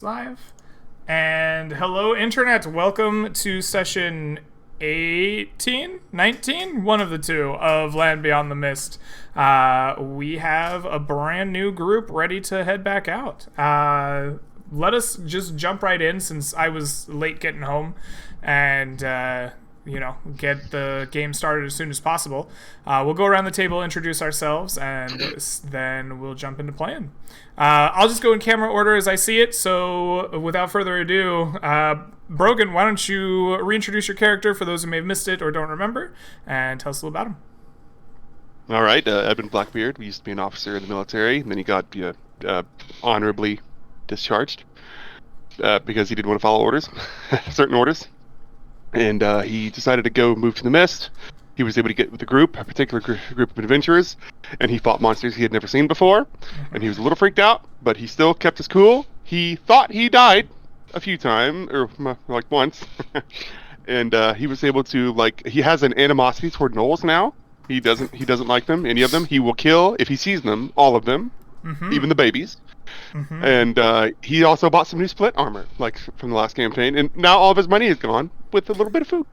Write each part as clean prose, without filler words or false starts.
Live. And hello, Internet. Welcome to session 18, 19, one of the two of Land Beyond the Mist. We have a brand new group ready to head back out. Let us just jump right in since I was late getting home and get the game started as soon as possible. We'll go around the table, introduce ourselves, and then we'll jump into playing. I'll just go in camera order as I see it. So without further ado, Brogan, why don't you reintroduce your character for those who may have missed it or don't remember, and tell us a little about him. All right, Edmund Blackbeard. We used to be an officer in the military, and then he got honorably discharged because he didn't want to follow orders, certain orders. And he decided to go move to the Mist. He was able to get with a group, a particular group of adventurers, and he fought monsters he had never seen before. And he was a little freaked out, but he still kept his cool. He thought he died a few times, or like once. And he was able to, he has an animosity toward gnolls now. He doesn't like them, any of them. He will kill, if he sees them, all of them, even the babies. And he also bought some new split armor, from the last campaign, and now all of his money is gone with a little bit of food.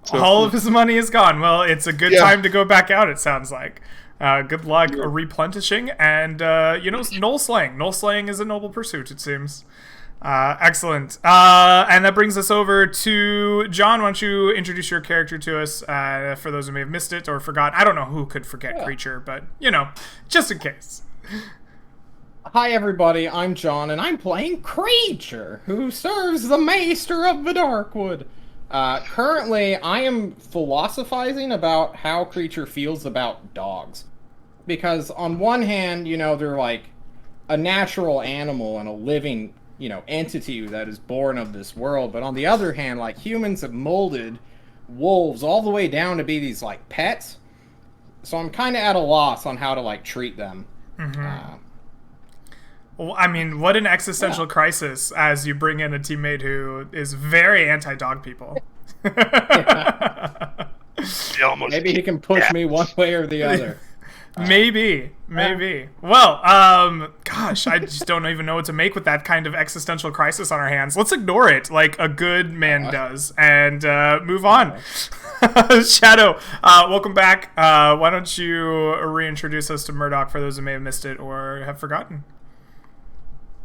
So, all of his money is gone. Well, it's a good time to go back out, it sounds like. Good luck replenishing, and, Gnoll slaying. Gnoll slaying is a noble pursuit, it seems. Excellent. And that brings us over to John. Why don't you introduce your character to us, for those who may have missed it or forgot. I don't know who could forget Creature, but, just in case. Hi everybody, I'm John, and I'm playing Creature, who serves the Maester of the Darkwood. Currently, I am philosophizing about how Creature feels about dogs. Because on one hand, they're like a natural animal and a living, entity that is born of this world. But on the other hand, humans have molded wolves all the way down to be these, pets. So I'm kind of at a loss on how to, treat them. Well, I mean, what an existential crisis as you bring in a teammate who is very anti-dog people. Maybe he can push me one way or the other. Maybe. Well, gosh, I just don't even know what to make with that kind of existential crisis on our hands. Let's ignore it like a good man does and move on. Shadow, welcome back. Why don't you reintroduce us to Murdoch for those who may have missed it or have forgotten?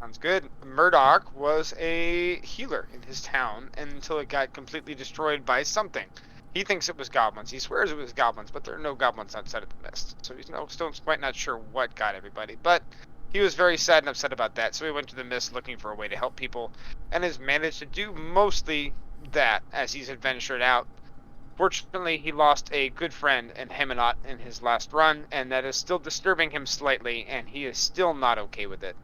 Sounds good. Murdoch was a healer in his town until it got completely destroyed by something. He thinks it was goblins. He swears it was goblins, but there are no goblins outside of the Mist. So he's still quite not sure what got everybody. But he was very sad and upset about that, so he went to the Mist looking for a way to help people, and has managed to do mostly that as he's adventured out. Fortunately, he lost a good friend in Hemanot in his last run, and that is still disturbing him slightly, and he is still not okay with it.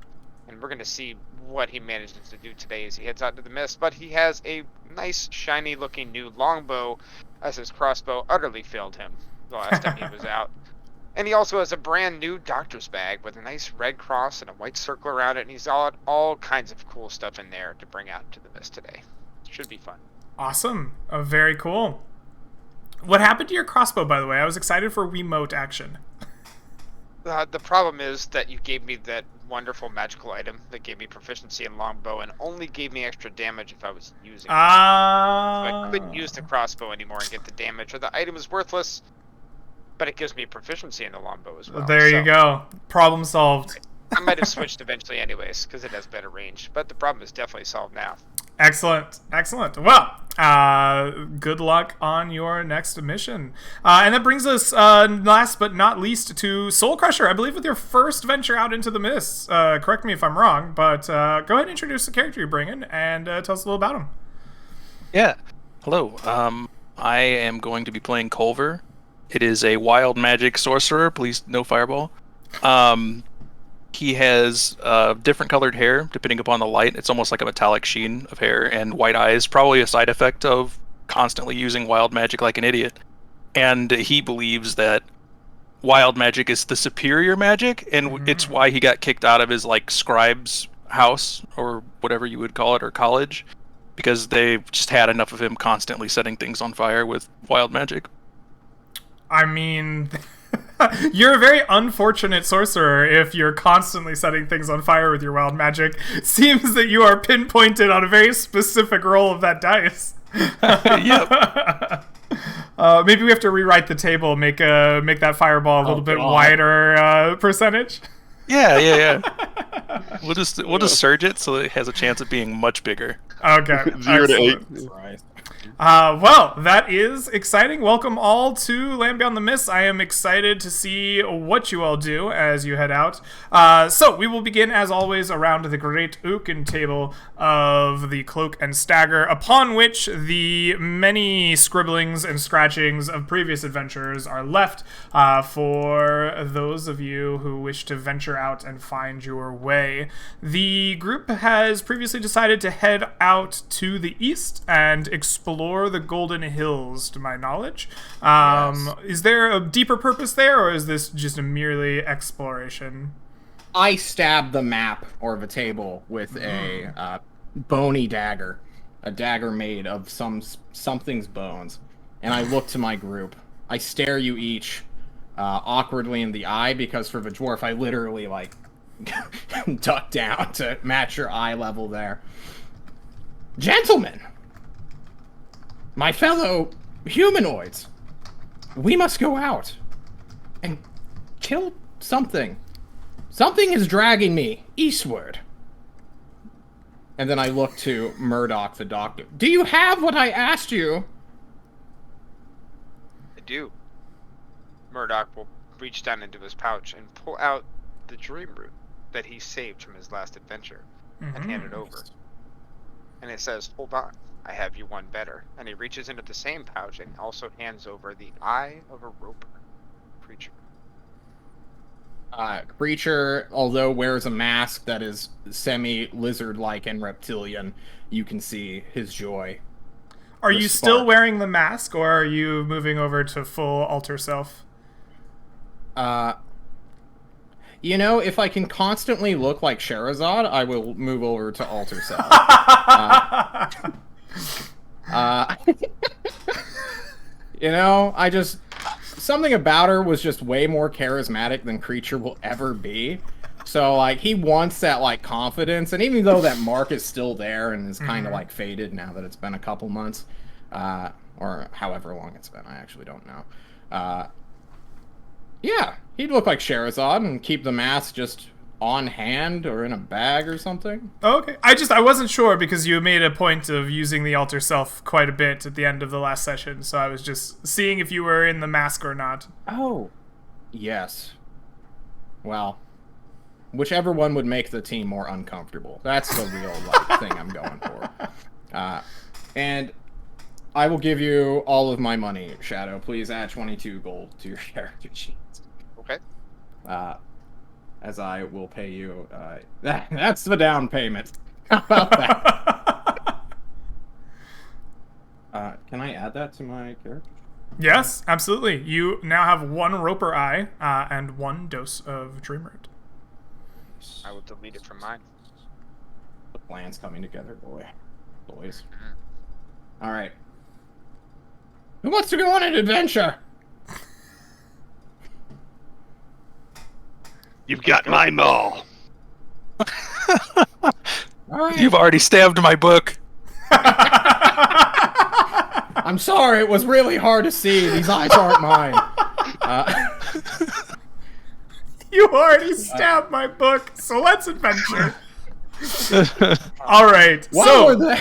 And we're going to see what he manages to do today as he heads out to the Mist. But he has a nice, shiny-looking new longbow, as his crossbow utterly failed him the last time he was out. And he also has a brand new doctor's bag with a nice red cross and a white circle around it. And he's got all kinds of cool stuff in there to bring out to the Mist today. Should be fun. Awesome. Very cool. What happened to your crossbow, by the way? I was excited for Wiimote action. The problem is that you gave me that wonderful magical item that gave me proficiency in longbow and only gave me extra damage if I was using it. So I couldn't use the crossbow anymore and get the damage, or the item is worthless, but it gives me proficiency in the longbow as well. There you go. Problem solved. I might have switched eventually anyways, because it has better range, but the problem is definitely solved now. Excellent. Well, good luck on your next mission. And that brings us, last but not least, to Soul Crusher. I believe with your first venture out into the Mist. Correct me if I'm wrong, but go ahead and introduce the character you're bringing and tell us a little about him. Yeah. Hello. I am going to be playing Culver. It is a wild magic sorcerer. Please, no fireball. He has different colored hair depending upon the light. It's almost like a metallic sheen of hair, and white eyes, probably a side effect of constantly using wild magic like an idiot. And he believes that wild magic is the superior magic, and it's why he got kicked out of his scribe's house, or whatever you would call it, or college, because they just had enough of him constantly setting things on fire with wild magic. I mean, You're a very unfortunate sorcerer if you're constantly setting things on fire with your wild magic. Seems that you are pinpointed on a very specific roll of that dice. Yep. Maybe we have to rewrite the table, make that fireball a little bit God. wider percentage. Yeah. We'll just surge it so it has a chance of being much bigger. Okay. 0 to 8. Excellent. Christ. Well, that is exciting. Welcome all to Land Beyond the Mist. I am excited to see what you all do as you head out. So we will begin, as always, around the great oaken table of the Cloak and Stagger, upon which the many scribblings and scratchings of previous adventurers are left for those of you who wish to venture out and find your way. The group has previously decided to head out to the east and explore the Golden Hills, to my knowledge. Is there a deeper purpose there, or is this just a merely exploration? I stabbed the map or the table with a bony dagger, a dagger made of something's bones, and I look to my group. I stare you each awkwardly in the eye, because for the dwarf, I literally like duck down to match your eye level there. Gentlemen, my fellow humanoids, we must go out and kill something. Something is dragging me eastward. And then I look to Murdoch, the doctor. Do you have what I asked you? I do. Murdoch will reach down into his pouch and pull out the dream root that he saved from his last adventure and hand it over. And it says, "Hold on, I have you one better." And he reaches into the same pouch and also hands over the eye of a roper creature. Creature, although wears a mask that is semi-lizard-like and reptilian, you can see his joy. Are The you still spark. wearing the mask, or are you moving over to full alter self? You know, if I can constantly look like Sherazad, I will move over to alter self. You know, something about her was just way more charismatic than Creature will ever be. So, like, he wants that, like, confidence, and even though that mark is still there and is kind of, like, faded now that it's been a couple months, or however long it's been, I actually don't know. Yeah, he'd look like Sherazad and keep the mask just on hand or in a bag or something. Okay. I wasn't sure, because you made a point of using the alter self quite a bit at the end of the last session, so I was just seeing if you were in the mask or not. Oh. Yes. Well, whichever one would make the team more uncomfortable. That's the real thing I'm going for. And I will give you all of my money, Shadow. Please add 22 gold to your character sheet. Okay. As I will pay you. That's the down payment. How about that? Can I add that to my character? Yes, absolutely. You now have one roper eye and one dose of dream root. I will delete it from mine. The plan's coming together, boys. All right. Who wants to go on an adventure? You've got my maul. All right. You've already stabbed my book. I'm sorry, it was really hard to see. These eyes aren't mine. You already stabbed my book, so let's adventure. All right, so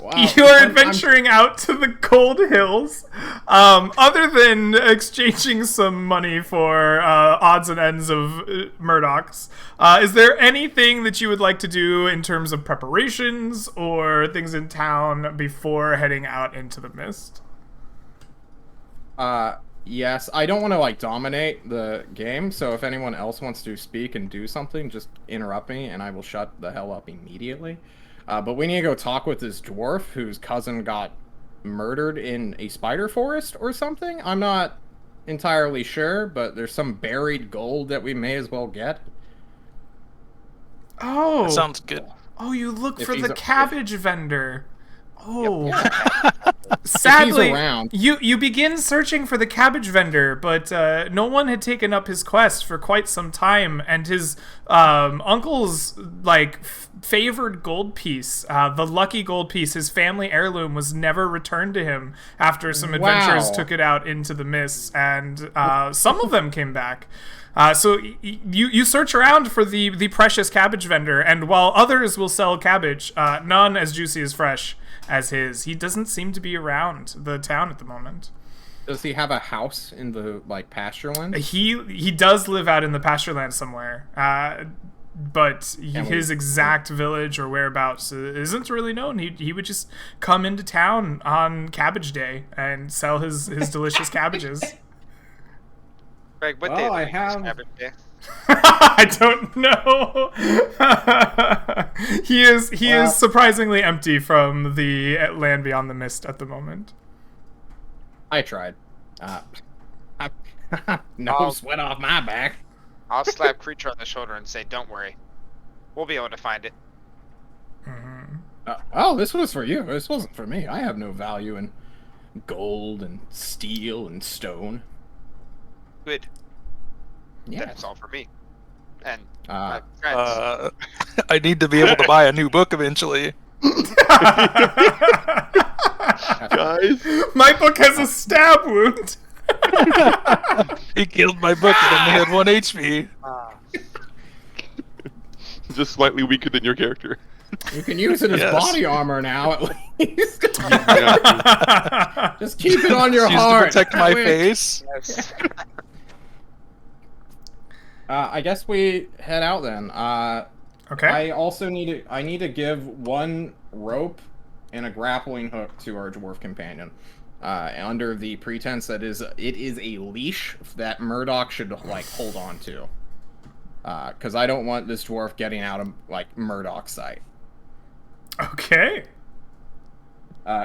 Wow. you're adventuring out to the Cold Hills. Other than exchanging some money for odds and ends of Murdoch's, is there anything that you would like to do in terms of preparations or things in town before heading out into the mist? Yes, I don't want to like dominate the game, so if anyone else wants to speak and do something, just interrupt me and I will shut the hell up immediately. But we need to go talk with this dwarf whose cousin got murdered in a spider forest or something. I'm not entirely sure, but there's some buried gold that we may as well get. Oh, That sounds good. oh, you look If for he's the a- cabbage vendor. Oh, Sadly, around. you begin searching for the cabbage vendor, but no one had taken up his quest for quite some time, and his uncle's favored gold piece, the lucky gold piece, his family heirloom, was never returned to him after some adventurers Wow. took it out into the mists, and some of them came back. So you search around for the precious cabbage vendor, and while others will sell cabbage, none as juicy as fresh as his, he doesn't seem to be around the town at the moment. Does he have a house in the pasture land? He does live out in the pasture land somewhere, but his exact village or whereabouts isn't really known. He would just come into town on Cabbage Day and sell his delicious cabbages. Greg, what Well, day? I is have- Cabbage Day? I don't know. He is surprisingly empty from the land beyond the mist at the moment. I tried. No I'll- sweat off my back. I'll slap Creature on the shoulder and say, "Don't worry, we'll be able to find it." Oh, this was for you. This wasn't for me. I have no value in gold and steel and stone. Good. Yeah. That's all for me. And Uh, my friends. I need to be able to buy a new book eventually. Guys, My book has a stab wound. He killed my book and only had 1 HP. just slightly weaker than your character. you can use it as Yes. body armor now, at least. Yeah. Just keep it on your It's used heart. to protect my Quick. face. Yes. I guess we head out then. Okay. I also need to give one rope and a grappling hook to our dwarf companion, under the pretense that it is a leash that Murdoch should hold on to, because I don't want this dwarf getting out of Murdoch's sight. Okay.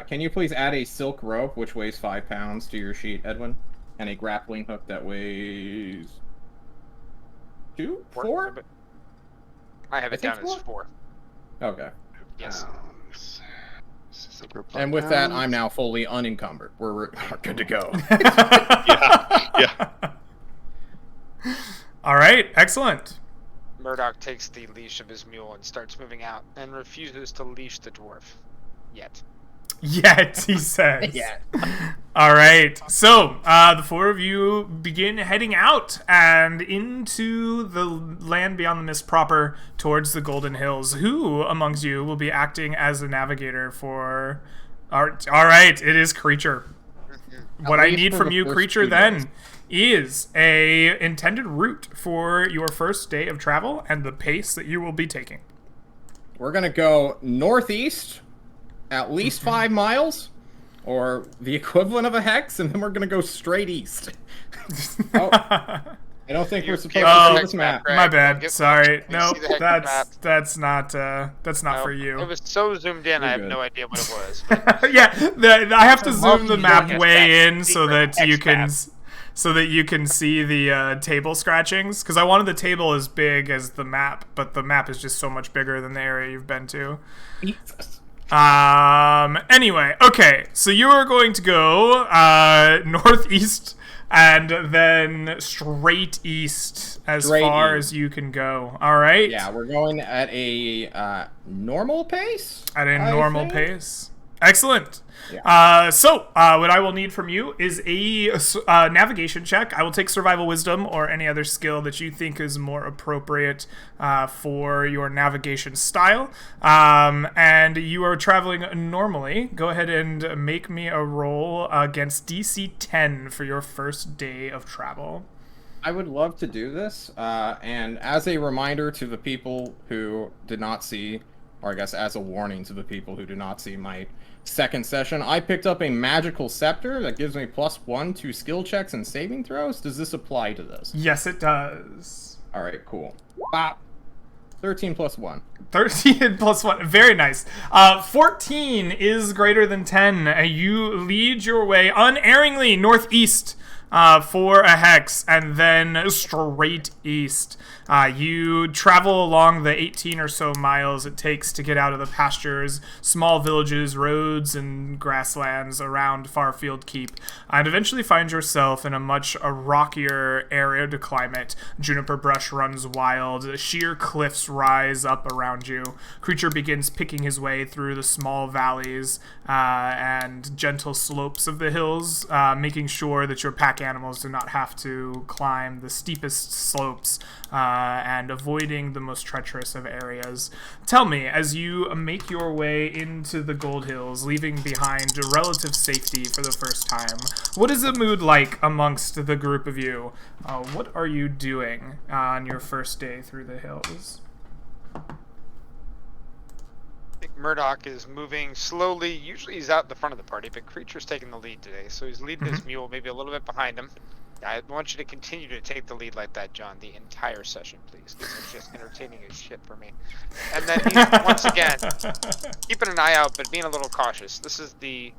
Can you please add a silk rope which weighs 5 pounds to your sheet, Edwin, and a grappling hook that weighs 4? I have I it think down as 4. Okay. Yes. And with that, I'm now fully unencumbered. We're good to go. yeah. All right. Excellent. Murdoch takes the leash of his mule and starts moving out, and refuses to leash the dwarf. Yet. Yet, he says. Yeah. All right. So, the four of you begin heading out and into the land beyond the mist proper towards the Golden Hills. Who amongst you will be acting as the navigator for... All right, it is Creature. What I least need for from the you, first Creature, 3 then, days. is a intended route for your first day of travel and the pace that you will be taking. We're gonna go northeast, at least 5 miles, or the equivalent of a hex, and then we're gonna go straight east. Oh, I don't think we're You supposed give to us Oh, see the this hex map. Greg. My bad. Give- Sorry. you No, see the hex map. that's not for Nope. you. It was so zoomed in, I have good. no idea what it was. Yeah, I have to love zoom the you map doing way that in so secret that you X can map. so that you can see the table scratchings, because I wanted the table as big as the map, but the map is just so much bigger than the area you've been to. Jesus. Anyway, okay, so you are going to go northeast and then straight east as Straight far east. as you can go. All right? Yeah, we're going at a normal pace. At a I normal think. pace. Excellent. Yeah. So, what I will need from you is a navigation check. I will take survival wisdom or any other skill that you think is more appropriate for your navigation style. And you are traveling normally. Go ahead and make me a roll against DC 10 for your first day of travel. I would love to do this, and as a reminder to the people who did not see, or I guess as a warning to the people who did not see my second session, I picked up a magical scepter that gives me +1 to skill checks and saving throws. Does this apply to this? Yes, it does. All right, cool. Bop. 13 + 1. 13 plus 1. Very nice. 14 is greater than 10. You lead your way unerringly northeast for a hex, and then straight east. You travel along the 18 or so miles it takes to get out of the pastures, small villages, roads, and grasslands around Farfield Keep, and eventually find yourself in a much rockier area to climate. Juniper brush runs wild, sheer cliffs rise up around you. Creature begins picking his way through the small valleys and gentle slopes of the hills, making sure that your pack animals do not have to climb the steepest slopes and avoiding the most treacherous of areas. Tell me, as you make your way into the Gold Hills, leaving behind relative safety for the first time, what is the mood like amongst the group of you? What are you doing on your first day through the hills? I think Murdoch is moving slowly. Usually he's out in the front of the party, but Creature's taking the lead today. So he's leading his mule, maybe a little bit behind him. I want you to continue to take the lead like that, John, the entire session, please, because it's just entertaining as shit for me. And then he's, once again, keeping an eye out, but being a little cautious. This is the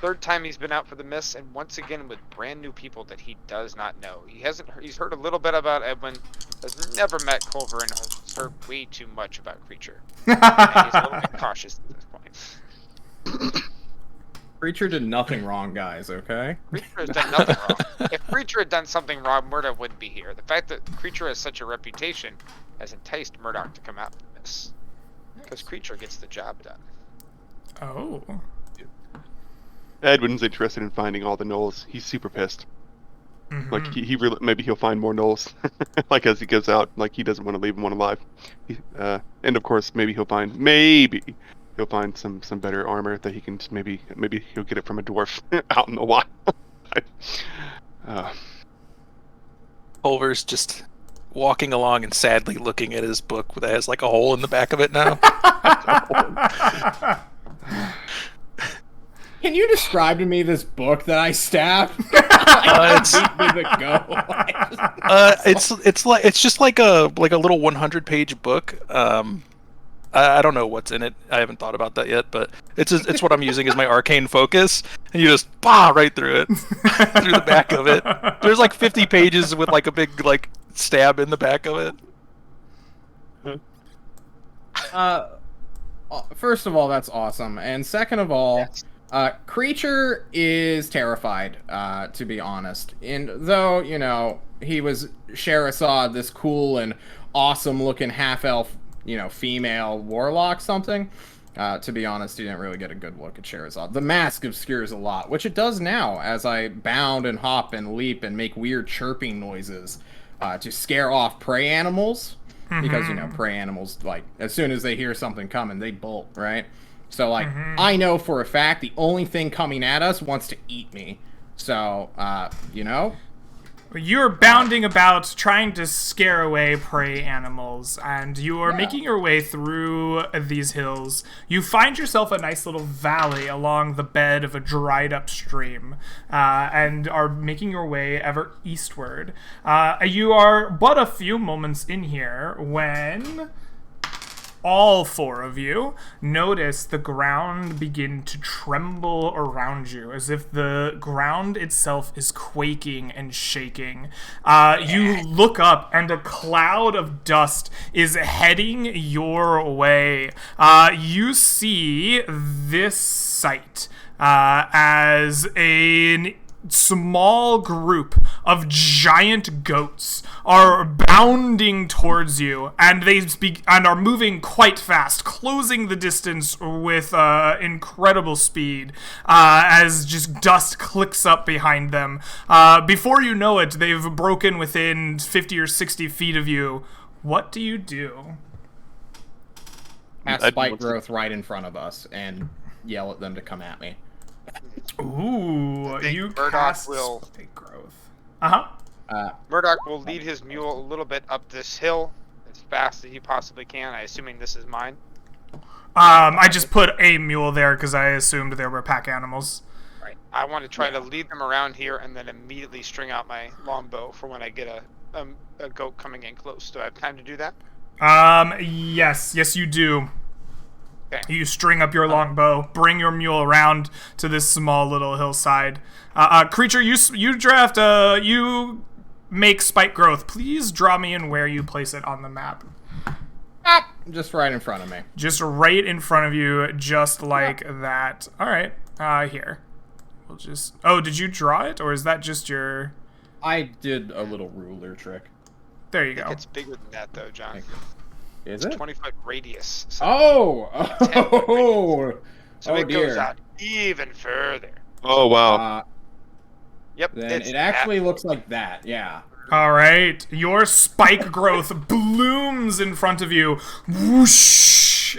third time he's been out for the miss, and once again with brand new people that he does not know. He's heard a little bit about Edwin, has never met Culver, and has heard way too much about Creature. And he's a little bit cautious at this point. Creature did nothing wrong, guys, okay? Creature has done nothing wrong. If Creature had done something wrong, Murdoch wouldn't be here. The fact that Creature has such a reputation has enticed Murdoch to come out from this. Because Creature gets the job done. Oh. Edwin's interested in finding all the gnolls. He's super pissed. Like he really, maybe he'll find more gnolls. Like as he goes out, like he doesn't want to leave one alive. And of course, maybe he'll find some better armor that he can maybe he'll get it from a dwarf out in the wild. Culver's just walking along and sadly looking at his book that has like a hole in the back of it now. Can you describe to me this book that I stabbed? It's just like a little 100-page book. I don't know what's in it. I haven't thought about that yet, but it's what I'm using as my arcane focus, and you just right through it, through the back of it. There's like 50 pages with like a big like stab in the back of it. First of all, that's awesome, and second of all, Creature is terrified, to be honest. And though, you know, he was Sherazad, this cool and awesome-looking half-elf, you know, female warlock something, to be honest, he didn't really get a good look at Sherazad. The mask obscures a lot, which it does now, as I bound and hop and leap and make weird chirping noises to scare off prey animals. Because, you know, prey animals, like, as soon as they hear something coming, they bolt, right? So, like, I know for a fact the only thing coming at us wants to eat me. So, you know? You're bounding about trying to scare away prey animals, and you are making your way through these hills. You find yourself a nice little valley along the bed of a dried up stream, and are making your way ever eastward. You are but a few moments in here when all four of you notice the ground begin to tremble around you, as if the ground itself is quaking and shaking. You look up, and a cloud of dust is heading your way. You see this sight as a small group of giant goats are bounding towards you, and they are moving quite fast, closing the distance with incredible speed, as just dust clicks up behind them. Before you know it, they've broken within 50 or 60 feet of you. What do you do? Have spike growth right in front of us and yell at them to come at me. Ooh, you Murdoch cast will spike growth. Murdoch will lead his mule a little bit up this hill as fast as he possibly can. I assuming this is mine. I just put a mule there because I assumed there were pack animals. Right. I want to try to lead them around here and then immediately string out my longbow for when I get a goat coming in close. Do I have time to do that? Yes, you do. Okay. You string up your long bow, bring your mule around to this small little hillside. Creature, you draft. You make spike growth. Please draw me in where you place it on the map. Just right in front of me. Just right in front of you, just like that. All right. Here. We'll just. Oh, did you draw it, or is that just your? I did a little ruler trick. There you I think go. it's bigger than that, though, John. Thank you. Is It's it? 20-foot radius. So, Oh! so Oh it goes dear. out even further. Oh wow. Yep. Then it's it actually that- looks like that. Yeah. All right, your spike growth blooms in front of you, whoosh,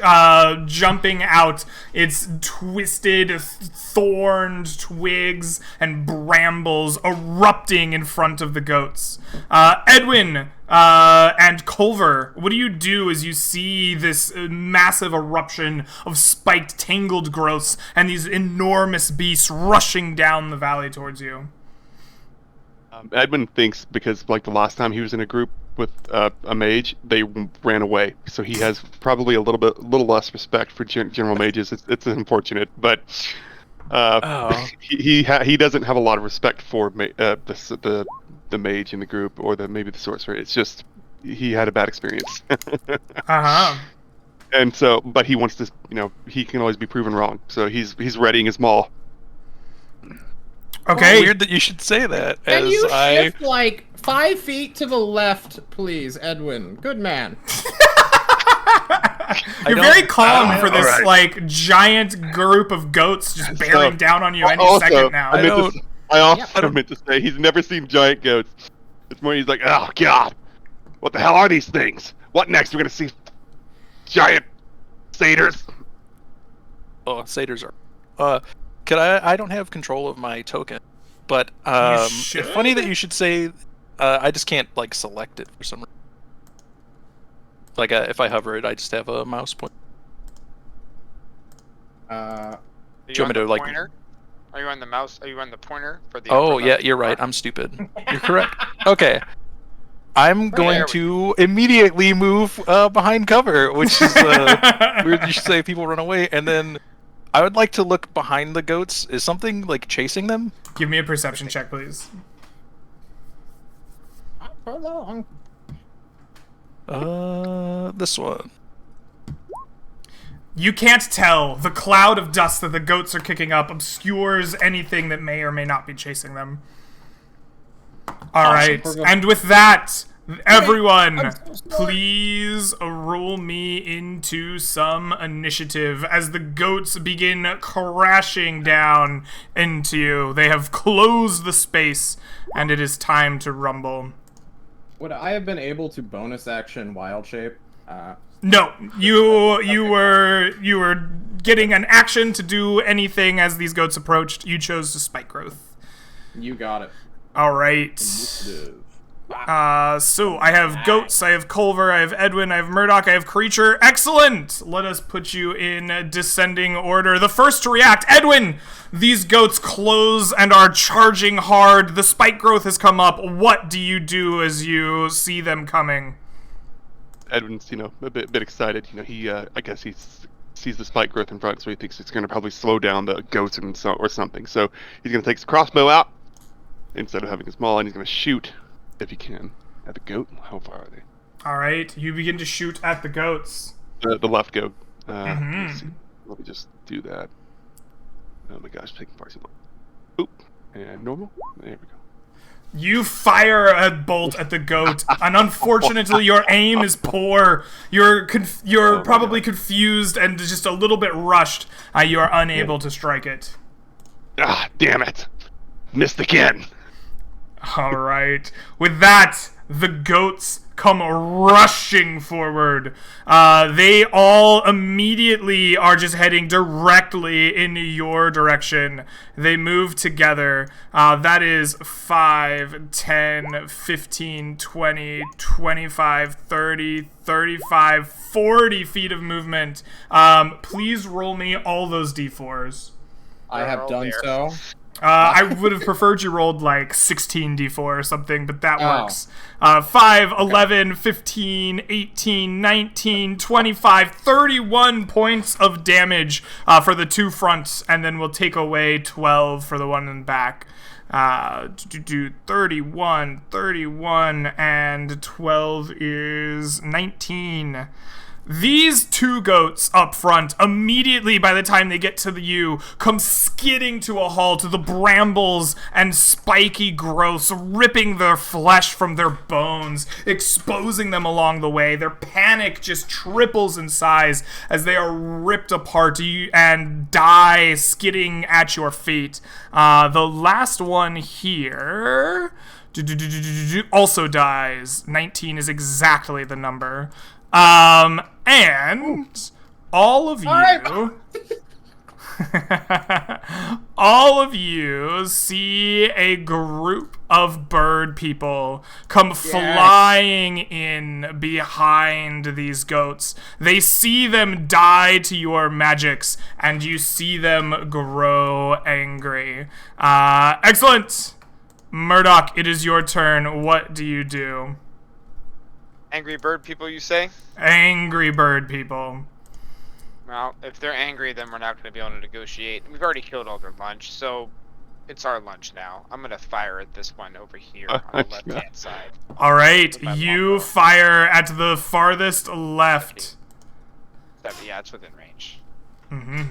jumping out. Its twisted, thorned twigs and brambles erupting in front of the goats. Edwin and Culver, what do you do as you see this massive eruption of spiked, tangled growths and these enormous beasts rushing down the valley towards you? Edmund thinks because like the last time he was in a group with a mage, they ran away. So he has probably a little less respect for general mages. It's unfortunate, but he doesn't have a lot of respect for the mage in the group or maybe the sorcerer. It's just he had a bad experience. And so, but he wants to, he can always be proven wrong. So he's readying his maul. Okay. Weird that you should say that. Can as you I shift like 5 feet to the left, please, Edwin? Good man. You're don't- very calm for this Alright. like giant group of goats just bearing down on you any Also, second now. I also meant to say he's never seen giant goats. It's more he's like, oh god, what the hell are these things? What next? We're gonna see giant satyrs. Oh, satyrs are. Could I don't have control of my token, but should? it's funny that you should say. I just can't like select it for some reason. Like if I hover it, I just have a mouse point. Are Do you want me on to, the like- pointer? Are you on the mouse? Are you on the pointer for the? Oh upper yeah, left you're right. corner? I'm stupid. You're correct. Okay. I'm going There we to immediately move behind cover, which is weird. You should say people run away, and then I would like to look behind the goats. Is something like chasing them? Give me a perception check, please. This one. You can't tell. The cloud of dust that the goats are kicking up obscures anything that may or may not be chasing them. All right, and with that, everyone, please roll me into some initiative as the goats begin crashing down into you. They have closed the space, and it is time to rumble. Would I have been able to bonus action wild shape? No, you were getting an action to do anything as these goats approached. You chose to spike growth. You got it. All right. So I have goats, I have Culver, I have Edwin, I have Murdoch, I have Creature. Excellent! Let us put you in descending order. The first to react, Edwin! These goats close and are charging hard. The spike growth has come up. What do you do as you see them coming? Edwin's, a bit excited. He, I guess he sees the spike growth in front, so he thinks it's going to probably slow down the goats or something. So he's going to take his crossbow out instead of having his maul, and he's going to shoot, if he can, at the goat. How far are they? All right, you begin to shoot at the goats. The left goat. Let's see. Let me just do that. Oh my gosh, taking far too long. Oop. And normal. There we go. You fire a bolt at the goat, and unfortunately, your aim is poor. You're probably confused and just a little bit rushed. You are unable to strike it. Ah, damn it! Missed again. All right. With that, the goats come rushing forward. They all immediately are just heading directly in your direction. They move together. That is 5, 10, 15, 20, 25, 30, 35, 40 feet of movement. Please roll me all those d4s. I They're have all done there. so. I would have preferred you rolled like 16d4 or something, but that Oh. works. 5, 11, 15, 18, 19, 25, 31 points of damage for the two fronts, and then we'll take away 12 for the one in the back. 31, and 12 is 19. These two goats up front, immediately by the time they get to you, come skidding to a halt, the brambles and spiky growths ripping their flesh from their bones, exposing them along the way. Their panic just triples in size as they are ripped apart and die skidding at your feet. The last one here also dies. 19 is exactly the number. And all of you, all of you see a group of bird people come flying in behind these goats. They see them die to your magics, and you see them grow angry. Excellent! Murdoch, it is your turn. What do you do? Angry bird people, you say? Angry bird people. Well, if they're angry, then we're not going to be able to negotiate. We've already killed all their lunch, so it's our lunch now. I'm going to fire at this one over here on the left-hand side. All right, With my you longbow. fire at the farthest left. Yeah, it's within range. Mm-hmm.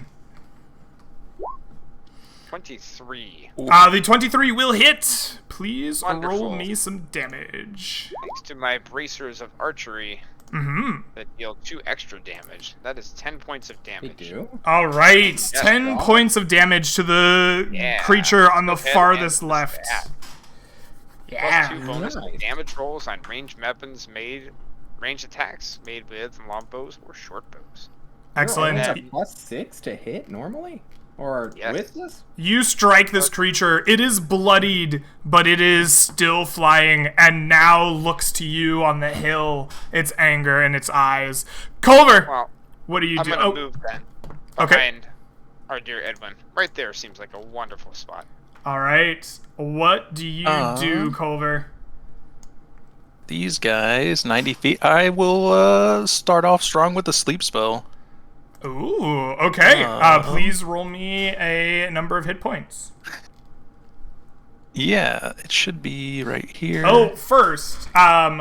23. The 23 will hit. Please roll Wonderful. me some damage. Thanks to my bracers of archery Mm-hmm. that deal 2 extra damage. That is 10 points of They damage. do. All right, Yes, 10 God. points of damage to the Yeah. creature on the Go ahead farthest and left. stab. Yeah. +2 bonus Nice. damage rolls on ranged weapons range attacks made with long bows or short bows. Excellent. You're Yeah. only at +6 to hit normally, or Yes. with this? You strike this creature. It is bloodied, but it is still flying and now looks to you on the hill, its anger in its eyes. Culver, Well, what do you I'm do? gonna Oh, move then Okay. behind our dear Edwin. Right there seems like a wonderful spot. all right. What do you do, Culver? These guys, 90 feet. I will start off strong with the sleep spell. Ooh, okay. Um, Please roll me a number of hit points. Yeah, it should be right here. Oh, first, oh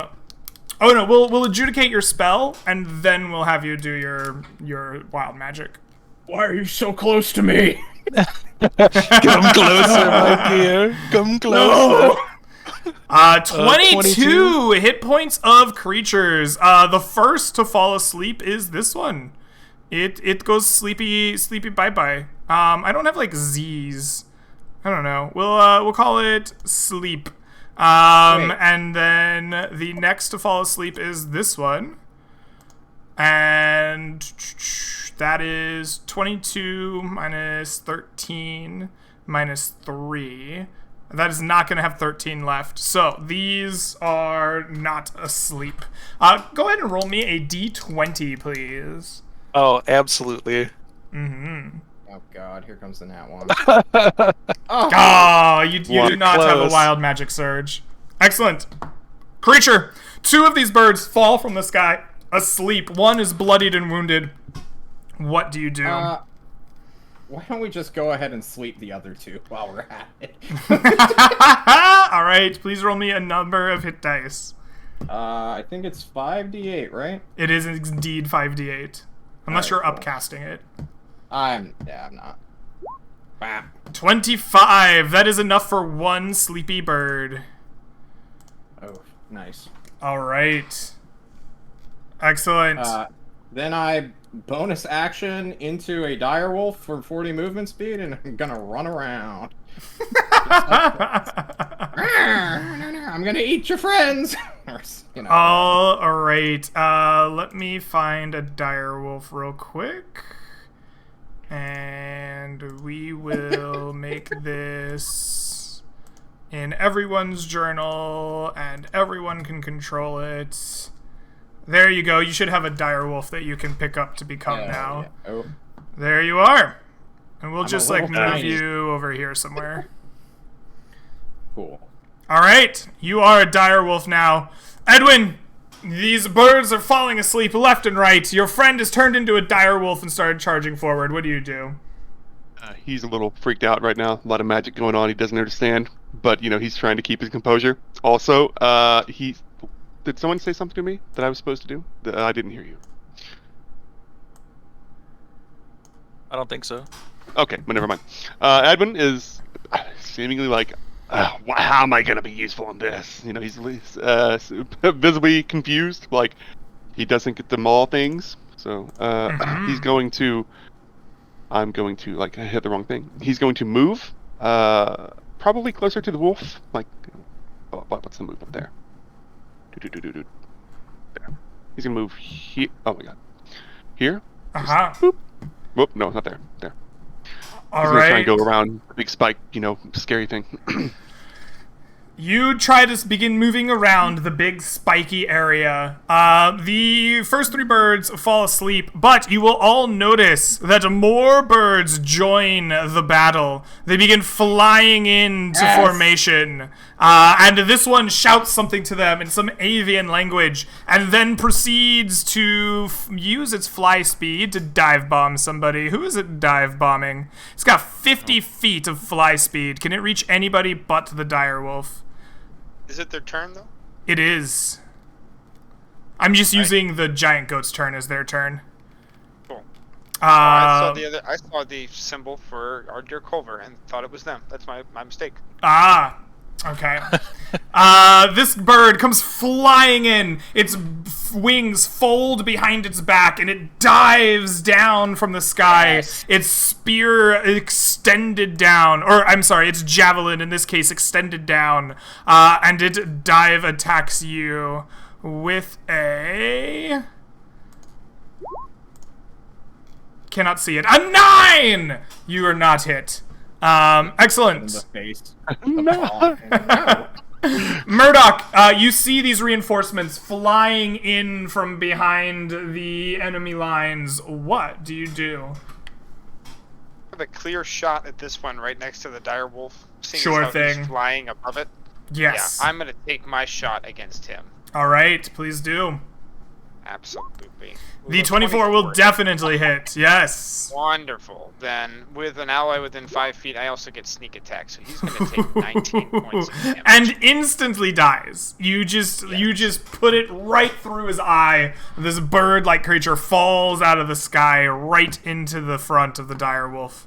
no, we'll adjudicate your spell and then we'll have you do your wild magic. Why are you so close to me? Come closer, my dear. Come closer. 22 hit points of creatures. The first to fall asleep is this one. It goes sleepy bye bye. I don't have like Z's. I don't know. We'll call it sleep. Great. And then the next to fall asleep is this one. And that is 22 minus 13 minus 3. That is not going to have 13 left. So these are not asleep. Go ahead and roll me a d20, please. Oh, absolutely. Mm-hmm. Oh god, here comes the nat one. Oh, you do One not have a close. wild magic surge. Excellent. Creature, 2 of these birds fall from the sky, asleep. 1 is bloodied and wounded. What do you do? Why don't we just go ahead and sleep the other 2 while we're at it? All right, please roll me a number of hit dice. I think it's 5d8, right? It is indeed 5d8. Unless you're Alright, cool. upcasting it. I'm not. Bah. 25. That is enough for 1 sleepy bird. Oh, nice. All right. Excellent. Then I bonus action into a direwolf for 40 movement speed, and I'm gonna run around. I'm gonna eat your friends. Or, you know. All right. Let me find a direwolf real quick. And we will make this in everyone's journal, and everyone can control it. There you go. You should have a direwolf that you can pick up to become now. Yeah. Oh. There you are. And we'll I'm just a like little move tiny. you over here somewhere. Cool. All right, you are a direwolf now. Edwin, these birds are falling asleep left and right. Your friend has turned into a direwolf and started charging forward. What do you do? He's a little freaked out right now. A lot of magic going on. He doesn't understand, but he's trying to keep his composure. Also, did someone say something to me that I was supposed to do? I didn't hear you. I don't think so. Okay, but never mind. Edwin is seemingly like, how am I gonna be useful in this? He's visibly confused. Like he doesn't get the maul things. So he's going to. I'm going to like I hit the wrong thing. He's going to move, probably closer to the wolf. Like, what's the movement there? There. He's gonna move here. Oh my god. Here. Uh-huh. Whoop. No, not there. There. All He's gonna try right. and go around the big spike. Scary thing. You try to begin moving around the big spiky area. The first 3 birds fall asleep, but you will all notice that more birds join the battle. They begin flying into formation. And this one shouts something to them in some avian language, and then proceeds to use its fly speed to dive bomb somebody. Who is it dive bombing? It's got 50 feet of fly speed. Can it reach anybody but the direwolf? Is it their turn though? It is. I'm just using the giant goat's turn as their turn. Cool. Uh, I saw the symbol for our dear Culver and thought it was them. That's my mistake. Okay. This bird comes flying in. Its wings fold behind its back, and it dives down from the sky. Yes. Its spear extended down, or I'm sorry, its javelin in this case extended down, and it attacks you with a... Cannot see it. A 9! You are not hit. In the Excellent. face. No. Murdoch, you see these reinforcements flying in from behind the enemy lines. What do you do? I have a clear shot at this one right next to the direwolf. Seeing Sure as how he's thing. flying above it. Yes. Yeah, I'm gonna take my shot against him. All right, please do. Absolutely. The 24 will definitely hit. Yes. Wonderful. Then, with an ally within 5 feet, I also get sneak attack, so he's gonna take 19 points of damage. And instantly dies. You just put it right through his eye. This bird-like creature falls out of the sky right into the front of the direwolf.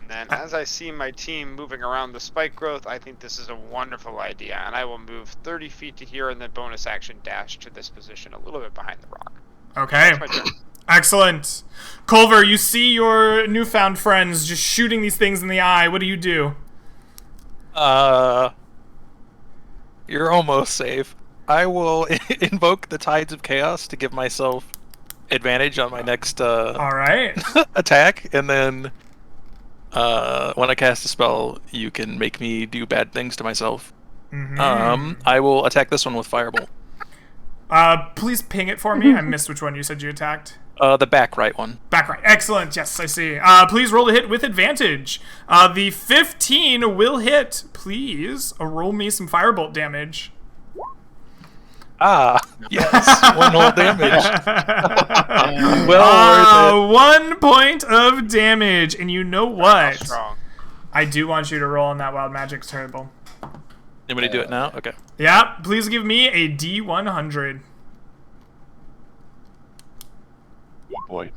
Then, as I see my team moving around the spike growth, I think this is a wonderful idea, and I will move 30 feet to here and then bonus action dash to this position a little bit behind the rock. Okay. That's my turn. Excellent. Culver, you see your newfound friends just shooting these things in the eye. What do you do? You're almost safe. I will invoke the Tides of Chaos to give myself advantage on my next All right. attack, and then when I cast a spell, you can make me do bad things to myself. I will attack this one with Fireball. Please ping it for me. I missed which one you said you attacked. The back right one. Back right. Excellent. Yes, I see. Please roll a hit with advantage. The 15 will hit. Please roll me some firebolt damage. Yes, 1 whole damage. Well worth 1 point of damage. And you know How what? strong. I do want you to roll on that wild magic table. it. Anybody do it now? Okay. Yeah, please give me a D100. Oh boy.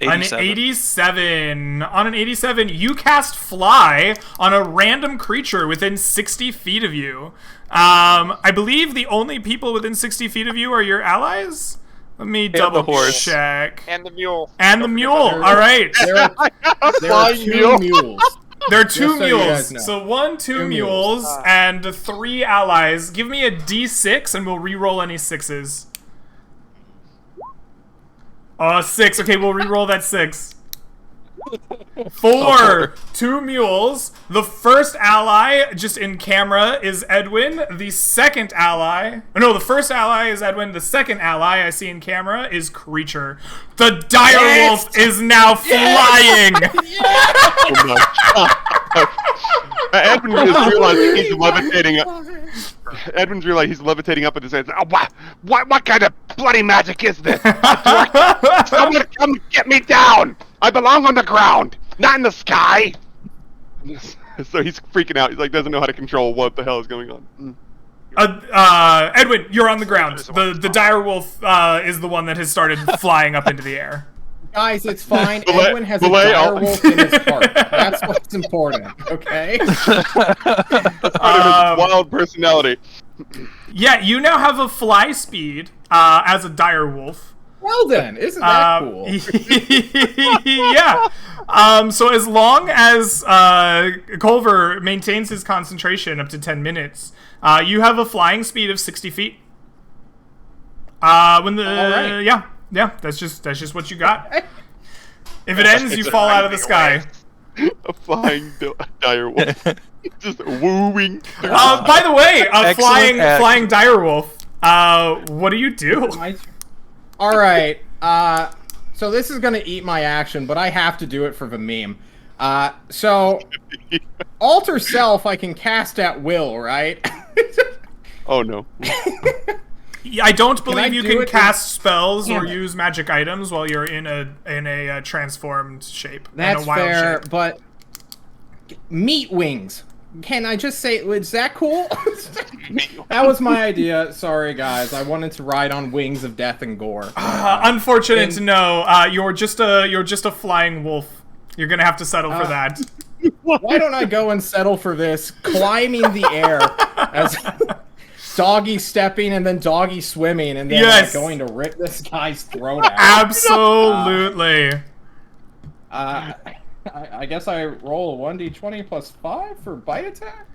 87. An 87. On an 87, you cast Fly on a random creature within 60 feet of you. I believe the only people within 60 feet of you are your allies? Let me double horse. check. And the mule. And the Don't mule. forget All right. There are Flying 2 mule. mules. There are Just 2 so you mules. guys know. So 1, 2 2 mules, mules. and 3 allies. Give me a D6 and we'll re-roll any 6s. 6. Okay, we'll re-roll that 6. For 2 mules, the first ally, just in camera, is Edwin. The second ally... No, the first ally is Edwin. The second ally I see in camera is Creature. The direwolf is now flying! Oh my God. Edwin just realized he's levitating. Edwin's realized he's levitating up in his head. Oh, what kind of bloody magic is this? Someone come get me down! I belong on the ground, not in the sky! So he's freaking out. He's like, doesn't know how to control what the hell is going on. Edwin, you're on the ground. The direwolf is the one that has started flying up into the air. Guys, it's fine. Edwin has a direwolf in his heart. That's what's important, okay? Wild personality. Yeah, you now have a fly speed as a direwolf. Well then, isn't that cool? Yeah. So as long as Culver maintains his concentration up to 10 minutes, you have a flying speed of 60 feet. All right. Yeah, that's just what you got. If it ends, you fall out of the sky. A flying direwolf. Just wooing. By the way, a Excellent flying direwolf. What do you do? All right. So this is gonna eat my action, but I have to do it for the meme. So alter self I can cast at will, right? Oh no. I don't believe you can it cast spells or Damn it. use magic items while you're in a transformed shape. That's in a wild fair, shape. but meat wings. Can I just say, is that cool? That was my idea. Sorry, guys. I wanted to ride on wings of death and gore. Unfortunate to know, you're just a flying wolf. You're gonna have to settle for that. Why don't I go and settle for this? Climbing the air as doggy stepping and then doggy swimming and then Yes. going to rip this guy's throat out. Absolutely. I guess I roll a 1d20 plus 5 for bite attack?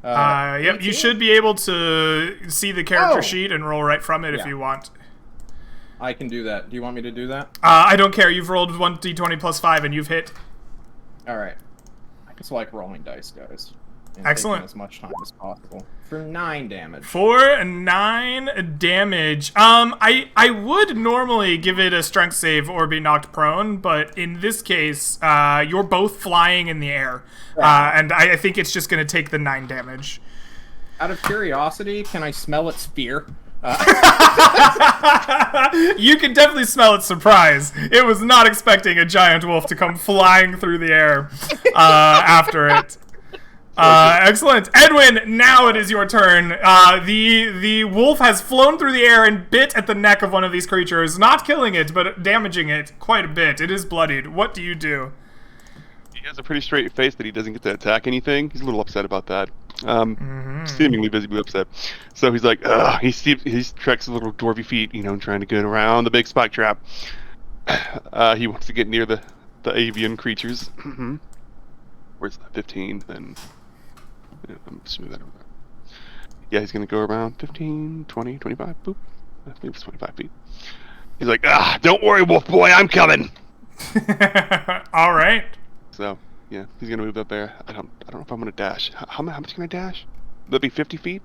Yep, you 18? should be able to see the character Oh. sheet and roll right from it if Yeah. you want. I can do that. Do you want me to do that? I don't care. You've rolled 1d20 plus 5 and you've hit. Alright. I just like rolling dice, guys. And Excellent. taking as much time as possible. For 9 damage. For 9 damage. I would normally give it a strength save or be knocked prone, but in this case, you're both flying in the air. And I think it's just going to take the 9 damage. Out of curiosity, can I smell its fear? You can definitely smell its surprise. It was not expecting a giant wolf to come flying through the air after it. Excellent. Edwin, now it is your turn. The wolf has flown through the air and bit at the neck of one of these creatures, not killing it, but damaging it quite a bit. It is bloodied. What do you do? He has a pretty straight face that he doesn't get to attack anything. He's a little upset about that. Seemingly visibly upset. So he's like, ugh. He treks his little dwarfy feet, trying to get around the big spike trap. He wants to get near the avian creatures. Where's that? 15, then... Yeah, I'm assuming that over there. Yeah, he's gonna go around 15, 20, 25, boop. I think it's 25 feet. He's like, don't worry, wolf boy, I'm coming! All right. So, yeah, he's gonna move up there. I don't know if I'm gonna dash. How much can I dash? That'd be 50 feet?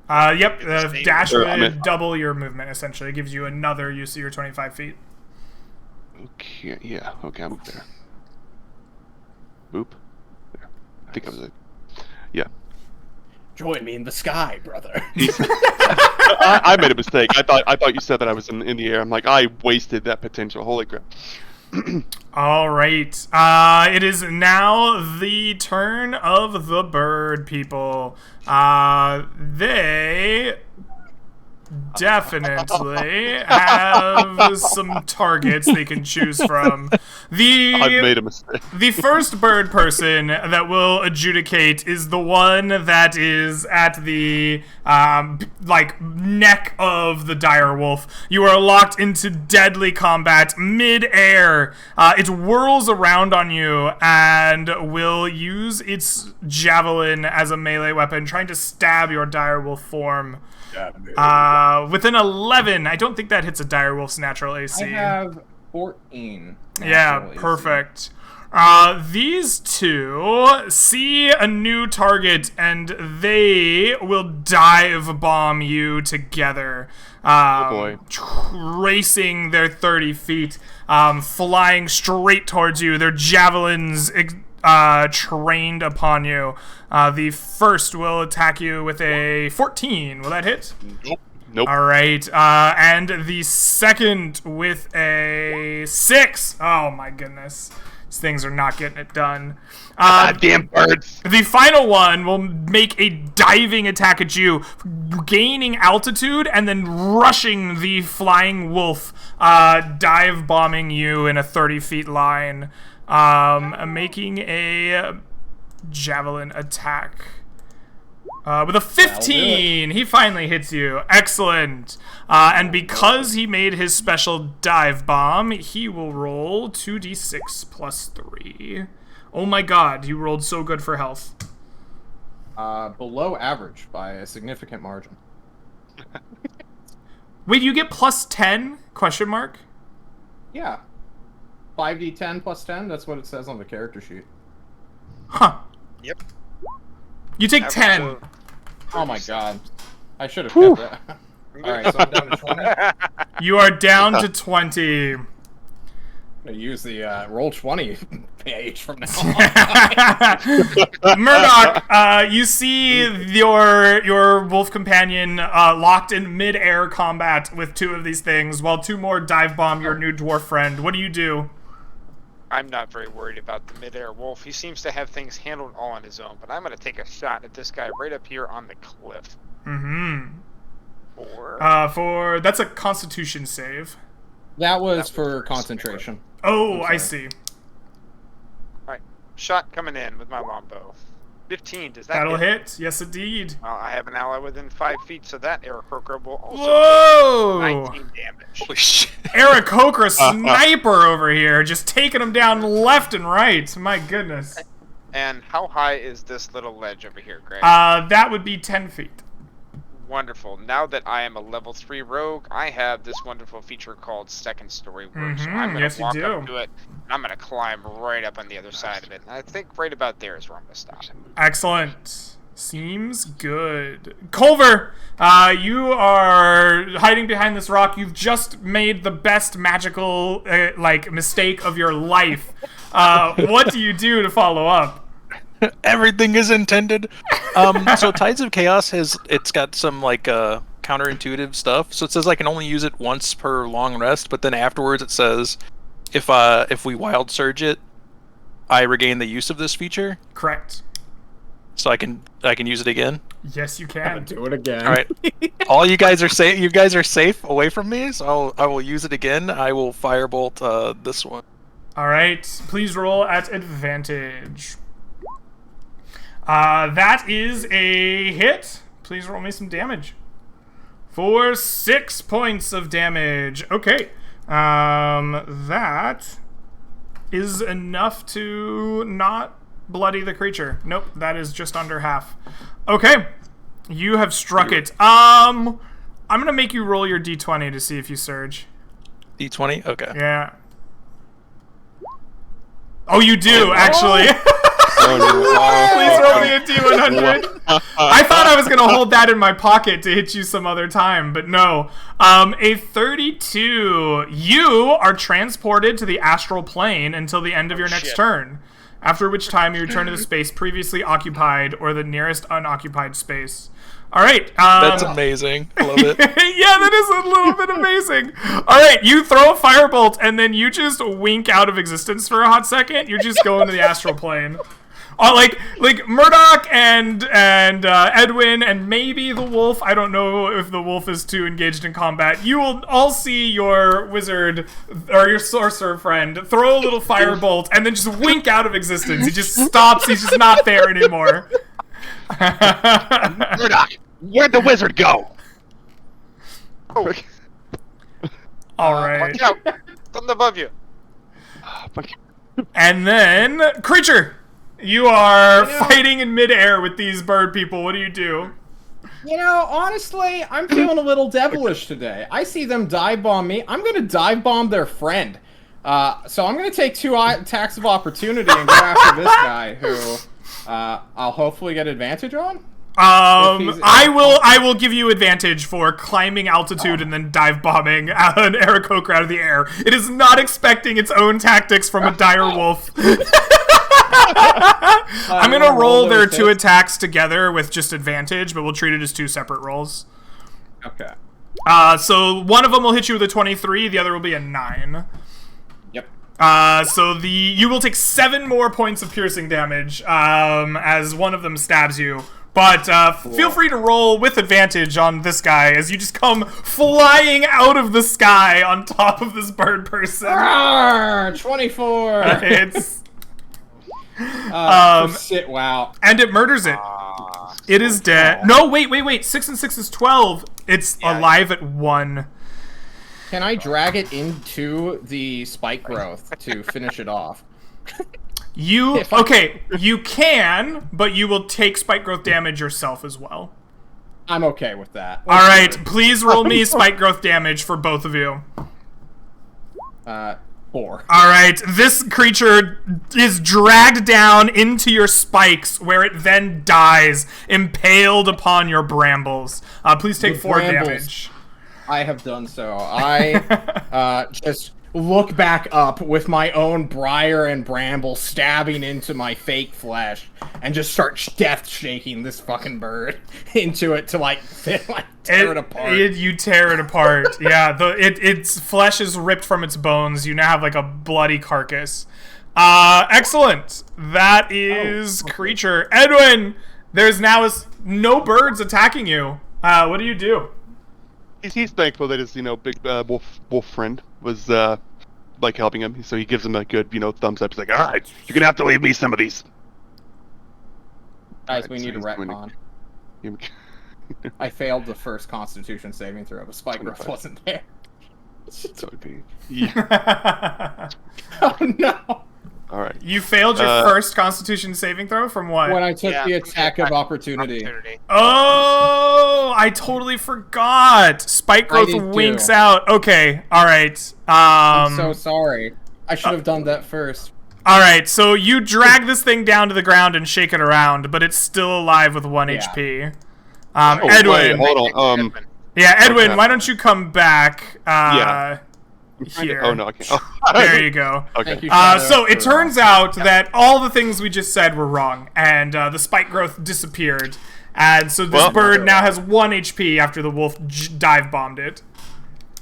Yep, dash Or, I mean- would double your movement, essentially. It gives you another use of your 25 feet. Okay, yeah, okay, I'm up there. Boop. There. I think I was it. Yeah. Join me in the sky, brother. I made a mistake. I thought you said that I was in the air. I'm like, I wasted that potential. Holy crap. All right. It is now the turn of the bird people. They definitely have some targets they can choose from. I've made a mistake. The first bird person that will adjudicate is the one that is at the neck of the dire wolf. You are locked into deadly combat mid-air. It whirls around on you and will use its javelin as a melee weapon, trying to stab your dire wolf form. With an 11, I don't think that hits a dire wolf's natural AC. I have 14. Yeah, Natural AC. perfect. These two see a new target and they will dive bomb you together. boy. Racing their 30 feet, flying straight towards you. Their javelins trained upon you. The first will attack you with a 14. Will that hit? Nope. All right, and the second with a 6. Oh my goodness, these things are not getting it done. Damn birds. The final one will make a diving attack at you, gaining altitude and then rushing the flying wolf, dive bombing you in a 30 feet line, making a javelin attack. With a 15, he finally hits you. Excellent. And because he made his special dive bomb, he will roll 2d6 plus 3. Oh my god, he rolled so good for health. Below average by a significant margin. Wait, you get plus 10? Question mark? Yeah. 5d10 plus 10, that's what it says on the character sheet. Huh. Yep. You take 10. So- Oh my god. I should have Whew. kept that. Alright, so I'm down to 20. I'm You are down to 20. gonna use the Roll20 page from now on. Murdoch, you see your wolf companion locked in mid-air combat with two of these things, while two more dive bomb your new dwarf friend. What do you do? I'm not very worried about the midair wolf. He seems to have things handled all on his own, but I'm going to take a shot at this guy right up here on the cliff. Mm-hmm. Or... That's a Constitution save. That was That was for for concentration. Oh, I'm I sorry. see. Alright, shot coming in with my longbow. 15, does that That'll hit. Yes, indeed. Well, I have an ally within 5 feet, so that Eric Croker will also Whoa! take 19 damage. Holy shit. Eric Hoker, sniper over here, just taking him down left and right. My goodness. And how high is this little ledge over here, Greg? That would be 10 feet. Wonderful. Now that I am a level 3 rogue, I have this wonderful feature called Second Story Work. So I'm going yes, to you walk do. up to it, and I'm going to climb right up on the other side of it. And I think right about there is where I'm going to stop. Excellent. Seems good. Culver, you are hiding behind this rock. You've just made the best magical, mistake of your life. What do you do to follow up? Everything is intended. So Tides of Chaos it's got some counterintuitive stuff. So it says I can only use it once per long rest, but then afterwards it says if we wild surge it, I regain the use of this feature. Correct. So I can use it again. Yes, you can. Do it again. All right. All you guys are safe. You guys are safe away from me, so I will use it again. I will firebolt this one. All right. Please roll at advantage. That is a hit. Please roll me some damage. For 6 points of damage. Okay. That is enough to not bloody the creature. Nope, that is just under half. Okay. You have struck it. I'm gonna make you roll your d20 to see if you surge. D20? Okay. Yeah. Oh, you do, actually. Please roll me a d100. I thought I was going to hold that in my pocket to hit you some other time, but no. A 32. You are transported to the astral plane until the end of your next shit. turn, after which time you return to the space previously occupied or the nearest unoccupied space. All right. That's amazing. Love it. Yeah, that is a little bit amazing. All right, you throw a firebolt and then you just wink out of existence for a hot second. You're just going to the astral plane. Like Murdoch and Edwin and maybe the wolf. I don't know if the wolf is too engaged in combat. You will all see your wizard or your sorcerer friend throw a little firebolt and then just wink out of existence. He just stops. He's just not there anymore. Murdoch, where'd the wizard go? Oh, All right. watch out! Something above you. And then, creature, you are fighting in midair with these bird people. What do you do? You know, honestly, I'm feeling a little devilish today. I see them dive bomb me. I'm gonna dive bomb their friend. So I'm gonna take 2 attacks of opportunity and go after this guy who I'll hopefully get advantage on. I will give you advantage for climbing altitude and then dive bombing an Aarakocra out of the air. It is not expecting its own tactics from a dire wolf. I'm gonna roll their 2 attacks together with just advantage, but we'll treat it as 2 separate rolls. Okay. So one of them will hit you with a 23, the other will be a 9. Yep. So you will take 7 more points of piercing damage as one of them stabs you. But feel free to roll with advantage on this guy as you just come flying out of the sky on top of this bird person. Arrgh, 24. It's Wow. and it murders it. It is dead. No, wait. 6 and 6 is 12. It's alive at 1. Can I drag it into the spike growth to finish it off? You can, but you will take spike growth damage yourself as well. I'm okay with that. All right, please roll me spike growth damage for both of you. 4. All right, this creature is dragged down into your spikes, where it then dies, impaled upon your brambles. Please take 4 brambles. damage. I have done so. I just look back up with my own briar and bramble stabbing into my fake flesh and just start death shaking this fucking bird into it to tear it apart. You tear it apart. Yeah, its flesh is ripped from its bones. You now have like a bloody carcass. Excellent. That is creature. Edwin, there's now no birds attacking you. What do you do? He's thankful that his big wolf friend was helping him, so he gives him a good thumbs up. He's like, all right, you're gonna have to leave me some of these. Guys, Right, we so need a he's retcon. I failed the first Constitution saving throw, but spike growth 25. wasn't there. So it'd be, yeah. Oh no! All right. You failed your first Constitution saving throw from what? When I took the attack of opportunity. Oh, I totally forgot. Spike growth did too. winks out. Okay, all right. I'm so sorry. I should have done that first. All right, so you drag this thing down to the ground and shake it around, but it's still alive with 1 HP. Edwin. Wait, hold on. Yeah, Edwin, Okay. why don't you come back? Yeah. Here. Oh no, I can't. There you go. Okay. Thank you, So it turns out that all the things we just said were wrong, and the spike growth disappeared. And so this bird now has 1 HP after the wolf dive bombed it.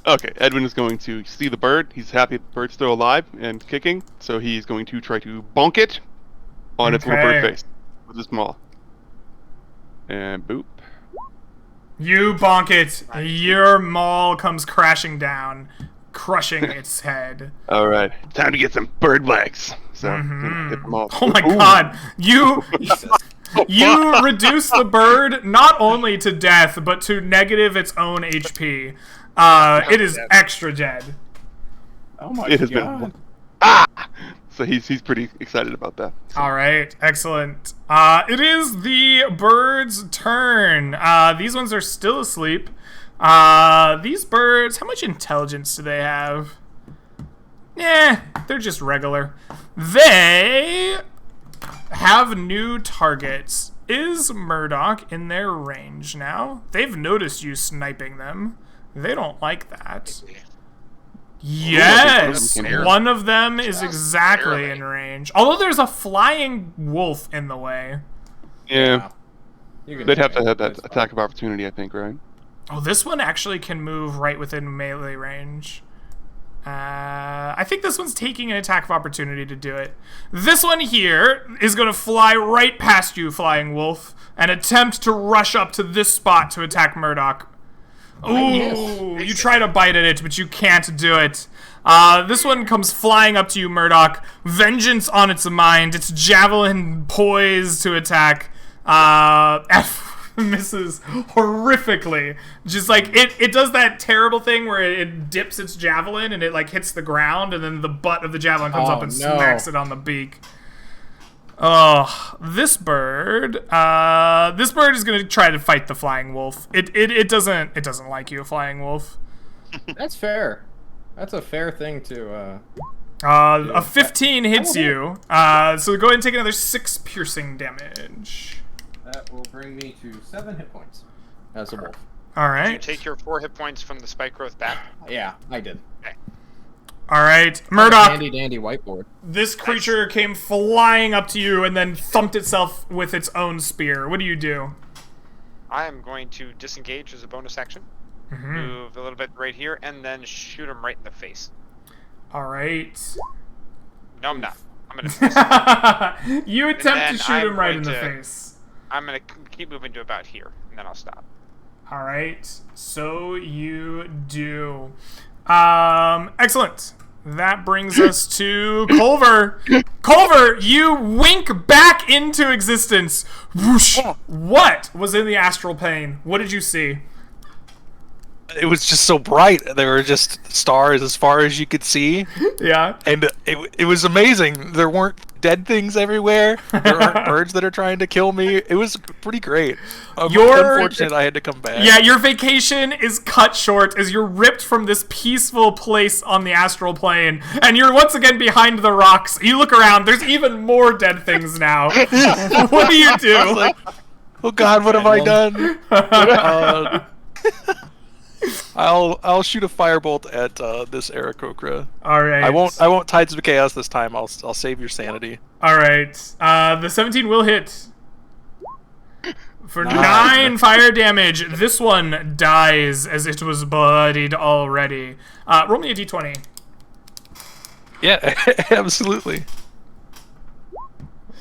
Okay, Edwin is going to see the bird. He's happy the bird's still alive and kicking, so he's going to try to bonk it on its little bird Okay. face with his maul. And boop. You bonk it. Your maul comes crashing down, crushing its head. All right, time to get some bird legs. So hit them all. Oh my Ooh. god. You reduce the bird not only to death, but to negative its own HP. It is extra dead. Oh my It has god. been. So he's pretty excited about that. All right, excellent. It is the bird's turn. These ones are still asleep. These birds, how much intelligence do they have? They're just regular. They have new targets. Is Murdoch in their range now? They've noticed you sniping them. They don't like that. Yes, one of them is exactly in range. Although there's a flying wolf in the way. Yeah, You can they'd have do to it. have that It's fine. attack of opportunity, I think, right? Oh, this one actually can move right within melee range. I think this one's taking an attack of opportunity to do it. This one here is going to fly right past you, Flying Wolf, and attempt to rush up to this spot to attack Murdoch. Ooh, you try to bite at it, but you can't do it. This one comes flying up to you, Murdoch. Vengeance on its mind. Its javelin poised to attack. F misses horrifically. Just like it does that terrible thing where it dips its javelin and it like hits the ground, and then the butt of the javelin comes up and smacks it on the beak. Oh, this bird is gonna try to fight the flying wolf. It doesn't like you, flying wolf. That's fair. That's a fair thing to A 15 hits you. So go ahead and take another 6 piercing damage. That will bring me to 7 hit points as a wolf. All Did you right. take your 4 hit points from the spike growth back? Yeah, I did. All right. Murdoch, Handy dandy whiteboard. this creature came flying up to you and then thumped itself with its own spear. What do you do? I am going to disengage as a bonus action. Move a little bit right here, and then shoot him right in the face. All right. No, I'm not. I'm gonna miss. You attempt then to shoot I'm him right in going the to- face. I'm gonna keep moving to about here, and then I'll stop. All right. So you do. Excellent. That brings us to Culver. Culver, you wink back into existence. Whoosh. What was in the astral plane? What did you see? It was just so bright. There were just stars as far as you could see, Yeah. and it was amazing. There weren't dead things everywhere. There aren't birds that are trying to kill me. It was pretty great. Unfortunate I had to come back. Yeah, your vacation is cut short as you're ripped from this peaceful place on the astral plane, and you're once again behind the rocks. You look around, there's even more dead things now. What do you I was do? like, oh God, what have I done? I'll shoot a firebolt at this Aarakocra. All right. I won't Tides of Chaos this time. I'll save your sanity. All right. The 17 will hit. For Nice. 9 fire damage. This one dies as it was bloodied already. Roll me a d20. Yeah, absolutely.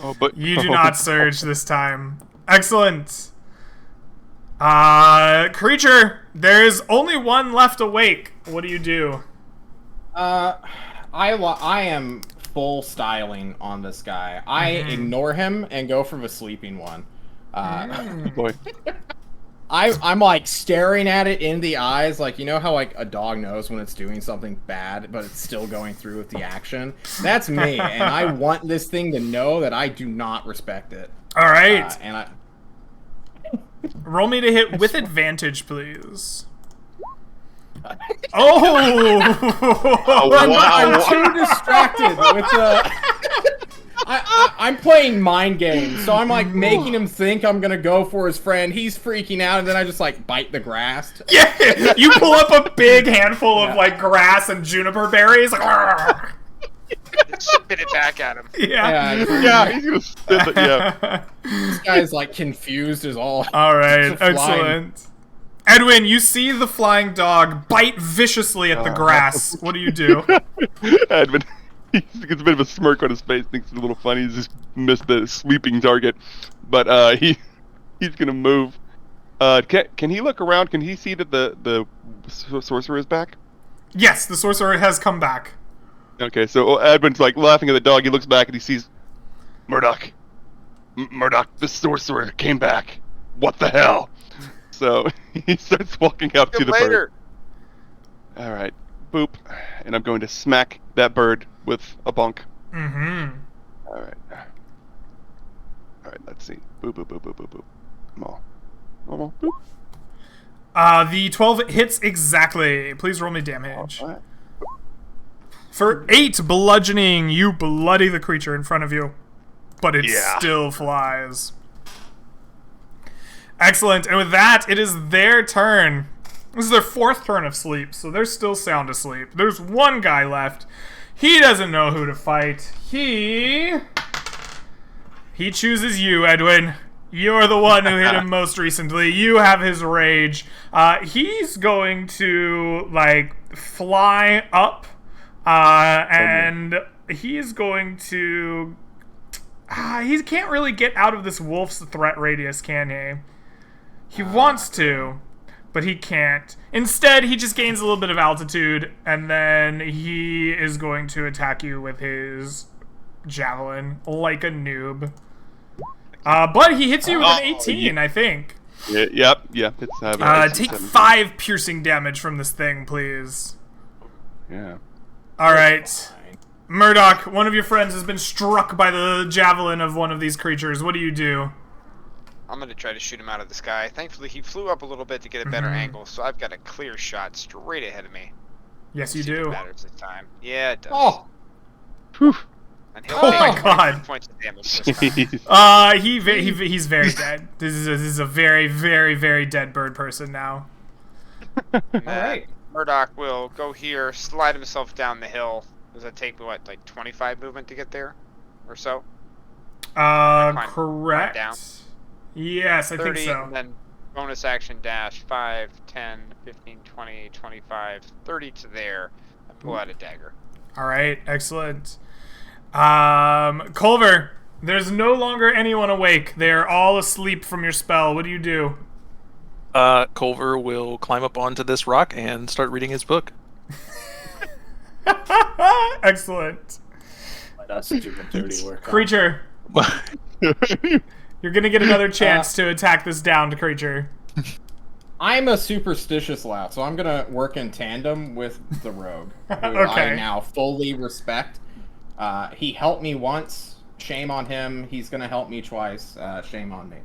Oh, but You do not surge this time. Excellent. Creature, there's only one left awake. What do you do? I am full styling on this guy. I ignore him and go for the sleeping one. Boy. I'm like staring at it in the eyes, like, you know how like a dog knows when it's doing something bad, but it's still going through with the action? That's me, and I want this thing to know that I do not respect it. All right. And I Roll me to hit with advantage, please. Oh! I'm too distracted with the. I'm playing mind games, so I'm like making him think I'm gonna go for his friend. He's freaking out, and then I just like bite the grass. Yeah, you pull up a big handful of like grass and juniper berries. Like, "Argh." Spit it back at him. Yeah. Yeah, he's gonna spit it. Yeah. This guy's like confused as all. All right, It's a flying- excellent. Edwin, you see the flying dog bite viciously at the grass. What do you do? Edmund, he gets a bit of a smirk on his face. Thinks it's a little funny. He's just missed the sweeping target, but he's gonna move. Can he look around? Can he see that the sorcerer is back? Yes, the sorcerer has come back. Okay, so Edmund's like laughing at the dog. He looks back and he sees Murdoch. Murdoch, the sorcerer, came back. What the hell? So he starts walking up to the bird. All right, boop, and I'm going to smack that bird with a bonk. Mm-hmm. All right. All right. Let's see. Boop boop boop boop boop boop. Normal. Boop. The 12 hits exactly. Please roll me damage. All right. For 8 bludgeoning, you bloody the creature in front of you, but it Yeah. still flies. Excellent, and with that, it is their turn. This is their 4th turn of sleep, so they're still sound asleep. There's one guy left. He doesn't know who to fight. He chooses you, Edwin. You're the one who hit him most recently. You have his rage. He's going to, like, fly up, and he's going to... he can't really get out of this wolf's threat radius, can he? He wants to, but he can't. Instead, he just gains a little bit of altitude, and then he is going to attack you with his javelin like a noob. But he hits you with an 18, I think. Yeah, yep. It's Take 5 piercing damage from this thing, please. Yeah. All right. Murdoch, one of your friends has been struck by the javelin of one of these creatures. What do you do? I'm gonna try to shoot him out of the sky. Thankfully, he flew up a little bit to get a better angle, so I've got a clear shot straight ahead of me. Yes, you See if it do. matters this time. Yeah, it does. Oh, And he'll Oh take my God. 23 points of damage this time. Jeez. He's very dead. This is a very, very, very dead bird person now. And then Alright. Murdoch will go here, slide himself down the hill. Does that take, what, like 25 movement to get there? Or so? Climb Correct. down. Yes, I 30, think so. and then bonus action dash 5, 10, 15, 20, 25, 30 to there, and pull out a dagger. All right, excellent. Culver, there's no longer anyone awake. They're all asleep from your spell. What do you do? Culver will climb up onto this rock and start reading his book. Excellent. Let us do the dirty work. Creature, you're gonna get another chance to attack this downed creature. I'm a superstitious laugh, so I'm gonna work in tandem with the rogue, who Okay. I now fully respect. He helped me once. Shame on him. He's gonna help me twice. Shame on me.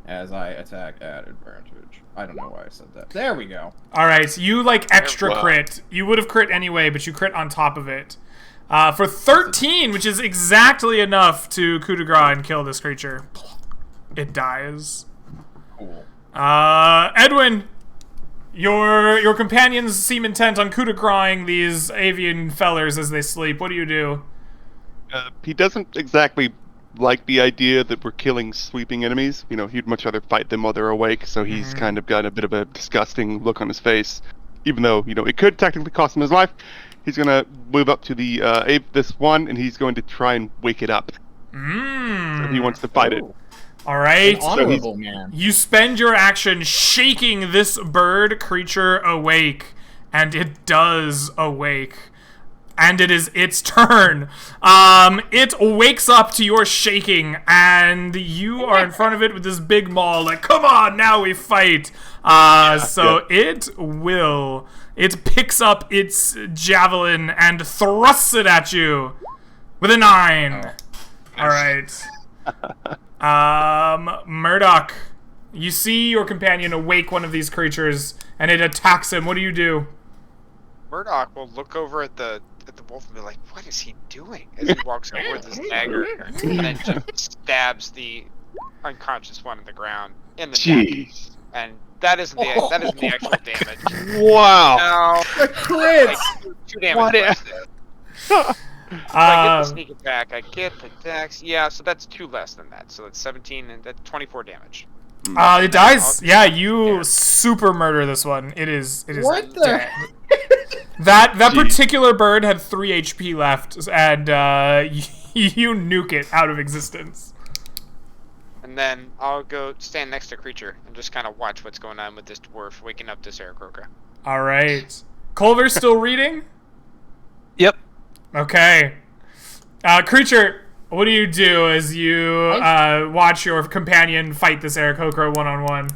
As I attack at advantage. I don't know why I said that. There we go. All right, so you like extra Wow. crit. You would have crit anyway, but you crit on top of it. For 13, which is exactly enough to coup de grace and kill this creature. It dies. Cool. Edwin, your companions seem intent on coup de gracing these avian fellers as they sleep. What do you do? He doesn't exactly like the idea that we're killing sleeping enemies. You know, he'd much rather fight them while they're awake, so he's kind of got a bit of a disgusting look on his face. Even though, you know, it could technically cost him his life, he's going to move up to the this one, and he's going to try and wake it up. So he wants to fight it. All right. An honorable man. You spend your action shaking this bird creature awake, and it does awake. And it is its turn. It wakes up to your shaking, and you are in front of it with this big maul, like, come on, now we fight. It picks up its javelin and thrusts it at you with a 9. All right. Murdoch, you see your companion awake one of these creatures, and it attacks him. What do you do? Murdoch will look over at the wolf and be like, "What is he doing?" As he walks over with his dagger and then just stabs the unconscious one in the ground in the neck. Jeez. And that isn't the actual damage. Wow. Now, The crits! like, 2 damage What less there. So I get the Um, sneak attack, I get the dex. Yeah, so that's 2 less than that. So that's 17 and that's 24 damage. it dies. Yeah, you super murder this one. It is What the dead. That Jeez. particular bird had 3 HP left, and you nuke it out of existence. And then I'll go stand next to creature and just kind of watch what's going on with this dwarf waking up this Aarakocra. All right. Culver's still reading? Yep. Okay. Creature, what do you do as you watch your companion fight this Aarakocra one-on-one?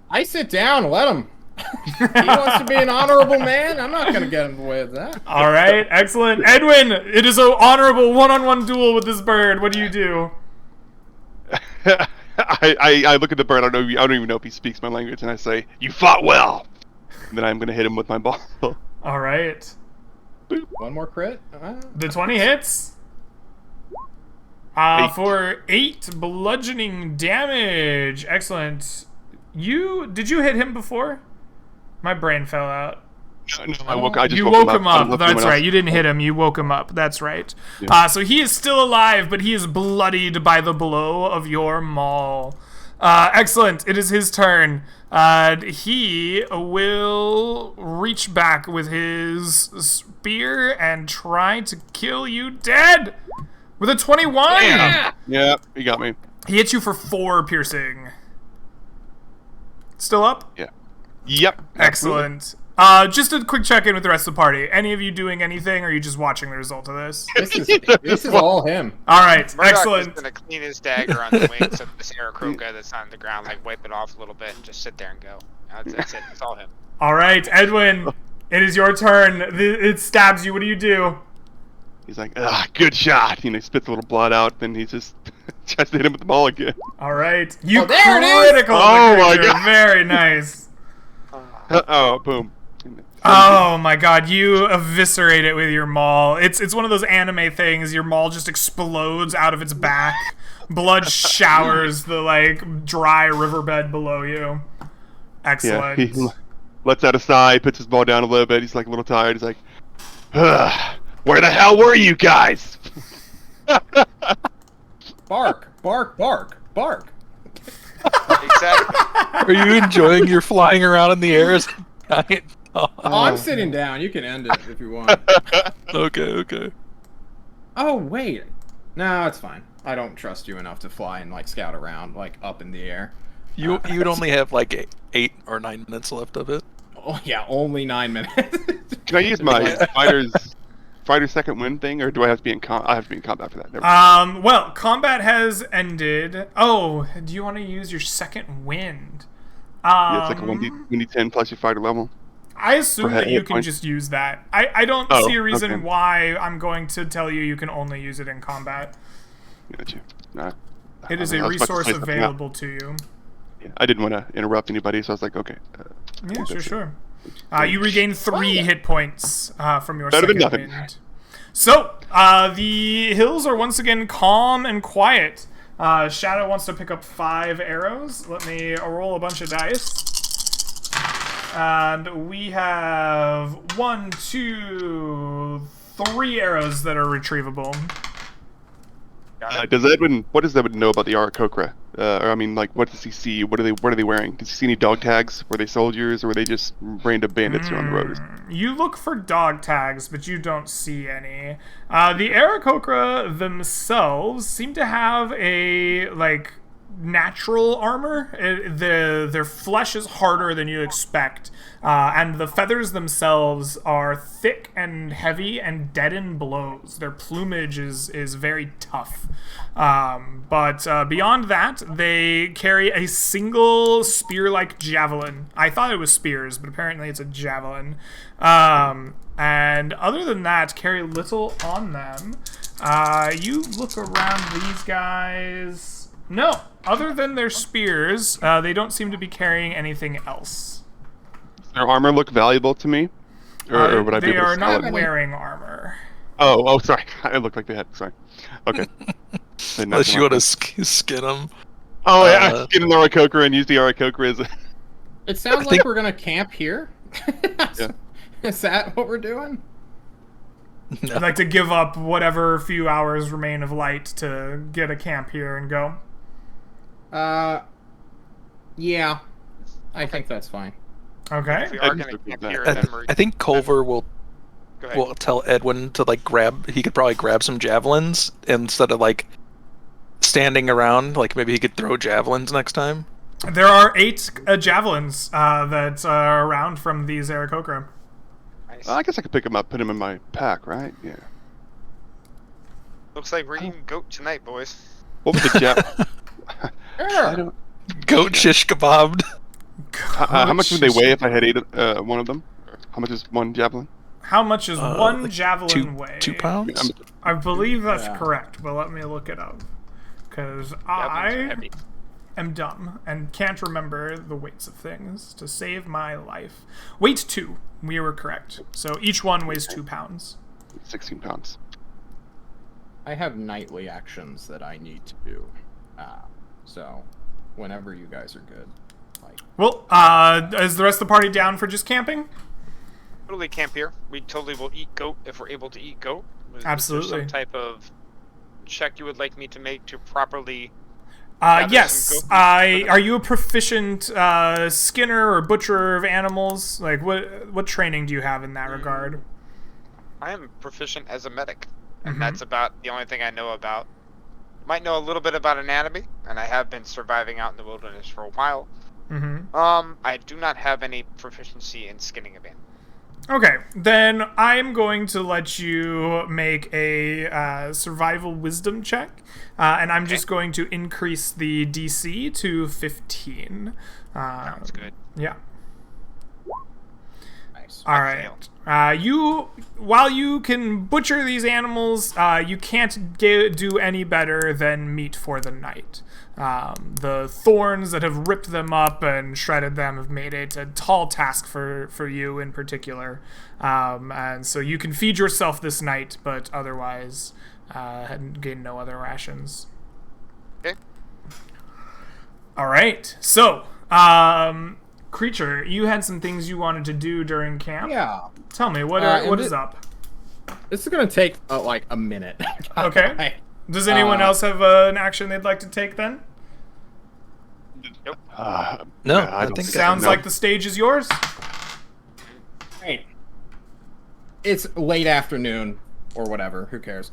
I sit down, let him. He wants to be an honorable man. I'm not gonna get in the way of that. All right, excellent. Edwin, it is an honorable one-on-one duel with this bird. What do you do? I look at the bird. I don't even know if he speaks my language, and I say, "You fought well." And then I'm going to hit him with my ball. All right. One more crit. The 20 hits. 8. For 8 bludgeoning damage. Excellent. Did you hit him before? My brain fell out. No, I just You woke woke him up. I That's right. You didn't hit him. You woke him up. That's right. Yeah. So he is still alive, but he is bloodied by the blow of your maul. Excellent. It is his turn. He will reach back with his spear and try to kill you dead with a 21. Yeah, you got me. He hits you for 4 piercing. Still up? Yeah. Yep. Excellent. Just a quick check-in with the rest of the party. Any of you doing anything, or are you just watching the result of this? This is all him. All right, Murdoch excellent. is gonna clean his dagger on the wings of this Aarakocra that's on the ground, like wipe it off a little bit and just sit there and go. That's it. It's all him. All right, Edwin, it is your turn. It stabs you. What do you do? He's like, good shot. You know, he spits a little blood out, then he just tries to hit him with the ball again. All right, you Oh, there it is! critical. Oh the my creature. God. Very nice. Oh, boom. Oh my god, you eviscerate it with your maul. It's one of those anime things. Your maul just explodes out of its back. Blood showers the like dry riverbed below you. Yeah, Excellent. he lets out a sigh, puts his ball down a little bit. He's like a little tired. He's like, "Ugh, where the hell were you guys?" Bark, bark, bark, bark. Exactly. Are you enjoying your flying around in the air as a giant dog? Oh, I'm sitting down. You can end it if you want. Okay. Oh, wait. No, it's fine. I don't trust you enough to fly and like scout around like up in the air. You'd only have like 8 or 9 minutes left of it. Oh yeah, only 9 minutes. Can I use my fighter's second wind thing, or do I have to be in I have to be in combat for that? Never. Well, combat has ended. Oh, do you want to use your second wind? Yeah, it's like a 1d10 plus your fighter level. I assume For that you hit can points. just use that. I don't Oh, see a reason okay. why I'm going to tell you you can only use it in combat. Gotcha. Nah. It is I a was about to resource say something available to you. Yeah, I didn't want to interrupt anybody, so I was like, okay. Yeah, sure. You regain 3 hit points from your Better than second nothing. wind. So, the hills are once again calm and quiet. Shadow wants to pick up 5 arrows. Let me roll a bunch of dice. And we have 1, 2, 3 arrows that are retrievable. Got it. Does Edwin? What does Edwin know about the Arakokra? Or I mean, like, what does he see? What are they wearing? Does he see any dog tags? Were they soldiers, or were they just random bandits who are on the road? You look for dog tags, but you don't see any. The Aarakocra themselves seem to have a like natural armor. Their flesh is harder than you expect, and the feathers themselves are thick and heavy and deaden blows. Their plumage is very tough. But beyond that, they carry a single spear-like javelin. I thought it was spears, but apparently it's a javelin. And other than that, carry little on them. You look around these guys. No, other than their spears, they don't seem to be carrying anything else. Does their armor look valuable to me, or would I be They able to are sell not it? wearing armor. Oh, sorry. It looked like they had. Sorry. Okay. Unless you want to skin them. Oh yeah, get an Arakokra and use the Arakokra as a. It sounds like think- we're gonna camp here. Yeah. Is that what we're doing? I'd like to give up whatever few hours remain of light to get a camp here and go. Yeah. I think that's fine. Okay. If we are I'd going to just camp look at here, that. then we're... I think Culver will Go ahead. tell Edwin to like grab. He could probably grab some javelins instead of like standing around. Like maybe he could throw javelins next time. There are 8 javelins that are around from these Aarakocra. Nice. I guess I could pick him up, put him in my pack, right? Yeah. Looks like we're eating goat tonight, boys. What was the jab? I Sure. don't. Goat shish kebabbed. How much would they weigh if I had 8 one of them? How much is one javelin? How much is one Like javelin weigh? 2 pounds. I believe that's Yeah. correct, but let me look it up. Because Javelins are I heavy. am dumb and can't remember the weights of things to save my life. Weight 2. We were correct. So each one weighs 2 pounds. 16 pounds. I have nightly actions that I need to do. So, whenever you guys are good. Like, Well, is the rest of the party down for just camping? Totally camp here. We totally will eat goat if we're able to eat goat. Was there Absolutely. some type of check you would like me to make to properly... gather Yes. some goat meat? Are you a proficient skinner or butcher of animals? Like, what training do you have in that regard? I am proficient as a medic, and Mhm. that's about the only thing I know about. Might know a little bit about anatomy, and I have been surviving out in the wilderness for a while. Mm-hmm. I do not have any proficiency in skinning of animals. Okay, then I'm going to let you make a survival wisdom check, and I'm just going to increase the DC to 15. Sounds good. Yeah. Nice. All right. While you can butcher these animals, you can't do any better than meat for the night. The thorns that have ripped them up and shredded them have made it a tall task for you in particular. And so you can feed yourself this night, but otherwise gain no other rations. Okay. All right. So, Creature, you had some things you wanted to do during camp. Yeah. Tell me, what is up? This is gonna take like a minute. Okay. Does anyone else have an action they'd like to take then? No, I I don't think Sounds no. like the stage is yours. Right. It's late afternoon or whatever. Who cares?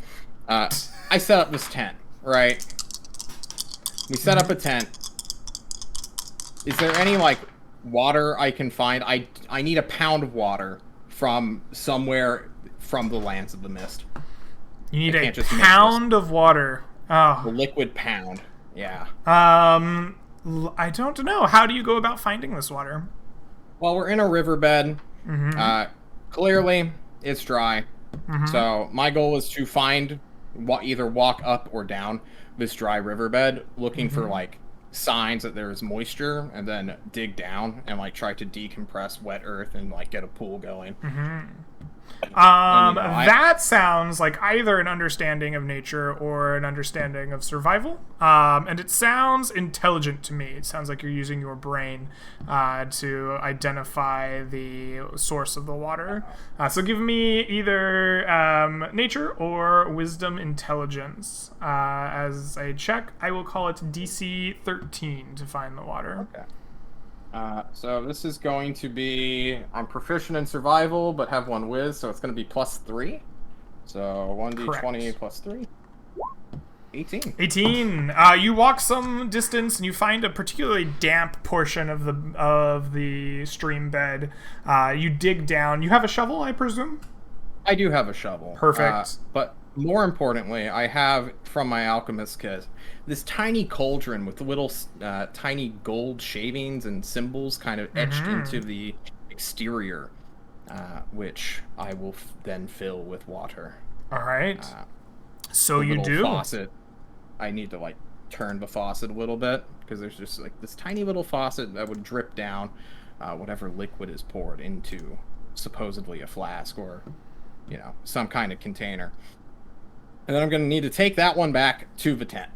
I set up this tent, right? We set up a tent. Is there any like water I can find? I need a pound of water from somewhere from the lands of the mist. You need I a can't just make pound of water. A Oh. liquid pound. Yeah. I don't know. How do you go about finding this water? Well, we're in a riverbed. Mm-hmm. Clearly, it's dry. So my goal is to find either walk up or down this dry riverbed, looking for like signs that there is moisture, and then dig down and like try to decompress wet earth and like get a pool going. That sounds like either an understanding of nature or an understanding of survival. And it sounds intelligent to me. It sounds like you're using your brain to identify the source of the water. So give me either nature or wisdom intelligence as a check. I will call it DC 13 to find the water. Okay. So this is going to be, I'm proficient in survival, but have one whiz, so it's going to be +3. So 1d20 Correct. plus 3. 18. 18. You walk some distance and you find a particularly damp portion of the stream bed. You dig down. You have a shovel, I presume? I do have a shovel. Perfect. But more importantly, I have from my alchemist kit this tiny cauldron with little tiny gold shavings and symbols kind of etched into the exterior, which I will then fill with water. All right. So The you little do. faucet. I need to like turn the faucet a little bit because there's just like this tiny little faucet that would drip down whatever liquid is poured into supposedly a flask or some kind of container. And then I'm going to need to take that one back to the tent.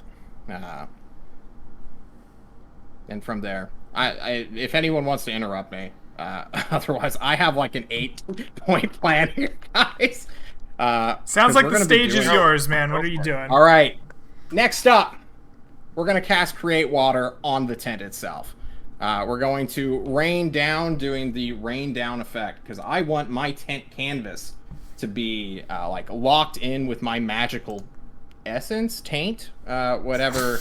And from there, I if anyone wants to interrupt me, otherwise I have like an 8-point plan here, guys. Sounds 'cause like we're the gonna be stage is doing- yours, man. What are you doing? All right. Next up, we're going to cast Create Water on the tent itself. We're going to rain down, doing the rain down effect, because I want my tent canvas to be like locked in with my magical essence, taint, whatever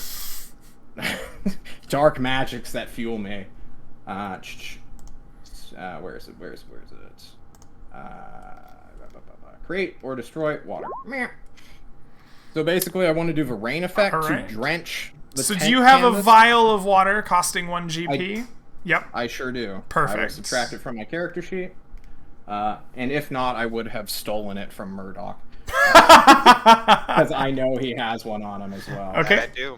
dark magics that fuel me. Where is it? Create or destroy water. Meh. So basically, I want to do the rain effect Alright. to drench the So tent do you have canvas. a vial of water costing 1 GP? Yep. I sure do. I will Perfect. subtract it from my character sheet. And if not, I would have stolen it from Murdoch. Because I know he has one on him as well. Okay. I do.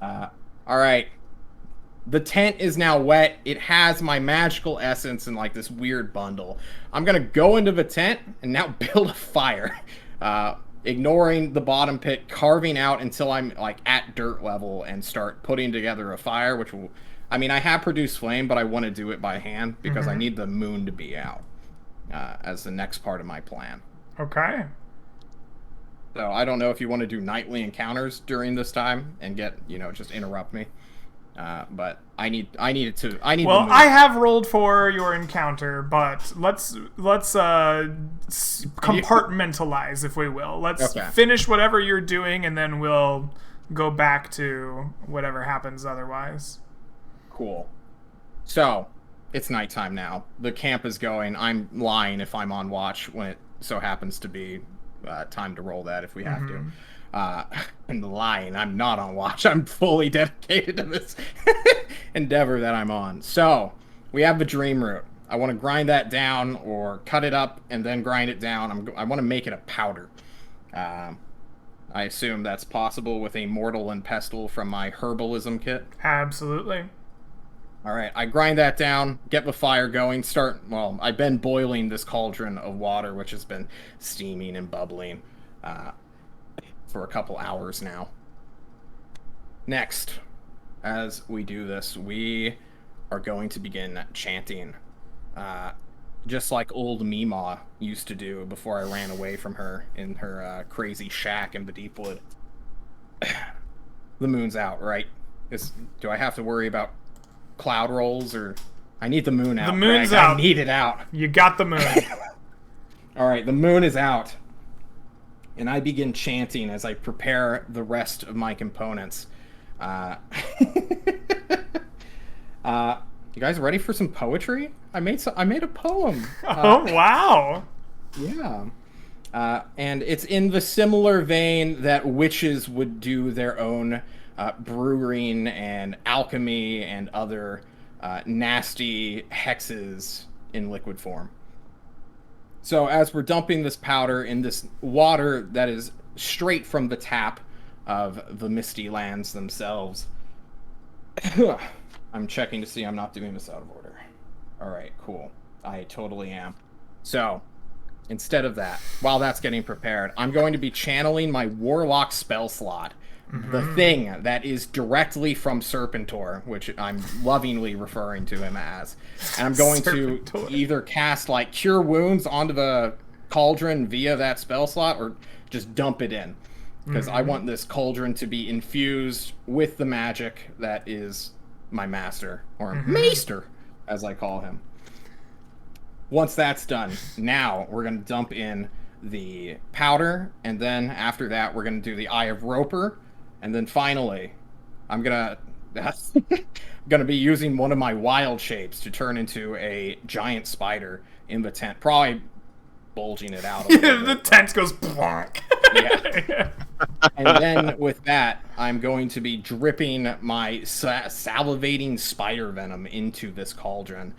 All right. The tent is now wet. It has my magical essence in like this weird bundle. I'm going to go into the tent and now build a fire. Ignoring the bottom pit, carving out until I'm like at dirt level and start putting together a fire, which will, I mean, I have produced flame, but I want to do it by hand because I need the moon to be out as the next part of my plan. Okay. So I don't know if you want to do nightly encounters during this time and get, just interrupt me. But I need Well, the moon. I have rolled for your encounter, but let's compartmentalize, if we will. Let's Okay. finish whatever you're doing, and then we'll go back to whatever happens otherwise. Cool. So, it's nighttime now. The camp is going. I'm lying if I'm on watch when it so happens to be time to roll that if we have to. And lying, I'm not on watch. I'm fully dedicated to this endeavor that I'm on. So, we have the dream root. I want to grind that down or cut it up and then grind it down. I want to make it a powder. I assume that's possible with a mortal and pestle from my herbalism kit. Absolutely. All right, I grind that down, get the fire going, I've been boiling this cauldron of water, which has been steaming and bubbling for a couple hours now. Next, as we do this, we are going to begin chanting, just like old Mima used to do before I ran away from her in her crazy shack in the Deepwood. The moon's out, right? Do I have to worry about cloud rolls, or I need the moon out? The moon's Greg. out. I need it out. You got the moon. All right, the moon is out, and I begin chanting as I prepare the rest of my components. You guys ready for some poetry? I made a poem. Oh, wow. Yeah. And it's in the similar vein that witches would do their own brewing and alchemy and other nasty hexes in liquid form. So as we're dumping this powder in this water that is straight from the tap of the Misty Lands themselves, I'm checking to see I'm not doing this out of order. All right, cool. I totally am. So, instead of that, while that's getting prepared, I'm going to be channeling my Warlock spell slot. The thing that is directly from Serpentor, which I'm lovingly referring to him as. And I'm going to either cast, like, Cure Wounds onto the cauldron via that spell slot, or just dump it in. Because I want this cauldron to be infused with the magic that is my master, or maester, as I call him. Once that's done, now we're going to dump in the powder, and then after that, we're going to do the Eye of Roper, and then finally, I'm going to be using one of my wild shapes to turn into a giant spider in the tent, probably bulging it out a little The bit, tent goes plonk. Yeah. And then with that, I'm going to be dripping my salivating spider venom into this cauldron.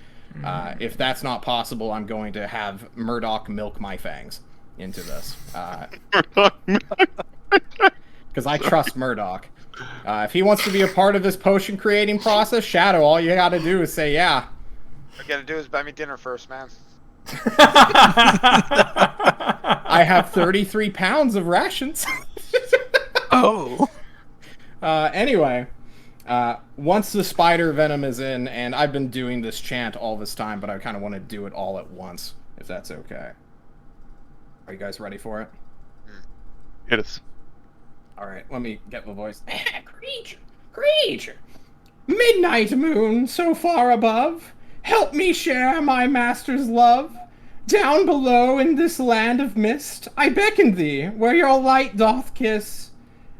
If that's not possible, I'm going to have Murdoch milk my fangs into this. Because I trust Murdoch. If he wants to be a part of this potion creating process, Shadow, all you gotta do is say yeah. All you gotta do is buy me dinner first, man. I have 33 pounds of rations. Oh. Anyway, once the spider venom is in, and I've been doing this chant all this time, but I kind of want to do it all at once, if that's okay. Are you guys ready for it? Hit us. All right, let me get the voice. Creature, midnight moon so far above, help me share my master's love. Down below in this land of mist, I beckon thee where your light doth kiss.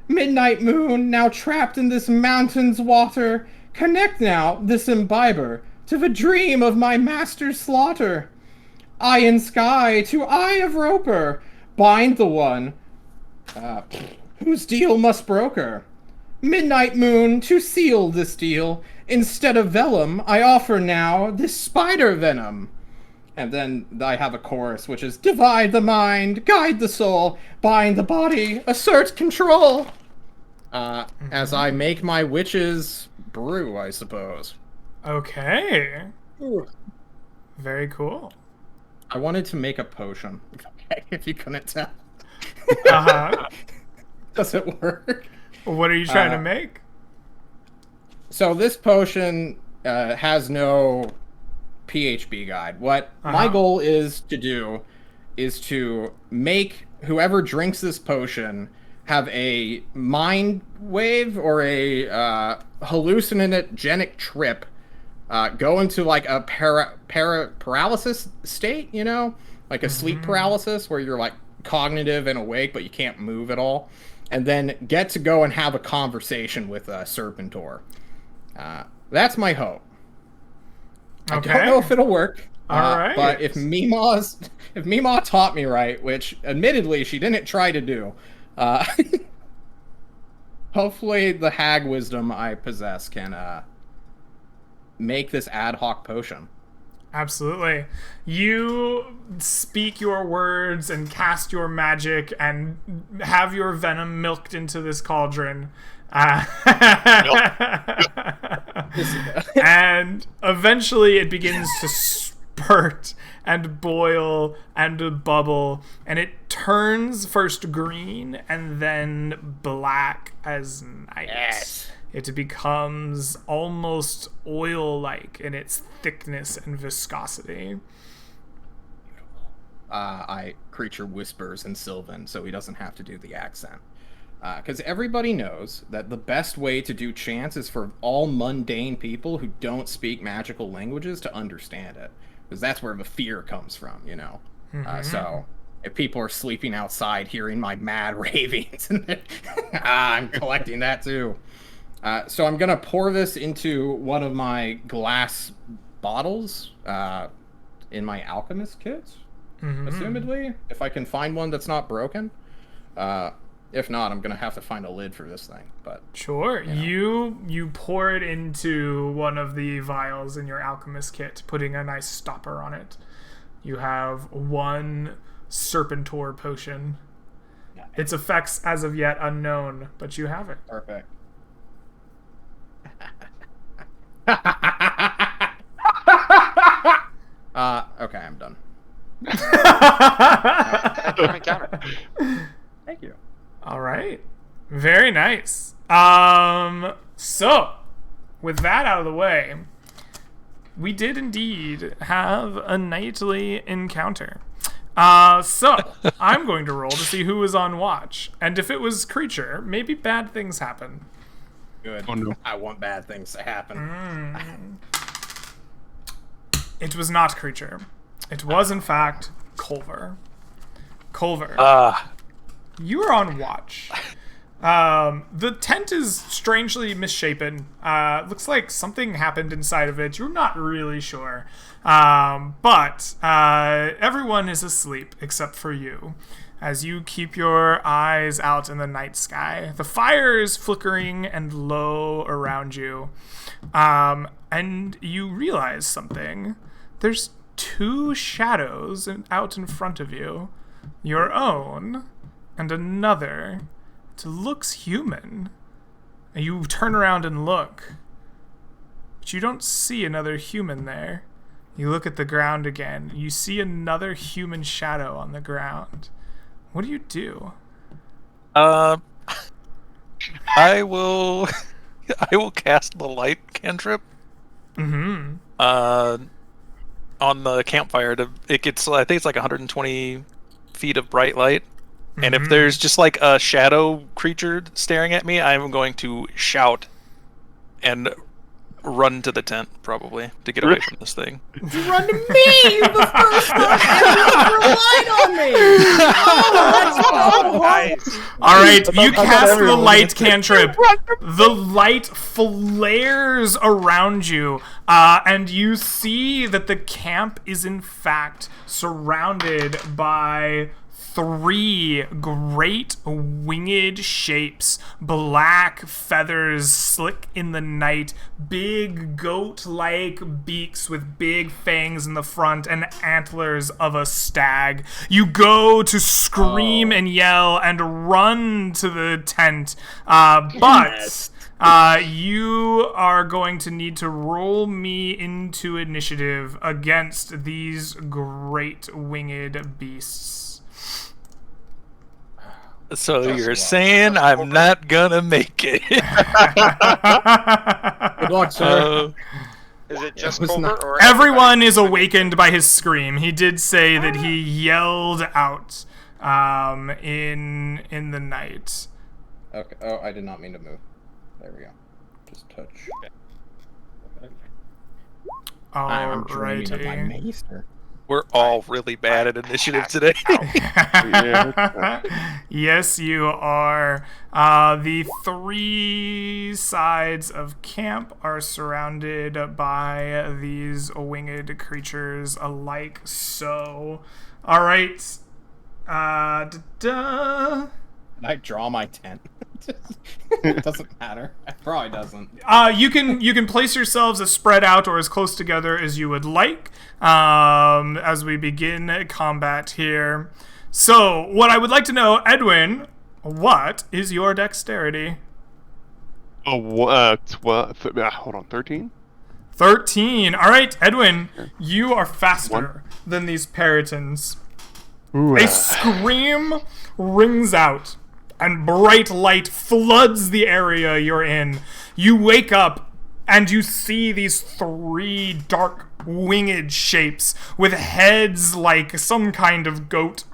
Midnight moon, now trapped in this mountain's water, connect now this imbiber to the dream of my master's slaughter. Eye in sky to eye of roper, bind the one whose deal must broker. Midnight moon, to seal this deal, instead of vellum, I offer now this spider venom. And then I have a chorus, which is divide the mind, guide the soul, bind the body, assert control. As I make my witch's brew, I suppose. Okay. Very cool. I wanted to make a potion, if you couldn't tell. Does it work? What are you trying to make? So this potion has no PHB guide. What my goal is to do is to make whoever drinks this potion have a mind wave or a hallucinogenic trip, go into like a paralysis state, you know, like a sleep paralysis where you're like cognitive and awake but you can't move at all, and then get to go and have a conversation with Serpentor. That's my hope. Okay. I don't know if it'll work. All right. But if Mima taught me right, which admittedly she didn't try to do, hopefully the hag wisdom I possess can make this ad hoc potion. Absolutely. You speak your words and cast your magic and have your venom milked into this cauldron. And eventually it begins to spurt and boil and bubble, and it turns first green and then black as night. Yes. It becomes almost oil-like in its thickness and viscosity. Creature whispers in Sylvan, so he doesn't have to do the accent. Because everybody knows that the best way to do chants is for all mundane people who don't speak magical languages to understand it. Because that's where the fear comes from, you know? So if people are sleeping outside hearing my mad ravings, I'm collecting that too. So I'm going to pour this into one of my glass bottles in my alchemist kit, assumedly, if I can find one that's not broken. If not, I'm going to have to find a lid for this thing. But Sure. You pour it into one of the vials in your alchemist kit, putting a nice stopper on it. You have one Serpentor potion. Its effects as of yet unknown, but you have it. Perfect. Okay, I'm done. Encounter. Thank you. All right. Very nice. So, with that out of the way, we did indeed have a nightly encounter. So, I'm going to roll to see who was on watch. And if it was creature, maybe bad things happen. Good. Oh, no. I want bad things to happen. It was not creature. It was, in fact, Culver. Culver. You are on watch. The tent is strangely misshapen. Looks like something happened inside of it. You're not really sure. But everyone is asleep except for you, as you keep your eyes out in the night sky. The fire is flickering and low around you. And you realize something. There's two shadows out in front of you. Your own and another. It looks human. And you turn around and look. But you don't see another human there. You look at the ground again. You see another human shadow on the ground. What do you do? I will cast the light cantrip. On the campfire. I think it's like 120 feet of bright light. And if there's just like a shadow creature staring at me, I'm going to shout and run to the tent, probably, to get away from this thing. Run to me! The first one ever relied on me! Oh, Nice. All right, you cast the light cantrip. The light flares around you, and you see that the camp is in fact surrounded by three great winged shapes, black feathers slick in the night, big goat-like beaks with big fangs in the front and antlers of a stag. You go to scream and yell and run to the tent, but you are going to need to roll me into initiative against these great winged beasts. So you're saying I'm not gonna make it? Good luck, sir. Is it just was Culver not- or Everyone is awakened by his scream. He did say that he yelled out in the night. Okay. Oh, I did not mean to move. There we go. Just touch. I'm dreaming of my Alrighty. maester. We're all really bad at initiative today. Yes, you are. The three sides of camp are surrounded by these winged creatures alike. So, all right. Did I draw my tent? It doesn't matter. It probably doesn't. You can place yourselves as spread out or as close together as you would like as we begin combat here. So, what I would like to know, Edwin, what is your dexterity? Oh, 12. Hold on, 13. 13. All right, Edwin, you are faster than these Peritons. A scream rings out, and bright light floods the area you're in. You wake up, and you see these 3 dark winged shapes with heads like some kind of goat,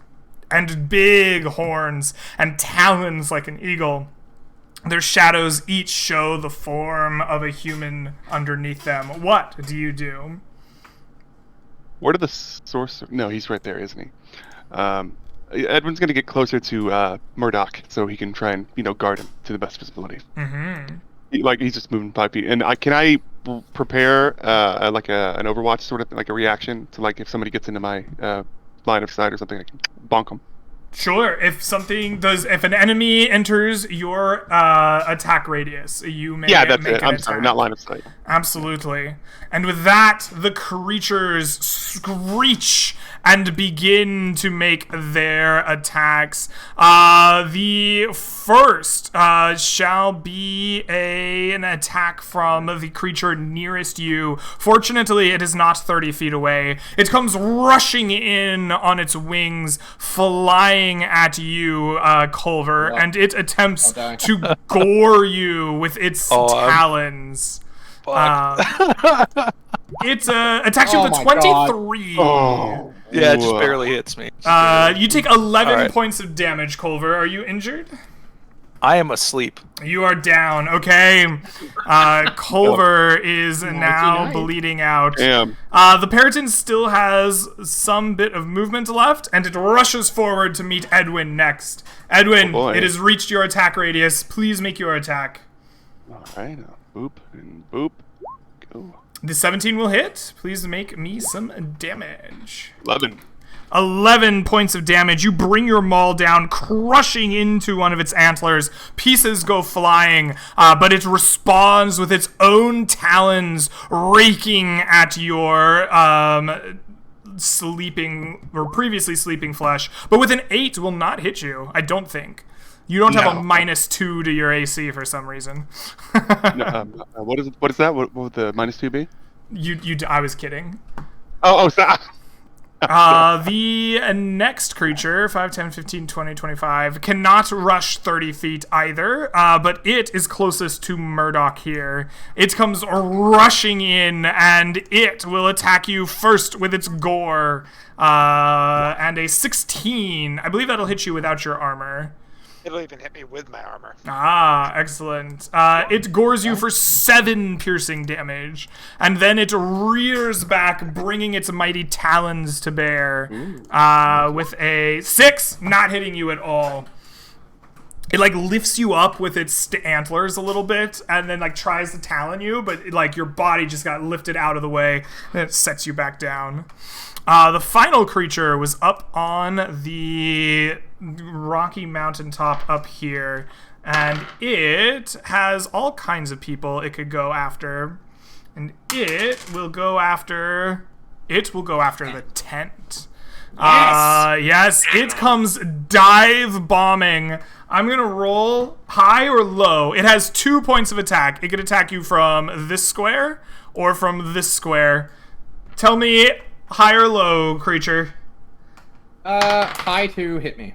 and big horns, and talons like an eagle. Their shadows each show the form of a human underneath them. What do you do? Where did the sorcerer? No, he's right there, isn't he? Edwin's gonna get closer to Murdoch so he can try and guard him to the best of his ability. Mm-hmm. He's just moving 5 feet. And can I prepare like an Overwatch sort of like a reaction to like if somebody gets into my line of sight or something, I can bonk them. Sure. If an enemy enters your attack radius, you may Yeah, that's make it. an I'm attack. sorry, not line of sight. Absolutely. And with that, the creatures screech and begin to make their attacks. The first shall be an attack from the creature nearest you. Fortunately, it is not 30 feet away. It comes rushing in on its wings, flying at you, Culver, and it attempts to gore you with its talons. It attacks you with a 23. Yeah, it just barely hits me. You take 11 points of damage, Culver. Are you injured? I am asleep. You are down. Okay. Culver is now bleeding out. Damn. The Periton still has some bit of movement left, and it rushes forward to meet Edwin next. Edwin, Oh boy. it has reached your attack radius. Please make your attack. Alright, boop and boop. Go. The 17 will hit. Please make me some damage. 11. 11 points of damage. You bring your maul down, crushing into one of its antlers. Pieces go flying, but it responds with its own talons, raking at your sleeping or previously sleeping flesh. But with an 8 will not hit you, I don't think. You don't have a -2 to your AC for some reason. What is that? What would the -2 be? I was kidding. Oh, stop. The next creature, 5, 10, 15, 20, 25, cannot rush 30 feet either, but it is closest to Murdoch here. It comes rushing in, and it will attack you first with its gore, and a 16. I believe that'll hit you without your armor. It'll even hit me with my armor. Ah, excellent. It gores you for 7 piercing damage, and then it rears back, bringing its mighty talons to bear, with a 6, not hitting you at all. It, like, lifts you up with its antlers a little bit, and then, like, tries to talon you, but, like, your body just got lifted out of the way, and it sets you back down. The final creature was up on the rocky mountaintop up here, and it has all kinds of people it could go after, and it will go after the tent. Yes, it comes dive bombing. I'm gonna roll high or low. It has 2 points of attack. It could attack you from this square or from this square. Tell me high or low, creature. High to hit me.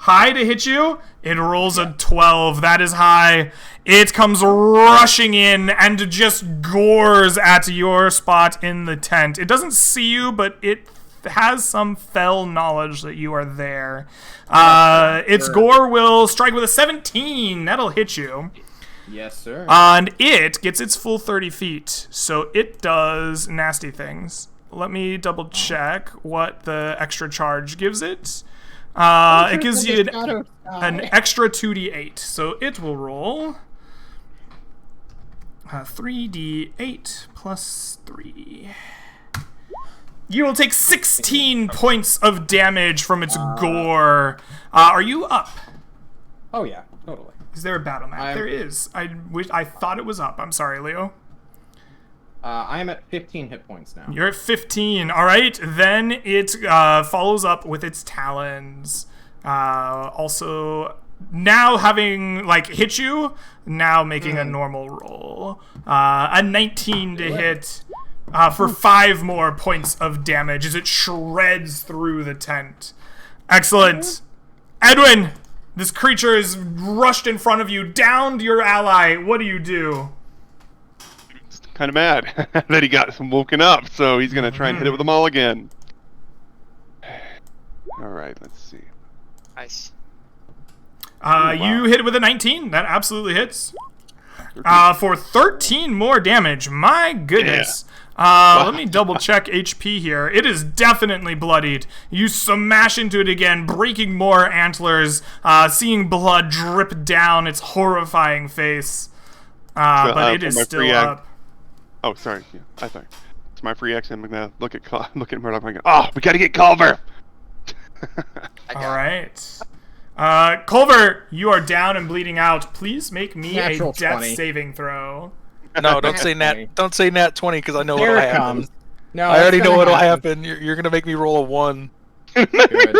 High to hit you? It rolls a 12. That is high. It comes rushing in and just gores at your spot in the tent. It doesn't see you, but it has some fell knowledge that you are there. Its gore will strike with a 17. That'll hit you. Yes, sir. And it gets its full 30 feet, so it does nasty things. Let me double check what the extra charge gives it. It gives you an extra 2d8, so it will roll 3d8 plus 3. You will take 16 points of damage from its gore. Are you up? Oh yeah, totally. Is there a battle map? There is. I thought it was up. I'm sorry, Leo. I am at 15 hit points now. You're at 15. All right. Then it follows up with its talons. Also, now having like hit you, now making a normal roll. A 19 to hit for 5 more points of damage as it shreds through the tent. Excellent. Edwin, this creature is rushed in front of you, downed your ally. What do you do? Kind of mad that he got woken up, so he's gonna try and hit it with a mulligan. All right, let's see. Nice. You hit it with a 19. That absolutely hits. For 13 more damage. My goodness. Let me double check HP here. It is definitely bloodied. You smash into it again, breaking more antlers, seeing blood drip down its horrifying face. But it is still up. Oh, sorry. Yeah, I thought it's my free action. I'm gonna look at Murdoch. I'm going, oh, we gotta get Culver. All right. Culver, you are down and bleeding out. Please make me Natural a death 20. saving throw. No, don't say nat. Don't say nat 20 because I know There what'll it happen. comes. No, I already it's know gonna what'll happen. You're gonna make me roll a 1. Good.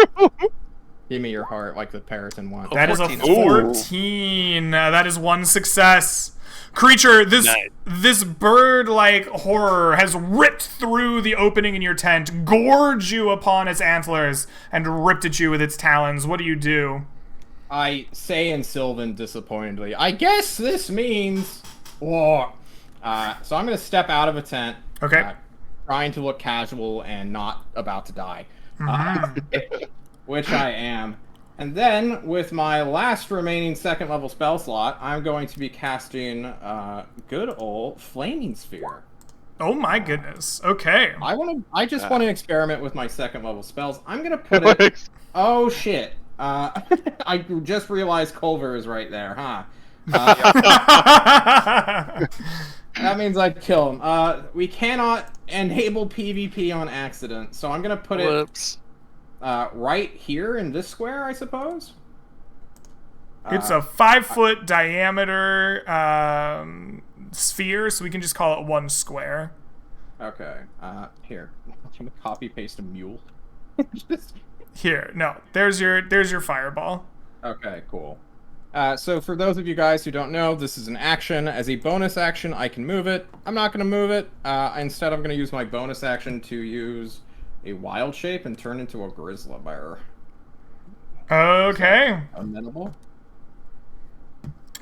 Give me your heart like the Periton one. That is a 14. 14. That is one success. Creature, this bird-like horror has ripped through the opening in your tent, gorged you upon its antlers, and ripped at you with its talons. What do you do? I say in Sylvan disappointedly, I guess this means war. So I'm going to step out of a tent. Okay. Trying to look casual and not about to die. Which I am. And then, with my last remaining second level spell slot, I'm going to be casting good old Flaming Sphere. Oh my goodness. Okay. I just want to experiment with my second level spells. I'm gonna put it. Oh shit! I just realized Culver is right there, huh? That means I'd kill him. We cannot enable PvP on accident, so I'm gonna put Whoops. it right here in this square, I suppose. It's a 5-foot diameter sphere, so we can just call it 1 square. Okay. Here. I'm gonna copy paste a mule. Here, no. There's your fireball. Okay, cool. So for those of you guys who don't know, this is an action. As a bonus action, I can move it. I'm not gonna move it. Instead, I'm gonna use my bonus action to use a wild shape and turn into a grizzly bear. Okay. Amenable.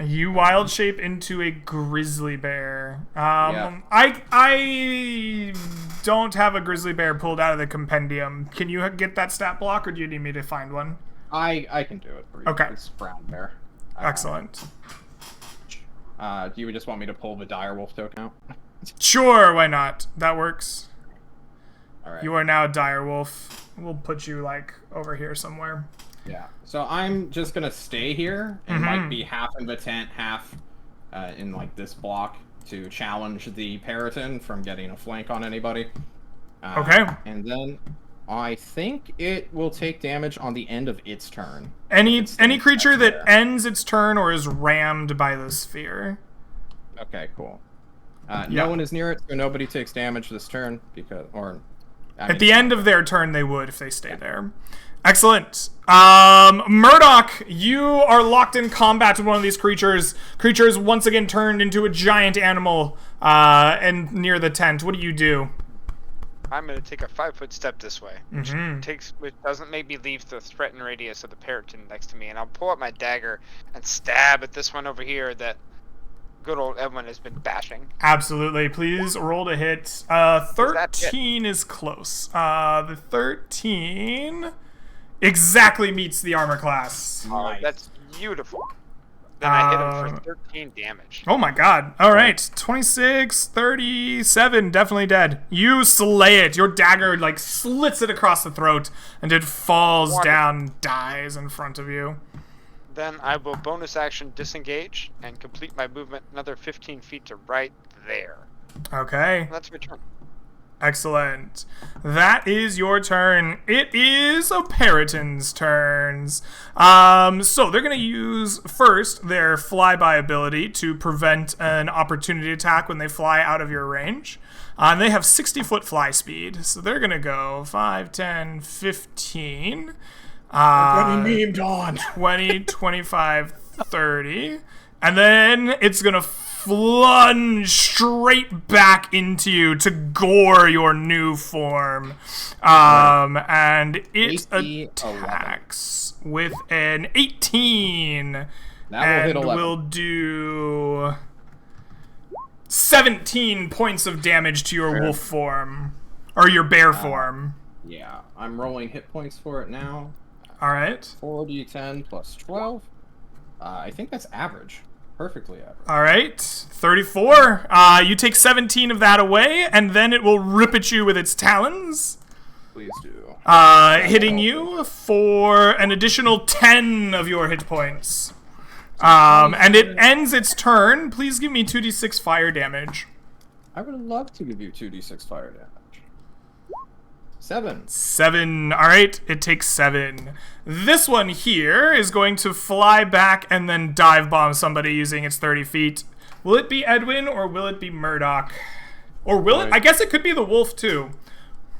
You wild shape into a grizzly bear. Yeah. I don't have a grizzly bear pulled out of the compendium. Can you get that stat block, or do you need me to find one? I can do it for you. Okay. It's brown bear. Excellent. Do you just want me to pull the direwolf token out? Sure, why not? That works. All right. You are now a direwolf. We'll put you like over here somewhere. Yeah. So I'm just gonna stay here and might be half in the tent, half in like this block to challenge the Periton from getting a flank on anybody. Okay. And then I think it will take damage on the end of its turn. Any stays creature back that there. ends its turn or is rammed by the sphere. Okay, cool. Yeah. No one is near it, so nobody takes damage this turn because, At the end of their turn, they would if they stay there. Excellent. Murdoch, you are locked in combat with one of these creatures. Creatures once again turned into a giant animal and near the tent. What do you do? I'm gonna take a 5-foot step this way, which doesn't make me leave the threatened radius of the Periton next to me, and I'll pull out my dagger and stab at this one over here that good old Edwin has been bashing. Absolutely. Please roll to hit. 13 is close. The 13 exactly meets the armor class. Nice. That's beautiful. Then I hit him for 13 damage. Oh my god. All right. 26, 37, definitely dead. You slay it. Your dagger like slits it across the throat and it falls down, dies in front of you. Then I will bonus action disengage and complete my movement another 15 feet to right there. Okay. That's my turn. Excellent. That is your turn. It is a Periton's turns. So they're going to use first their flyby ability to prevent an opportunity attack when they fly out of your range. And they have 60-foot fly speed. So they're going to go 5, 10, 15. memed on. 20, 25, 30. And then it's going to plunge straight back into you to gore your new form. And it AC attacks with an 18. That will and hit 11. will do 17 points of damage to your wolf form. Or your bear form. Yeah, I'm rolling hit points for it now. Alright. 4d10 plus 12. I think that's average. Perfectly average. Alright. 34. You take 17 of that away, and then it will rip at you with its talons. Please do. Hitting you for an additional 10 of your hit points. And it ends its turn. Please give me 2d6 fire damage. I would love to give you 2d6 fire damage. 7. 7. Alright, it takes 7. This one here is going to fly back and then dive bomb somebody using its 30 feet. Will it be Edwin or will it be Murdoch? Or will it? I guess it could be the wolf too.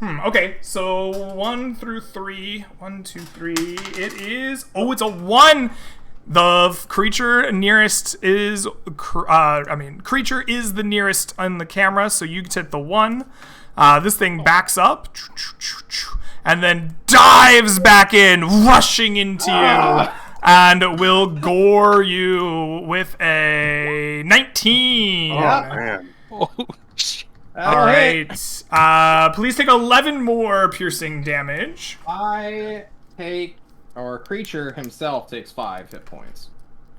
Okay, so 1 through 3. 1, 2, 3. It is. Oh, it's a 1! The creature nearest is. Creature is the nearest on the camera, so you hit the 1. This thing backs up and then dives back in, rushing into you, and will gore you with a 19. Oh, man. Oh, shit. All right. Please take 11 more piercing damage. Creature himself takes 5 hit points.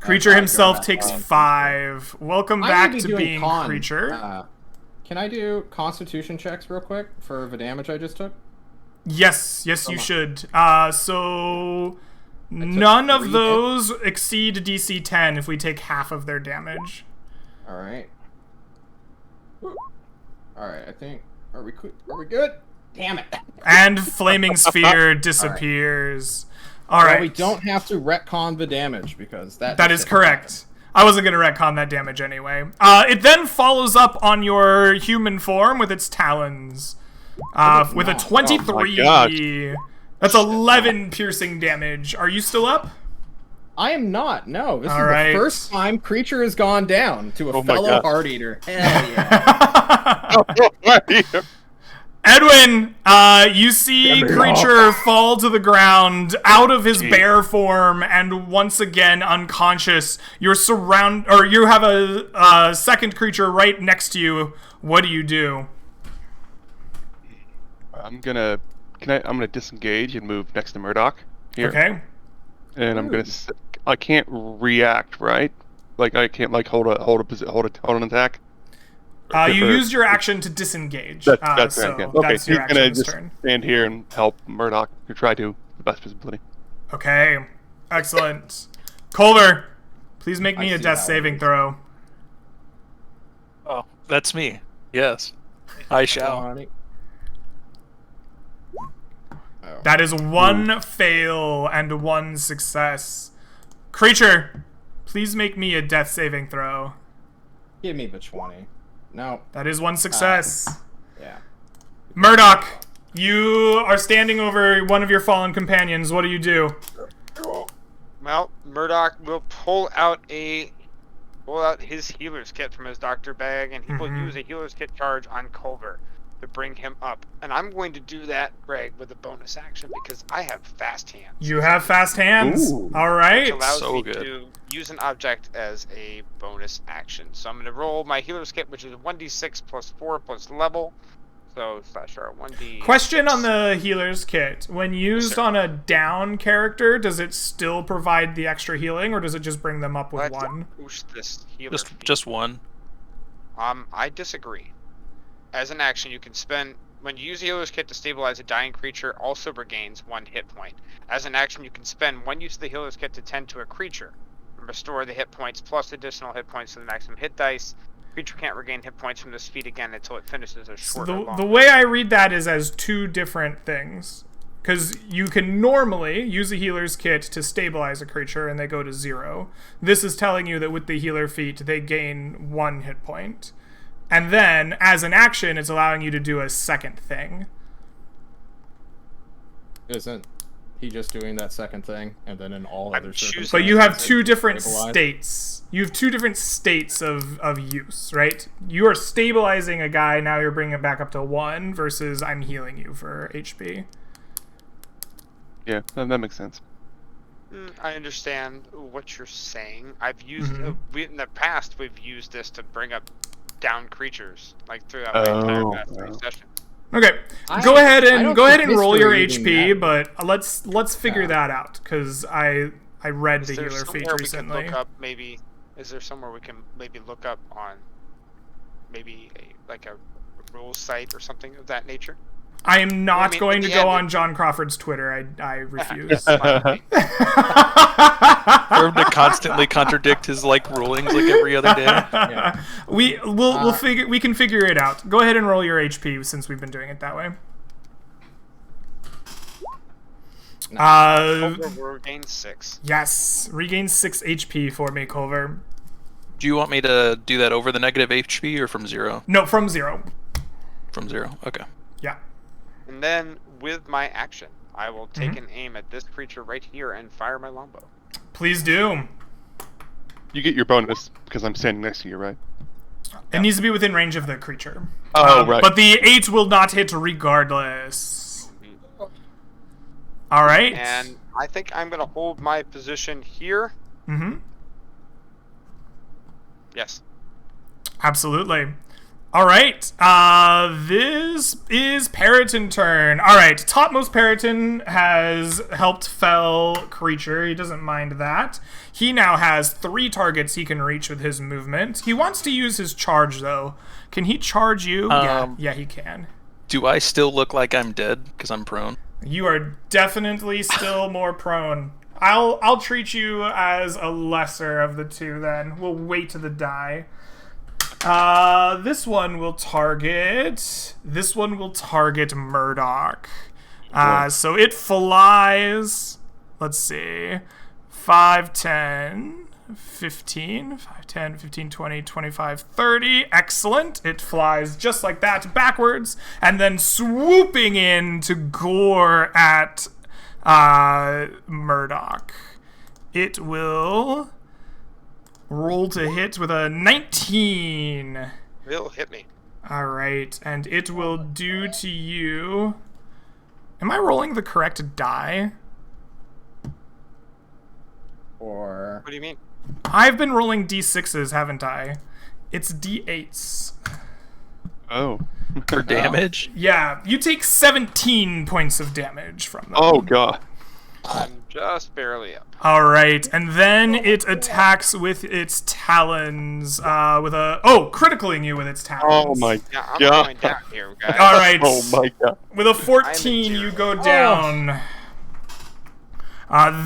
Creature That's himself like takes a- 5. Welcome I'm back gonna be to doing being con. creature. Can I do Constitution checks real quick for the damage I just took? Yes, you should. So none of 3 those exceed DC 10 if we take half of their damage. All right. I think. Are we good? Damn it. And Flaming Sphere disappears. All right. Well, we don't have to retcon the damage because that That is correct. I wasn't going to retcon that damage anyway. It then follows up on your human form with its talons. With a 23. gosh. That's 11 piercing damage. Are you still up? I am not. No, this All is right. the first time creature has gone down to a Oh my fellow God. heart eater. Hell yeah. Edwin, you see creature fall to the ground out of his bear form and once again unconscious. You have a second creature right next to you. What do you do? I'm gonna disengage and move next to Murdoch here. Okay. And I'm gonna. I can't react, right? Like I can't hold an attack. You used your action to disengage. That's so right. Okay, that's so he's your action gonna this just turn. stand here and help Murdoch to try to the best of his ability. Okay. Excellent. Culver, please make me I a see death how it saving is. throw. Oh, that's me. Yes. I shall. That is 1 fail and 1 success. Creature, please make me a death saving throw. Give me the 20. No. That is 1 success. Yeah. Murdoch, you are standing over one of your fallen companions. What do you do? Well, Murdoch will pull out his healer's kit from his doctor bag, and he will use a healer's kit charge on Culver to bring him up. And I'm going to do that, Greg, with a bonus action because I have fast hands. You have fast hands. Ooh. All Which right. allows So me good. to use an object as a bonus action. So I'm going to roll my healer's kit, which is 1d6 plus 4 plus level. So / 1d. Question on the healer's kit. When used sir. on a down character, does it still provide the extra healing, or does it just bring them up with Let's 1? push this healer feat. Just one. I disagree. As an action, you can spend when you use the healer's kit to stabilize a dying creature, also regains 1 hit point. As an action, you can spend 1 use of the healer's kit to tend to a creature and restore the hit points plus additional hit points to the maximum hit dice. Creature can't regain hit points from this feat again until it finishes a So short or long the way I read that is as two different things. Because you can normally use a healer's kit to stabilize a creature and they go to 0. This is telling you that with the healer feat, they gain 1 hit point. And then, as an action, it's allowing you to do a second thing. Isn't he just doing that second thing, and then in all I'm other choosing- circumstances? But you have two different stabilize? states. You have two different states of use, right? You are stabilizing a guy, now you're bringing it back up to 1, versus I'm healing you for HP. Yeah, that makes sense. I understand what you're saying. I've used in the past. We've used this to bring up down creatures, like throughout my entire past 3 sessions. Okay, I go ahead don't and think roll your history HP, even but let's figure that out because I read the Is there healer feat somewhere we recently. can look up maybe? Is there somewhere we can maybe look up on maybe like a rules site or something of that nature? I am not Well, I mean, going in to the go end, on John Crawford's Twitter. I refuse. For him to constantly contradict his rulings every other day. Yeah. We'll can figure it out. Go ahead and roll your HP since we've been doing it that way. We'll regain 6. Yes, regain 6 HP for me, Culver. Do you want me to do that over the negative HP or from 0? No, from 0. From 0. Okay. Yeah. And then with my action, I will take an aim at this creature right here and fire my longbow. Please do. You get your bonus because I'm standing next to you, right? It needs to be within range of the creature. Oh, right. But the 8 will not hit regardless. All right. And I think I'm going to hold my position here. Mm-hmm. Yes. Absolutely. All right. This is Periton turn. All right. Topmost Periton has helped fell creature. He doesn't mind that. He now has 3 targets he can reach with his movement. He wants to use his charge, though. Can he charge you? Yeah, he can. Do I still look like I'm dead because I'm prone? You are definitely still more prone. I'll treat you as a lesser of the two then. We'll wait to the die. This one will target Murdoch. So it flies, let's see, 5, 10, 15, 5, 10, 15, 20, 25, 30. Excellent. It flies just like that backwards and then swooping in to gore at Murdoch. It will roll to hit with a 19. It'll hit me. All right, and it will do to you. Am I rolling the correct die? Or What do you mean? I've been rolling d6s, haven't I? It's d8s. Oh. For damage? Yeah, you take 17 points of damage from them. Oh, God. I'm just barely up. All right, and then it attacks with its talons, critically you with its talons. Oh, my Yeah, I'm God. going down here, guys. All right. Oh, my God. With a 14, you go down.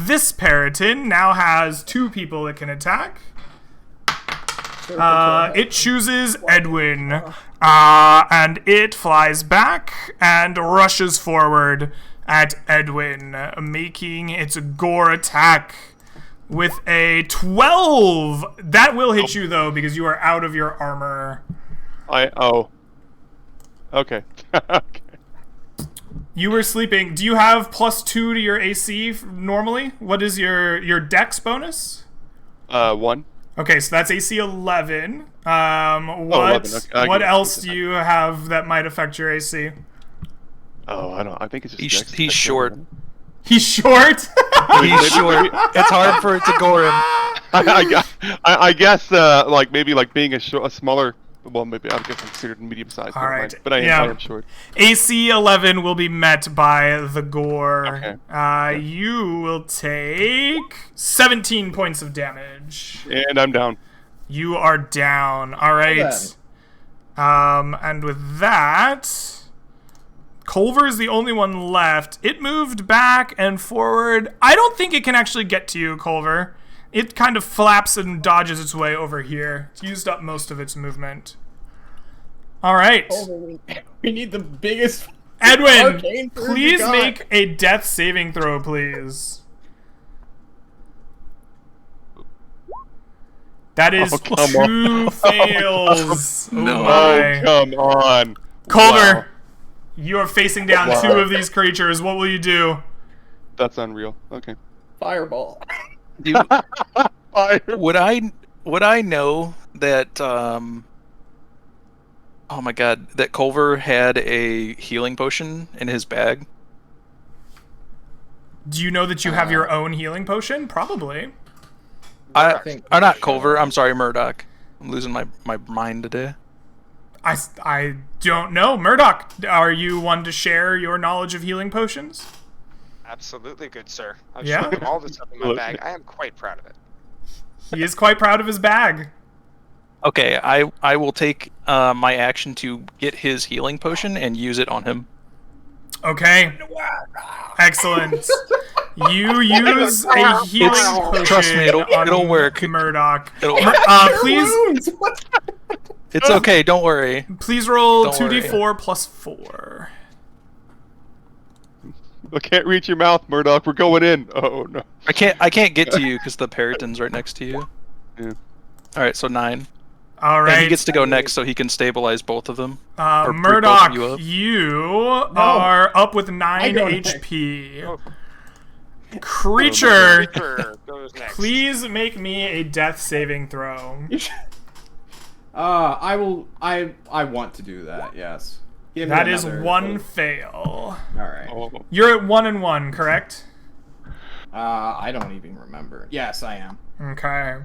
This Periton now has 2 people it can attack. It chooses Edwin, and it flies back and rushes forward at Edwin, making its gore attack with a 12. That will hit you, though, because you are out of your armor. Okay. Okay. You were sleeping. Do you have +2 to your AC normally? What is your dex bonus? 1. Okay, so that's AC 11. What 11, okay. what else do you have that might affect your AC? Oh, I think it's just He's Dex. short. He's short. He's short. It's hard for it to gore him. I guess, maybe being a smaller. Well, maybe I guess I'm considered medium sized. All right. But I am short. AC 11 will be met by the gore. Okay. You will take 17 points of damage. And I'm down. You are down. All right. And with that, Culver is the only one left. It moved back and forward. I don't think it can actually get to you, Culver. it kind of flaps and dodges its way over here. It's used up most of its movement. All right. We need the biggest. Edwin, arcane bird you please got. make a death saving throw, please. That is Oh, come 2 fails. No. Oh my. come on. Culver, Wow. you are facing down Wow. 2 of these creatures. What will you do? That's unreal. Okay. Fireball. Do, Fire. would I know that oh my god, that Culver had a healing potion in his bag? Do you know that you have your own healing potion? Probably. I think- or not Culver, I'm sorry, Murdoch. I'm losing my mind today. I don't know. Murdoch, are you one to share your knowledge of healing potions? Absolutely, good sir. I've Yeah? shown him all this stuff in my bag. I am quite proud of it. He is quite proud of his bag. Okay, I will take my action to get his healing potion and use it on him. Okay. Excellent. You use a healing potion Trust me, it'll on work. Murdoch. It'll Please, Wounds. What? It's okay, don't worry. please roll Don't worry. 2d4 plus 4. I can't reach your mouth, Murdoch. We're going in. Oh no. I can't get to you because the Periton's right next to you. Yeah. All right, so 9. All And right. he gets to go next, so he can stabilize both of them. or bring both Murdoch, of you up. you are up with 9 go next. HP. Oh. Creature, Creature goes next. please make me a death saving throw. I will. I want to do that. Yes. Give me That is another- 1 fail. All right. Oh. You're at 1 and 1, correct? I don't even remember. Yes, I am. Okay.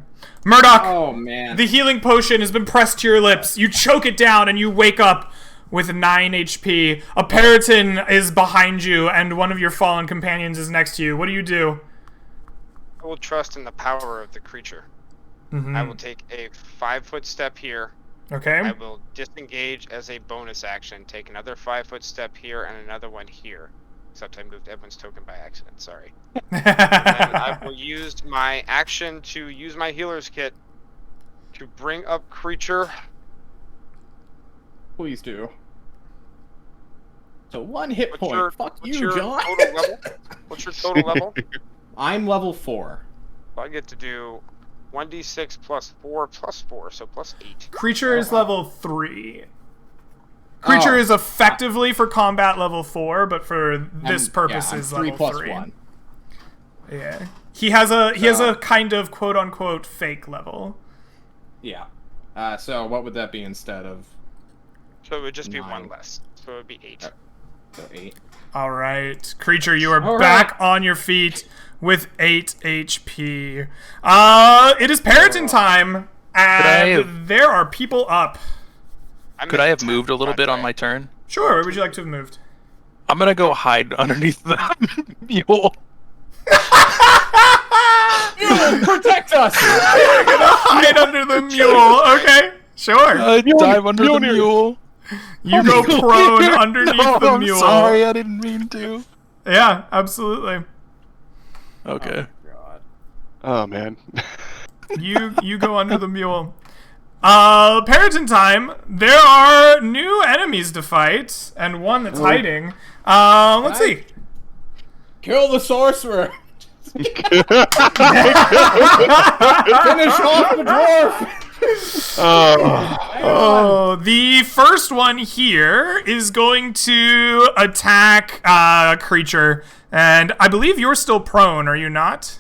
Murdoch, Oh man. the healing potion has been pressed to your lips. You choke it down and you wake up with 9 HP. A Periton is behind you and one of your fallen companions is next to you. What do you do? I will trust in the power of the creature. Mhm. I will take a 5-foot step here. Okay. I will disengage as a bonus action. Take another 5-foot step here and another one here. Except I moved Edwin's token by accident. Sorry. And I will use my action to use my healer's kit to bring up creature. Please do. So 1 hit What's point. your, Fuck what's you, your John. total level? What's your total level? I'm level 4. So I get to do 1d6 plus 4 plus 4, so plus 8. Creature is level 3. Creature Oh. is effectively for combat level 4, but for this purpose I'm is 3 level plus 3. 1. Yeah. He has a So- kind of quote unquote fake level. Yeah. So what would that be instead of So it would just be 1 9. less. So it would be 8. so 8? All right, creature, you are All right. back on your feet with 8 HP. It is Periton time, and there are people up. Could I have moved a little bit on my turn? Sure, where would you like to have moved? I'm gonna go hide underneath the mule. Protect us! Hide under the mule. Okay, sure. Dive under the Mjolnir. mule. You go prone underneath No, the I'm mule. sorry, I didn't mean to. Yeah, absolutely. Okay. God. Oh man. You go under the mule. Periton time. There are new enemies to fight, and one that's hiding. Let's see. Kill the sorcerer! Finish off the dwarf! Oh, the first one here is going to attack creature, and I believe you're still prone, are you not?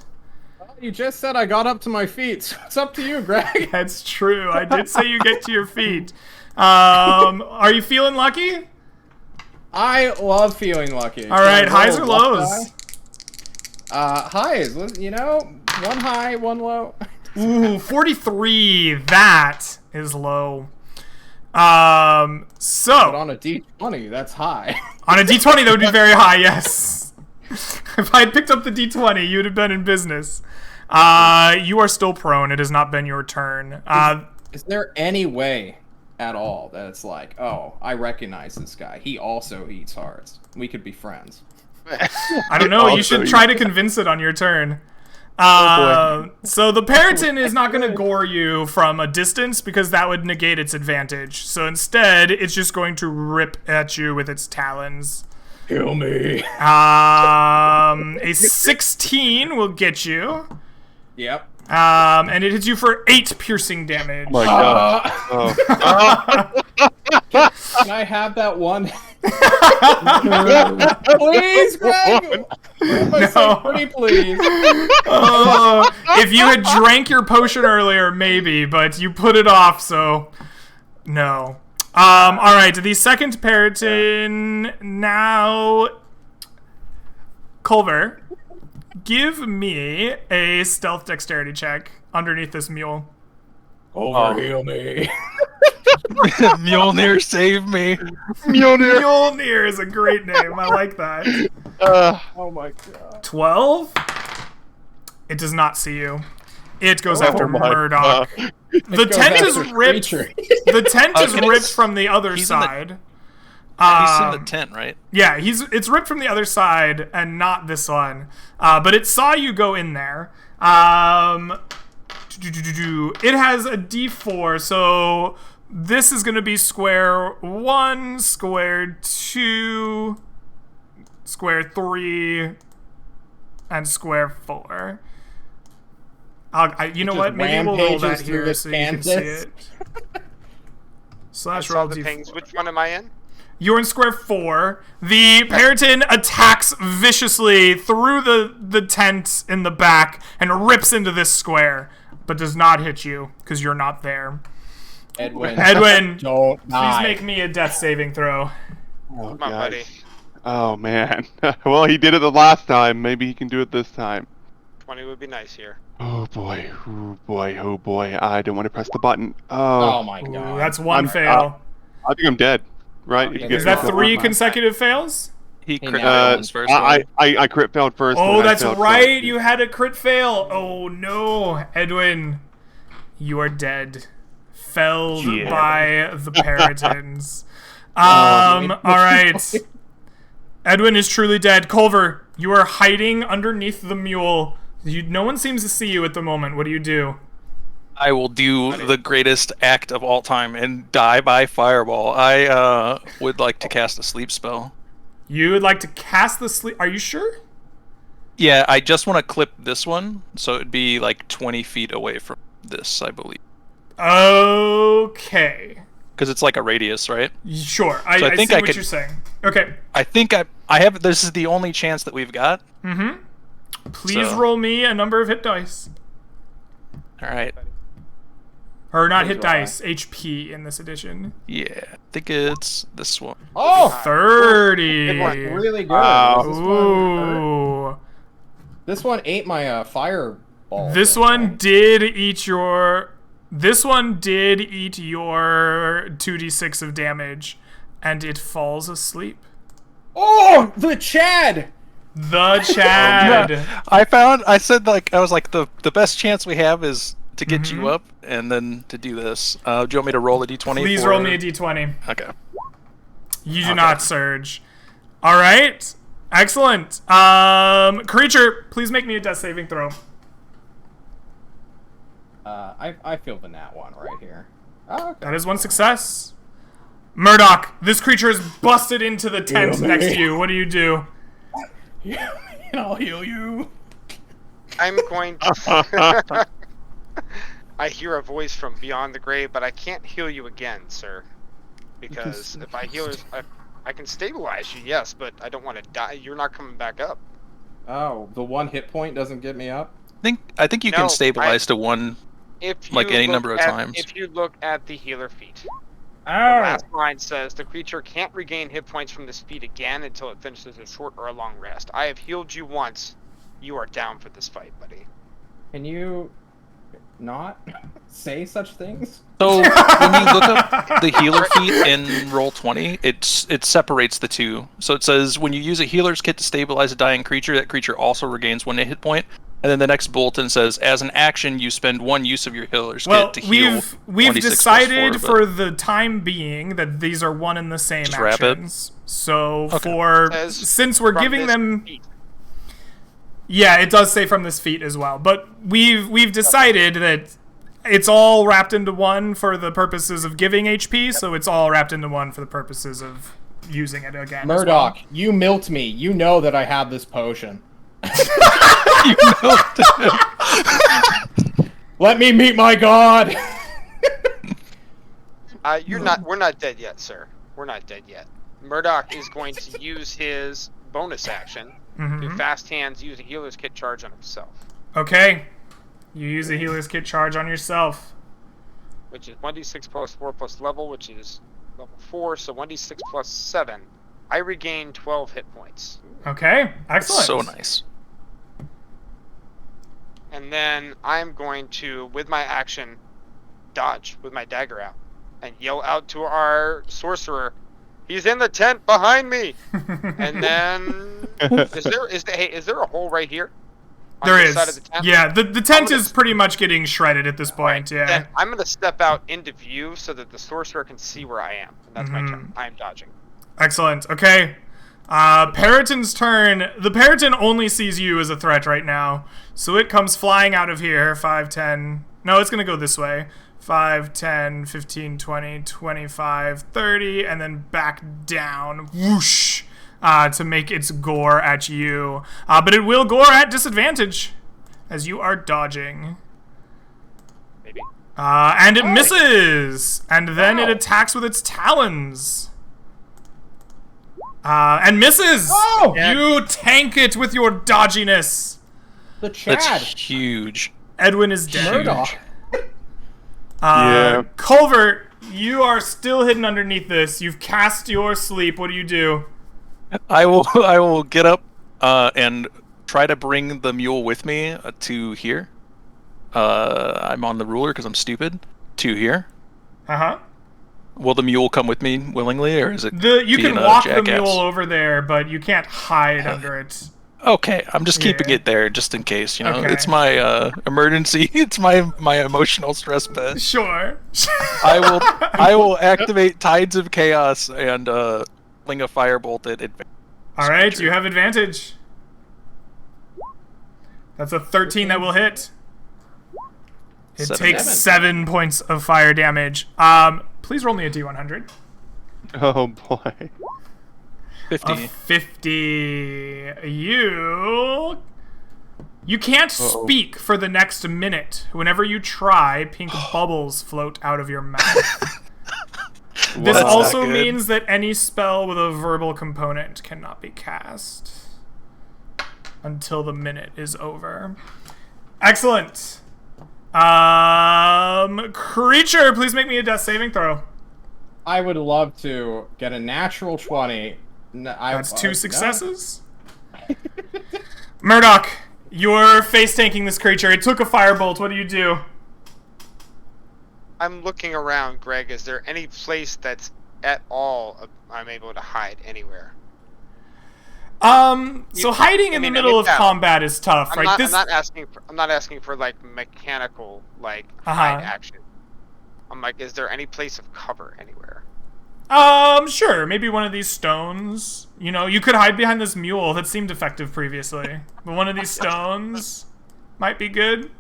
You just said I got up to my feet, so it's up to you, Greg. That's true. I did say you get to your feet. Are you feeling lucky? I love feeling lucky. All right, Can I highs or roll a lows? luck die? Highs. You know, 1 high, 1 low. Ooh, 43. That is low. But So on a D20, that's high. on a D20, that would be very high. Yes. If I had picked up the D20, you'd have been in business. You are still prone. It has not been your turn. Is there any way at all that it's like, oh, I recognize this guy. He also eats hearts. We could be friends. I don't know. You Also, should try to convince it on your turn. So the Periton is not going to gore you from a distance because that would negate its advantage. So instead, it's just going to rip at you with its talons. Kill me. A 16 will get you. Yep. And it hits you for 8 piercing damage. Oh my god. Can I have that one? Please, Greg. No. Pretty please. If you had drank your potion earlier, maybe, but you put it off, so no. All right, the second Periton now. Culver, give me a stealth dexterity check underneath this mule. Over, heal me. Mjolnir, save me. Mjolnir is a great name. I like that. Oh my god. 12. It does not see you. It goes after my Murdoch. God. The tent is after ripped. Screecher. The tent is can it- ripped from the other he's in the- side. He's in the tent, right? Yeah, it's ripped from the other side and not this one. But it saw you go in there. It has a D4, so this is going to be square 1, square 2, square 3, and square 4. You know just what? Maybe we'll roll that rampages through here this so you can see Kansas. it. I Slash saw roll the D4. pings. Which one am I in? You're in square 4. The Periton attacks viciously through the tent in the back and rips into this square, but does not hit you because you're not there. Edwin. please Don't die. make me a death saving throw. Oh, Come on, buddy. Oh man. Well, he did it the last time. Maybe he can do it this time. 20 would be nice here. Oh boy. Oh boy. Oh boy. I don't want to press the button. Oh Oh, my Ooh, god. that's one I'm- fail. I think I'm dead. Right? If you Is get Is that me to- 3 my- consecutive fails? He Hey, crit now- failed his first I one. crit failed first. Oh, and I that's failed right. second. You had a crit fail. Oh no, Edwin, you are dead. Felled Yeah. by the Peritons. All right. Edwin is truly dead. Culver, you are hiding underneath the mule. No one seems to see you at the moment. What do you do? I will do the greatest act of all time and die by fireball. I would like to cast a sleep spell. You would like to cast the sleep. Are you sure? Yeah, I just want to clip this one, so it'd be like 20 feet away from this, I believe. Okay. Because it's like a radius, right? Sure. I I think see I what could- you're saying. Okay. I think I have. This is the only chance that we've got. Please So- roll me a number of hit dice. All right. Or not hit Please roll. dice, HP in this edition. Yeah, I think it's this one. Oh, 30. really good. Wow. This one ate my fireball. This thing, one right? did eat your. This one did eat your 2d6 of damage, and it falls asleep. Oh, the Chad. The Chad. I said like I was like the best chance we have is to get you up and then to do this. Do you want me to roll a d20? Please for- roll me a d20. Okay. You do not surge. All right. Excellent. Creature, please make me a death saving throw. I feel the nat one right here. Oh, okay. That is one success. Murdoch, this creature is busted into the tent Heal me. next to you. What do you do? I'll heal you. I'm going to. I hear a voice from beyond the grave, but I can't heal you again, sir. Because if I heal, I can stabilize you, yes, but I don't want to die. You're not coming back up. Oh, the one hit point doesn't get me up. I think you No, can stabilize to one. If you Like any look number of at- times. If you look at the healer feat, the Oh. last line says the creature can't regain hit points from this feat again until it finishes a short or a long rest. I have healed you once. You are down for this fight, buddy. Can you not say such things? So when you look up the healer feat in Roll20, it separates the two. So it says when you use a healer's kit to stabilize a dying creature, that creature also regains 1 hit point. And then the next bulletin says, as an action, you spend 1 use of your healer's Well, kit to heal. we've 26 plus decided 4, for the time being that these are one and the same Just wrap it. actions. So Okay. for Says since we're from giving this them feat. Yeah, it does say from this feat as well. But we've decided that it's all wrapped into one for the purposes of giving HP, so it's all wrapped into one for the purposes of using it again. Murdoch, you milked me. You know that I have this potion. Let me meet my god. We're not dead yet, sir. We're not dead yet. Murdoch is going to use his bonus action to fast hands, use a healer's kit charge on himself. Okay. You use a healer's kit charge on yourself. Which is 1d6 plus 4 plus level, which is level 4, so 1d6 plus 7. I regain 12 hit points. Okay. Excellent. So nice. And then I'm going to, with my action, dodge with my dagger out and yell out to our sorcerer, "He's in the tent behind me!" And then, is there a hole right here? On There this is. side of the tent? Yeah, the tent is pretty much getting shredded at this point, yeah. Then I'm going to step out into view so that the sorcerer can see where I am. And that's my turn. I am dodging. Excellent. Okay. Periton's turn. The Periton only sees you as a threat right now, so it comes flying out of here. 5, 10. No, it's going to go this way. 5, 10, 15, 20, 25, 30, and then back down. Whoosh! To make its gore at you. But it will gore at disadvantage, as you are dodging. Maybe. And it misses! And then it attacks with its talons. And misses! Oh! You tank it with your dodginess. The Chad. That's huge. Edwin is dead. Murdoch. Yeah. Culver, you are still hidden underneath this. You've cast your sleep. What do you do? I will get up and try to bring the mule with me to here. I'm on the ruler because I'm stupid. To here. Uh-huh. Will the mule come with me willingly, or is it? You can being a walk the jackass? mule over there, but you can't hide under it. Okay, I'm just keeping Yeah. it there just in case. You know, Okay. it's my emergency. It's my emotional stress bed. Sure. I will activate Tides of Chaos and fling a firebolt at advantage. All right, you have advantage. That's a 13 that will hit. It 7. takes 7 points of fire damage. Please roll me a d100. Oh boy. 50. A 50. You can't speak for the next minute. Whenever you try, pink bubbles float out of your mouth. This That's also not good. means that any spell with a verbal component cannot be cast until the minute is over. Excellent. Creature, please make me a death saving throw. I would love to get a natural 20. That's 2 successes. Murdoch, you're face tanking this creature. It took a firebolt. What do you do? I'm looking around, Greg. Is there any place that's at all I'm able to hide anywhere? So hiding in the middle of combat is tough, right? I'm not asking for like mechanical hide action. I'm like, is there any place of cover anywhere? Sure. Maybe one of these stones. You know, you could hide behind this mule. That seemed effective previously. But one of these stones might be good.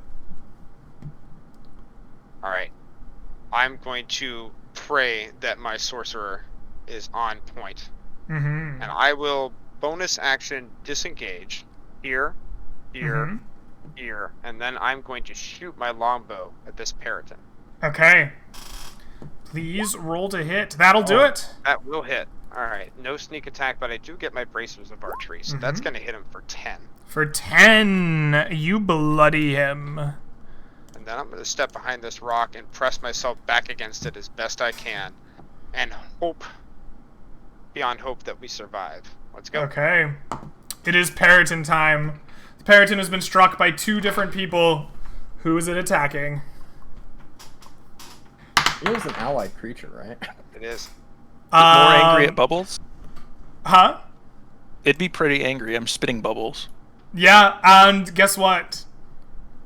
All right. I'm going to pray that my sorcerer is on point. Mm-hmm. And I will bonus action disengage here, here, here, and then I'm going to shoot my longbow at this Periton. Okay. Please roll to hit. That'll do it. That will hit. Alright, no sneak attack, but I do get my bracers of archery, so that's going to hit him for 10. For 10, you bloody him. And then I'm going to step behind this rock and press myself back against it as best I can, and hope, beyond hope, that we survive. Let's go. Okay. It is Periton time. Periton has been struck by 2 different people. Who is it attacking? It was an allied creature, right? It is. More angry at bubbles? Huh? It'd be pretty angry. I'm spitting bubbles. Yeah, and guess what?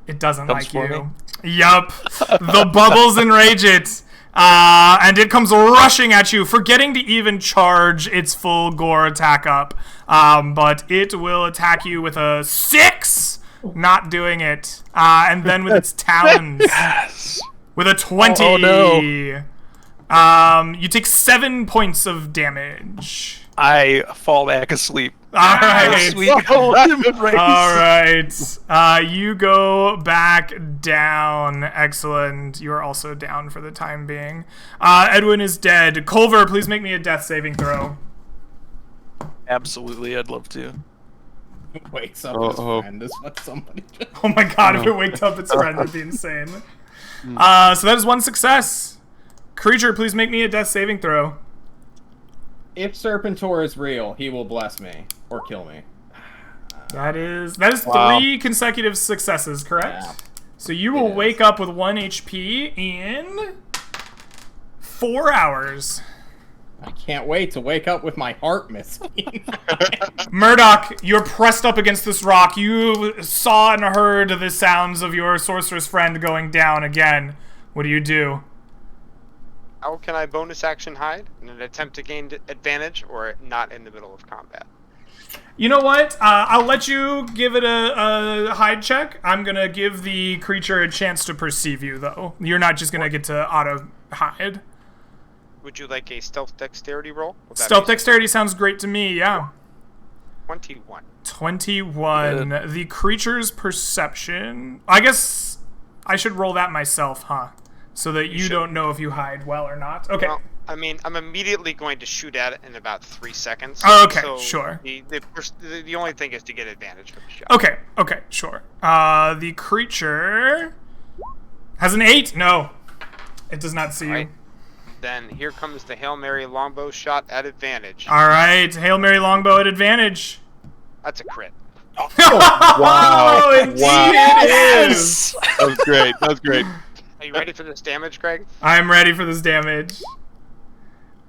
It doesn't Comes like for you. Yup. The bubbles enrage it, And it comes rushing at you, forgetting to even charge its full gore attack up. But it will attack you with a 6, not doing it. And then with its talons, Yes. with a 20. Oh, no. You take 7 points of damage. I fall back asleep. All right. Sweet golden embrace. All right. You go back down. Excellent. You are also down for the time being. Edwin is dead. Culver, please make me a death saving throw. Absolutely, I'd love to. Wakes up his friend is what somebody just... Oh my god, if it wakes up its friend, it'd be insane. So that is 1 success. Creature, please make me a death saving throw. If Serpentor is real, he will bless me or kill me. That is Wow. 3 consecutive successes, correct? Yeah. So you will It is. wake up with 1 HP in 4 hours. I can't wait to wake up with my heart missing. Murdoch, you're pressed up against this rock. You saw and heard the sounds of your sorcerer's friend going down again. What do? How can I bonus action hide in an attempt to gain advantage or not in the middle of combat? You know what? I'll let you give it a hide check. I'm going to give the creature a chance to perceive you, though. You're not just going to get to auto hide. Would you like a stealth dexterity roll? Would that Stealth be dexterity sounds great to me, yeah. 21. 21. The creature's perception. I guess I should roll that myself, huh? So that you don't know if you hide well or not. Okay. Well, I mean, I'm immediately going to shoot at it in about 3 seconds. Oh, okay, so sure. The only thing is to get advantage for the shot. Okay, sure. The creature has an 8. No, it does not see you. Right. Then here comes the Hail Mary longbow shot at advantage. All right, Hail Mary longbow at advantage. That's a crit. Wow. Oh, indeed it is. That was great. That was great. Are you ready for this damage, Greg? I'm ready for this damage.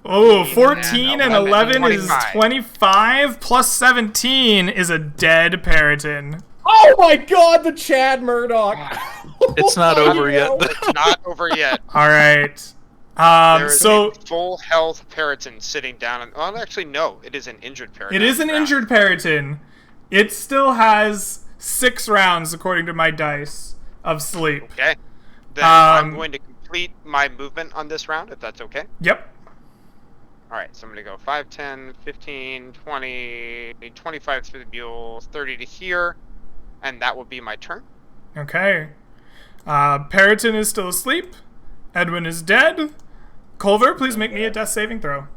Oh, 14 and 11 is 25, plus 17 is a dead Periton. Oh my god, the Chad Murdoch! It's not over yet. It's not over yet. All right. There is So a full health Periton sitting down. Well, actually, no. It is an injured Periton. it is an injured Periton. It still has 6 rounds, according to my dice, of sleep. Okay. Then I'm going to complete my movement on this round, if that's okay. Yep. Alright, so I'm going to go 5, 10, 15, 20, 25 through the mule, 30 to here, and that will be my turn. Okay. Periton is still asleep. Edwin is dead. Culver, please make me a death saving throw.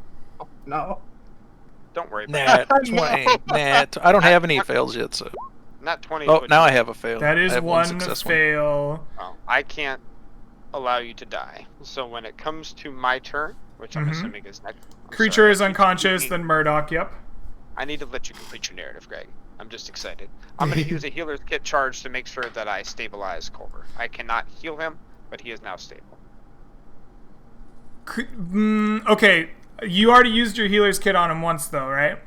No. Don't worry about Nat 20. I don't have any fails yet, so. it. Not 20. Oh, would- now I have a fail. That I is have one successful. fail. Oh, I can't allow you to die. So when it comes to my turn, which I'm assuming is next. I'm Creature sorry, is I keep unconscious, speaking. then Murdoch, yep. I need to let you complete your narrative, Greg. I'm just excited. I'm going to use a healer's kit charge to make sure that I stabilize Culver. I cannot heal him, but he is now stable. Okay, you already used your healer's kit on him once, though, right?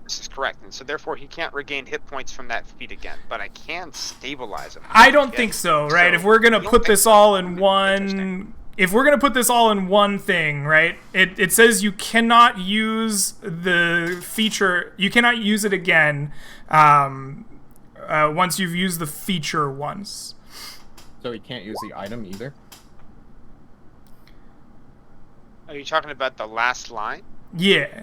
This is correct, and so therefore he can't regain hit points from that feat again. But I can stabilize him. I don't Yes. think so, right? So, If we're gonna you don't put think this so? all in Interesting. one thing, right? It says you cannot use the feature. You cannot use it again once you've used the feature once. So he can't use the item either? Are you talking about the last line? Yeah.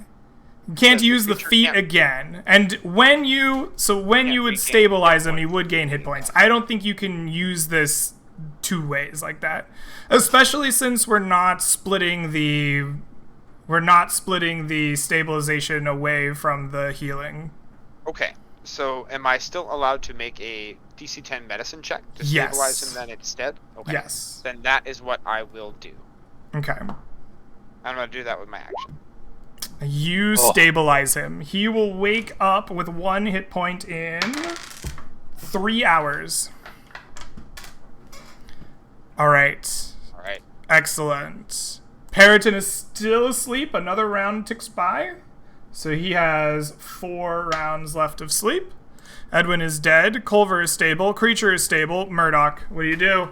You can't Says the use the feature feat can't- again. And when you would regain stabilize hit him, he points. would gain hit points. I don't think you can use this 2 ways like that. Especially since we're not splitting the stabilization away from the healing. Okay. So am I still allowed to make a DC 10 medicine check to Yes. stabilize him then instead? Okay. Yes. Then that is what I will do. Okay. I'm going to do that with my action. You stabilize him. He will wake up with 1 hit point in 3 hours. All right. All right. Excellent. Periton is still asleep. Another round ticks by. So he has 4 rounds left of sleep. Edwin is dead. Culver is stable. Creature is stable. Murdoch, what do you do?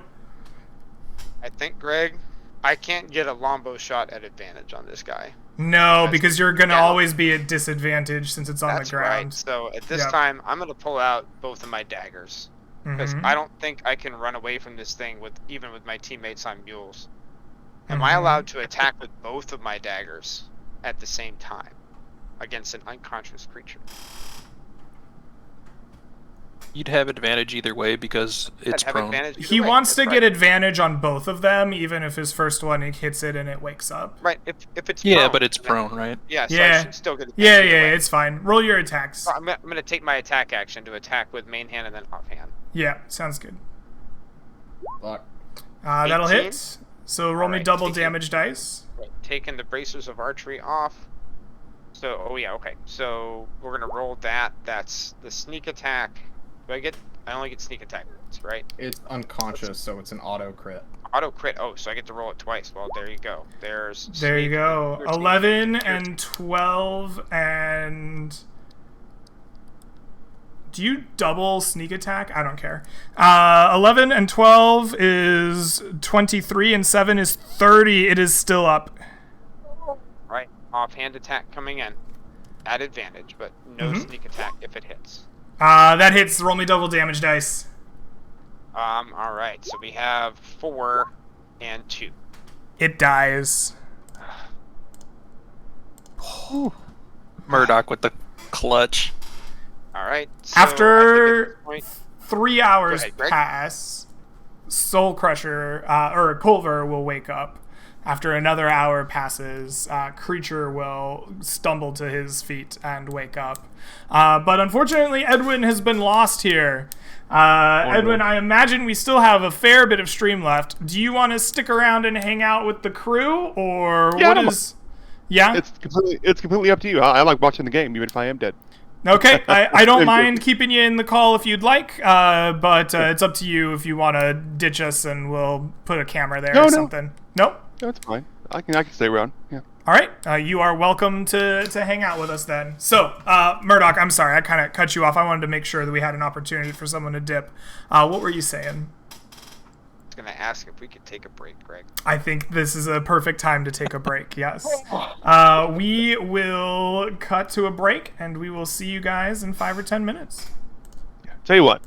I think, Greg, I can't get a longbow shot at advantage on this guy. No, Because because you're gonna down. always be at disadvantage since it's on That's the right. ground. So at this Yep. time, I'm gonna pull out both of my daggers because Mhm. I don't think I can run away from this thing with even with my teammates on mules. Am Mm-hmm. I allowed to attack with both of my daggers at the same time against an unconscious creature? You'd have advantage either way because it's I'd have prone. advantage either He way, wants to that's get right. advantage on both of them, even if his first one hits it and it wakes up. Right, if it's Yeah, prone, but it's then- prone, right? Yeah, so I Yeah. should still get Yeah, advantage yeah, either way. it's fine. Roll your attacks. So I'm gonna take my attack action to attack with main hand and then offhand. Yeah, sounds good. Fuck. That'll 18? hit. So roll me Alright, double taking- damage dice. Right, taking the bracers of archery off. So, oh yeah, okay. So we're gonna roll that. That's the sneak attack. I only get sneak attack, right? It's unconscious, so it's an auto crit. Auto crit. Oh, so I get to roll it twice. Well, there you go. There's. There you sneak, go. pure sneak, 11 pure and 12 and... Do you double sneak attack? I don't care. 11 and 12 is 23 and 7 is 30. It is still up. Right. Offhand attack coming in. At advantage, but no Mhm. sneak attack if it hits. That hits. Roll me double damage dice. Alright. So we have 4 and 2. It dies. Murdoch with the clutch. Alright. So After I think at this 3 hours ahead, Greg. pass, Soul Crusher, or Culver will wake up. After another hour passes, Creature will stumble to his feet and wake up. But unfortunately, Edwin has been lost here. Edwin, I imagine we still have a fair bit of stream left. Do you want to stick around and hang out with the crew, or Yeah, what I'm- is... Yeah? It's completely up to you. I like watching the game, even if I am dead. Okay, I don't mind keeping you in the call if you'd like, but it's up to you if you want to ditch us and we'll put a camera there or No. something. Nope. No, it's fine. I can stay around. Yeah. All right, you are welcome to hang out with us then. So, Murdoch, I'm sorry, I kind of cut you off. I wanted to make sure that we had an opportunity for someone to dip. What were you saying? I was gonna ask if we could take a break, Greg. I think this is a perfect time to take a break, yes. We will cut to a break, and we will see you guys in 5 or 10 minutes. Tell you what.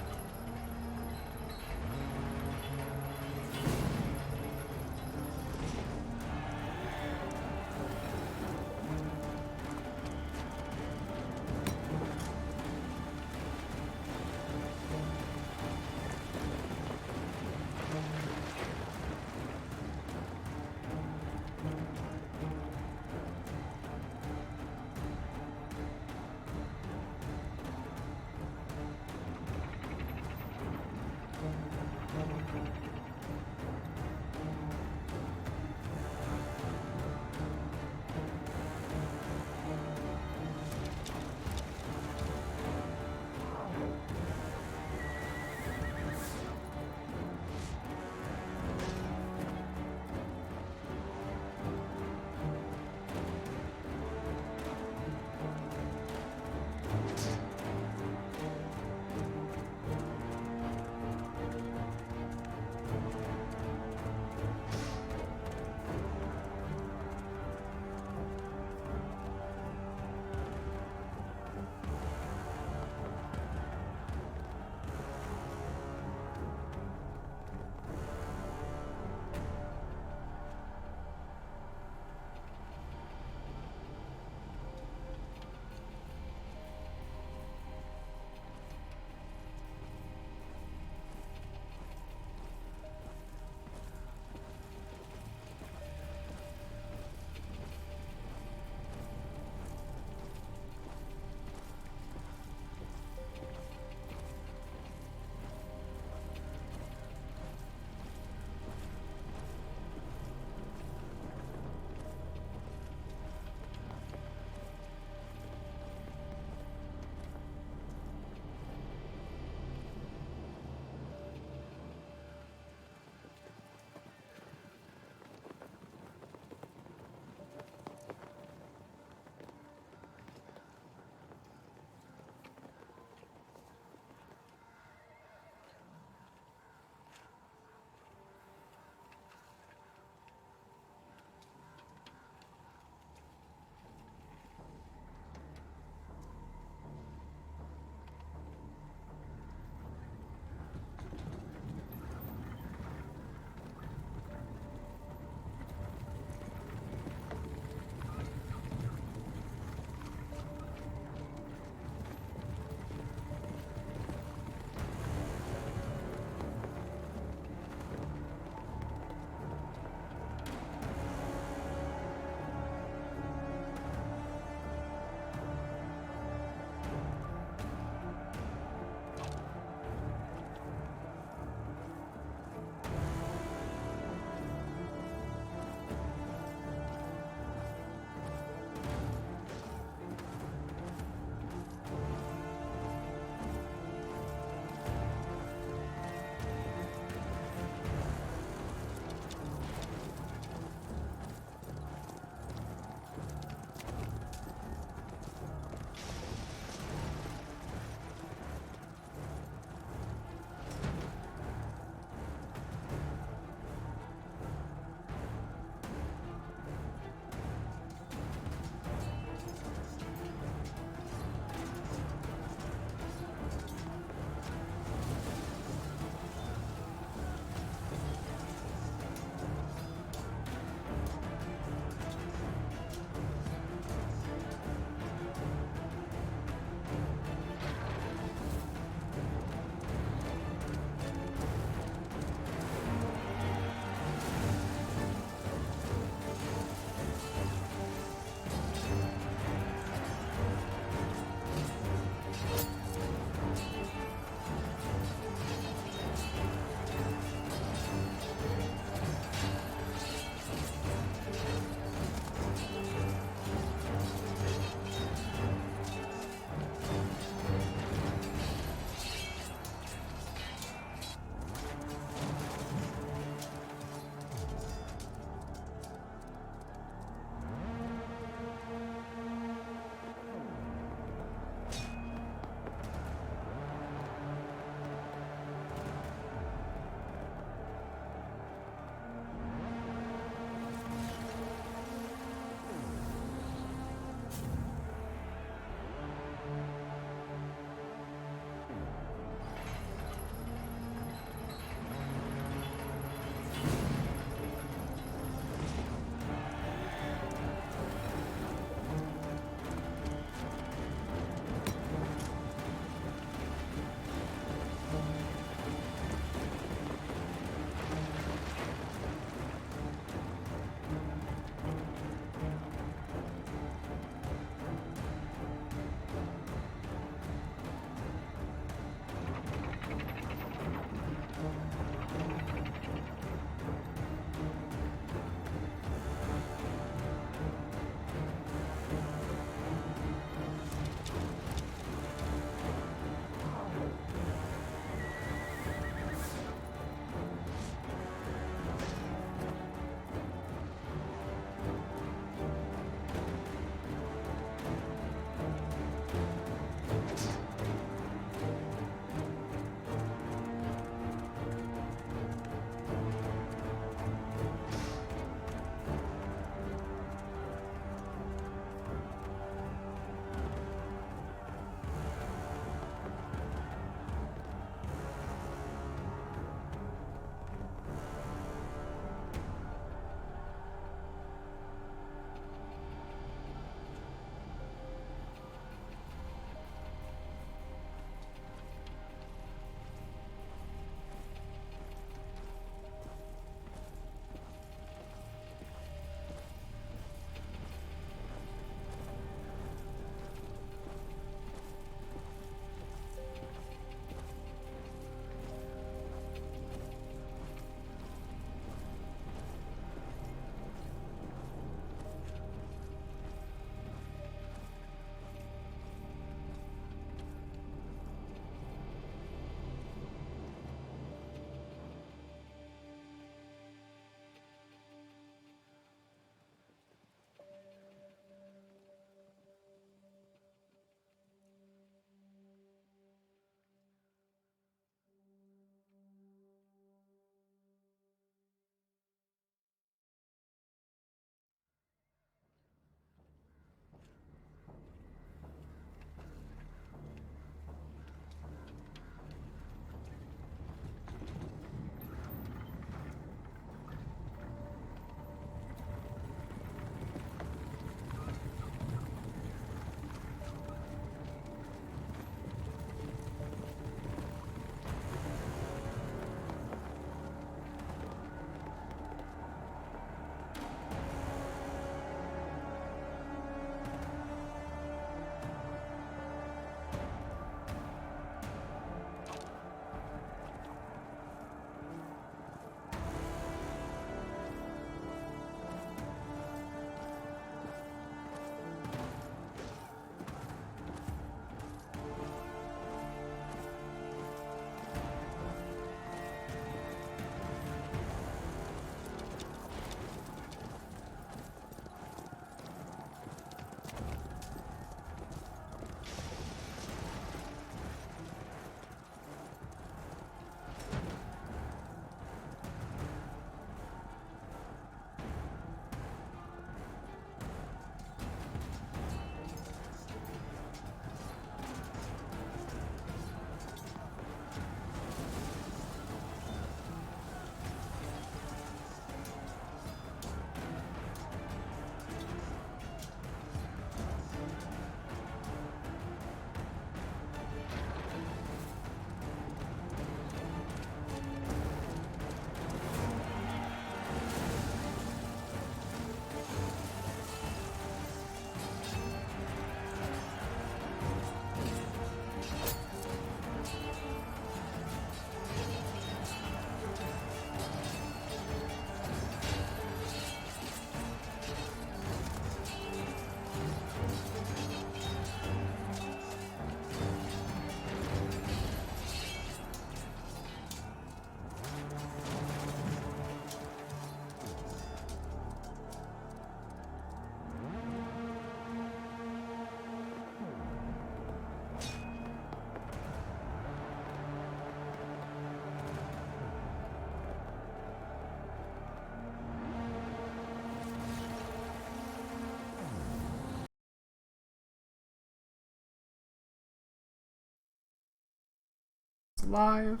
live.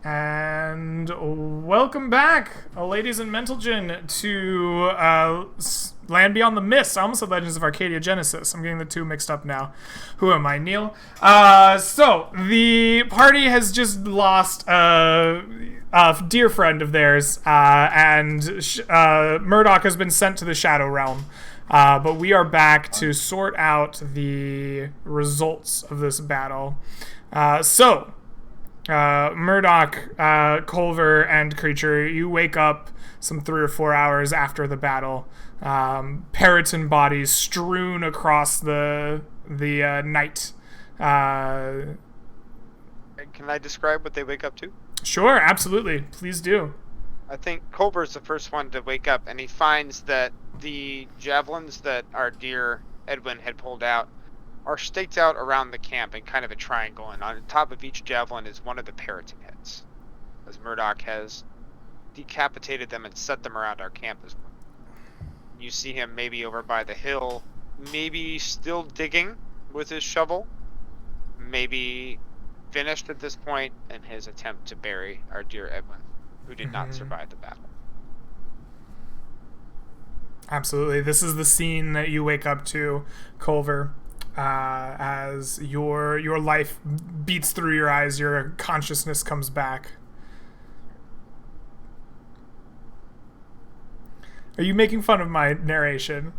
And welcome back, ladies and gentlemen, to Land Beyond the Mist. I almost said Legends of Arcadia Genesis. I'm getting the two mixed up now. Who am I, Neil? So, the party has just lost a dear friend of theirs, and Murdoch has been sent to the Shadow Realm. But we are back to sort out the results of this battle. Murdoch, Culver, and Creature, you wake up some 3 or 4 hours after the battle. Peryton bodies strewn across the night. Can I describe what they wake up to? Sure, absolutely. Please do. I think Culver's the first one to wake up, and he finds that the javelins that our dear Edwin had pulled out are staked out around the camp in kind of a triangle, and on top of each javelin is one of the Peryton heads, as Murdoch has decapitated them and set them around our camp as well. You see him maybe over by the hill, maybe still digging with his shovel, maybe finished at this point in his attempt to bury our dear Edwin, who did not survive the battle. Absolutely. This is the scene that you wake up to, Culver, as your life beats through your eyes, your consciousness comes back. Are you making fun of my narration?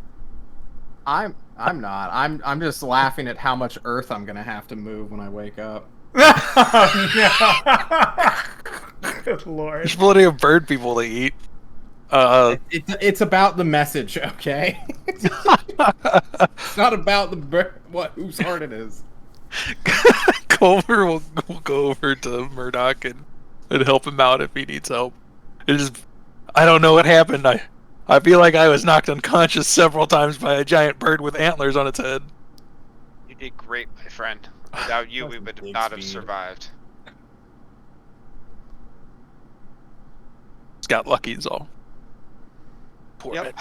I'm not. I'm just laughing at how much earth I'm gonna have to move when I wake up. Good Lord. There's plenty of bird people to eat. It's about the message, okay? It's not about whose heart it is. Culver will go over to Murdoch and help him out if he needs help. I don't know what happened. I feel like I was knocked unconscious several times by a giant bird with antlers on its head. You did great, my friend. Without you, we would not have survived. Just got lucky is all. Poor Yep. Ed.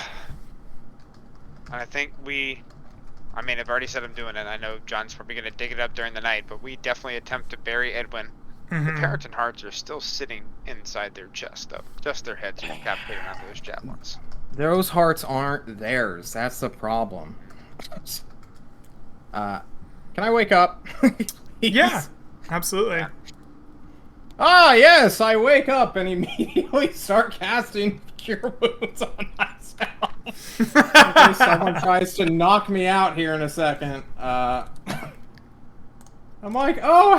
And I think I've already said I'm doing it. I know John's probably going to dig it up during the night, but we definitely attempt to bury Edwin. The Peryton hearts are still sitting inside their chest, though. Just their heads are decapitated onto those javelins. Those hearts aren't theirs. That's the problem. Can I wake up? Yeah, absolutely. Yeah. Ah, yes, I wake up and immediately start casting Cure Wounds on myself. In case someone tries to knock me out here in a second. I'm like, oh,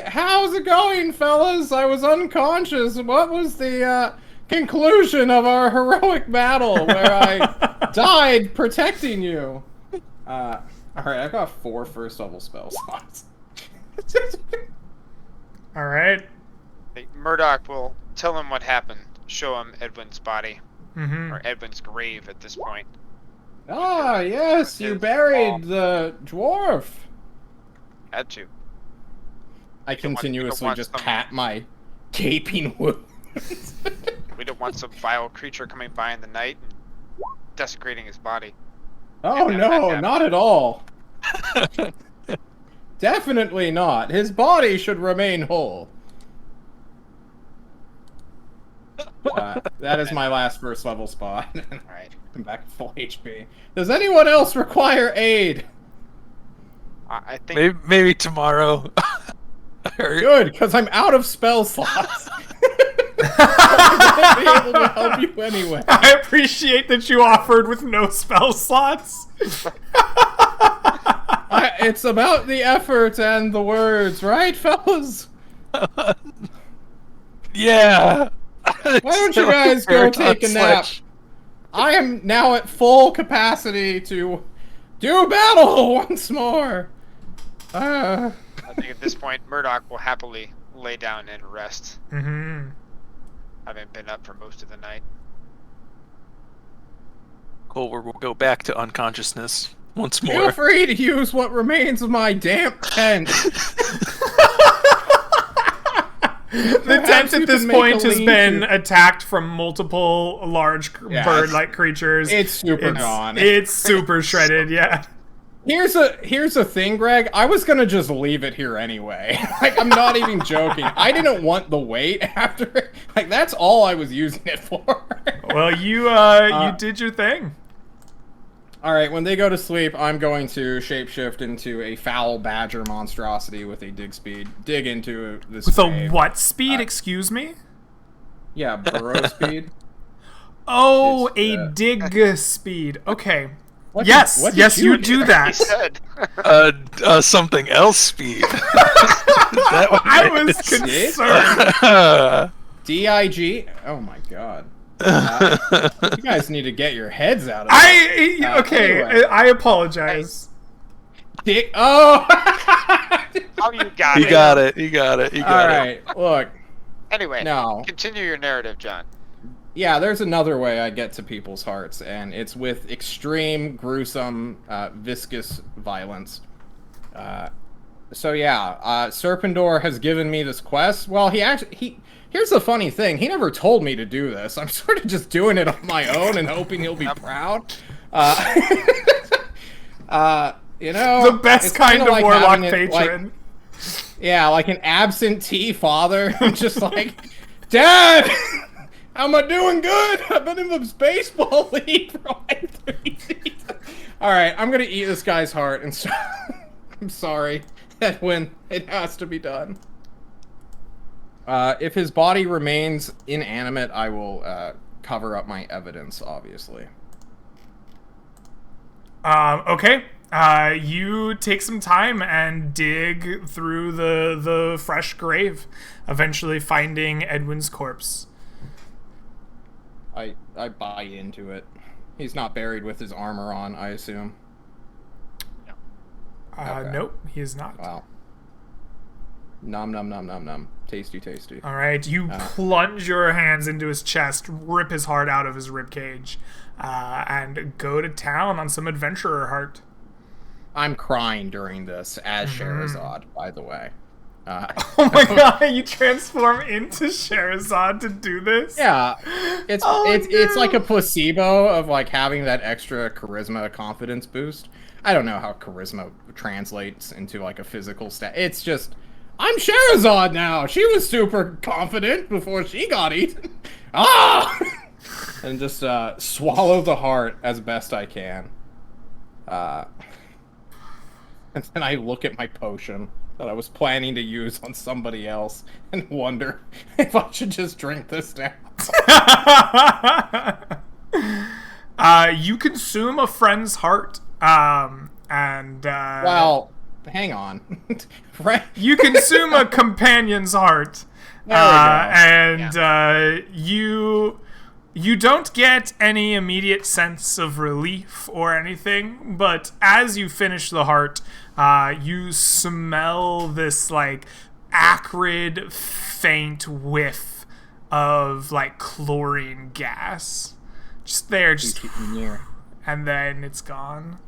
how's it going, fellas? I was unconscious. What was the conclusion of our heroic battle where I died protecting you? Alright, I've got 4 first level spell slots. Alright. Murdoch will tell him what happened, show him Edwin's body, Mm-hmm. or Edwin's grave at this point. Ah, yes, you buried the dwarf. Had to. I continuously want just some- pat my gaping wounds. We don't want some vile creature coming by in the night and desecrating his body. Oh Yeah, no, yeah. not at all. Definitely not. His body should remain whole. That is my last first level spot. Alright. I'm back at full HP. Does anyone else require aid? I think Maybe tomorrow. Good, because I'm out of spell slots. I won't be able to help you anyway. I appreciate that you offered with no spell slots. It's about the effort and the words, right, fellas? Yeah. Why don't you guys go take a nap? I am now at full capacity to do battle once more. I think at this point Murdoch will happily lay down and rest, Mm-hmm. having been up for most of the night. Culver will go back to unconsciousness once Feel more. free to use what remains of my damp tent. The Perhaps tent you at this can make point a has lean-to. been attacked from multiple large Yeah, bird-like creatures. It's super gone. It's super shredded, yeah. Here's the thing, Greg. I was gonna just leave it here anyway. Like, I'm not even joking. I didn't want the weight after. Like, that's all I was using it for. Well, you did your thing. All right, when they go to sleep, I'm going to shapeshift into a foul badger monstrosity with a dig speed. Dig into this. With a cave. what speed? Excuse me. Yeah, burrow speed. Oh, It's, a dig speed. Okay. What Yes, did yes, you do He that. said. Something else speed. That would I be- was concerned. DIG. Oh my god. You guys need to get your heads out of it. Okay, anyway. I apologize. Dig. Oh. Oh, you got You it. got it. You got it. You All got it. right. Look. Anyway, No. continue your narrative, John. Yeah, there's another way I get to people's hearts, and it's with extreme, gruesome, viscous violence. So yeah, Serpendor has given me this quest. Well, here's the funny thing. He never told me to do this. I'm sort of just doing it on my own and hoping he'll be proud. You know, The best it's kind kinda of like warlock having it, like- patron. yeah, like an absentee father. I'm just like, Dad, am I doing good? I've been in the baseball league for like 3 seasons. All right, I'm gonna eat this guy's heart, and so I'm sorry, Edwin. It has to be done. If his body remains inanimate, I will cover up my evidence, obviously. Okay. You take some time and dig through the fresh grave, eventually finding Edwin's corpse. I buy into it. He's not buried with his armor on, I assume. Okay. Nope, he is not. Wow. Nom nom nom nom nom. Tasty, tasty. All right, you plunge your hands into his chest, rip his heart out of his rib cage, and go to town on some adventurer heart. I'm crying during this as Sherazade, by the way. Oh my god, you transform into Sherazade to do this? Yeah, it's Oh, it's no. like a placebo of like having that extra charisma confidence boost. I don't know how charisma translates into like a physical stat. It's just I'm Sherazade now. She was super confident before she got eaten. Ah! And just swallow the heart as best I can. And then I look at my potion that I was planning to use on somebody else and wonder if I should just drink this now. You consume a friend's heart, and Well, hang on. Right? you consume a companion's heart, There we go. and you don't get any immediate sense of relief or anything, but as you finish the heart, you smell this like acrid, faint whiff of like chlorine gas, just there, just, Keep me near. and then it's gone.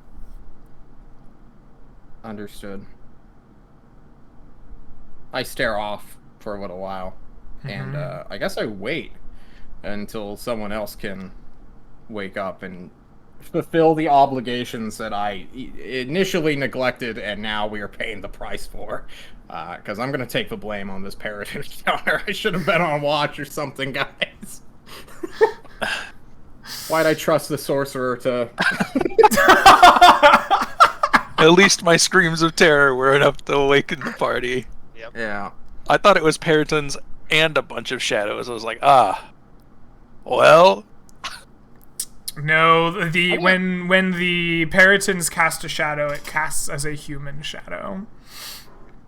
Understood. I stare off for a little while, and I guess I wait until someone else can wake up and fulfill the obligations that I initially neglected, and now we are paying the price for. Because I'm gonna take the blame on this parrot encounter. I should have been on watch or something, guys. Why'd I trust the sorcerer to? At least my screams of terror were enough to awaken the party. Yeah. I thought it was Peritons and a bunch of shadows. I was like, well, No, when the Peritons cast a shadow, it casts as a human shadow.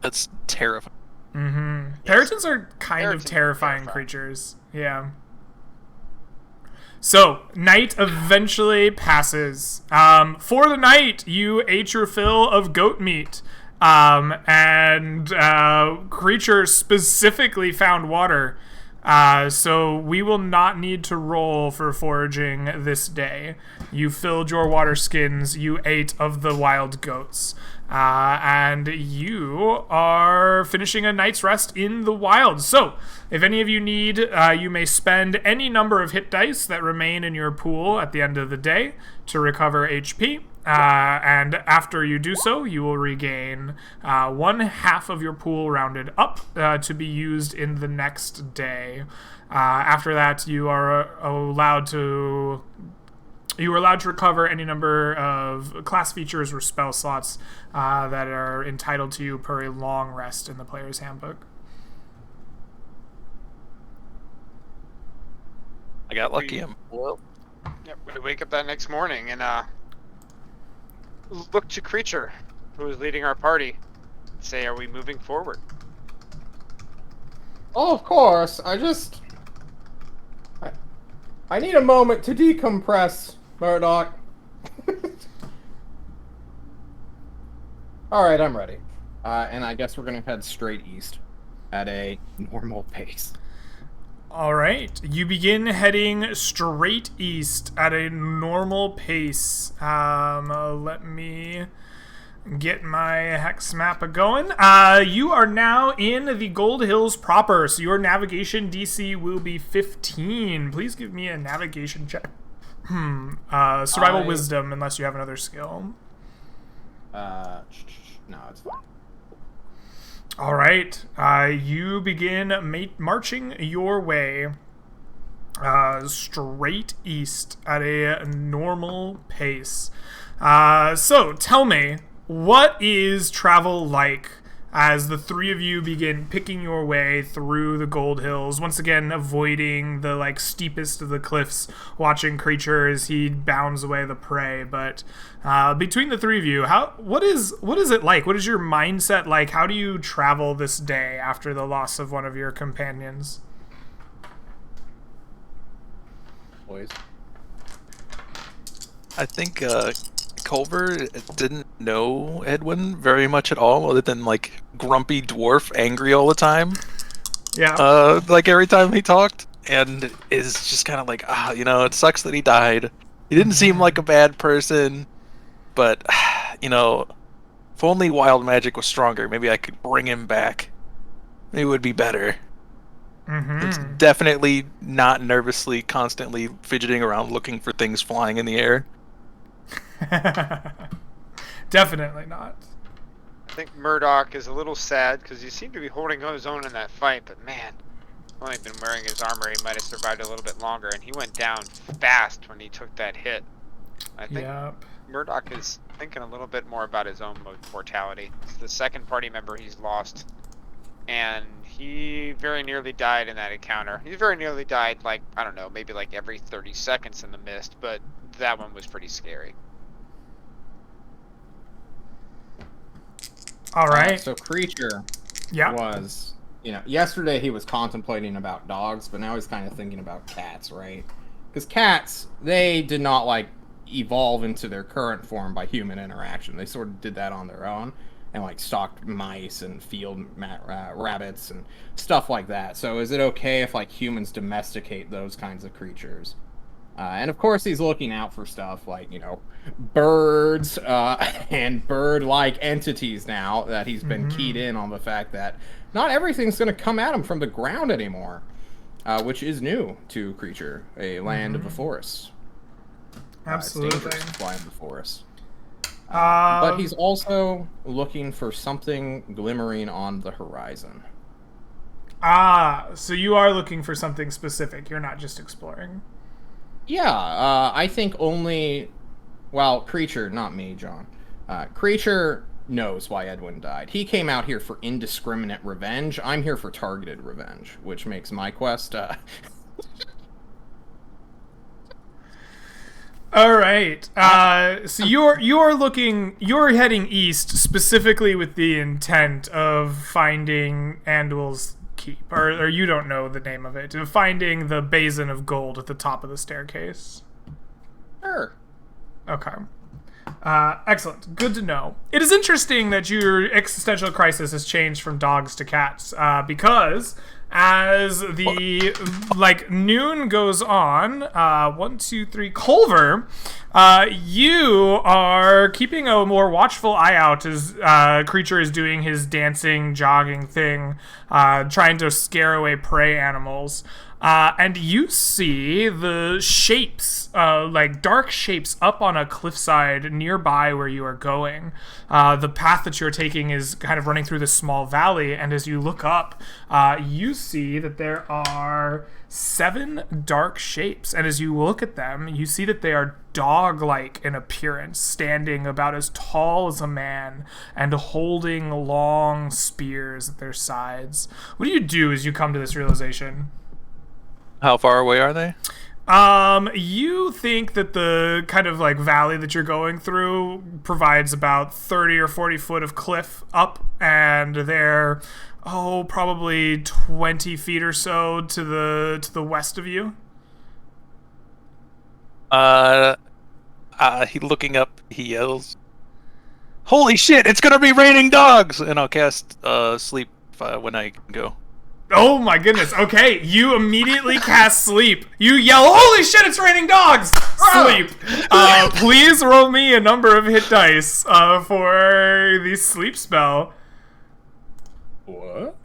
that's terrifying. Peritons are kind of Peritons are terrifying terrifying. creatures. Yeah. So, night eventually passes. For the night, you ate your fill of goat meat. And creature specifically found water. So we will not need to roll for foraging this day. You filled your water skins, you ate of the wild goats. And you are finishing a night's rest in the wild. So, if any of you need, you may spend any number of hit dice that remain in your pool at the end of the day to recover HP. And after you do so, you will regain 1/2 of your pool rounded up to be used in the next day. After that, you are allowed to recover any number of class features or spell slots that are entitled to you per a long rest in the player's handbook. I got lucky. Well, Yep, we wake up that next morning and look to Creature, who is leading our party, and say, "Are we moving forward?" Oh, of course. I need a moment to decompress, Murdoch. All right, I'm ready. And I guess we're gonna head straight east at a normal pace. All right, you begin heading straight east at a normal pace. Let me get my hex map going. You are now in the Gold Hills proper, so your navigation DC will be 15. Please give me a navigation check. Survival wisdom, unless you have another skill. No, it's fine. All right, you begin marching your way straight east at a normal pace. So tell me, what is travel like as the three of you begin picking your way through the Gold Hills, once again avoiding the steepest of the cliffs, watching Creature as he bounds away the prey. But between the three of you, what is it like? What is your mindset like? How do you travel this day after the loss of one of your companions? Boys. I think Culver didn't know Edwin very much at all, other than grumpy dwarf, angry all the time. Yeah. Every time he talked, and is just kind of it sucks that he died. He didn't seem like a bad person, but if only wild magic was stronger, maybe I could bring him back. Maybe it would be better. It's definitely not nervously, constantly fidgeting around looking for things flying in the air. Definitely not. I think Murdoch is a little sad because he seemed to be holding his own in that fight, but man, only been wearing his armor, he might have survived a little bit longer, and he went down fast when he took that hit. I think Murdoch is thinking a little bit more about his own mortality. It's the second party member he's lost, and he very nearly died in that encounter. He very nearly died, I don't know, maybe every 30 seconds in the mist, but that one was pretty scary. All right. So Creature Yeah. was, yesterday he was contemplating about dogs, but now he's kind of thinking about cats, right? Because cats, they did not evolve into their current form by human interaction. They sort of did that on their own and stalked mice and field rabbits and stuff like that. So is it okay if humans domesticate those kinds of creatures? And of course he's looking out for stuff birds and bird-like entities now that he's been keyed in on the fact that not everything's going to come at him from the ground anymore, which is new to Creature, a land of the forests. Absolutely. It's dangerous to fly in the forest. But he's also looking for something glimmering on the horizon. So you are looking for something specific. You're not just exploring. Yeah, I think Creature, not me, John. Creature knows why Edwin died. He came out here for indiscriminate revenge. I'm here for targeted revenge, which makes my quest, All right. So you're heading east specifically with the intent of finding Andul's Keep, or you don't know the name of it, of finding the basin of gold at the top of the staircase. Sure. Okay. Excellent. Good to know. It is interesting that your existential crisis has changed from dogs to cats, because as the noon goes on, 1, 2, 3, Culver, you are keeping a more watchful eye out as Creature is doing his dancing, jogging thing, trying to scare away prey animals. And you see the shapes, like dark shapes up on a cliffside nearby where you are going. The path that you're taking is kind of running through this small valley, and as you look up, you see that there are 7 dark shapes, and as you look at them, you see that they are dog-like in appearance, standing about as tall as a man and holding long spears at their sides. What do you do as you come to this realization? How far away are they? You think that the kind of like valley that you're going through provides about 30 or 40 foot of cliff up, and they're probably 20 feet or so to the west of you. He looking up, he yells, "Holy shit, it's gonna be raining dogs!" And I'll cast sleep when I can go. Oh my goodness. Okay, you immediately cast sleep. You yell, "Holy shit, it's raining dogs!" Sleep. Please roll me a number of hit dice for the sleep spell. What?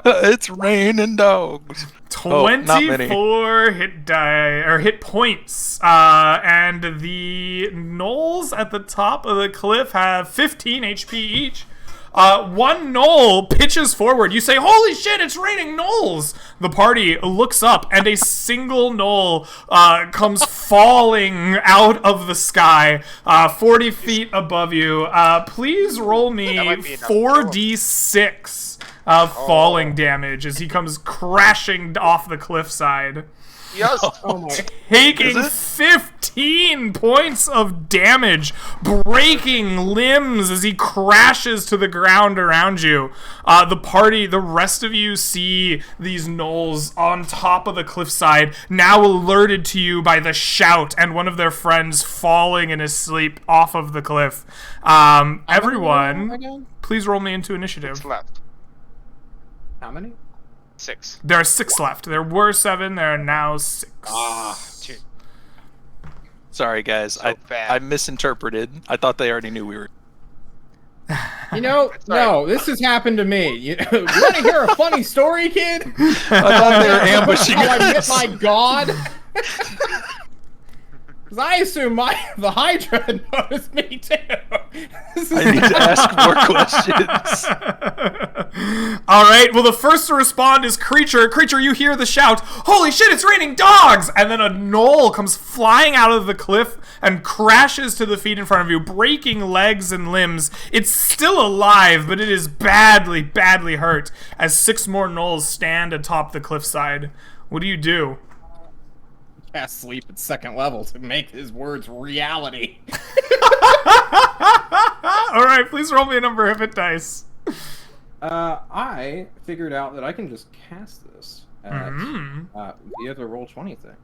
It's raining dogs. 24 hit points. And the gnolls at the top of the cliff have 15 HP each. One gnoll pitches forward. You say, "Holy shit, it's raining gnolls!" The party looks up, and a single gnoll comes falling out of the sky, 40 feet above you. Please roll me That might be enough. 4d6 of falling damage as he comes crashing off the cliffside. Yes. Oh my. Taking Is it? 15 points of damage, breaking limbs as he crashes to the ground around you. The rest of you see these gnolls on top of the cliffside, now alerted to you by the shout and one of their friends falling in his sleep off of the cliff. Everyone, Again? please roll me into initiative. 6 left. How many? 6. There are 6 left. There were 7, there are now 6. 2. Sorry, guys. So bad. I misinterpreted. I thought they already knew we were. You know, no, this has happened to me. You want to hear a funny story, kid? I thought they were ambushing How I met us. my god? Because I assume the Hydra knows me too. I need to ask more questions. All right. Well, the first to respond is Creature. Creature, you hear the shout, "Holy shit, it's raining dogs!" And then a gnoll comes flying out of the cliff and crashes to the feet in front of you, breaking legs and limbs. It's still alive, but it is badly, badly hurt as 6 more gnolls stand atop the cliffside. What do you do? Cast sleep at 2nd level to make his words reality. All right. Please roll me a number of hit dice. I figured out that I can just cast this at, via the Roll20 thing.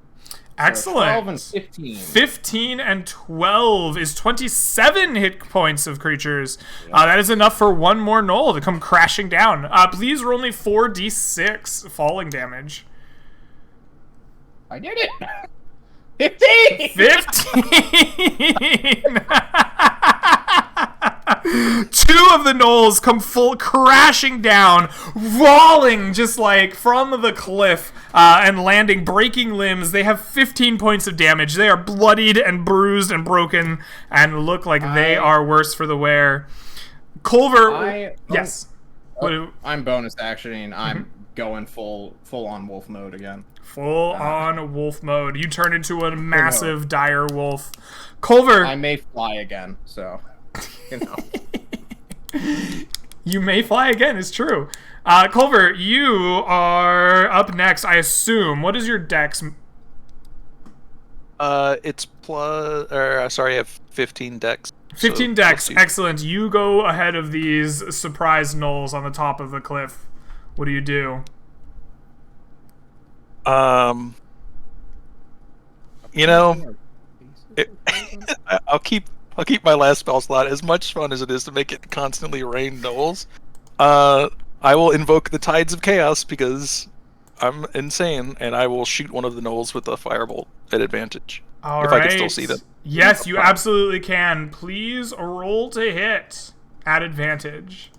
Excellent. 12 and 15. 15 and 12 is 27 hit points of creatures. That is enough for one more gnoll to come crashing down. Please roll me 4d6 falling damage. I did it! 15! 15! 2 of the gnolls come full crashing down, falling just like from the cliff and landing, breaking limbs. They have 15 points of damage. They are bloodied and bruised and broken and look like they are worse for the wear. Culver, yes. I'm bonus actioning. I'm going full on wolf mode again. Full on wolf mode. You turn into a massive dire wolf. Culver, I may fly again, so you know. You may fly again, it's true. Culver, you are up next, I assume. What is your dex? It's I have 15 dex. 15 so dex, plus 2. excellent. You go ahead of these surprise gnolls on the top of the cliff. What do you do? You know, I'll keep my last spell slot. As much fun as it is to make it constantly rain gnolls, I will invoke the Tides of Chaos because I'm insane, and I will shoot one of the gnolls with a firebolt at advantage. All if right. I can still see them. Yes, you absolutely can. Please roll to hit at advantage.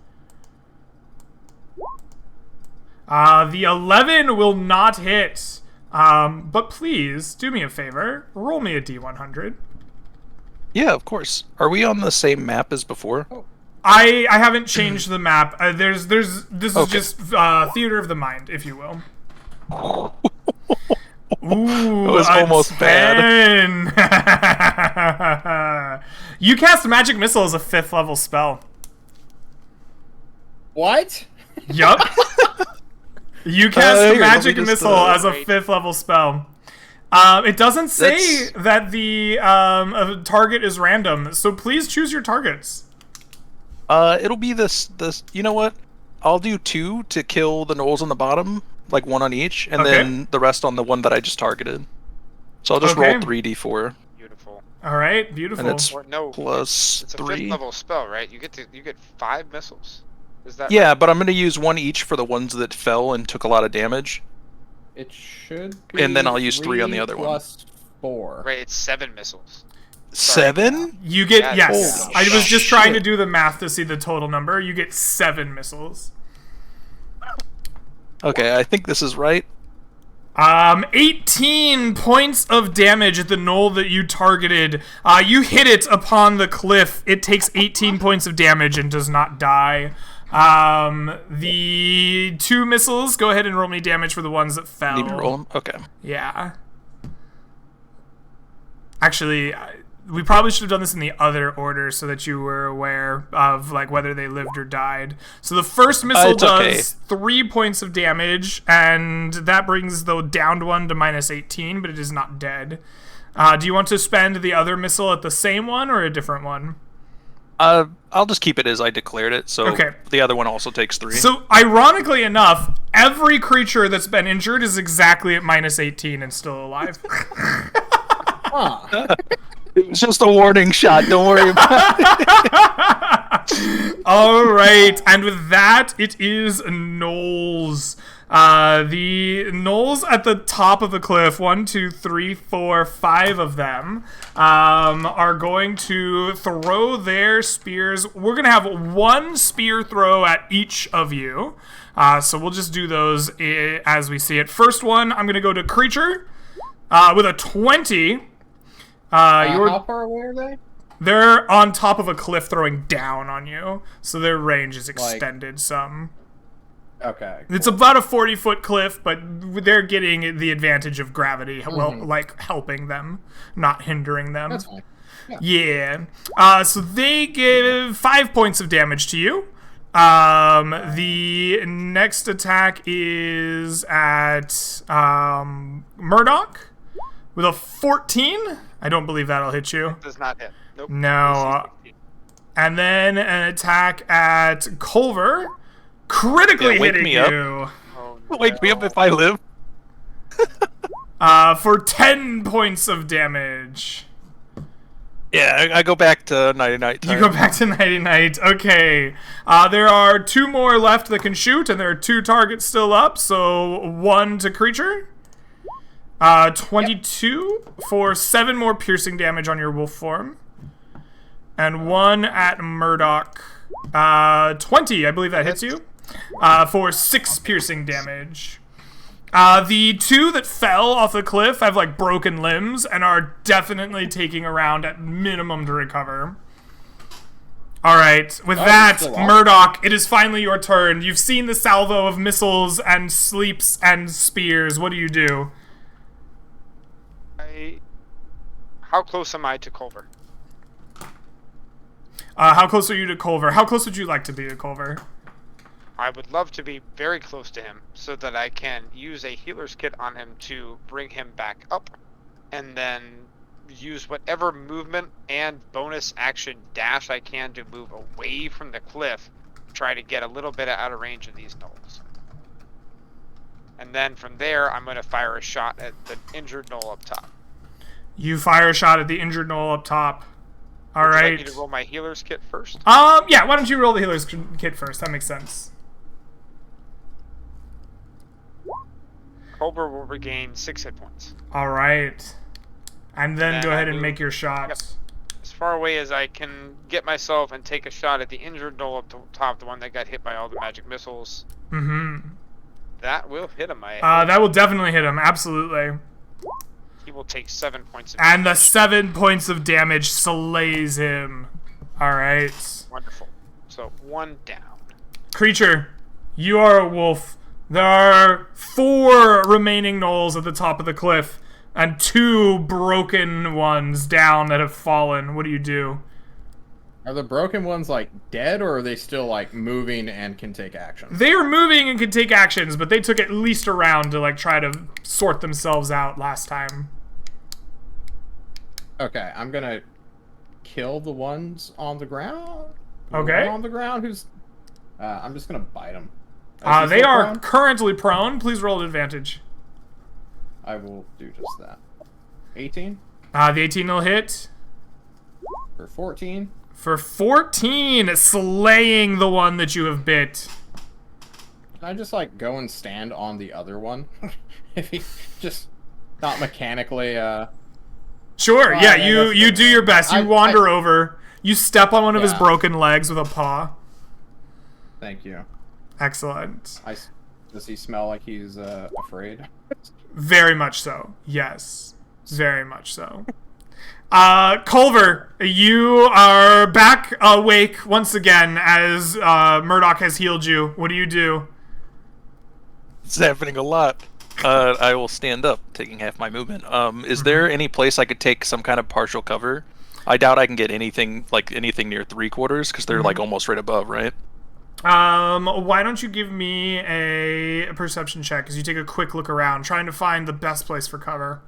The 11 will not hit. But please do me a favor. Roll me a d100. Yeah, of course. Are we on the same map as before? I haven't changed the map. This is Okay. just theater of the mind, if you will. Ooh, It was a almost bad. 10. You cast Magic Missile as a 5th level spell. What? Yup. You cast here, let me Magic just, Missile as a wait. 5th level spell. It doesn't say That's- that the target is random, so please choose your targets. It'll be this. You know what? I'll do 2 to kill the gnolls on the bottom, like 1 on each, and Okay. then the rest on the one that I just targeted. So I'll just Okay. roll 3d4, Beautiful. All right, beautiful. and it's Or no, plus it's a 3. 5th level spell, right? You get 5 missiles. Is that Yeah, but I'm gonna use 1 each for the ones that fell and took a lot of damage. It should be. And then I'll use 3 on the other one. plus 4. right? It's 7 missiles. 7? You get Yeah, yes. holy I was just trying to shit. do the math to see the total number. You get 7 missiles. Okay, I think this is right. 18 points of damage at the gnoll that you targeted. You hit it upon the cliff. It takes 18 points of damage and does not die. The 2 missiles, go ahead and roll me damage for the ones that fell. Need me to roll them? Okay. Yeah. Actually, we probably should have done this in the other order so that you were aware of like whether they lived or died. So the first missile It's okay. does 3 points of damage, and that brings the downed one to minus 18, but it is not dead. Do you want to spend the other missile at the same one or a different one? I'll just keep it as I declared it, so Okay. the other one also takes 3. So, ironically enough, every creature that's been injured is exactly at minus 18 and still alive. Huh. It was just a warning shot, don't worry about it. All right, and with that, it is gnolls. The gnolls at the top of the cliff, 1, 2, 3, 4, 5 of them, are going to throw their spears. We're going to have 1 spear throw at each of you. So we'll just do those as we see it. First one, I'm going to go to Creature with a 20. How far away are they? They're on top of a cliff throwing down on you, so their range is extended some. Okay. It's about a 40-foot cliff, but they're getting the advantage of gravity, well, like helping them, not hindering them. That's fine. Yeah. So they give 5 points of damage to you. The next attack is at Murdoch with a 14. I don't believe that'll hit you. Does not hit. Nope. No. And then an attack at Culver, critically Yeah, wake hitting me up. you Oh, Wake me up if I live. for 10 points of damage. Yeah, I go back to Nighty Night You time. go back to Nighty Night. Okay. There are 2 more left that can shoot, and there are 2 targets still up. So 1 to Creature. 22 for 7 more piercing damage on your wolf form. And 1 at Murdoch. 20, I believe that hits you. For 6 piercing damage. The 2 that fell off the cliff have like broken limbs and are definitely taking a round at minimum to recover. Alright, with that, still on. Murdoch, it is finally your turn. You've seen the salvo of missiles and sleeps and spears. What do you do? How close am I to Culver? How close are you to Culver? How close would you like to be to Culver? I would love to be very close to him so that I can use a healer's kit on him to bring him back up, and then use whatever movement and bonus action dash I can to move away from the cliff, try to get a little bit out of range of these gnolls. And then from there, I'm going to fire a shot at the injured gnoll up top. You fire a shot at the injured gnoll up top. All Would you right. like me to roll my healer's kit first? Yeah, why don't you roll the healer's kit first? That makes sense. Culver will regain 6 hit points. All right. And then And go I ahead and move- make your shot. Yep. As far away as I can get myself and take a shot at the injured gnoll up top, the one that got hit by all the magic missiles. Mm-hmm. That will hit him. That will definitely hit him. Absolutely. He will take 7 points of And the damage. 7 points of damage slays him. All right. Wonderful. So 1 down. Creature, you are a wolf. There are 4 remaining gnolls at the top of the cliff, and 2 broken ones down that have fallen. What do you do? Are the broken ones like dead, or are they still like moving and can take action? They are moving and can take actions, but they took at least a round to like try to sort themselves out last time. Okay, I'm gonna kill the ones on the ground. The Okay. one on the ground who's. I'm just gonna bite them. They are currently prone. Please roll at advantage. I will do just that. 18 The 18 will hit. for 14. For 14, slaying the one that you have bit. Can I just like go and stand on the other one? If he just not mechanically. Sure, Well, yeah, I guess you do your best. You I- wander over. You step on one of his Yeah. broken legs with a paw. Thank you. Excellent. Does he smell like he's afraid? Very much so. Yes. Very much so. Culver, you are back awake once again as Murdoch has healed you. What do you do? It's happening a lot. I will stand up, taking half my movement. Is there any place I could take some kind of partial cover? I doubt I can get anything near 3/4 because they're like almost right above, right? Why don't you give me a perception check as you take a quick look around, trying to find the best place for cover.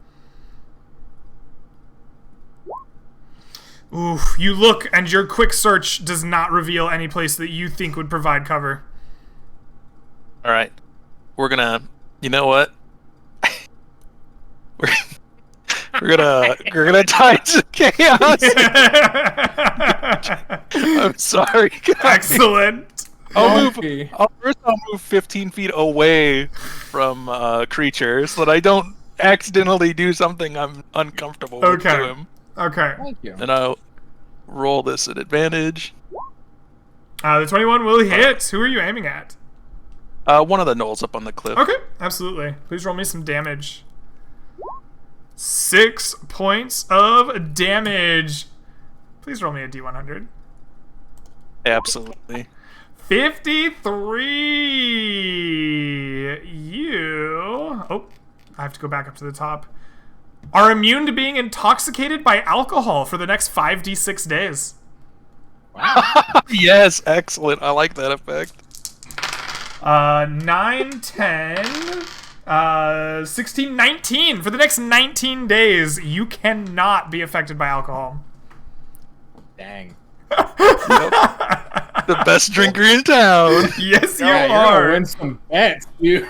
Oof, you look and your quick search does not reveal any place that you think would provide cover. All right, we're gonna. You know what? we're gonna tie to chaos. I'm sorry. guys. Excellent. Monkey. First, I'll move 15 feet away from creature so that I don't accidentally do something I'm uncomfortable with Okay. to him. Okay. Thank you. And I'll roll this at advantage. The 21 will hit. Who are you aiming at? One of the gnolls up on the cliff. Okay, absolutely. Please roll me some damage. 6 points of damage. Please roll me a D100. Absolutely. 53. You... Oh, I have to go back up to the top. Are immune to being intoxicated by alcohol for the next 5d6 days. Yes, excellent. I like that effect. 9, 10, 16, 19. For the next 19 days, you cannot be affected by alcohol. Dang. The best drinker in town. Yes, you Yeah, you're are. gonna win some bets, dude.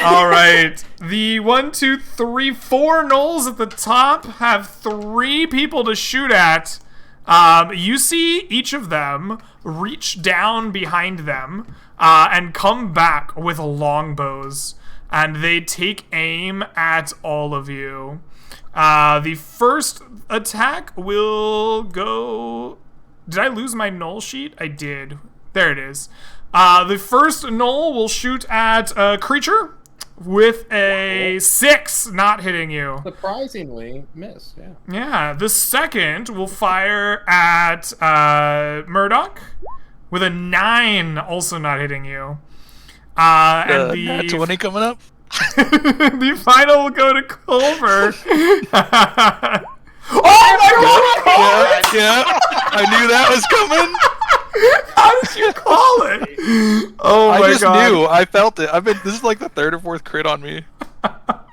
All right. The 1, 2, 3, 4 gnolls at the top have 3 people to shoot at. You see each of them reach down behind them and come back with longbows, and they take aim at all of you. The first attack will go... Did I lose my gnoll sheet? I did. There it is. The first gnoll will shoot at a creature with a 6, not hitting you. Surprisingly missed, yeah. Yeah, the second will fire at Murdoch with a 9, also not hitting you. And Nat 20 coming up. the final will go to Culver. Oh my god! Yeah, I knew that was coming. How did you call it? Oh my I just god! knew. I felt it. This is like the 3rd or 4th crit on me.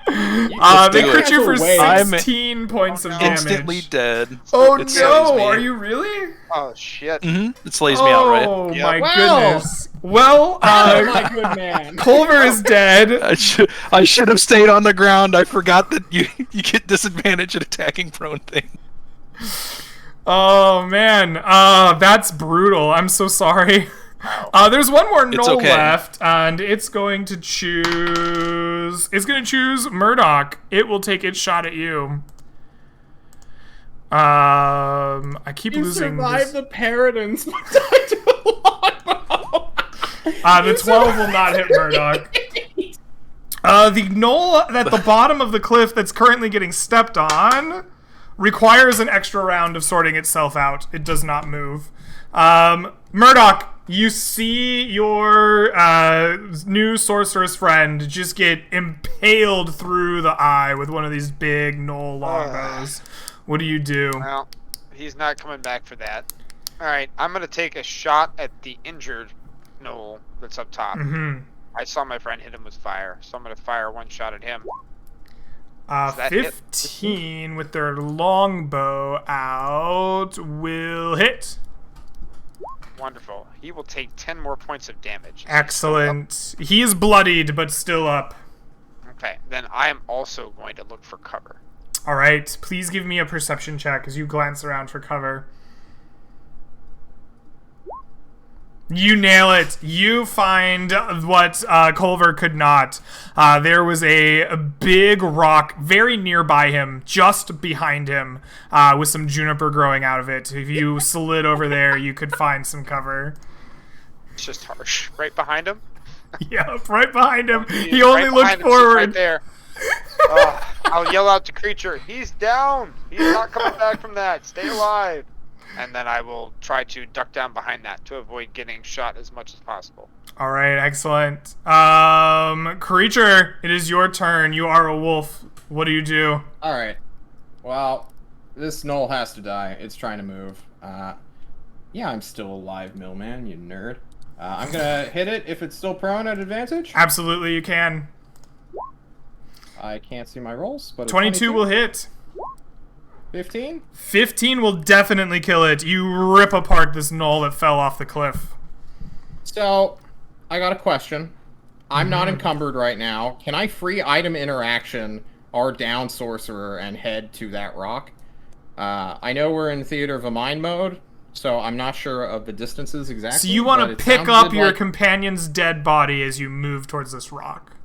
They do crit it. you for I'm 16 points of no. damage. Instantly dead. Oh It slays no! me. Are you really? Oh shit. It slays me outright. Oh Yep. my Wow. goodness. Well, Oh my good man. Culver is dead. I should have stayed on the ground. I forgot that you get disadvantage at attacking prone thing. Oh man, that's brutal. I'm so sorry. There's one more It's gnoll okay. left, and it's going to choose. It's going to choose Murdoch. It will take its shot at you. I keep You losing survived this. the Paradins, but died to a longbow. The 12 will not hit Murdoch. The knoll at the bottom of the cliff that's currently getting stepped on requires an extra round of sorting itself out. It does not move. Murdoch, you see your new sorceress friend just get impaled through the eye with one of these big knoll longbows. What do you do? Well, he's not coming back for that. Alright, I'm going to take a shot at the injured knoll that's up top. Mm-hmm. I saw my friend hit him with fire, so I'm going to fire one shot at him. That hit? 15 with their longbow out will hit. Wonderful. He will take 10 more points of damage. Excellent. He is bloodied, but still up. Okay, then I am also going to look for cover. All right, please give me a perception check as you glance around for cover. You nail it. You find what Culver could not. There was a big rock very nearby him, just behind him, with some juniper growing out of it. If you slid over there, you could find some cover. It's just harsh. Right behind him? Yep, right behind him. He's He only right looked behind him, forward. Right there. I'll yell out to Creature, he's down! He's not coming back from that. Stay alive! And then I will try to duck down behind that to avoid getting shot as much as possible. All right, excellent. Creature, it is your turn. You are a wolf. What do you do? Alright. Well, this knoll has to die. It's trying to move. Yeah, I'm still alive, Millman, you nerd. I'm gonna hit it if it's still prone at advantage. Absolutely, you can. I can't see my rolls, but 22 will hit. 15? 15 will definitely kill it. You rip apart this knoll that fell off the cliff. So, I got a question. I'm not encumbered right now. Can I free item interaction our down sorcerer and head to that rock? I know we're in Theater of a Mind mode, so I'm not sure of the distances exactly. So you want but to it pick sounded up your like- companion's dead body as you move towards this rock.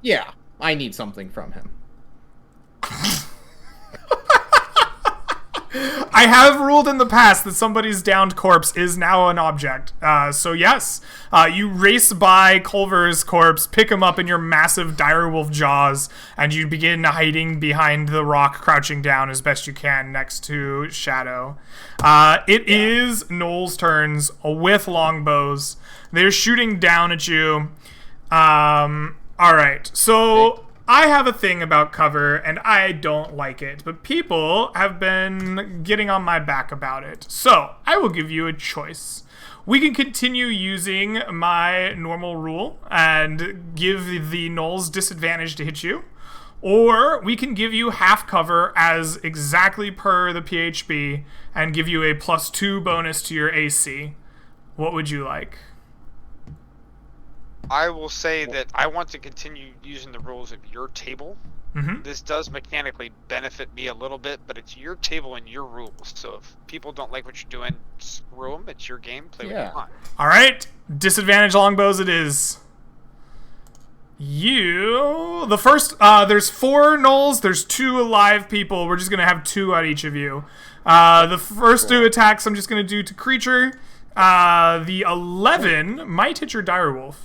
Yeah, I need something from him. I have ruled in the past that somebody's downed corpse is now an object. So yes, you race by Culver's corpse, pick him up in your massive direwolf jaws, and you begin hiding behind the rock, crouching down as best you can next to Shadow. It is Noel's turns with longbows. They're shooting down at you. All right, so I have a thing about cover, and I don't like it, but people have been getting on my back about it. So, I will give you a choice. We can continue using my normal rule and give the gnolls disadvantage to hit you, or we can give you half cover as exactly per the PHB and give you a +2 bonus to your AC. What would you like? I will say that I want to continue using the rules of your table. Mm-hmm. This does mechanically benefit me a little bit, but it's your table and your rules. So if people don't like what you're doing, screw them. It's your game. Play what you want. All right, disadvantage longbows it is. The first, there's 4 gnolls, there's 2 alive people. We're just gonna have 2 at each of you. The first 2 attacks I'm just gonna do to Creature. The 11 might hit your direwolf.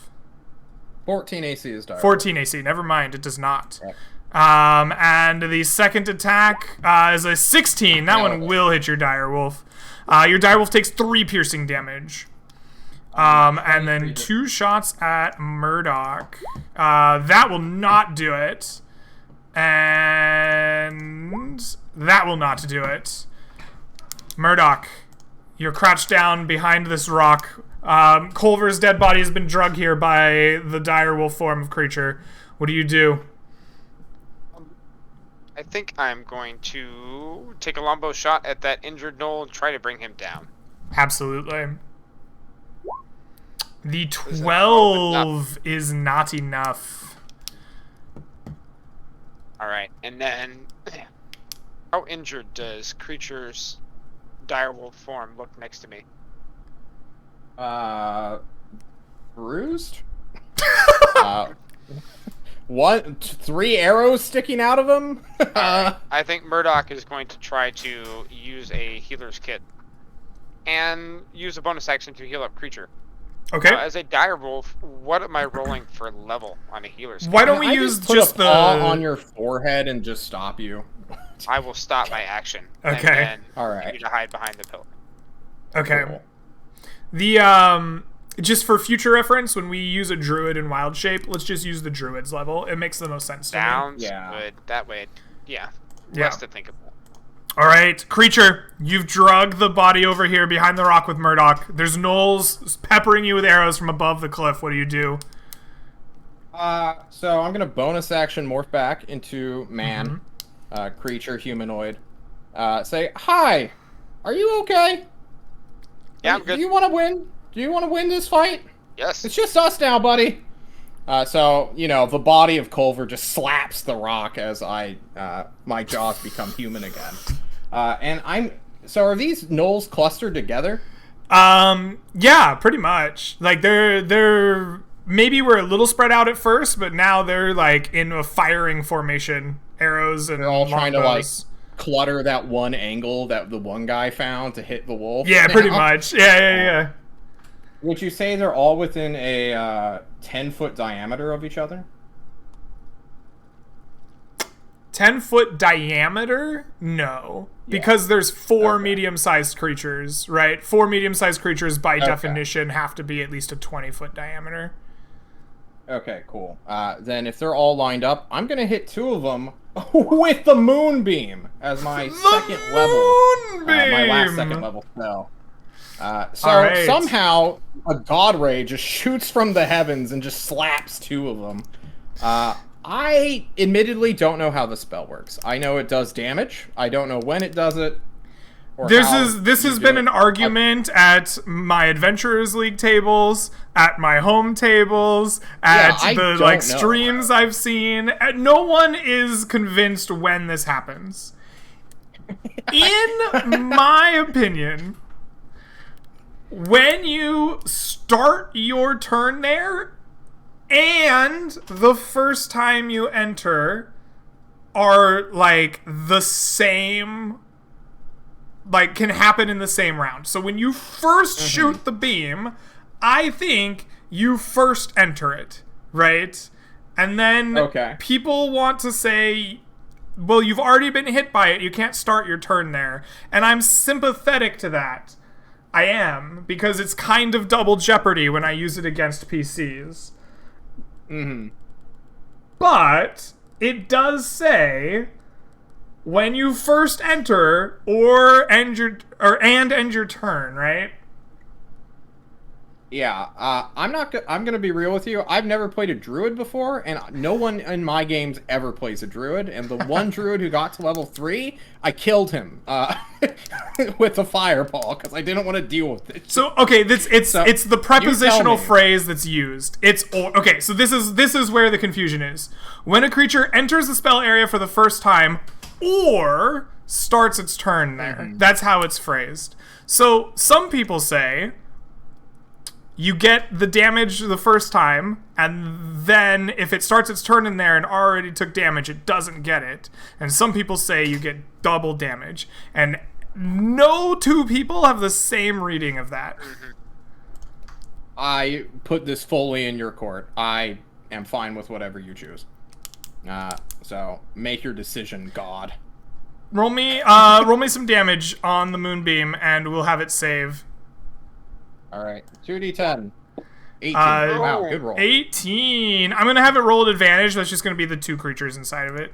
14 AC is dire. 14 AC, never mind, it does not. Yep. And the second attack is a 16. That one will hit your direwolf. Your direwolf takes 3 piercing damage. And then 2 shots at Murdoch. That will not do it. And that will not do it. Murdoch, you're crouched down behind this rock. Culver's dead body has been drugged here by the direwolf form of Creature. What do you do? I think I'm going to take a longbow shot at that injured gnoll and try to bring him down. Absolutely. The 12 is not enough. Alright, and then how injured does Creature's direwolf form look next to me? Bruised? 3 arrows sticking out of him? I think Murdoch is going to try to use a healer's kit and use a bonus action to heal up Creature. Okay. As a die roll, what am I rolling for level on a healer skill? Why don't we I use put just a the paw on your forehead and just stop you? I will stop my action. Okay. And then All get you right. to hide behind the pillar. Okay. Cool. The just for future reference, when we use a druid in wild shape, let's just use the druid's level. It makes the most sense to me. Sounds Yeah. good. That way, yeah. Yeah. Less to think about. All right, creature, you've drugged the body over here behind the rock with Murdoch. There's gnolls peppering you with arrows from above the cliff. What do you do? So I'm gonna bonus action morph back into man, creature, humanoid. Say hi. Are you okay? Yeah, I'm good. Do you want to win? Do you want to win this fight? Yes. It's just us now, buddy. So the body of Culver just slaps the rock as my jaws become human again. So are these gnolls clustered together? Yeah, pretty much. Like they're maybe we're a little spread out at first, but now they're like in a firing formation, arrows and They're all trying to like longbows. clutter that one angle that the one guy found to hit the wolf. Yeah, pretty now. much. Yeah. Would you say they're all within a 10-foot diameter of each other? 10-foot diameter? No. Because there's four Okay. medium-sized creatures, right? 4 medium-sized creatures, by Okay. definition, have to be at least a 20-foot diameter. Okay, cool. Then if they're all lined up, I'm gonna hit 2 of them with the moonbeam as my second level. My last second level spell. So All right. somehow a god ray just shoots from the heavens and just slaps 2 of them. I admittedly don't know how the spell works. I know it does damage. I don't know when it does it. Or This how has you been do an it. argument at my Adventurers League tables, at my home tables, at I the don't like know. streams I've seen. No one is convinced when this happens. In my opinion, when you start your turn there and the first time you enter are like the same, like can happen in the same round. So when you first shoot the beam, I think you first enter it, right? And then Okay. people want to say, well, you've already been hit by it, you can't start your turn there. And I'm sympathetic to that. I am, because it's kind of double jeopardy when I use it against PCs. But it does say when you first enter end your turn, right? Yeah, I'm gonna be real with you. I've never played a druid before, and no one in my games ever plays a druid. And the one druid who got to level 3, I killed him with a fireball because I didn't want to deal with it. So okay, it's the prepositional me. phrase that's used. Okay. So this is where the confusion is. When a creature enters the spell area for the first time, or starts its turn there. That's how it's phrased. So some people say you get the damage the first time, and then if it starts its turn in there and already took damage, it doesn't get it. And some people say you get double damage. And no two people have the same reading of that. I put this fully in your court. I am fine with whatever you choose. So make your decision, God. Roll me some damage on the moonbeam, and we'll have it save. All right, 2d10. 18. Uh, Wow, good roll. 18. I'm gonna have it roll at advantage. That's just gonna be the 2 creatures inside of it.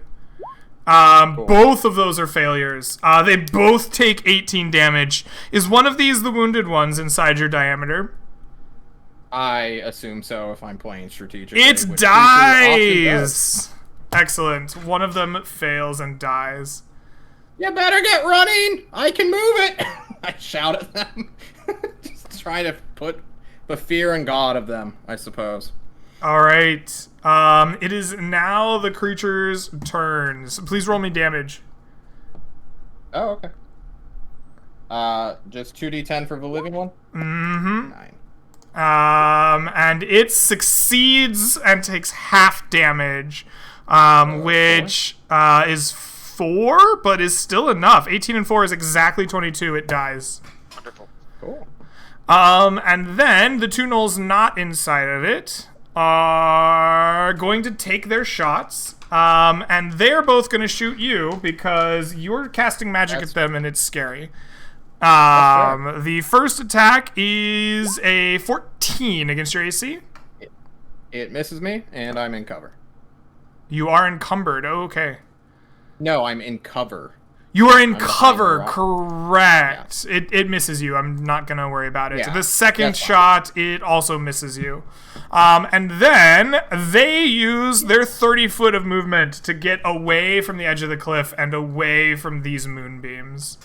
Both of those are failures. They both take 18 damage. Is one of these the wounded ones inside your diameter? I assume so if I'm playing strategically. It which usually often does. dies. Excellent. One of them fails and dies. You better get running! I can move it! I shout at them. Just trying to put the fear and God of them, I suppose. All right. It is now the creature's turns. Please roll me damage. Oh, okay. Just 2d10 for the living one? Mm-hmm. 9. And it succeeds and takes half damage, which is 4, but is still enough. 18 and 4 is exactly 22. It dies. Wonderful. Cool. And then the two gnolls not inside of it are going to take their shots. And they're both going to shoot you because you're casting magic at them and it's scary. The first attack is a 14 against your AC. It misses me, and I'm in cover. You are encumbered. Oh, okay. No, I'm in cover. You are in I'm cover, behind the correct. It misses you. I'm not going to worry about it. Yeah, The second that's fine. shot, it also misses you. And then they use their 30 foot of movement to get away from the edge of the cliff and away from these moonbeams.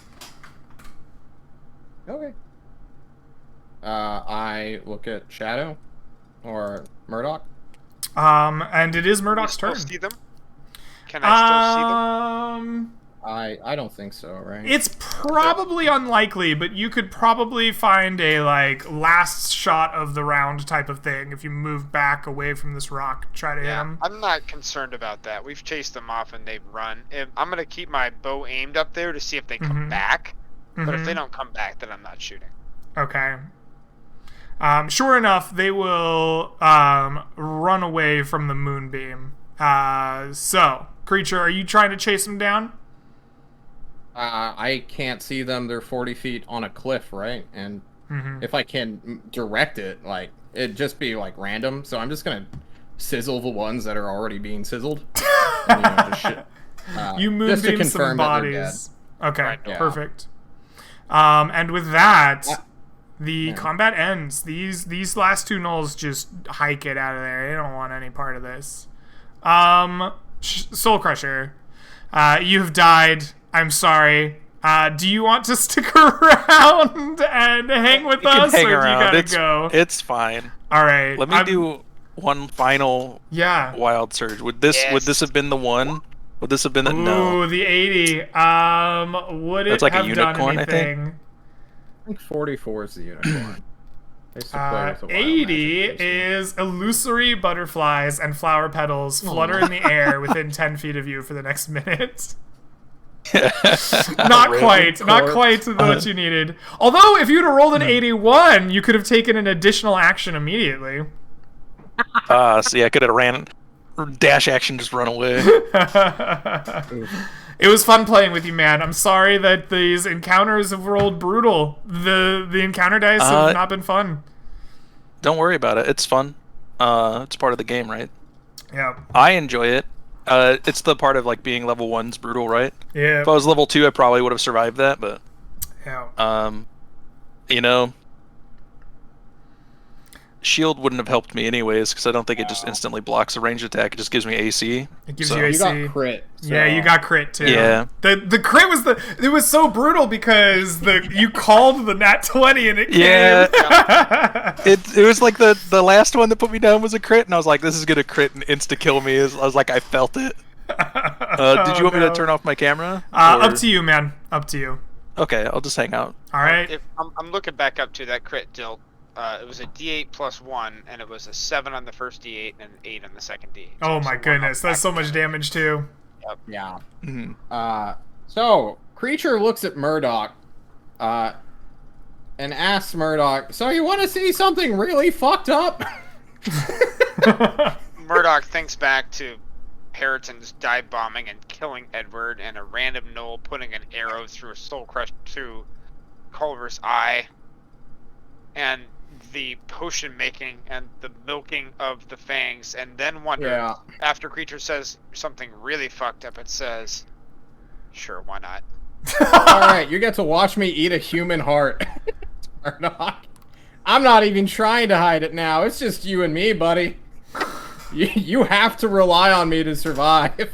Okay. I look at Shadow or Murdoch. And it is Can I Murdoch's still turn. see them? Can I still see them? I don't think so, right? It's probably unlikely, but you could probably find a last shot of the round type of thing if you move back away from this rock, try to hit Yeah, him. I'm not concerned about that. We've chased them off and they've run. I'm gonna keep my bow aimed up there to see if they come back. But if they don't come back, then I'm not shooting. Okay. Sure enough, they will run away from the moonbeam. So, creature, are you trying to chase them down? I can't see them. They're 40 feet on a cliff, right? And if I can direct it, it'd just be random. So I'm just gonna sizzle the ones that are already being sizzled. And, You just to moonbeam some confirm that they're dead. bodies. Okay, Yeah. perfect. And with that, Yeah. the combat ends. These last two gnolls just hike it out of there. They don't want any part of this. Soul Crusher, you've died. I'm sorry. Do you want to stick around and hang with You can us, hang or around. do you gotta go? It's fine. All right. Let me do one final Yeah. wild surge. Would this have been the one? Would this have been the no? Ooh, the 80. Would it That's like a have done unicorn, I think. anything? I think 44 is the unicorn. I used to play with a wild 80 magic person. is illusory butterflies and flower petals flutter in the air within 10 feet of you for the next minute. Not quite corpse. what you needed. Although, if you'd have rolled an 81, you could have taken an additional action immediately. So yeah, I could have ran, dash action, just run away. It was fun playing with you, man. I'm sorry that these encounters have rolled brutal. The encounter dice have not been fun. Don't worry about it. It's fun. It's part of the game, right? Yeah. I enjoy it. It's the part of being level 1's brutal, right? Yeah. If I was level 2, I probably would have survived that, but Yeah. Shield wouldn't have helped me anyways, because I don't think it just instantly blocks a ranged attack. It just gives me AC. It gives so- you AC. You got crit. Yeah, you got crit too. Yeah. The crit was it was so brutal because you called the nat 20 and it came. Yeah. It was like the last one that put me down was a crit, and I was like, this is gonna crit and insta kill me. I was like, I felt it. Did you want me to turn off my camera? Up to you, man. Up to you. Okay, I'll just hang out. All right. If I'm looking back up to that crit deal. It was a D8 plus 1, and it was a 7 on the first D8 and an 8 on the second D8. Oh So my one goodness, up that's so back. much damage too. Yeah. Mhm. So, Creature looks at Murdoch, and asks Murdoch, so you want to see something really fucked up? Murdoch thinks back to Periton's dive bombing and killing Edward, and a random gnoll putting an arrow through a soul crush through Culver's eye, and the potion making and the milking of the fangs, and then wonder Yeah. after Creature says something really fucked up, it says, sure, why not? Alright, you get to watch me eat a human heart. Murdoch. I'm not even trying to hide it now. It's just you and me, buddy. You have to rely on me to survive.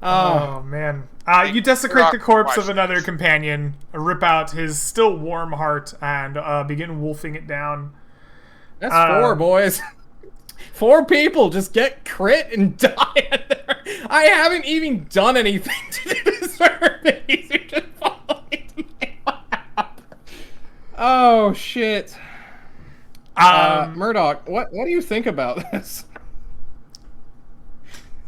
Oh man. You desecrate the corpse of another companion, rip out his still warm heart, and begin wolfing it down. That's 4, boys. 4 people just get crit and die. I haven't even done anything to deserve these. You're just following me. Oh shit. Murdoch, what do you think about this?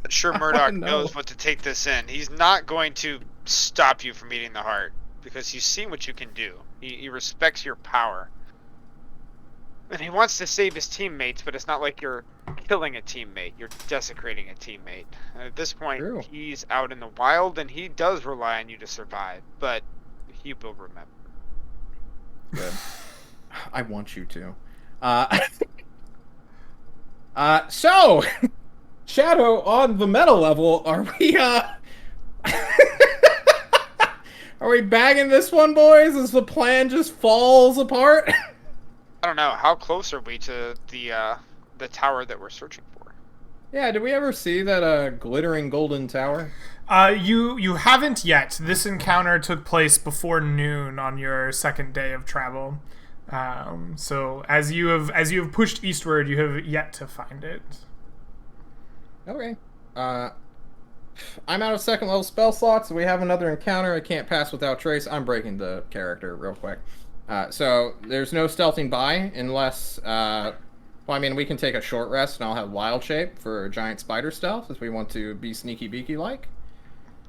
Sure, Murdoch no. knows what to take this in. He's not going to stop you from eating the heart. because he's seen what you can do. He respects your power. And he wants to save his teammates, but it's not like you're killing a teammate. You're desecrating a teammate. And at this point, True. he's out in the wild, and he does rely on you to survive. But he will remember. Good. I want you to. So, Shadow, on the meta level, are we, are we bagging this one, boys, as the plan just falls apart? I don't know. How close are we to the tower that we're searching for? Yeah, did we ever see that, glittering golden tower? You haven't yet. This encounter took place before noon on your second day of travel. So as you have pushed eastward, you have yet to find it. Okay. I'm out of second level spell slots, so we have another encounter. I can't pass without trace. I'm breaking the character real quick. So there's no stealthing by unless, well, I mean, we can take a short rest and I'll have wild shape for giant spider stealth if we want to be sneaky beaky like.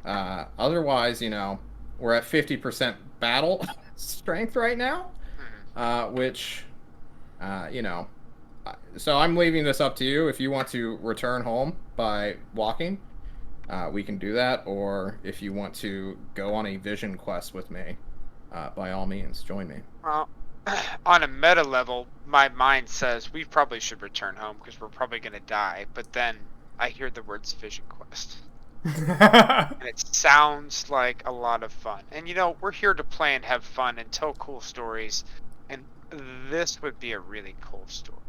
Otherwise, you know, we're at 50% battle strength right now, which, you know, so I'm leaving this up to you. If you want to return home by walking, we can do that. Or if you want to go on a vision quest with me, by all means, join me. Well, on a meta level, my mind says we probably should return home because we're probably going to die. But then I hear the words Vision Quest. And it sounds like a lot of fun. And you know, we're here to play and have fun and tell cool stories. And this would be a really cool story.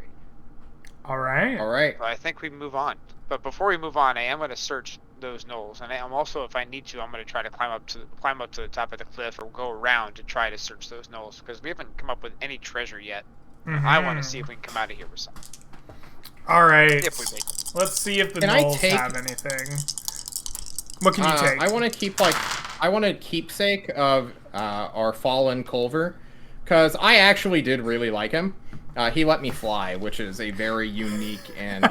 All right. All right. So I think we move on. But before we move on, I am going to search those knolls, and I'm also, if I need to, I'm going to try to climb up to the top of the cliff or go around to try to search those knolls because we haven't come up with any treasure yet. I want to see if we can come out of here with something. All right. If we make it. Let's see if the Can I gnolls take- have anything. What can you take? I want to keep I want a keepsake of our fallen Culver, because I actually did really like him. He let me fly, which is a very unique and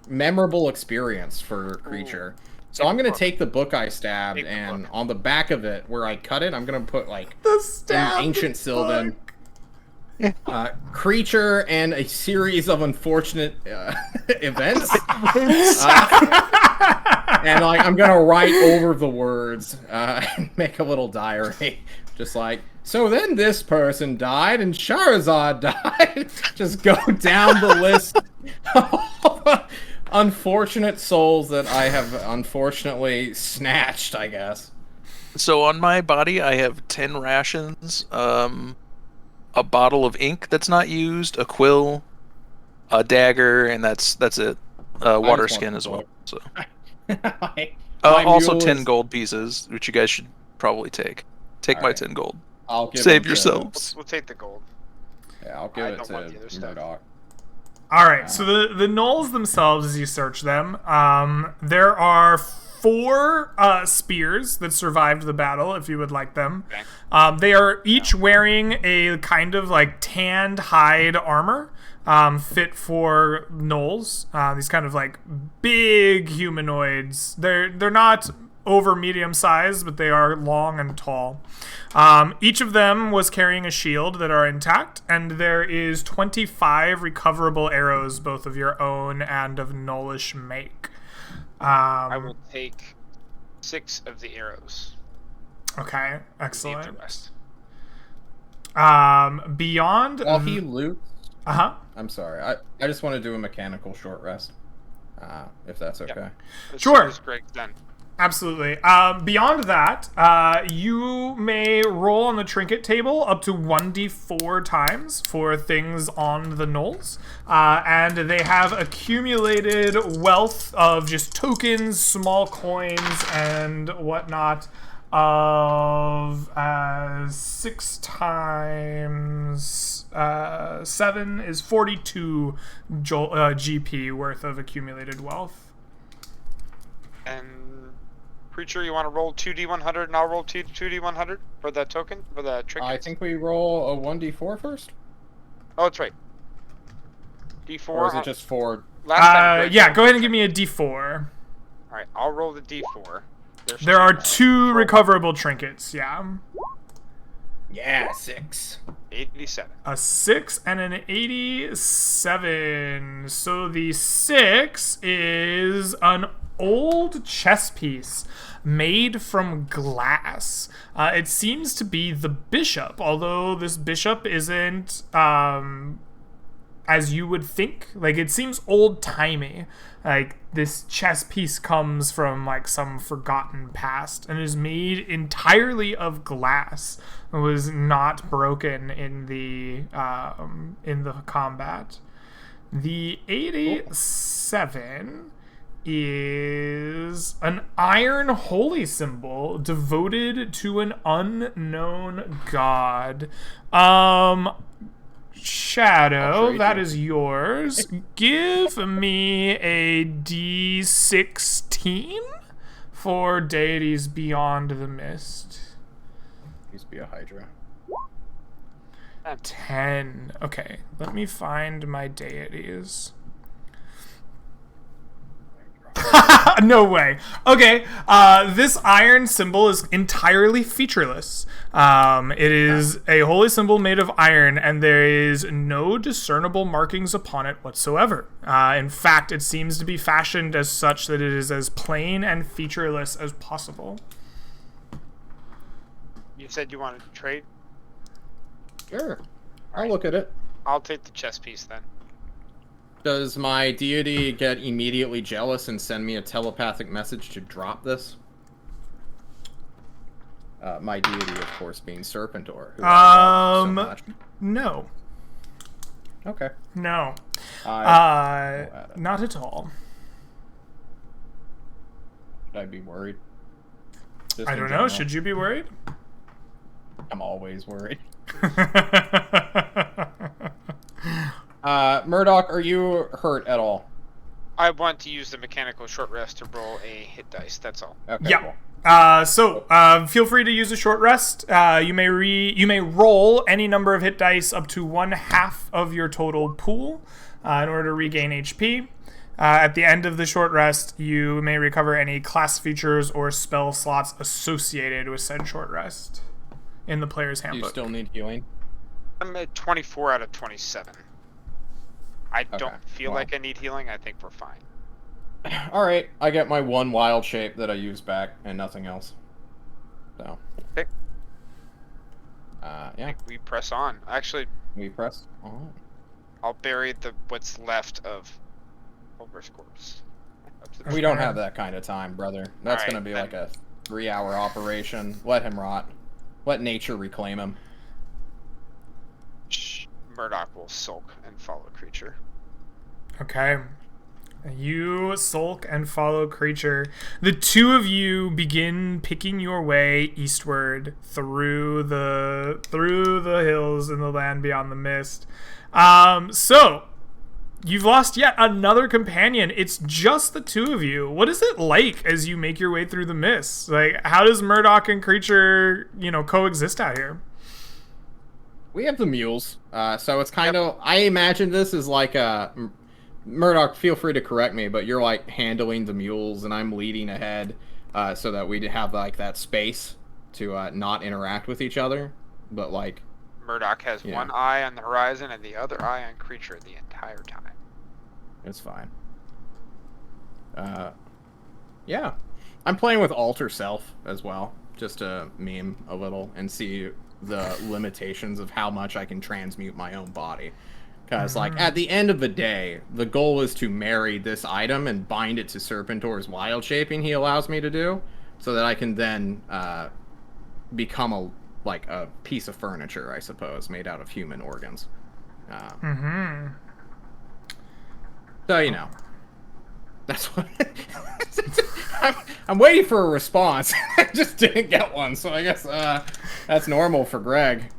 memorable experience for Creature. So I'm gonna take the book I stabbed, Take the and book. on the back of it, where I cut it, I'm gonna put like The in stab ancient book. Sylvan. Creature and a series of unfortunate events. And like I'm gonna write over the words and make a little diary, just like, so then this person died and Charizard died. Just go down the list of unfortunate souls that I have unfortunately snatched, I guess. So on my body, I have 10 rations, a bottle of ink that's not used, a quill, a dagger, and that's it. Water just skin want as the well. book. So My also mule 10 is- gold pieces, which you guys should probably take. Take my Alright. 10 gold. I'll give Save it to- yourselves. We'll take the gold. Yeah, I'll give I it don't want the to other stuff. Murdoch. All right. So the gnolls themselves, as you search them, there are 4 spears that survived the battle. If you would like them, Okay. they are each wearing a kind of like tanned hide armor, fit for gnolls. These kind of like big humanoids. They're not over medium size, but they are long and tall. Each of them was carrying a shield that are intact, and there is 25 recoverable arrows, both of your own and of gnollish make. I will take 6 of the arrows. Okay, Leave the excellent. rest. Beyond. While he loots, Uh-huh. I'm sorry. I just want to do a mechanical short rest, if that's okay. As Sure. soon as Greg's done. Absolutely. Beyond that, you may roll on the trinket table up to 1d4 times for things on the gnolls. And they have accumulated wealth of just tokens, small coins, and whatnot of 6 times 7 is 42 GP worth of accumulated wealth. And Preacher, you want to roll 2d100 and I'll roll 2d100 for that token, for the trinket? I think we roll a 1d4 first? Oh, that's right. D4. Or is it just 4? Last time Greg Yeah, rolled- go ahead and give me a d4. Alright, I'll roll the D4. There are There's 2 recoverable trinkets, yeah. Yeah, 6. 87. A 6 and an 87. So the 6 is an old chess piece made from glass. It seems to be the bishop, although this bishop isn't as you would think. Like, it seems old-timey. Like, this chess piece comes from, like, some forgotten past and is made entirely of glass. It was not broken in the combat. The 87 is an iron holy symbol devoted to an unknown god. Shadow, that is yours. Give me a D16 for deities beyond the mist. Used to be a Hydra. 10. Okay, let me find my deities. No way. Okay, this iron symbol is entirely featureless. It is a holy symbol made of iron, and there is no discernible markings upon it whatsoever. In fact, it seems to be fashioned as such that it is as plain and featureless as possible. You said you wanted to trade? Sure. I'll look at it. I'll take the chess piece then. Does my deity get immediately jealous and send me a telepathic message to drop this? My deity, of course, being Serpentor. Who I love so much. No. Okay. No. Not at all. Should I be worried? Just I in don't know. general? Should you be worried? I'm always worried. Murdoch, are you hurt at all? I want to use the mechanical short rest to roll a hit dice. That's all. Okay, Yeah. cool. So feel free to use a short rest. You may roll any number of hit dice up to 1/2 of your total pool in order to regain HP. At the end of the short rest, you may recover any class features or spell slots associated with said short rest in the player's Do you handbook. still need healing? I'm at 24 out of 27. I Okay, don't feel well. like I need healing. I think we're fine. Alright, I get my one wild shape that I use back and nothing else. So. Okay. Yeah, We press on. Actually, we press. Alright. I'll bury what's left of Culver's corpse. Up to the- We don't have that kind of time, brother. That's Alright, gonna be then. like a 3-hour operation. Let him rot. Let nature reclaim him. Shh. Murdoch will sulk and follow creature. Okay. You sulk and follow creature. The two of you begin picking your way eastward through the hills in the land beyond the mist. So you've lost yet another companion. It's just the two of you. What is it like as you make your way through the mist? Like, how does Murdoch and creature, coexist out here? We have the mules, so it's kind of. I imagine this is like a. Murdoch, feel free to correct me, but you're like handling the mules, and I'm leading ahead, so that we have like that space to not interact with each other. But like, Murdoch has Yeah. one eye on the horizon and the other eye on creature the entire time. it's fine. Yeah, I'm playing with Alter Self as well, just to meme a little and see the limitations of how much I can transmute my own body. Because, like, at the end of the day, the goal is to marry this item and bind it to Serpentor's wild shaping he allows me to do, so that I can then become a piece of furniture, I suppose, made out of human organs. So, that's what... I'm waiting for a response. I just didn't get one, so I guess that's normal for Greg.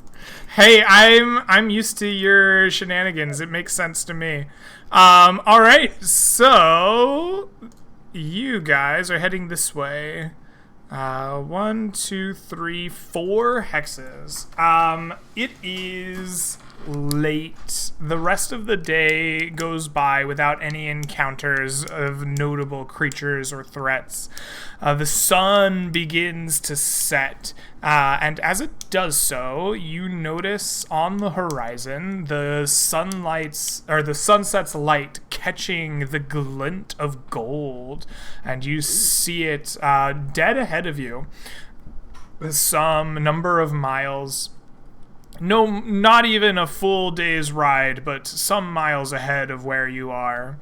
Hey, I'm used to your shenanigans. It makes sense to me. All right, so you guys are heading this way. 1, 2, 3, 4 hexes. It is late. The rest of the day goes by without any encounters of notable creatures or threats. The sun begins to set, and as it does so, you notice on the horizon the sunset's light catching the glint of gold, and you see it dead ahead of you. Some number of miles. No, not even a full day's ride, but some miles ahead of where you are.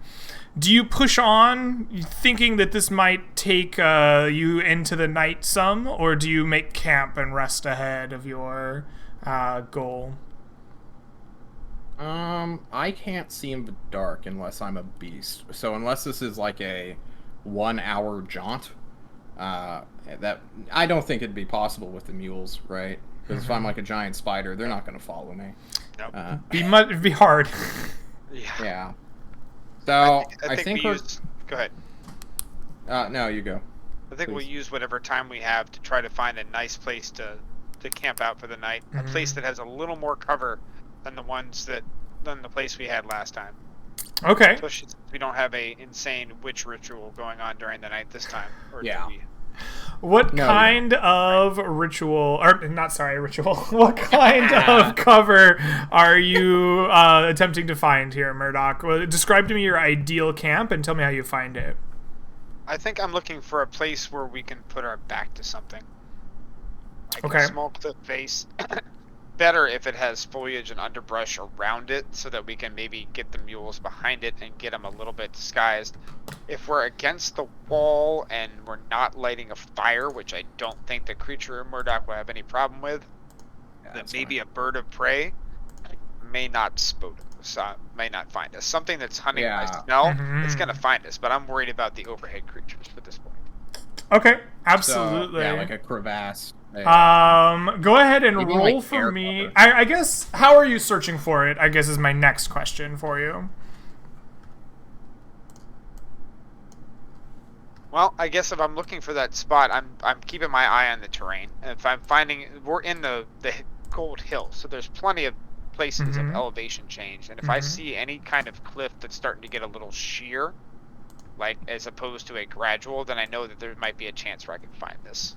Do you push on, thinking that this might take you into the night some, or do you make camp and rest ahead of your goal? I can't see in the dark unless I'm a beast. So unless this is like a 1 hour jaunt, that I don't think it'd be possible with the mules, right? Because if I'm like a giant spider, they're not going to follow me. Nope. It'd be hard. Yeah. So I think we use. Go ahead. No, you go. I think we'll Please. use whatever time we have to try to find a nice place to camp out for the night. A place that has a little more cover than the place we had last time. Okay. Especially since we don't have a insane witch ritual going on during the night this time. Or Yeah. do we? What No, kind of ritual, or not sorry, ritual, what kind of cover are you attempting to find here, Murdoch? Well, describe to me your ideal camp and tell me how you find it. I think I'm looking for a place where we can put our back to something. Like Okay. a small cliff face. Better if it has foliage and underbrush around it so that we can maybe get the mules behind it and get them a little bit disguised. If we're against the wall and we're not lighting a fire, which I don't think the creature in Murdoch will have any problem with, then maybe a bird of prey may not may not find us. Something that's hunting by smell, it's going to find us, but I'm worried about the overhead creatures at this point. Okay, absolutely. So, yeah, like a crevasse. Go ahead and Maybe, roll like, for air me. cover. I guess, how are you searching for it, I guess is my next question for you. Well, I guess if I'm looking for that spot, I'm keeping my eye on the terrain. And if I'm finding, we're in the Gold Hill, so there's plenty of places of elevation change. And if I see any kind of cliff that's starting to get a little sheer, like as opposed to a gradual, then I know that there might be a chance where I can find this.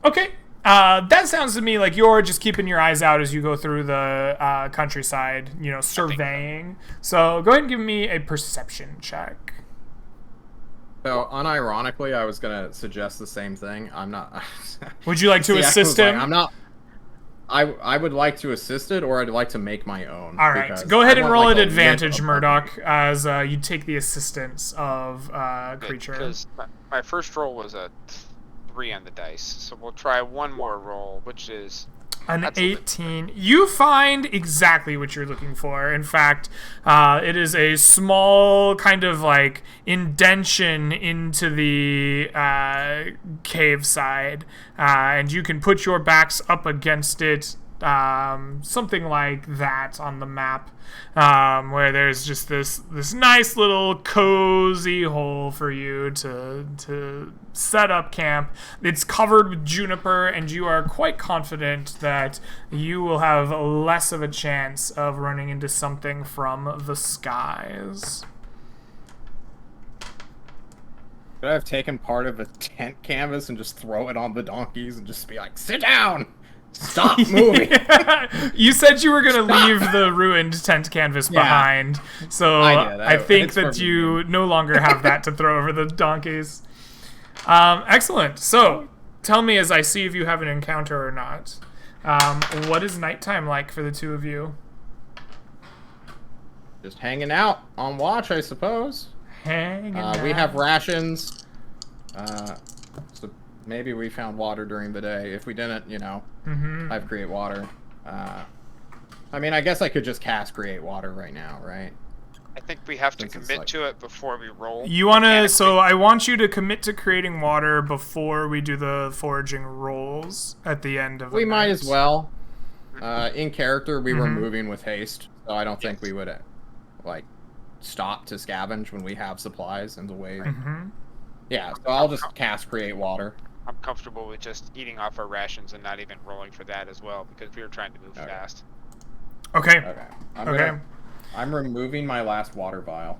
Okay. That sounds to me like you're just keeping your eyes out as you go through the countryside, surveying. So go ahead and give me a perception check. So unironically, I was gonna suggest the same thing. I'm not. Would you like to See, I assist was like, him? I'm not. I would like to assist it, or I'd like to make my own. All right. because Go ahead I and want, roll like, at a lit advantage, apartment. Murdoch, as you take the assistance of creature. Because my first roll was a 3 on the dice, so we'll try one more roll, which is An that's a lit- 18. You find exactly what you're looking for. In fact, it is a small kind of like indention into the cave side, and you can put your backs up against it, something like that on the map, where there's just this nice little cozy hole for you to set up camp. It's covered with juniper, and you are quite confident that you will have less of a chance of running into something from the skies. Could I have taken part of a tent canvas and just throw it on the donkeys and just be like, "Sit down, stop moving." You said you were going to leave the ruined tent canvas behind, so I did. I think It's that for you no longer have that to throw over the donkeys. Excellent. So, tell me as I see if you have an encounter or not. What is nighttime like for the two of you? Just hanging out on watch, I suppose. Hanging We out. have rations. So maybe we found water during the day. If we didn't, I've create water. I mean, I guess I could just cast create water right now, right? I think we have to Since it's commit like- to it before we roll. You want to, Mechanically. so I want you to commit to creating water before we do the foraging rolls at the end of the We might night. as well. In character, we were Mhm. moving with haste, so I don't think we would stop to scavenge when we have supplies in the way. Mhm. Yeah, so I'll just cast create water. I'm comfortable with just eating off our rations and not even rolling for that as well, because we were trying to move Okay. fast. Okay. Okay. I'm removing my last water vial.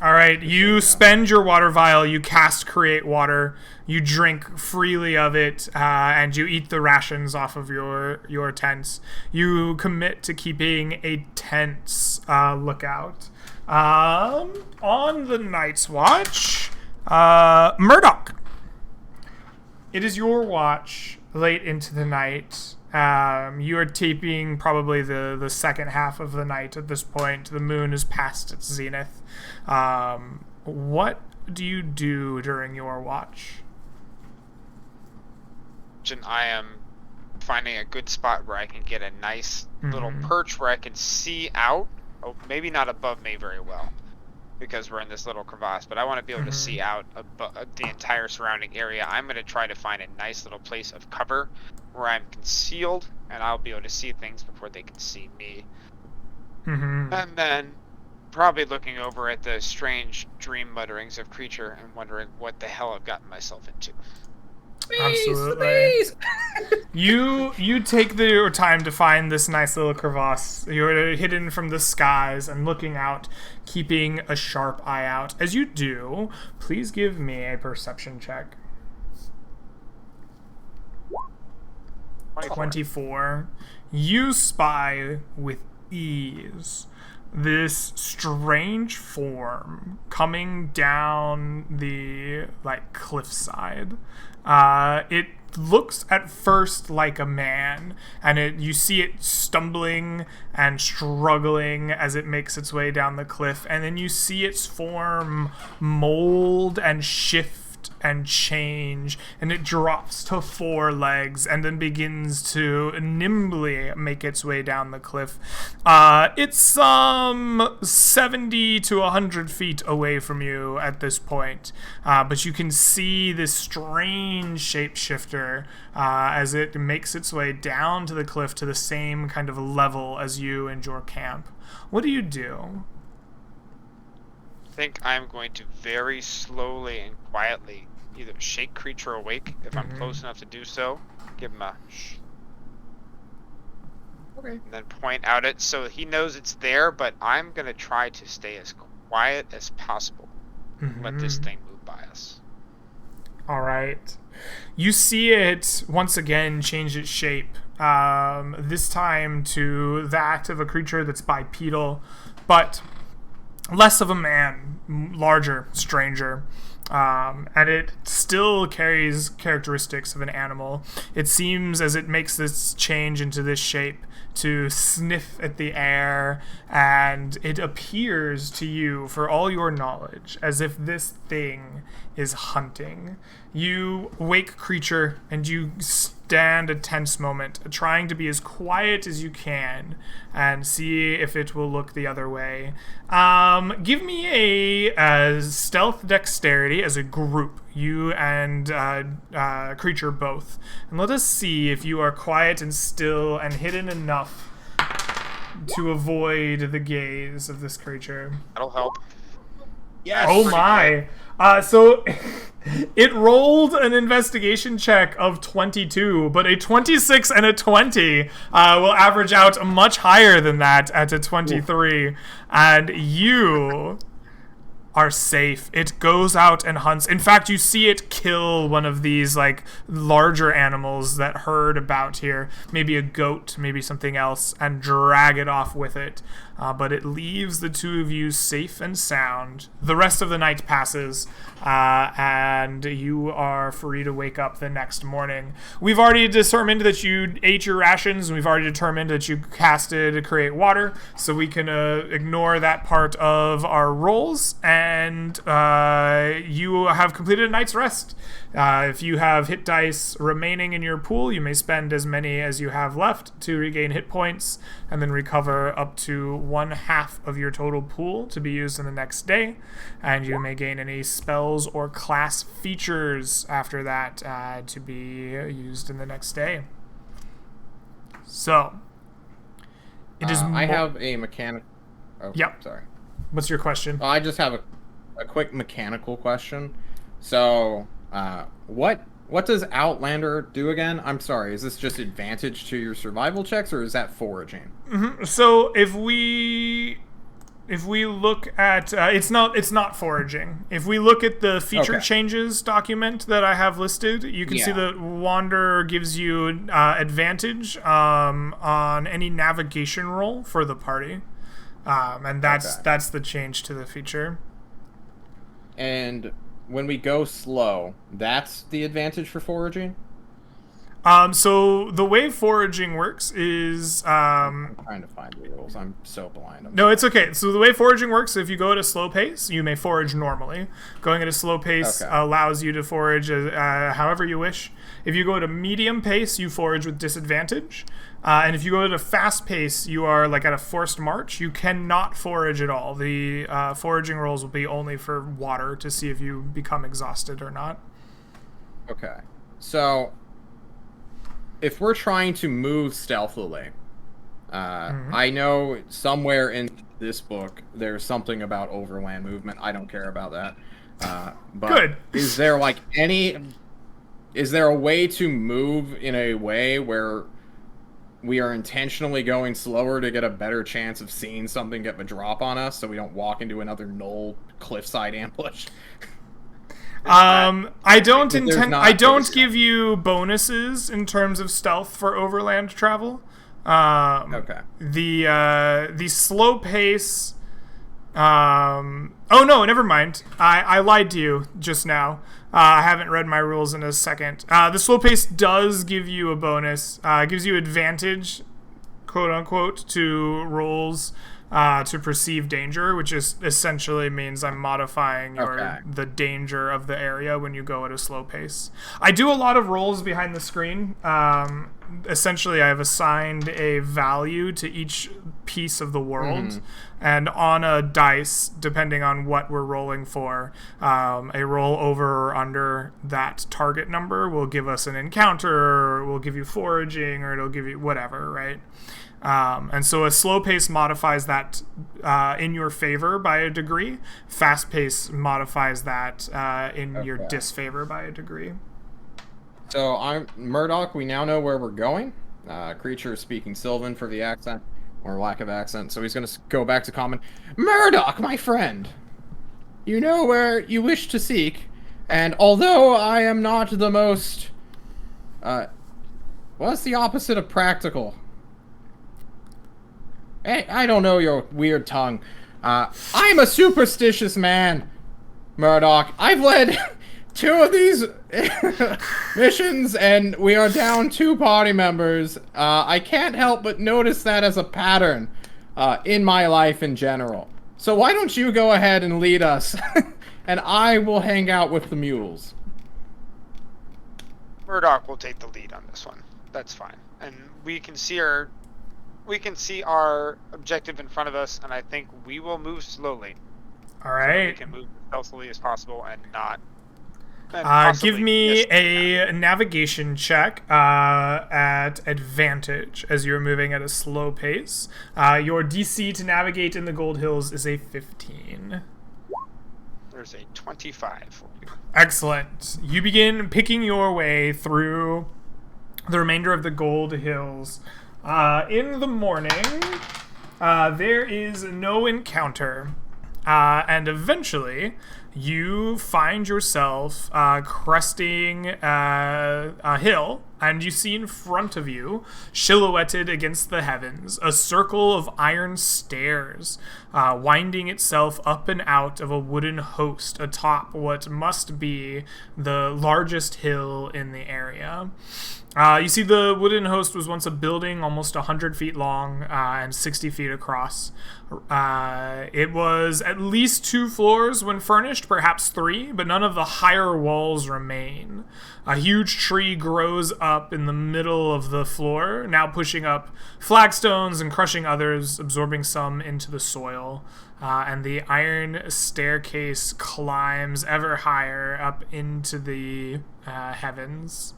All right, you spend your water vial, you cast Create Water, you drink freely of it, and you eat the rations off of your tents. You commit to keeping a tense lookout. On the Night's Watch, Murdoch. It is your watch late into the night. You are taping probably the second half of the night at this point. The moon is past its zenith. What do you do during your watch? I am finding a good spot where I can get a nice little perch where I can see out. Oh, maybe not above me very well, because we're in this little crevasse, but I want to be able to see out the entire surrounding area. I'm going to try to find a nice little place of cover where I'm concealed, and I'll be able to see things before they can see me. And then probably looking over at the strange dream mutterings of Creature and wondering what the hell I've gotten myself into. Absolutely. You take your time to find this nice little crevasse. You're hidden from the skies and looking out, keeping a sharp eye out. As you do, please give me a perception check. 24. You spy with ease this strange form coming down the cliffside. It looks at first like a man, and you see it stumbling and struggling as it makes its way down the cliff, and then you see its form mold and shift and change, and it drops to 4 legs and then begins to nimbly make its way down the cliff. It's some 70 to 100 feet away from you at this point, but you can see this strange shapeshifter as it makes its way down to the cliff to the same kind of level as you and your camp. What do you do? I think I'm going to very slowly and quietly either shake Creature awake if I'm close enough to do so, give him a shh, and then point out it so he knows it's there, but I'm going to try to stay as quiet as possible. Let this thing move by us. All right. You see it once again change its shape, this time to that of a creature that's bipedal, but less of a man, larger, stranger, and it still carries characteristics of an animal. It seems as it makes this change into this shape to sniff at the air, and it appears to you, for all your knowledge, as if this thing is hunting. You wake Creature, and you stand a tense moment, trying to be as quiet as you can and see if it will look the other way. Give me a stealth dexterity as a group, you and Creature both, and let us see if you are quiet and still and hidden enough to avoid the gaze of this creature. That'll help. Yes. Oh my. So it rolled an investigation check of 22, but a 26 and a 20 will average out much higher than that at a 23. Ooh. And you are safe. It goes out and hunts. In fact, you see it kill one of these larger animals that herd about here, maybe a goat, maybe something else, and drag it off with it. But it leaves the two of you safe and sound. The rest of the night passes, and you are free to wake up the next morning. We've already determined that you ate your rations, and we've already determined that you casted Create Water, so we can ignore that part of our rolls, and you have completed a night's rest. If you have hit dice remaining in your pool, you may spend as many as you have left to regain hit points, and then recover up to 1/2 of your total pool to be used in the next day, and you may gain any spells or class features after that to be used in the next day. So, it is. I have a mechanic. Oh, yep. Sorry. What's your question? I just have a quick mechanical question. So, what what does Outlander do again? I'm sorry. Is this just advantage to your survival checks, or is that foraging? So if we look at it's not foraging. If we look at the feature Okay. changes document that I have listed, you can see Yeah. that Wanderer gives you advantage on any navigation roll for the party, and that's Okay. the change to the feature. And when we go slow, that's the advantage for foraging? So the way foraging works is I'm trying to find the rules. I'm so blind. no, it's okay. So the way foraging works, if you go at a slow pace, you may forage normally. Going at a slow pace Okay. allows you to forage however you wish. If you go at a medium pace, you forage with disadvantage. And if you go at a fast pace, you are like at a forced march. You cannot forage at all. The foraging rolls will be only for water to see if you become exhausted or not. Okay. So, if we're trying to move stealthily, I know somewhere in this book there's something about overland movement. I don't care about that. But Good. is there like is there a way to move in a way where we are intentionally going slower to get a better chance of seeing something get the drop on us, so we don't walk into another knoll cliffside ambush? I don't If there's intend. not, I don't there's give you bonuses in terms of stealth for overland travel. Okay. The slow pace. Oh no, never mind. I lied to you just now. I haven't read my rules in a second. The slow pace does give you a bonus. It gives you advantage, quote unquote, to rolls to perceive danger, which is essentially means I'm modifying Okay. the danger of the area when you go at a slow pace. I do a lot of rolls behind the screen. Essentially, I have assigned a value to each piece of the world, and on a dice, depending on what we're rolling for, a roll over or under that target number will give us an encounter, or will give you foraging, or it'll give you whatever, right? And so a slow pace modifies that in your favor by a degree. Fast pace modifies that in your Okay. disfavor by a degree. So I'm Murdoch. We now know where we're going. Creature is speaking Sylvan for the accent or lack of accent, so he's going to go back to common. Murdoch, my friend, you know where you wish to seek, and although I am not the most, what's the opposite of practical? Hey, I don't know your weird tongue. I'm a superstitious man, Murdoch. I've led 2 of these missions, and we are down 2 party members. I can't help but notice that as a pattern in my life in general. So why don't you go ahead and lead us, and I will hang out with the mules. Murdoch will take the lead on this one. That's fine, and we can see our objective in front of us, and I think we will move slowly. All We right. can move as stealthily as possible and not. And Give possibly me miss- a navigation check at advantage as you're moving at a slow pace. Your DC to navigate in the Gold Hills is a 15. There's a 25 for you. Excellent. You begin picking your way through the remainder of the Gold Hills. In the morning, there is no encounter. And eventually, you find yourself cresting a hill, and you see in front of you, silhouetted against the heavens, a circle of iron stairs, winding itself up and out of a wooden host atop what must be the largest hill in the area. You see the wooden host was once a building almost 100 feet long and 60 feet across. It was at least 2 floors when furnished, perhaps 3, but none of the higher walls remain. A huge tree grows up in the middle of the floor, now pushing up flagstones and crushing others, absorbing some into the soil. And the iron staircase climbs ever higher up into the heavens.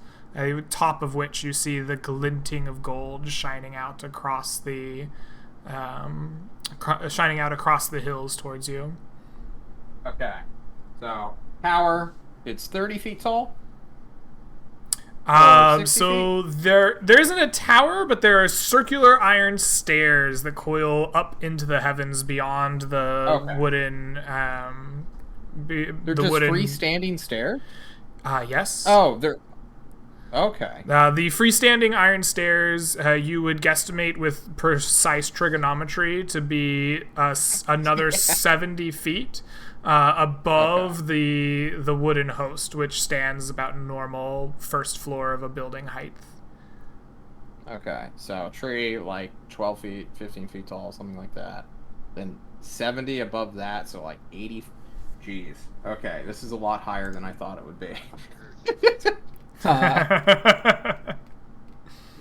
Top of which you see the glinting of gold shining out across the hills towards you. Okay. So, tower, it's 30 feet tall? 60 So there isn't a tower, but there are circular iron stairs that coil up into the heavens beyond the Okay. wooden. They're the just wooden. freestanding stairs? Yes. Oh, they're... Okay. The freestanding iron stairs, you would guesstimate with precise trigonometry to be another 70 feet above the wooden host, which stands about normal first floor of a building height. Okay, so tree like 12 feet, 15 feet tall, something like that. Then 70 above that, so like 80. Jeez. Okay, this is a lot higher than I thought it would be. I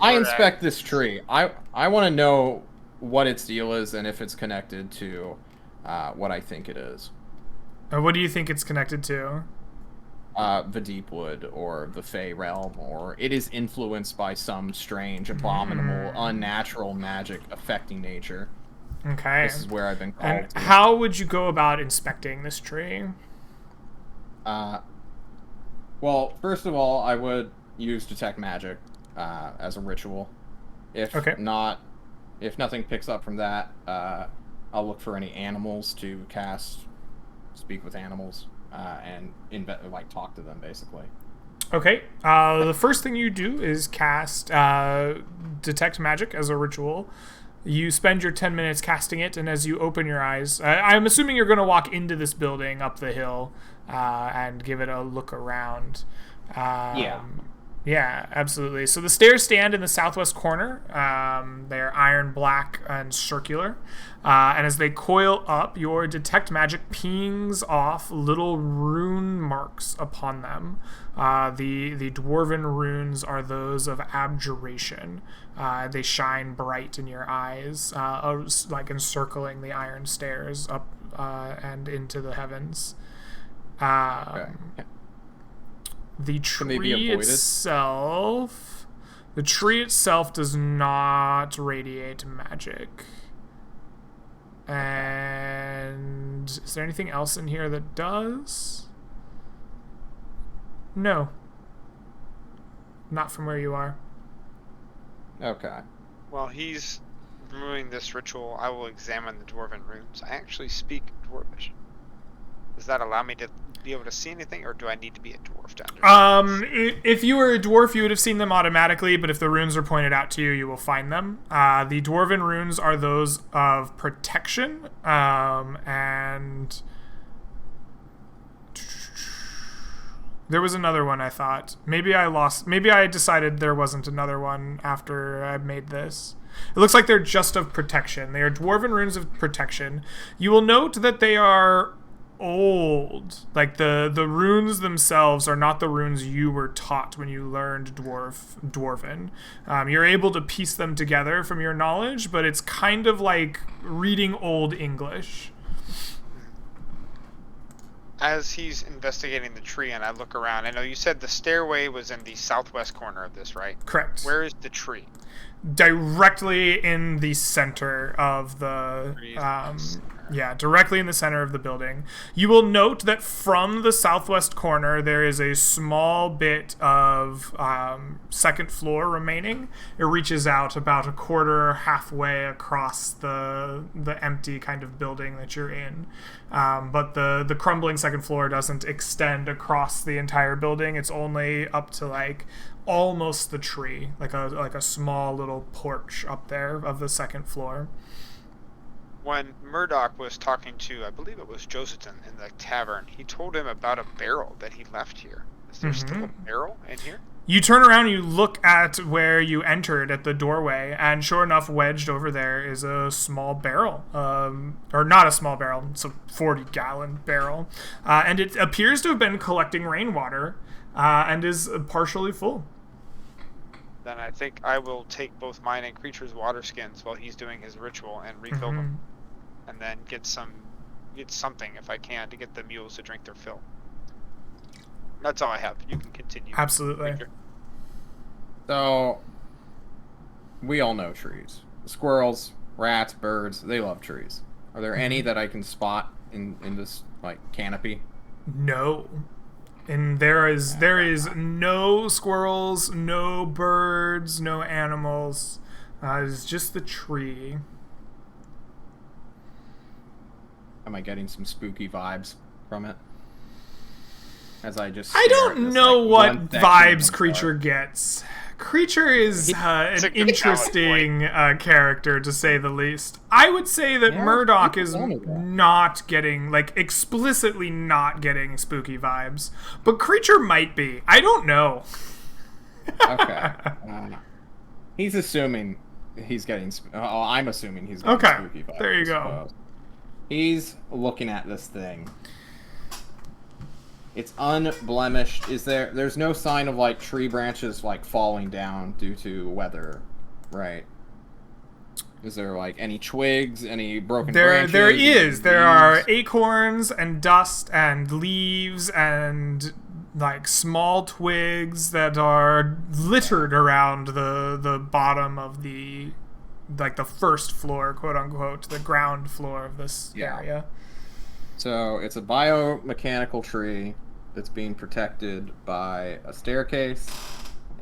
inspect this tree. I want to know what its deal is and if it's connected to what I think it is. What do you think it's connected to? The Deepwood or the Fey realm, or it is influenced by some strange, abominable, unnatural magic affecting nature. Okay. This is where I've been called And to. how would you go about inspecting this tree? Well, first of all, I would use detect magic as a ritual. If nothing picks up from that, I'll look for any animals to cast, speak with animals, and talk to them basically. Okay. The first thing you do is cast detect magic as a ritual. You spend your 10 minutes casting it, and as you open your eyes, I'm assuming you're going to walk into this building up the hill and give it a look around. Yeah, absolutely. So the stairs stand in the southwest corner. They're iron black and circular. And as they coil up, your detect magic pings off little rune marks upon them. The dwarven runes are those of abjuration. They shine bright in your eyes, like encircling the iron stairs up and into the heavens. Okay. The they be tree avoided? itself does not radiate magic. And is there anything else in here that does? No. Not from where you are. Okay. While he's removing this ritual, I will examine the dwarven runes. I actually speak Dwarvish. Does that allow me to be able to see anything, or do I need to be a dwarf to understand this? If you were a dwarf, you would have seen them automatically, but if the runes are pointed out to you, you will find them. The dwarven runes are those of protection, and there was another one I thought. Maybe I decided there wasn't another one after I made this. It looks like they're just of protection. They are dwarven runes of protection. You will note that they are old. Like the runes themselves are not the runes you were taught when you learned dwarven. You're able to piece them together from your knowledge, but it's kind of like reading old English. As he's investigating the tree and I look around, I know you said the stairway was in the southwest corner of this, right? Correct. Where is the tree? Directly in the center of the directly in the center of the building. You will note that from the southwest corner there is a small bit of second floor remaining. It reaches out about a quarter, halfway across the empty kind of building that you're in. But the crumbling second floor doesn't extend across the entire building. It's only up to like almost the tree, like a small little porch up there of the second floor. When Murdoch was talking to, I believe it was Joseton in the tavern, he told him about a barrel that he left here. Is there still a barrel in here? You turn around and you look at where you entered at the doorway, and sure enough, wedged over there is a small barrel. Or not a small barrel, it's a 40-gallon barrel. And it appears to have been collecting rainwater and is partially full. Then I think I will take both mine and Creature's water skins while he's doing his ritual and refill them. And then get something, if I can, to get the mules to drink their fill. That's all I have. You can continue. Absolutely. Creature. So, we all know trees. Squirrels, rats, birds, they love trees. Are there any that I can spot in this, like, canopy? No. And there is no squirrels, no birds, no animals. It's just the tree. Am I getting some spooky vibes from it? As I just I stare at don't this, know like, what one section vibes of the Creature park. gets. Creature is It's an a good interesting character, to say the least. I would say that Yeah, Murdoch people is tell me that. not getting, like, explicitly not getting spooky vibes. But Creature might be. I don't know. Okay. He's assuming he's getting. I'm assuming he's getting Okay, spooky vibes. there you I go. suppose. He's looking at this thing. It's unblemished. There's no sign of like tree branches like falling down due to weather, right? Is there like any twigs, any broken branches? There is. There leaves? are acorns and dust and leaves and like small twigs that are littered around the bottom of the first floor, quote unquote, the ground floor of this Yeah. area. So it's a biomechanical tree that's being protected by a staircase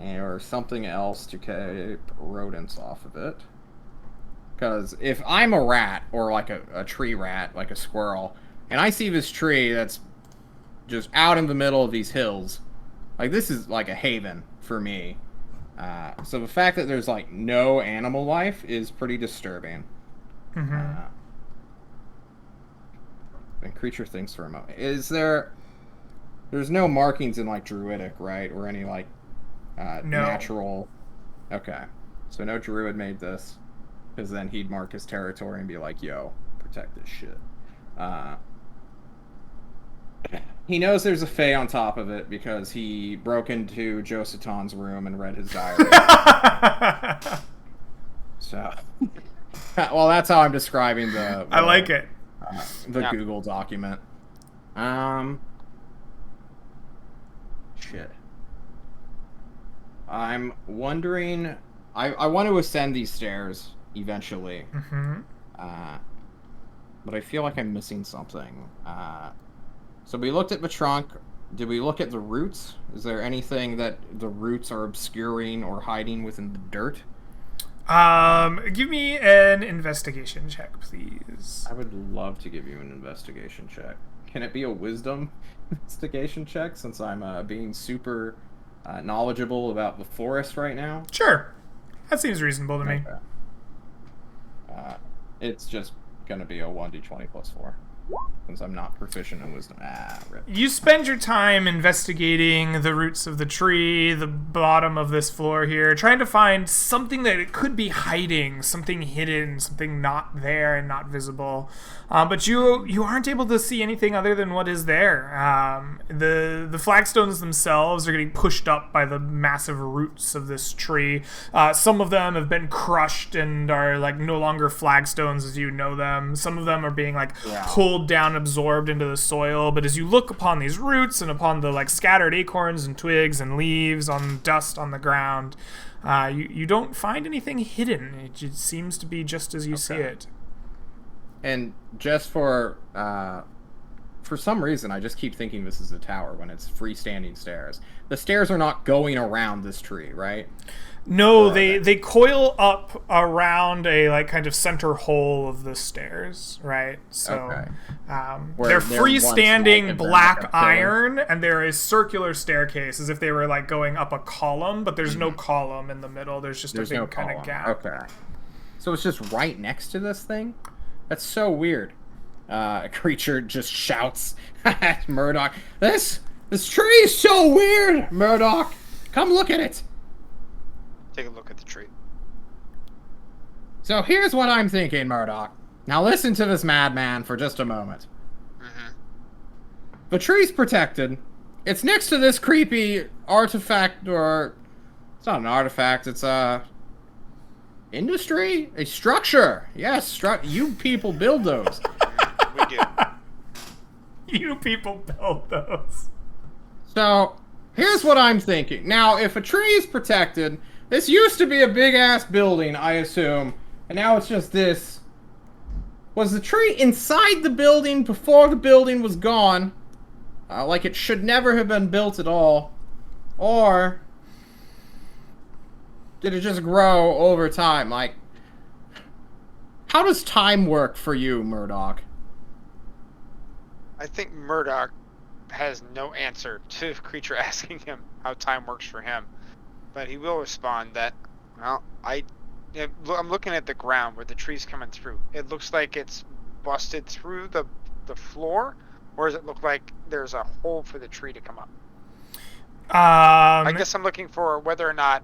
or something else to keep rodents off of it. Because if I'm a rat, or like a tree rat, like a squirrel, and I see this tree that's just out in the middle of these hills, like this is like a haven for me. So the fact that there's like no animal life is pretty disturbing. Mm-hmm. And Creature thinks for a moment. There's no markings in like Druidic, right? Or any like No. natural. Okay. So no Druid made this. Because then he'd mark his territory and be like, yo, protect this shit. He knows there's a Fae on top of it because he broke into Josaton's room and read his diary. So, well, that's how I'm describing the I like it. the Google document. Shit. I'm wondering. I want to ascend these stairs eventually, Mm-hmm. but I feel like I'm missing something. So we looked at the trunk. Did we look at the roots? Is there anything that the roots are obscuring or hiding within the dirt? Give me an investigation check, please. I would love to give you an investigation check. Can it be a wisdom investigation check since I'm being super knowledgeable about the forest right now? Sure. That seems reasonable to me. Okay. It's just gonna be a 1d20 plus 4 since I'm not proficient in wisdom. Rip. You spend your time investigating the roots of the tree, the bottom of this floor here, trying to find something that it could be hiding, something hidden, something not there and not visible. But you aren't able to see anything other than what is there. The flagstones themselves are getting pushed up by the massive roots of this tree. Some of them have been crushed and are like no longer flagstones as you know them. Some of them are being like pulled down, absorbed into the soil. But as you look upon these roots and upon the like scattered acorns and twigs and leaves on dust on the ground, you don't find anything hidden. It just seems to be just as you see it. And just for some reason, I just keep thinking this is a tower when it's freestanding stairs. The stairs are not going around this tree, right? No, they coil up around a like kind of center hole of the stairs, right? So Okay. they're Where there once freestanding might have been, black like, a pillar. iron, and there is circular staircase as if they were like going up a column, but there's no column in the middle. There's just There's a big no kind column. of gap. Okay. So it's just right next to this thing? That's so weird. A creature just shouts at Murdoch. This tree is so weird, Murdoch. Come look at it. Take a look at the tree. So here's what I'm thinking, Murdoch. Now listen to this madman for just a moment. Mm-hmm. The tree's protected. It's next to this creepy artifact, or it's not an artifact. It's a industry, a structure. Yes, you people build those. We do. You people built those. So here's what I'm thinking. Now, if a tree is protected, this used to be a big ass building, I assume, and now it's just this. Was the tree inside the building before the building was gone? like it should never have been built at all, or did it just grow over time? Like, how does time work for you, Murdoch? I think Murdoch has no answer to the creature asking him how time works for him, but he will respond that, well, I'm looking at the ground where the tree's coming through. It looks like it's busted through the floor, or does it look like there's a hole for the tree to come up? I guess I'm looking for whether or not,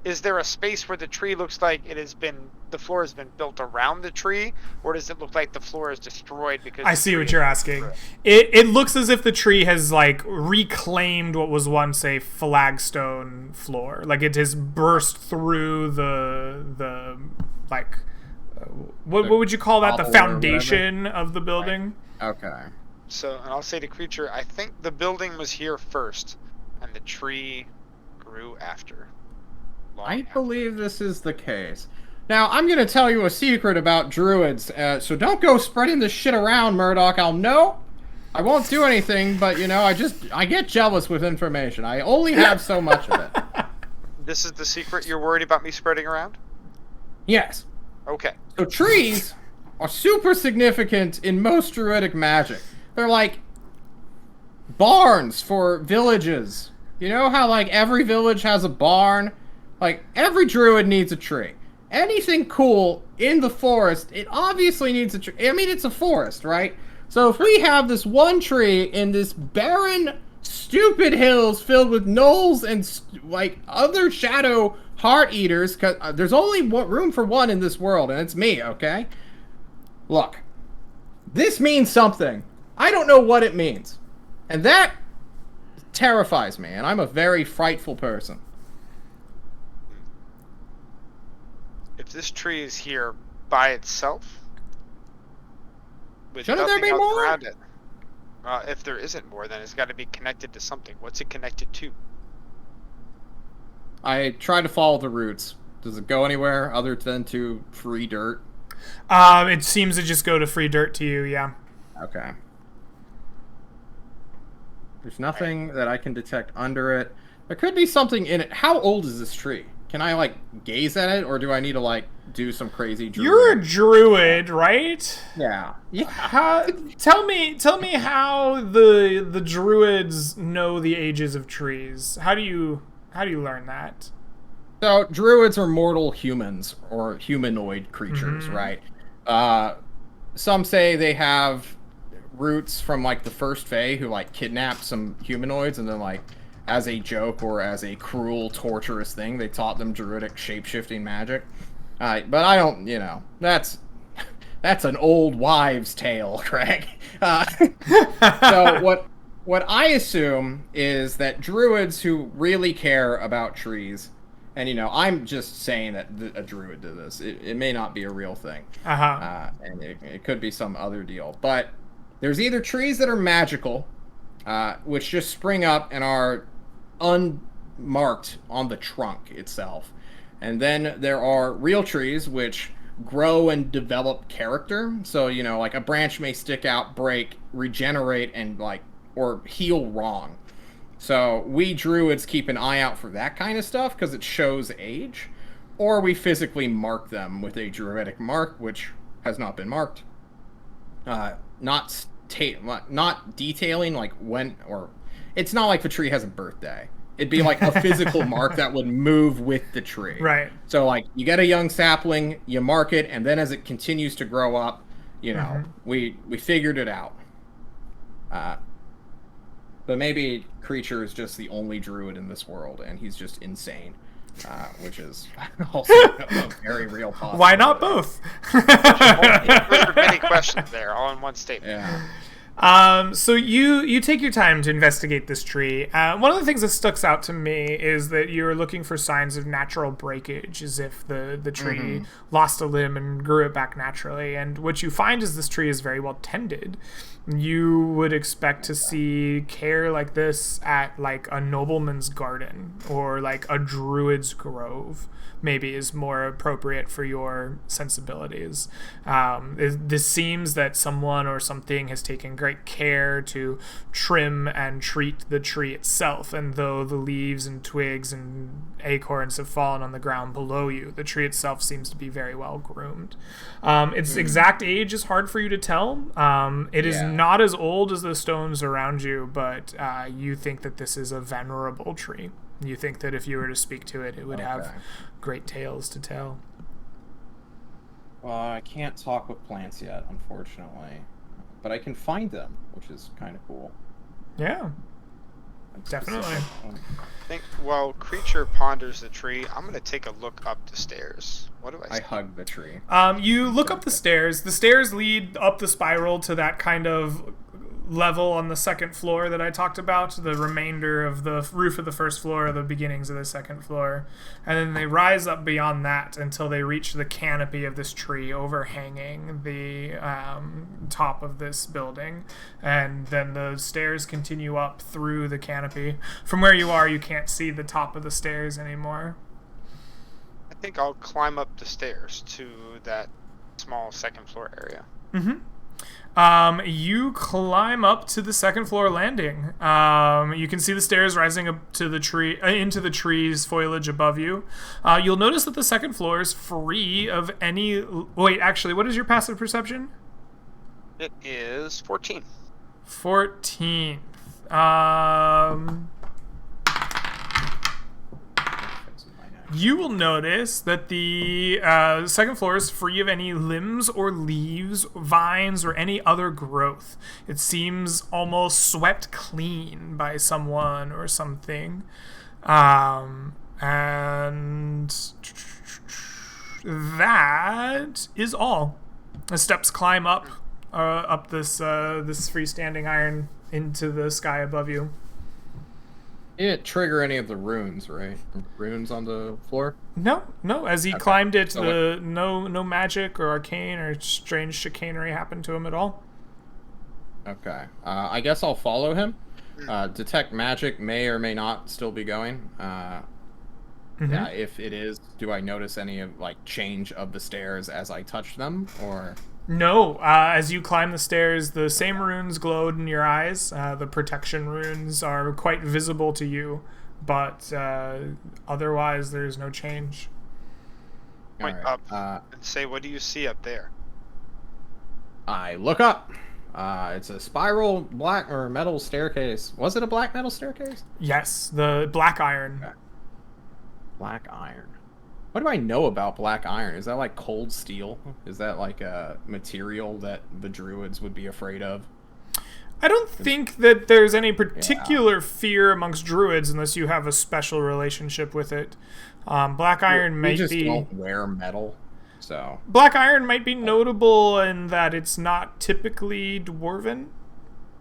is there a space where the tree looks like the floor has been built around the tree, or does it look like the floor is destroyed because I see what you're asking. It looks as if the tree has like reclaimed what was once a flagstone floor. Like it has burst through the like what would you call that? The foundation of the building. Right. Okay. So, and I'll say to creature, I think the building was here first, and the tree grew after. I believe this is the case. Now, I'm going to tell you a secret about druids, so don't go spreading this shit around, Murdoch. I won't do anything, but, you know, I get jealous with information. I only have so much of it. This is the secret you're worried about me spreading around? Yes. Okay. So trees are super significant in most druidic magic. They're like barns for villages. You know how, like, every village has a barn? Like, every druid needs a tree. Anything cool in the forest, it obviously needs a tree. I mean, it's a forest, right? So if we have this one tree in this barren, stupid hills filled with gnolls and, like, other shadow heart eaters, because there's only room for one in this world, and it's me, okay? Look, this means something. I don't know what it means. And that terrifies me, and I'm a very frightful person. If this tree is here by itself, with Shouldn't there nothing be else more? around it, if there isn't more, then it's got to be connected to something. What's it connected to? I try to follow the roots. Does it go anywhere other than to free dirt? It seems to just go to free dirt to you, yeah. Okay. There's nothing that I can detect under it. There could be something in it. How old is this tree? Can I, like, gaze at it, or do I need to, like, do some crazy druid? You're a druid, right? Yeah. Tell me how the druids know the ages of trees. How do you learn that? So, druids are mortal humans, or humanoid creatures, right? Some say they have roots from, like, the first Fae, who, like, kidnapped some humanoids, and then, like, as a joke or as a cruel, torturous thing, they taught them druidic shape-shifting magic. But I don't, you know, that's an old wives' tale, Craig. So what I assume is that druids who really care about trees, and, you know, I'm just saying that a druid did this. It may not be a real thing. And it could be some other deal. But there's either trees that are magical, which just spring up and are unmarked on the trunk itself. And then there are real trees which grow and develop character. So, you know, like a branch may stick out, break, regenerate, and like, or heal wrong. So we druids keep an eye out for that kind of stuff because it shows age. Or we physically mark them with a druidic mark, which has not been marked. Not detailing like when, or it's not like the tree has a birthday. It'd be like a physical mark that would move with the tree. Right. So like you get a young sapling, you mark it, and then as it continues to grow up, you know, we figured it out. But maybe Creature is just the only druid in this world, and he's just insane. Which is also a very real possibility. Why not both? There are many questions there, all in one statement. Yeah. So you take your time to investigate this tree. One of the things that sticks out to me is that you're looking for signs of natural breakage, as if the tree lost a limb and grew it back naturally. And what you find is this tree is very well tended. You would expect to see care like this at like a nobleman's garden or like a druid's grove. Maybe is more appropriate for your sensibilities. This seems that someone or something has taken great great care to trim and treat the tree itself. And though the leaves and twigs and acorns have fallen on the ground below you, the tree itself seems to be very well groomed. Its exact age is hard for you to tell. It is not as old as the stones around you, but you think that this is a venerable tree. You think that if you were to speak to it, it would have great tales to tell. Well, I can't talk with plants yet, unfortunately. But I can find them, which is kind of cool. Yeah, definitely. I think while Creature ponders the tree, I'm going to take a look up the stairs. What do I I see? hug the tree. You look up the stairs. The stairs lead up the spiral to that kind of level on the second floor that I talked about. The remainder of the roof of the first floor are the beginnings of the second floor. And then they rise up beyond that until they reach the canopy of this tree overhanging the top of this building. And then the stairs continue up through the canopy. From where you are, you can't see the top of the stairs anymore. I think I'll climb up the stairs to that small second floor area. You climb up to the second floor landing. You can see the stairs rising up to the tree, into the tree's foliage above you. You'll notice that the second floor is free of any. Wait, actually, what is your passive perception? It is 14. 14. You will notice that the second floor is free of any limbs or leaves, vines, or any other growth. It seems almost swept clean by someone or something. And that is all. The steps climb up this freestanding iron into the sky above you. It didn't trigger any of the runes, right? Runes on the floor? No. As he climbed it, no magic or arcane or strange chicanery happened to him at all. Okay. I guess I'll follow him. Detect magic may or may not still be going. Yeah, if it is, do I notice any of change of the stairs as I touch them, or? No, as you climb the stairs, the same runes glowed in your eyes. The protection runes are quite visible to you, but otherwise there's no change. Point up and say, what do you see up there? I look up. It's a spiral black or metal staircase. Was it a black metal staircase? Yes, the black iron. Okay. Black iron. What do I know about black iron? Is that like cold steel? Is that like a material that the druids would be afraid of? I don't think that there's any particular fear amongst druids unless you have a special relationship with it. Black iron We might just be don't wear metal, so. black iron might be notable in that it's not typically dwarven.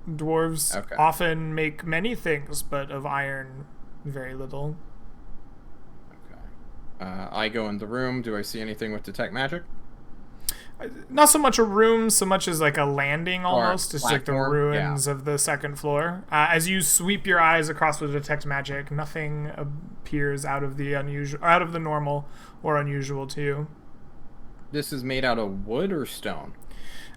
Dwarves often make many things, but of iron, very little. I go in the room. Do I see anything with detect magic? Not so much a room, so much as like a landing almost. It's like the platform, ruins of the second floor. As you sweep your eyes across with detect magic, nothing appears out of the unusual, out of the normal or unusual to you. This is made out of wood or stone?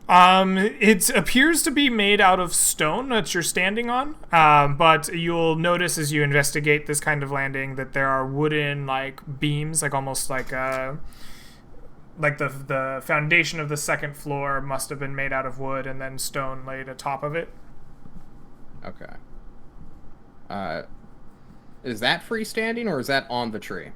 It appears to be made out of stone that you're standing on, but you'll notice as you investigate this kind of landing that there are wooden like beams, like almost like the foundation of the second floor must have been made out of wood and then stone laid atop of it. Okay. Is that freestanding or is that on the tree?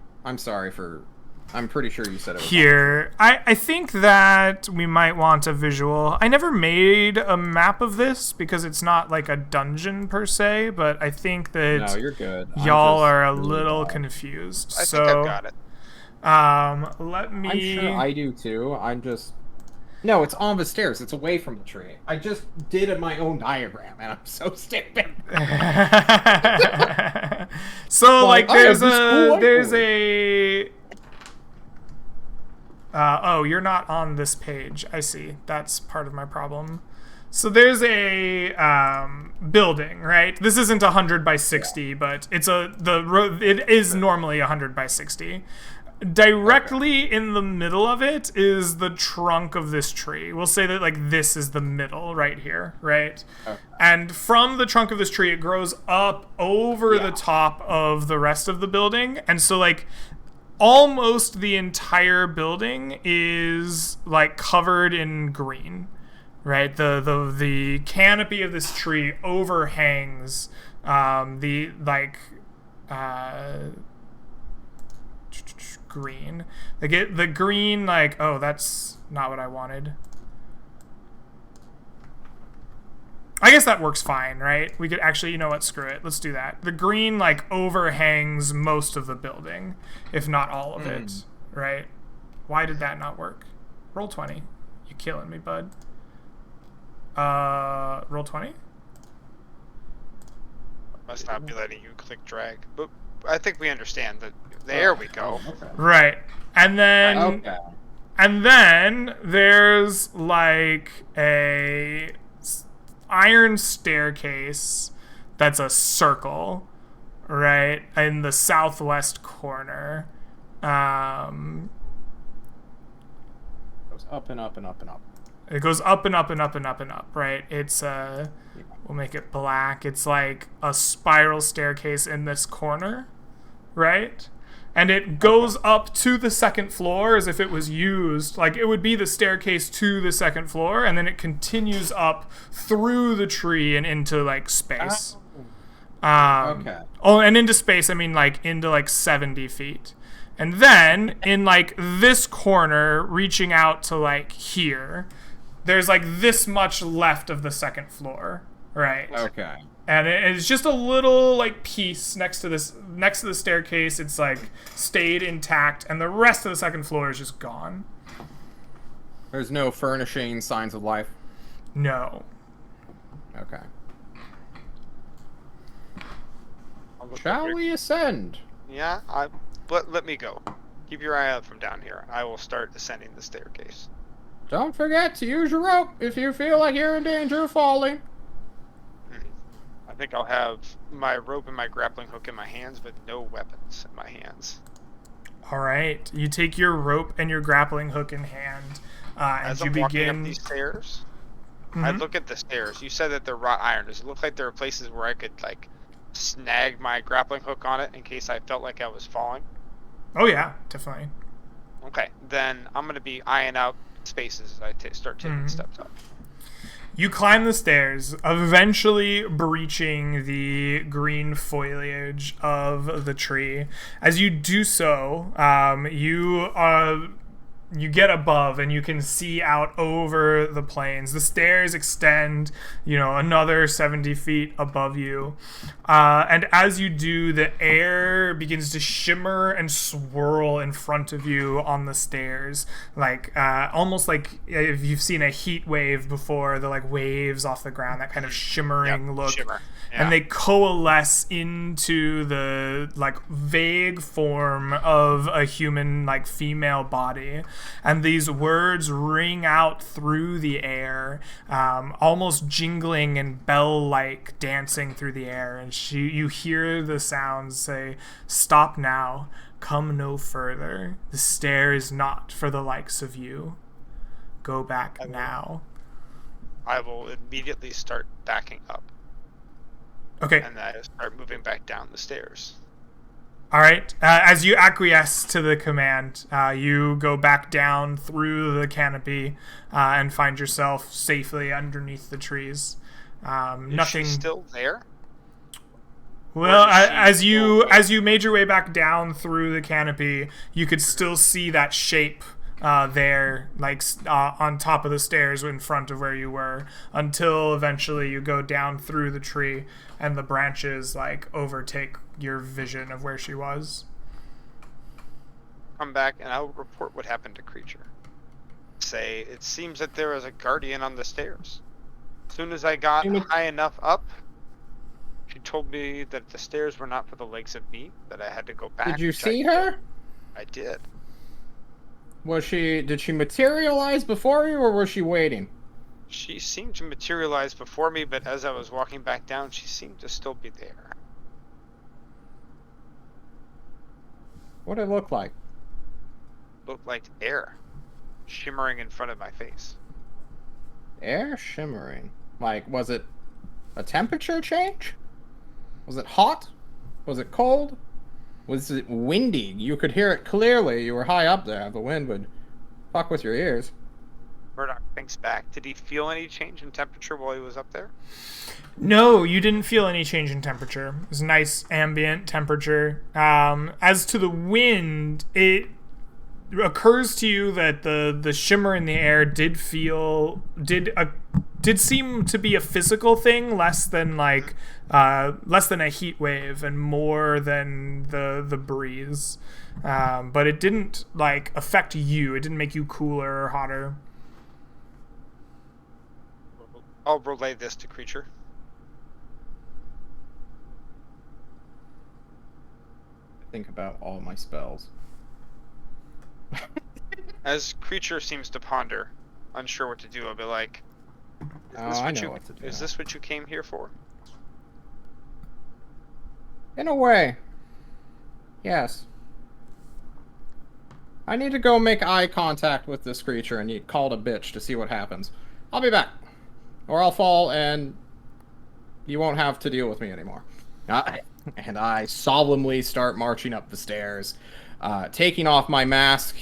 I'm pretty sure you said it was here. I think that we might want a visual. I never made a map of this because it's not like a dungeon per se, but I think that No, you're good. y'all are a little confused. I think I've got it. Let me. I'm sure I do too. No, it's on the stairs. It's away from the tree. I just did my own diagram, and I'm so stupid. So like there's there's a. Oh, you're not on this page. I see. That's part of my problem. So there's a building, right? This isn't 100 by 60, but it is normally 100 by 60. Directly in the middle of it is the trunk of this tree. We'll say that like this is the middle right here, right? Okay. And from the trunk of this tree, it grows up over the top of the rest of the building. And so like almost the entire building is like covered in green, right? The canopy of this tree overhangs the like green. The green, like, oh, that's not what I wanted. I guess that works fine, right? We could actually, you know what, screw it. Let's do that. The green, like, overhangs most of the building, if not all of it, right? Why did that not work? Roll 20. You killing me, bud. Roll 20? Must not be letting you click drag. But I think we understand that. There we go. Okay. Right. And then... Okay. And then there's, like, a iron staircase that's a circle, right, in the southwest corner. Goes up and up and up and up. It goes up and up and up and up and up, right? It's we'll make it black. It's like a spiral staircase in this corner, right? And it goes up to the second floor as if it was used. Like, it would be the staircase to the second floor, and then it continues up through the tree and into, like, space. Okay. Oh, and into space, I mean, like, into, like, 70 feet. And then, in, like, this corner, reaching out to, like, here, there's, like, this much left of the second floor, right? Okay. And it's just a little like piece next to the staircase. It's like stayed intact, and the rest of the second floor is just gone. There's no furnishing signs of life. No. Okay. I'll look Shall over- we ascend? Yeah, let me go. Keep your eye out from down here. I will start ascending the staircase. Don't forget to use your rope if you feel like you're in danger of falling. I think I'll have my rope and my grappling hook in my hands, but no weapons in my hands. All right. You take your rope and your grappling hook in hand, and As you I'm walking begin. up these stairs, I Mhm. look at the stairs. You said that they're wrought iron. Does it look like there are places where I could like snag my grappling hook on it in case I felt like I was falling? Oh yeah, definitely. Okay, then I'm gonna be eyeing out spaces as I start taking steps up. You climb the stairs, eventually breaching the green foliage of the tree. As you do so, you get above and you can see out over the plains. The stairs extend, another 70 feet above you. And as you do, the air begins to shimmer and swirl in front of you on the stairs. Like, almost like if you've seen a heat wave before, the like waves off the ground, that kind of shimmering look. Shimmer. And they coalesce into the like vague form of a human like female body, and these words ring out through the air, almost jingling and bell-like dancing through the air. And you hear the sounds say, "Stop now, come no further. The stair is not for the likes of you. Go back now." I will immediately start backing up, Okay. and I start moving back down the stairs. All right. As you acquiesce to the command, you go back down through the canopy and find yourself safely underneath the trees. Nothing. Is she still there? Well, Or is she as you made your way back down through the canopy, you could still see that shape there, like on top of the stairs in front of where you were, until eventually you go down through the tree and the branches like overtake your vision of where she was. Come back and I'll report what happened to Creature. Say, it seems that there is a guardian on the stairs. As soon as I got high enough up, she told me that the stairs were not for the likes of me, that I had to go back. Did you which see I her? did. I did. Did she materialize before you, or was she waiting? She seemed to materialize before me, but as I was walking back down, she seemed to still be there. What did it look like? looked like air shimmering in front of my face. Air shimmering. Like, was it a temperature change? Was it hot? Was it cold? Was it windy? You could hear it clearly. You were high up there. The wind would fuck with your ears. Murdoch thinks back. Did he feel any change in temperature while he was up there? No, you didn't feel any change in temperature. It was a nice ambient temperature. As to the wind, it occurs to you that the shimmer in the air did seem to be a physical thing, less than a heat wave and more than the breeze. But it didn't like affect you. It didn't make you cooler or hotter. I'll relay this to Creature. Think about all my spells. As Creature seems to ponder, unsure what to do, I'll be like, I know what to do. Is this what you came here for? In a way. Yes. I need to go make eye contact with this creature and get called a bitch to see what happens. I'll be back. Or I'll fall and you won't have to deal with me anymore. And I solemnly start marching up the stairs, taking off my mask,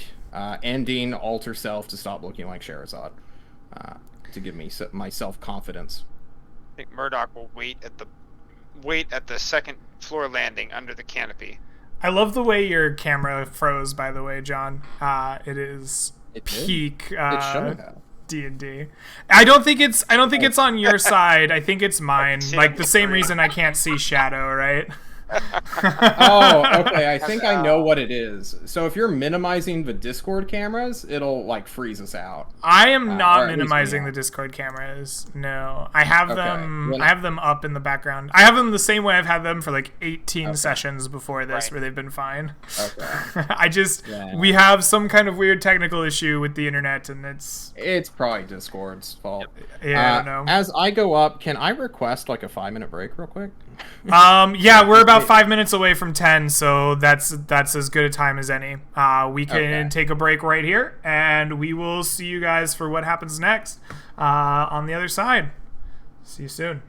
ending alter self to stop looking like Sherazade, to give me my self-confidence. I think Murdoch will wait at the second floor landing under the canopy. I love the way your camera froze, by the way, John. It is peak It should have. D&D. I don't think it's on your side. I think it's mine. Like the same reason I can't see Shadow, right? Oh, okay. I think I know what it is. So if you're minimizing the Discord cameras, it'll like freeze us out. I am or not at least minimizing me. the Discord cameras. No, I have them. Well, I have them up in the background. I have them the same way I've had them for like 18 sessions before this, Right. where they've been fine. Okay. We have some kind of weird technical issue with the internet, and it's Probably Discord's fault. yeah, I don't know. As I go up, can I request like a 5-minute break real quick? Yeah, we're about 5 minutes away from 10, so that's as good a time as any. We can Okay. take a break right here, and we will see you guys for what happens next on the other side. See you soon.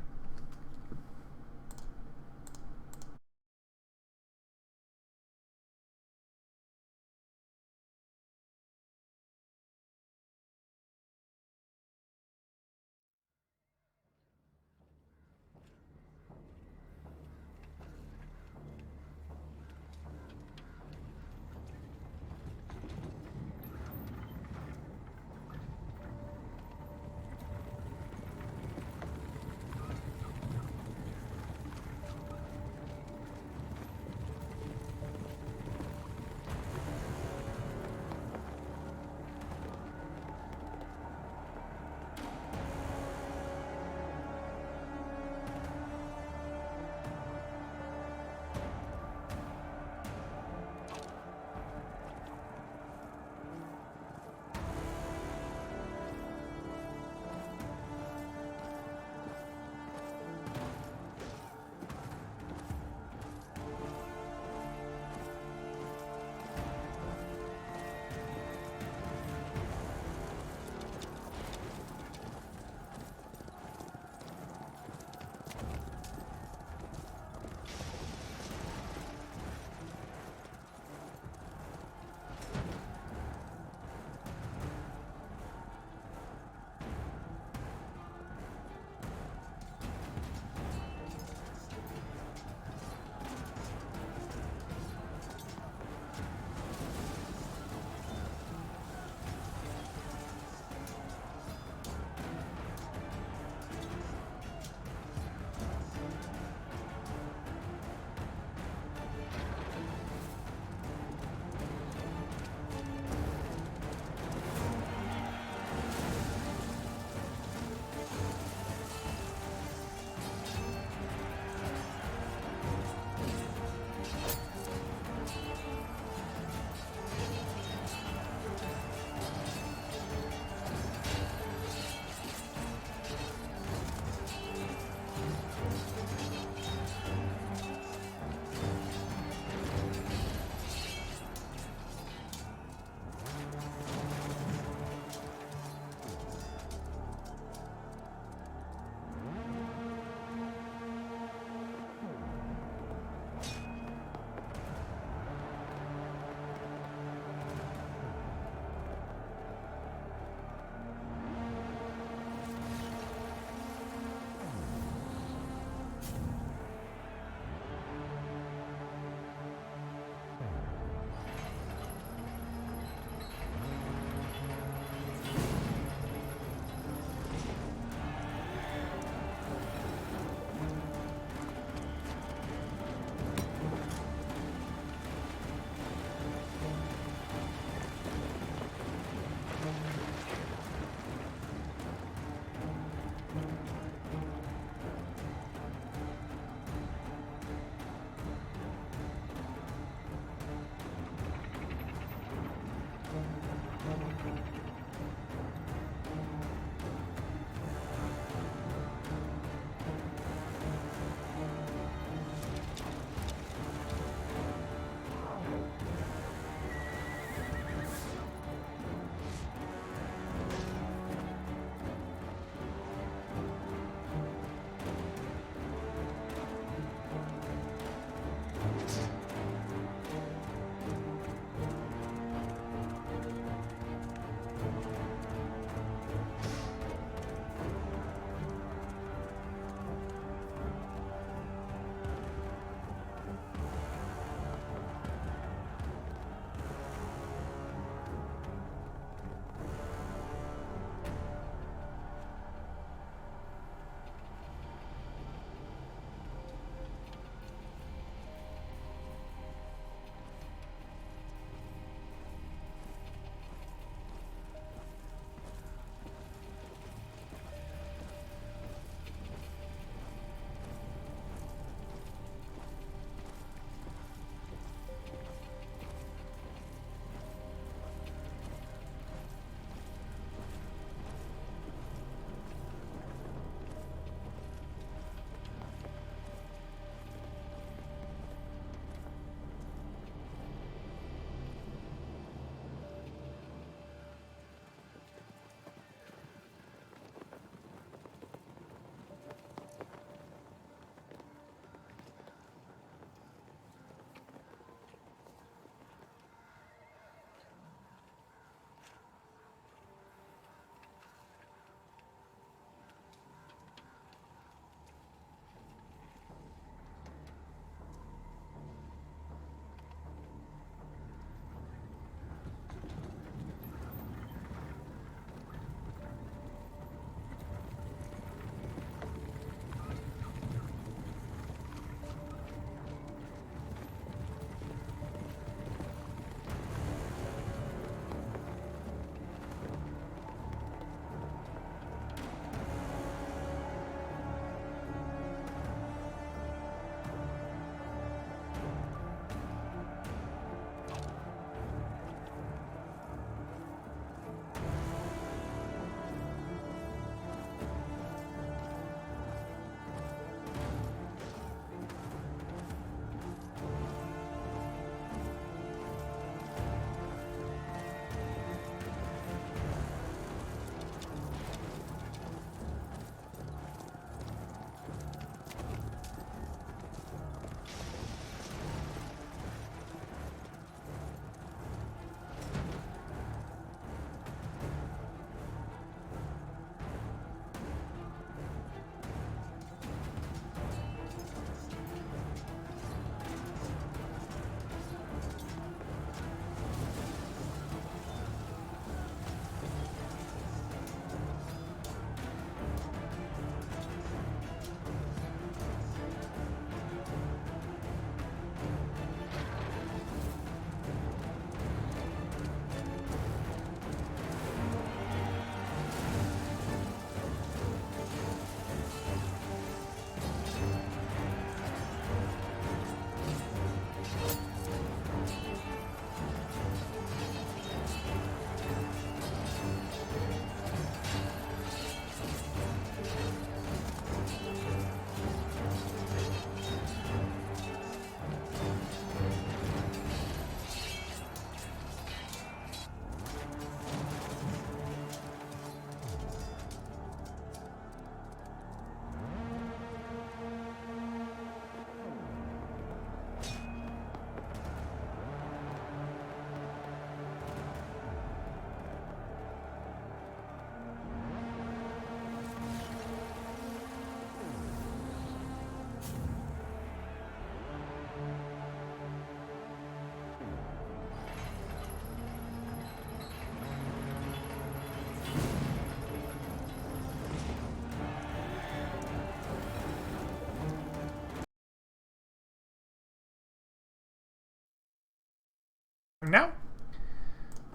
now.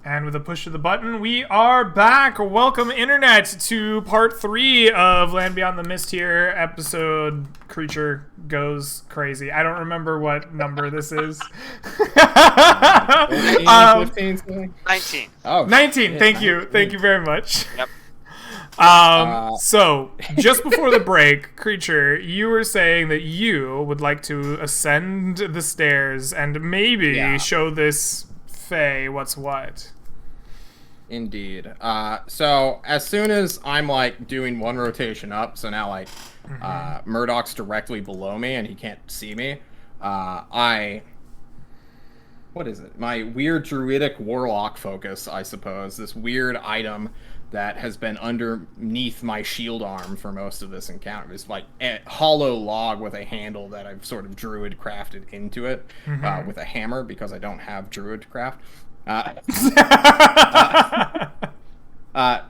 And with a push of the button, we are back. Welcome, Internet, to part 3 of Land Beyond the Mist here. Episode Creature Goes Crazy. I don't remember what number this is. 15, something? 19. Oh, 19. shit, Thank you. 19. Thank you very much. Yep. So, just before the break, Creature, you were saying that you would like to ascend the stairs and maybe Yeah. show this Fae what's what. Indeed. So as soon as I'm like doing one rotation up, so now like Murdoch's directly below me and he can't see me. What is it? My weird druidic warlock focus, I suppose. This weird item that has been underneath my shield arm for most of this encounter. It's like a hollow log with a handle that I've sort of druid crafted into it with a hammer because I don't have druid craft.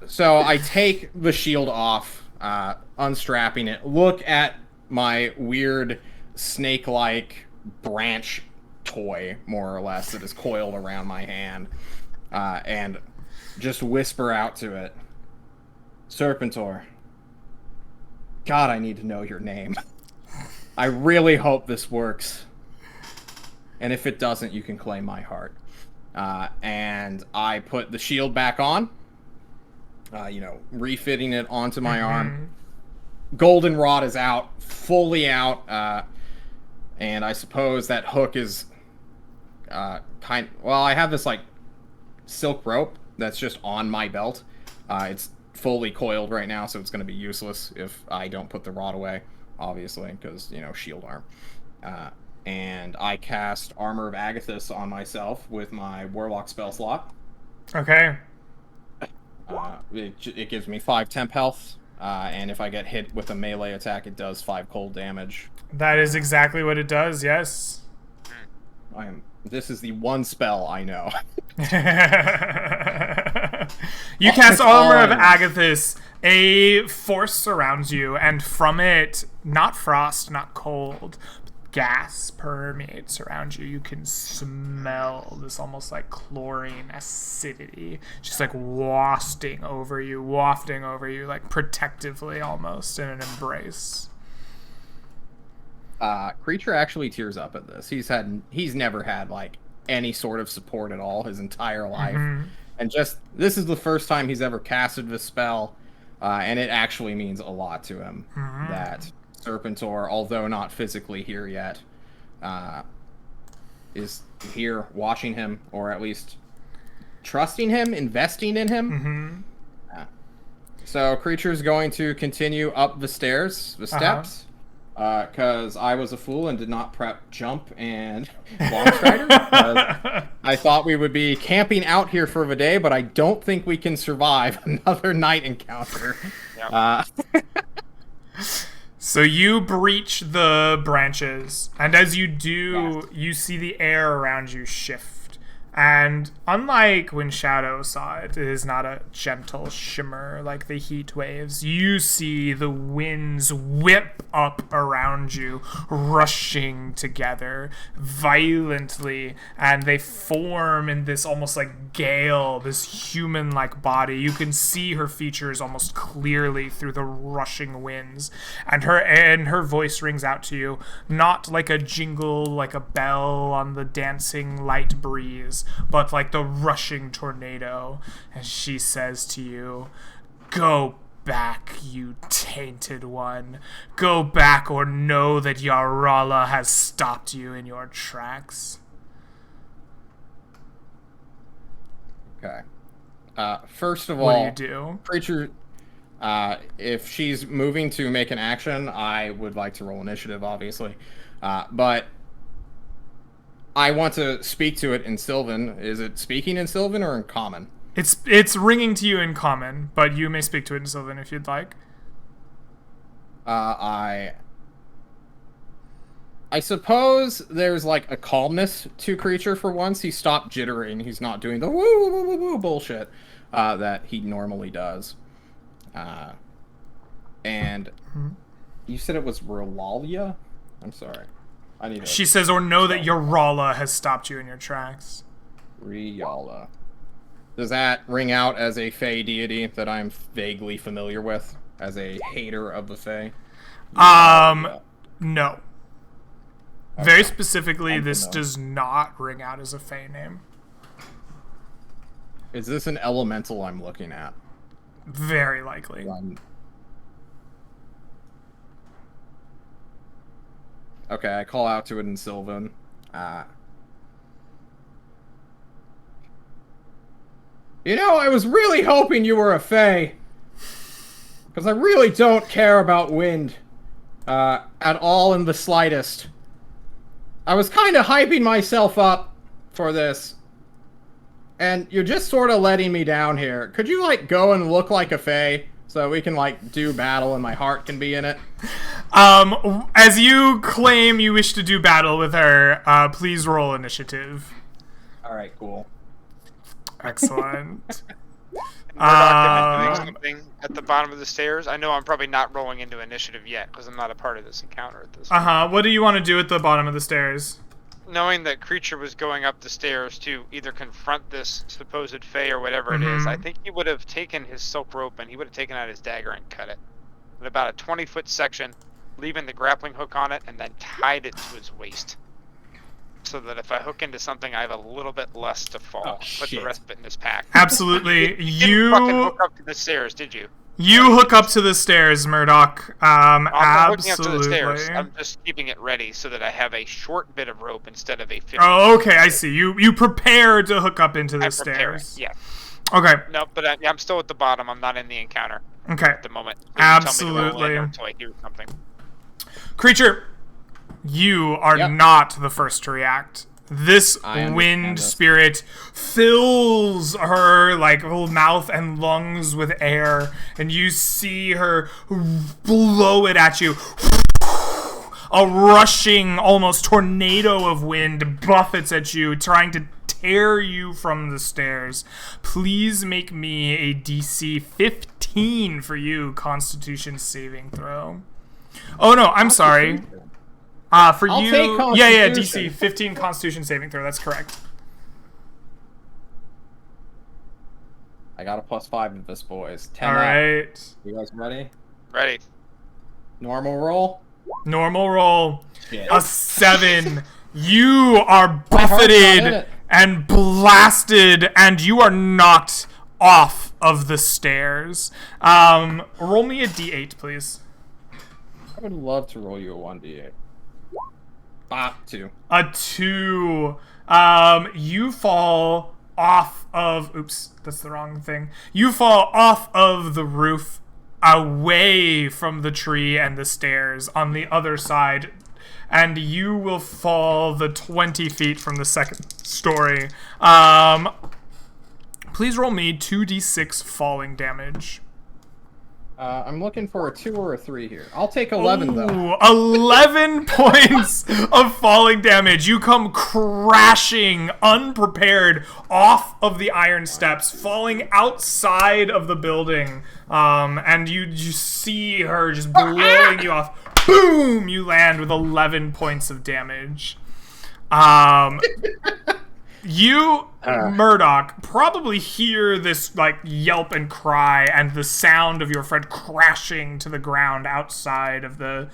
So I take the shield off, unstrapping it, look at my weird snake-like branch toy, more or less, that is coiled around my hand, and just whisper out to it, Serpentor, God, I need to know your name. I really hope this works. And if it doesn't, you can claim my heart. And I put the shield back on, refitting it onto my arm. Goldenrod is out, fully out, and I suppose that hook is I have this like silk rope that's just on my belt. It's fully coiled right now, so it's going to be useless if I don't put the rod away, obviously, because, shield arm. And I cast Armor of Agathis on myself with my Warlock spell slot. Okay. It gives me 5 temp health, and if I get hit with a melee attack, it does 5 cold damage. That is exactly what it does, yes. This is the one spell I know. You cast That's all Armor I of know. Agathis. A force surrounds you, and from it, not frost, not cold, but gas permeates around you. You can smell this almost like chlorine acidity, just like wafting over you, like protectively almost in an embrace. Creature actually tears up at this. He's never had like any sort of support at all his entire life, and just this is the first time he's ever casted this spell, and it actually means a lot to him that Serpentor, although not physically here yet, is here watching him, or at least trusting him, investing in him. So Creature's going to continue up the steps. Because I was a fool and did not prep jump and long strider. I thought we would be camping out here for the day, but I don't think we can survive another night encounter. Yep. So you breach the branches, and as you do, you see the air around you shift. And unlike when Shadow saw it, it is not a gentle shimmer like the heat waves. You see the winds whip up around you, rushing together violently, and they form in this almost like gale, this human-like body. You can see her features almost clearly through the rushing winds, and her voice rings out to you, not like a jingle, like a bell on the dancing light breeze, but like the rushing tornado, and she says to you, "Go back, you tainted one. Go back, or know that Yarala has stopped you in your tracks." Okay. First of What all, do you do? Creature, if she's moving to make an action, I would like to roll initiative, obviously. But I want to speak to it in Sylvan. Is it speaking in Sylvan or in Common? It's ringing to you in Common, but you may speak to it in Sylvan if you'd like. I suppose there's like a calmness to Creature for once. He stopped jittering. He's not doing the woo woo woo woo woo bullshit that he normally does. And you said it was Rolalia? I'm sorry. I need to... She says, "Or know that Yarala has stopped you in your tracks." Riala. Does that ring out as a Fey deity that I'm vaguely familiar with as a hater of the Fey? No. Very specifically, this does not ring out as a Fey name. Is this an elemental I'm looking at? Very likely. Okay, I call out to it in Sylvan. You know, I was really hoping you were a Fey. Because I really don't care about wind. At all in the slightest. I was kind of hyping myself up for this. And you're just sort of letting me down here. Could you, like, go and look like a Fey? So we can, like, do battle and my heart can be in it? As you claim you wish to do battle with her, please roll initiative. Alright, cool. Excellent. Murdoch doing something at the bottom of the stairs. I know I'm probably not rolling into initiative yet because I'm not a part of this encounter at this point. What do you want to do at the bottom of the stairs? Knowing that Creature was going up the stairs to either confront this supposed Fey or whatever it is, I think he would have taken his silk rope and he would have taken out his dagger and cut it. In about a 20-foot section, leaving the grappling hook on it and then tied it to his waist. So that if I hook into something, I have a little bit less to fall. Put the rest of it in his pack. Absolutely. You didn't fucking hook up to the stairs, did you? You hook up to the stairs, Murdoch. I'm not Absolutely. hooking up to the stairs. I'm just keeping it ready so that I have a short bit of rope instead of a 50. Oh, okay, I see. You prepare to hook up into the I'm preparing, stairs. yeah. Okay. No, but I'm still at the bottom. I'm not in the encounter Okay. at the moment. You Absolutely. Tell me to roll later until I hear something. Creature, you are not the first to react. This wind spirit fills her like whole mouth and lungs with air, and you see her blow it at you. A rushing, almost tornado of wind buffets at you, trying to tear you from the stairs. Please make me a DC 15 for you, Constitution saving throw. Oh no, I'm sorry. For I'll you, take yeah, Constitution. DC 15 Constitution saving throw. That's correct. I got a +5 of this, boys. 10 All up. right. You guys ready? Ready. Normal roll. Normal roll. Shit. A 7. You are heart's not in buffeted it. and blasted, and you are knocked off of the stairs. Roll me a D8, please. I would love to roll you a 1d8. 2. A 2. You fall off of... Oops, that's the wrong thing. You fall off of the roof away from the tree and the stairs on the other side, and you will fall the 20 feet from the second story. Please roll me 2d6 falling damage. I'm looking for a 2 or a 3 here. I'll take 11 though. Ooh, 11 points of falling damage. You come crashing, unprepared, off of the iron steps, falling outside of the building. And you see her just blowing you off. Boom! You land with 11 points of damage. You, Murdoch, probably hear this like yelp and cry and the sound of your friend crashing to the ground outside of the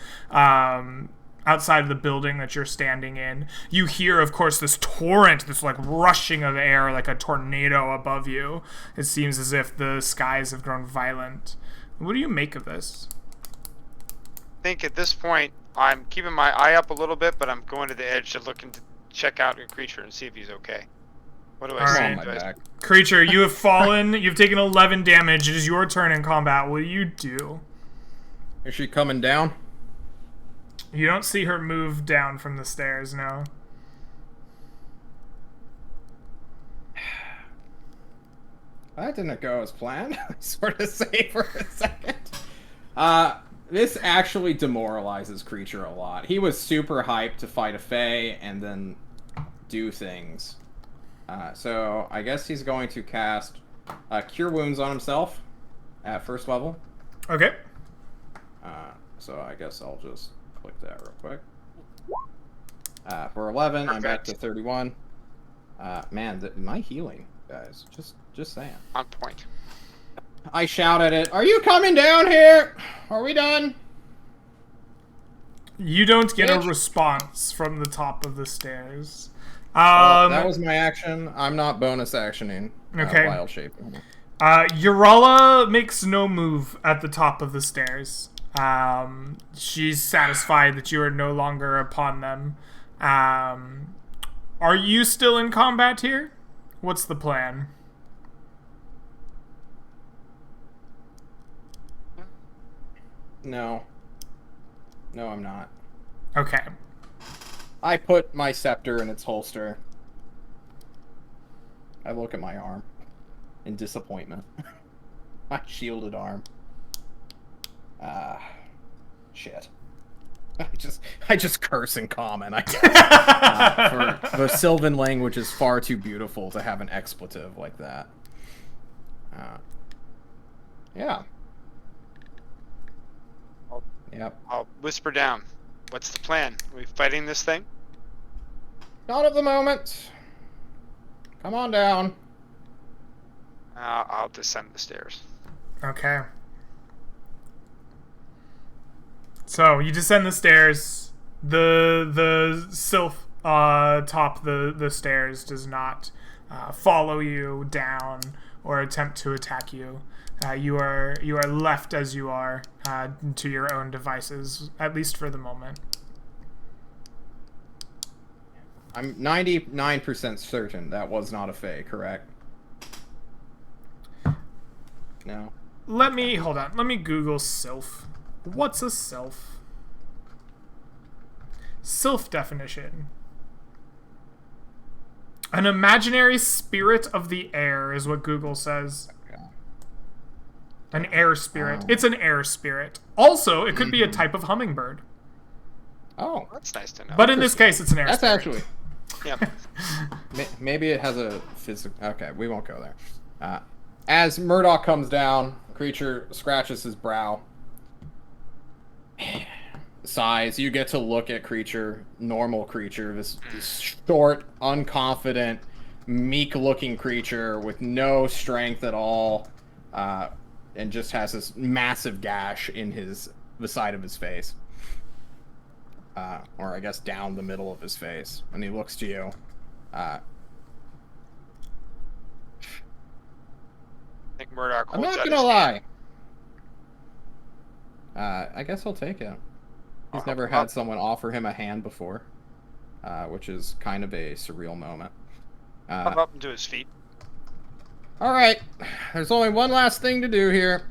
building that you're standing in. You hear, of course, this torrent, this like rushing of air like a tornado above you. It seems as if the skies have grown violent. What do you make of this? I think at this point, I'm keeping my eye up a little bit, but I'm going to the edge to look and check out your Creature and see if he's okay. What do I All say? right. On my back. Creature, you have fallen. You've taken 11 damage. It is your turn in combat. What do you do? Is she coming down? You don't see her move down from the stairs, no. That didn't go as planned. I sort of say for a second. This actually demoralizes Creature a lot. He was super hyped to fight a Fae and then do things. So I guess he's going to cast Cure Wounds on himself at first level. Okay. So I guess I'll just click that real quick. For 11, I'm back to 31. Man, my healing, guys. Just saying. On point. I shout at it. Are you coming down here? Are we done? You don't get a Bitch. response from the top of the stairs. That was my action. I'm not bonus actioning. Okay. Wild shape. Urala makes no move at the top of the stairs. She's satisfied that you are no longer upon them. Are you still in combat here? What's the plan? No. No, I'm not. Okay. I put my scepter in its holster. I look at my arm in disappointment. My shielded arm. Shit. I just curse in common. For the Sylvan language is far too beautiful to have an expletive like that. Yeah. Yep. I'll whisper down. What's the plan? Are we fighting this thing? Not at the moment. Come on down. I'll descend the stairs. Okay. So you descend the stairs. The sylph top the stairs does not follow you down or attempt to attack you. You are left as you are to your own devices, at least for the moment. I'm 99% certain that was not a fae, correct? No. Hold on. Let me Google sylph. What's a sylph? Sylph definition. An imaginary spirit of the air is what Google says. An air spirit. It's an air spirit. Also, it could be a type of hummingbird. Oh, That's nice to know. But in this case, it's an air that's spirit. actually... Yep. Maybe it has a physical... Okay, we won't go there. As Murdoch comes down, Creature scratches his brow. Sighs. You get to look at Creature, normal Creature, this short, unconfident, meek-looking creature with no strength at all, and just has this massive gash in the side of his face. Or I guess down the middle of his face. And he looks to you. I think Murdoch I'm holds not out gonna his lie. hand. I guess I'll take it. He's never had someone offer him a hand before, which is kind of a surreal moment. Hop up into his feet. All right, there's only one last thing to do here,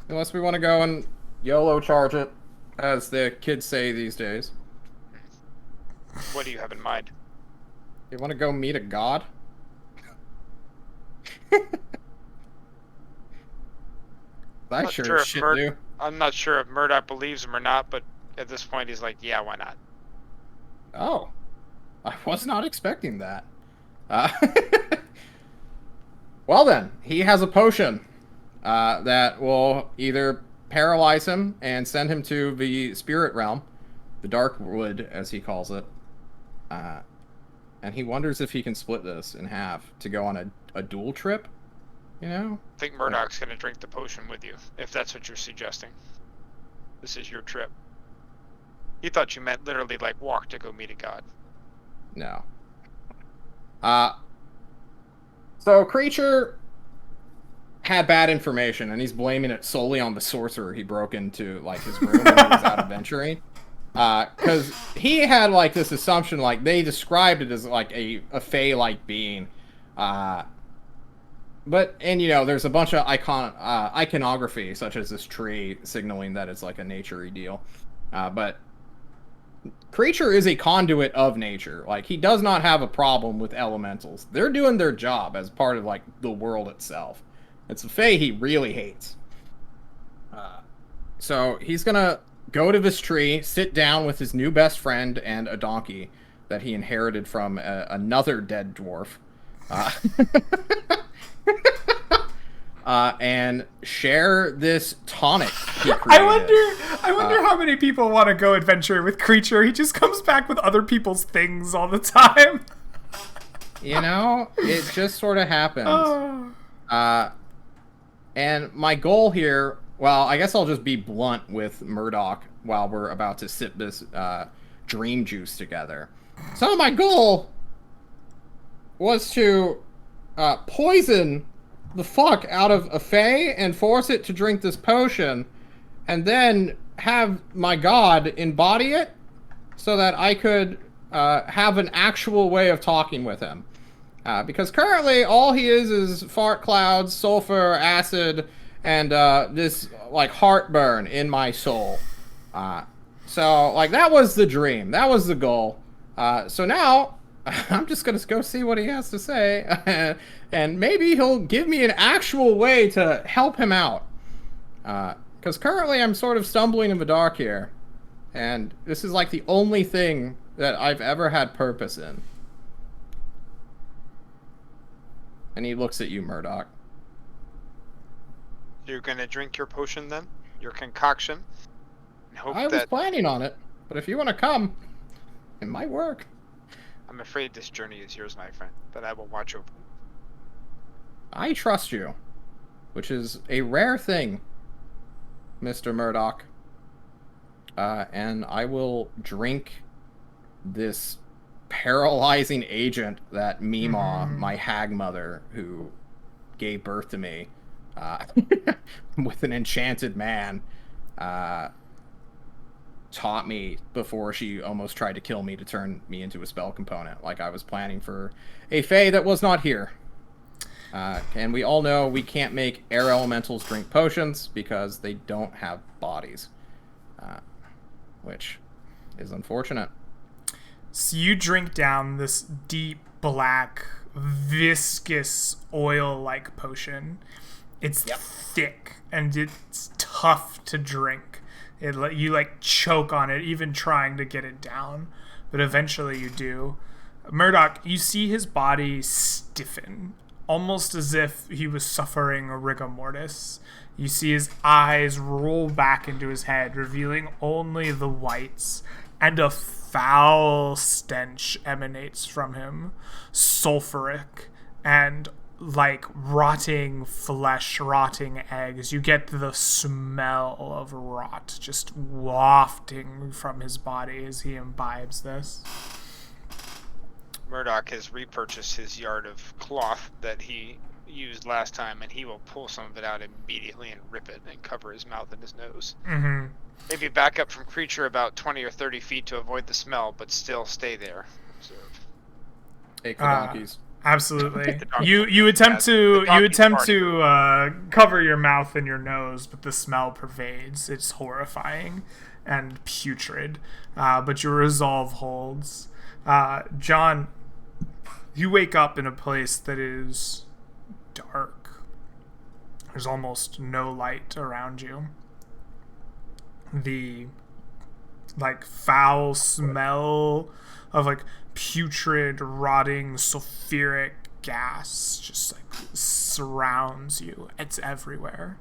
unless we want to go and YOLO charge it, as the kids say these days. What do you have in mind? You want to go meet a god? I Not sure sure as if shit Mur- do. I'm not sure if Murdoch believes him or not, but at this point he's like, yeah, why not? Oh, I was not expecting that. Well then, he has a potion that will either paralyze him and send him to the spirit realm, the dark wood as he calls it, and he wonders if he can split this in half to go on a dual trip, you know? I think Murdoch's gonna drink the potion with you, if that's what you're suggesting. This is your trip. He thought you meant literally like walk to go meet a god. No. So Creature had bad information, and he's blaming it solely on the sorcerer he broke into like his room when he was out adventuring. Because he had like this assumption, like they described it as like a fae-like being. But you know, there's a bunch of iconography, such as this tree, signaling that it's like a nature-y deal. But Creature is a conduit of nature. Like, he does not have a problem with elementals. They're doing their job as part of, like, the world itself. It's a fae he really hates. So he's gonna go to this tree, sit down with his new best friend and a donkey that he inherited from another dead dwarf. And share this tonic he created. I wonder how many people want to go adventure with Creature. He just comes back with other people's things all the time. You know, it just sort of happens. And my goal here, well, I guess I'll just be blunt with Murdoch while we're about to sip this dream juice together. So my goal was to poison the fuck out of a fae and force it to drink this potion, and then have my god embody it so that I could have an actual way of talking with him. Because currently all he is fart clouds, sulfur, acid, and this like heartburn in my soul. So like that was the dream. That was the goal. So now I'm just gonna go see what he has to say, and maybe he'll give me an actual way to help him out. Because currently I'm sort of stumbling in the dark here, and this is like the only thing that I've ever had purpose in. And he looks at you, Murdoch. You're gonna drink your potion then? Your concoction? And hope I was that... planning on it, but if you want to come, it might work. I'm afraid this journey is yours, my friend, but I will watch over you. I trust you, which is a rare thing, Mr. Murdoch. And I will drink this paralyzing agent that Meemaw, my hag mother, who gave birth to me, with an enchanted man, taught me before she almost tried to kill me to turn me into a spell component, like I was planning for a fae that was not here. And we all know we can't make air elementals drink potions because they don't have bodies, which is unfortunate. So you drink down this deep, black, viscous, oil-like potion. It's thick, and it's tough to drink. You, like, choke on it, even trying to get it down. But eventually you do. Murdoch, you see his body stiffen, almost as if he was suffering a rigor mortis. You see his eyes roll back into his head, revealing only the whites, and a foul stench emanates from him, sulfuric and like rotting flesh, rotting eggs. You get the smell of rot just wafting from his body as he imbibes this. Murdoch has repurchased his yard of cloth that he used last time, and he will pull some of it out immediately and rip it and cover his mouth and his nose. Mm-hmm. Maybe back up from creature about 20 or 30 feet to avoid the smell, but still stay there. Observe. Hey, donkeys. Absolutely. The You attempt the donkey's to cover your mouth and your nose, but the smell pervades. It's horrifying and putrid. But your resolve holds. John, you wake up in a place that is dark. There's almost no light around you. The like foul smell of like putrid, rotting, sulfuric gas just like surrounds you. It's everywhere.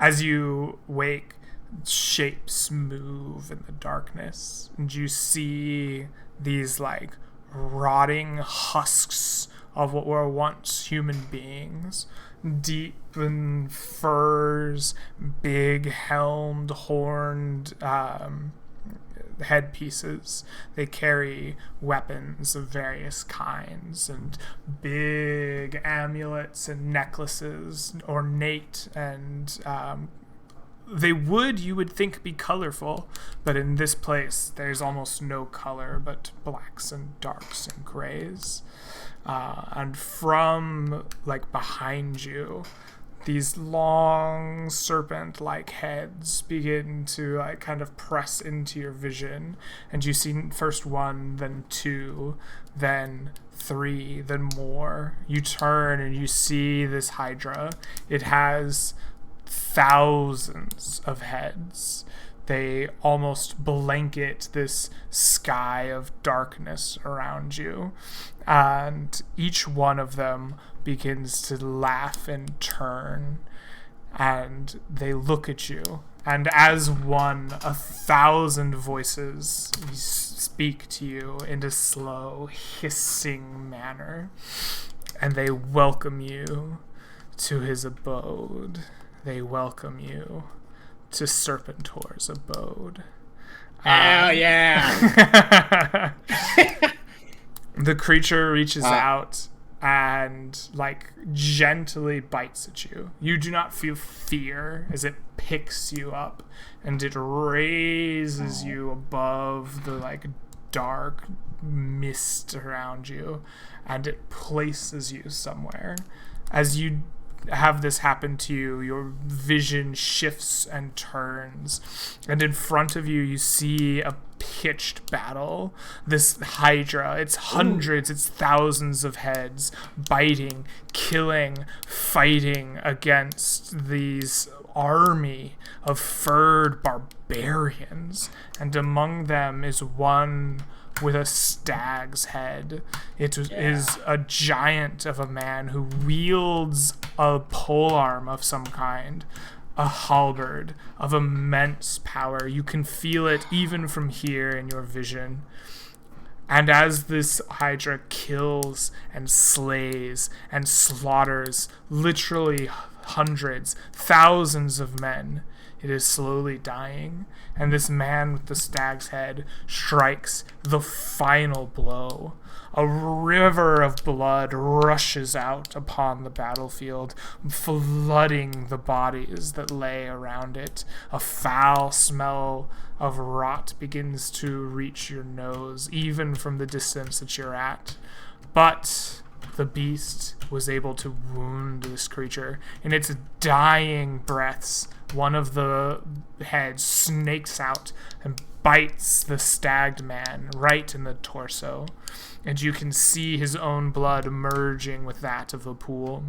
As you wake, shapes move in the darkness, and you see these like rotting husks of what were once human beings, deep in furs, big helmed, horned headpieces. They carry weapons of various kinds and big amulets and necklaces, ornate, and you would think be colorful, but in this place there's almost no color but blacks and darks and grays. And from like behind you, these long serpent-like heads begin to like kind of press into your vision, and you see first one, then two, then three, then more. You turn and you see this hydra. It has thousands of heads. They almost blanket this sky of darkness around you. And each one of them begins to laugh and turn. And they look at you And as one, 1,000 voices speak to you in a slow, hissing manner. And they welcome you to his abode. They welcome you to Serpentor's abode. Hell yeah! The creature reaches out and gently bites at you. You do not feel fear as it picks you up and it raises you above the dark mist around you, and it places you somewhere. As you have this happen to you, your vision shifts and turns, and in front of you you see a pitched battle. This hydra, it's hundreds, it's thousands of heads, biting, killing, fighting against these army of furred barbarians, and among them is one with a stag's head. It is a giant of a man who wields a polearm of some kind, a halberd of immense power. You can feel it even from here in your vision. And as this hydra kills and slays and slaughters literally hundreds, thousands of men, it is slowly dying, and this man with the stag's head strikes the final blow. A river of blood rushes out upon the battlefield, flooding the bodies that lay around it. A foul smell of rot begins to reach your nose, even from the distance that you're at. But the beast was able to wound this creature. In its dying breaths, one of the heads snakes out and bites the stagged man right in the torso. And you can see his own blood merging with that of the pool.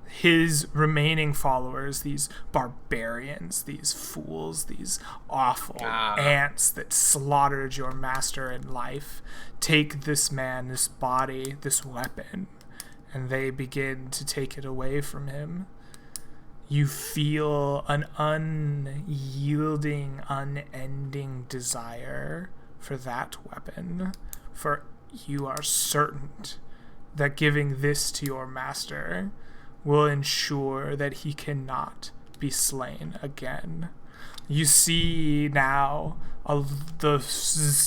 His remaining followers, these barbarians, these fools, these awful ants that slaughtered your master in life, take this man, this body, this weapon, and they begin to take it away from him. You feel an unyielding, unending desire for that weapon, for you are certain that giving this to your master will ensure that he cannot be slain again. You see now the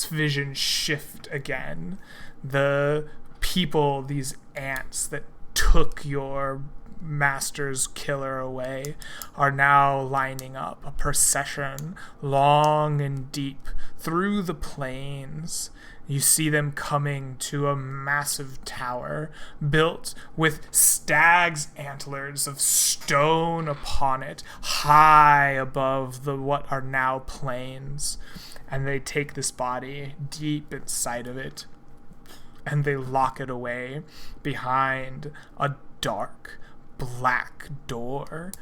vision shift again. The people, these ants that took your master's killer away, are now lining up, a procession long and deep through the plains. You see them coming to a massive tower built with stag's antlers of stone upon it, high above what are now plains. And they take this body deep inside of it, and they lock it away behind a dark, black door.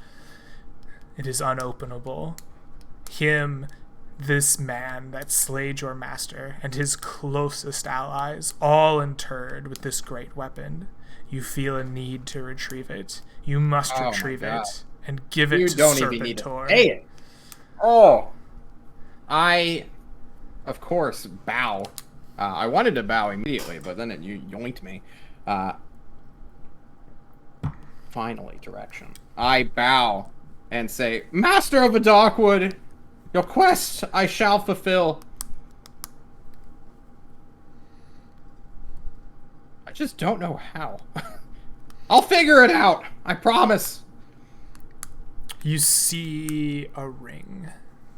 It is unopenable. This man that slayed your master and his closest allies, all interred with this great weapon. You feel a need to retrieve it. You must retrieve it and give it to Serpentor. You don't even need to say it. Oh. I, of course, bow. I wanted to bow immediately, but then it yoinked me. Finally, direction. I bow and say, Master of the Darkwood, your quest I shall fulfill. I just don't know how. I'll figure it out. I promise. You see a ring.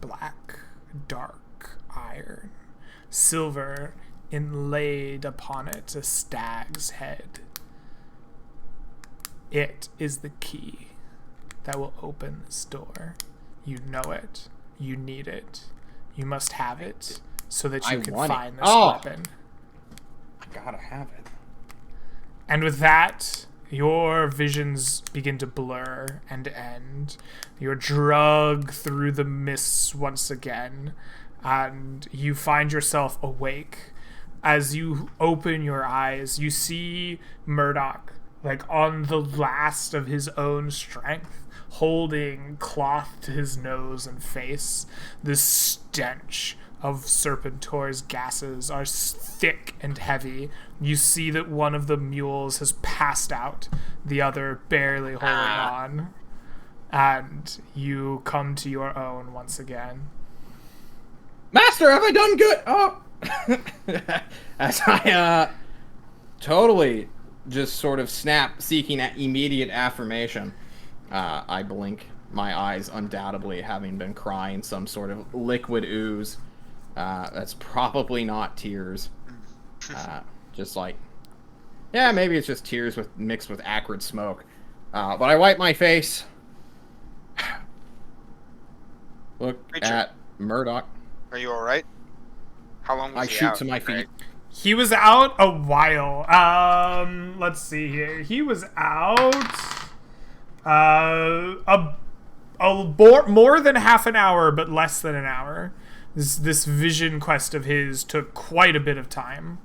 Black, dark iron. Silver inlaid upon it a stag's head. It is the key that will open this door. You know it. You need it. You must have it so that you can find this weapon. I gotta have it. And with that, your visions begin to blur and end. You're dragged through the mists once again, and you find yourself awake. As you open your eyes, you see Murdoch like on the last of his own strength, holding cloth to his nose and face. The stench of Serpentor's gases are thick and heavy. You see that one of the mules has passed out, the other barely holding on. And you come to your own once again. Master, have I done good? Oh! As I, totally just sort of snap, seeking immediate affirmation. I blink my eyes, undoubtedly having been crying some sort of liquid ooze. That's probably not tears. Just like, yeah, maybe it's just tears mixed with acrid smoke. But I wipe my face. Look at Murdoch. Are you all right? How long was I he shoot out, to my feet. Craig? He was out a while. Let's see here. He was out more than half an hour, but less than an hour. This vision quest of his took quite a bit of time.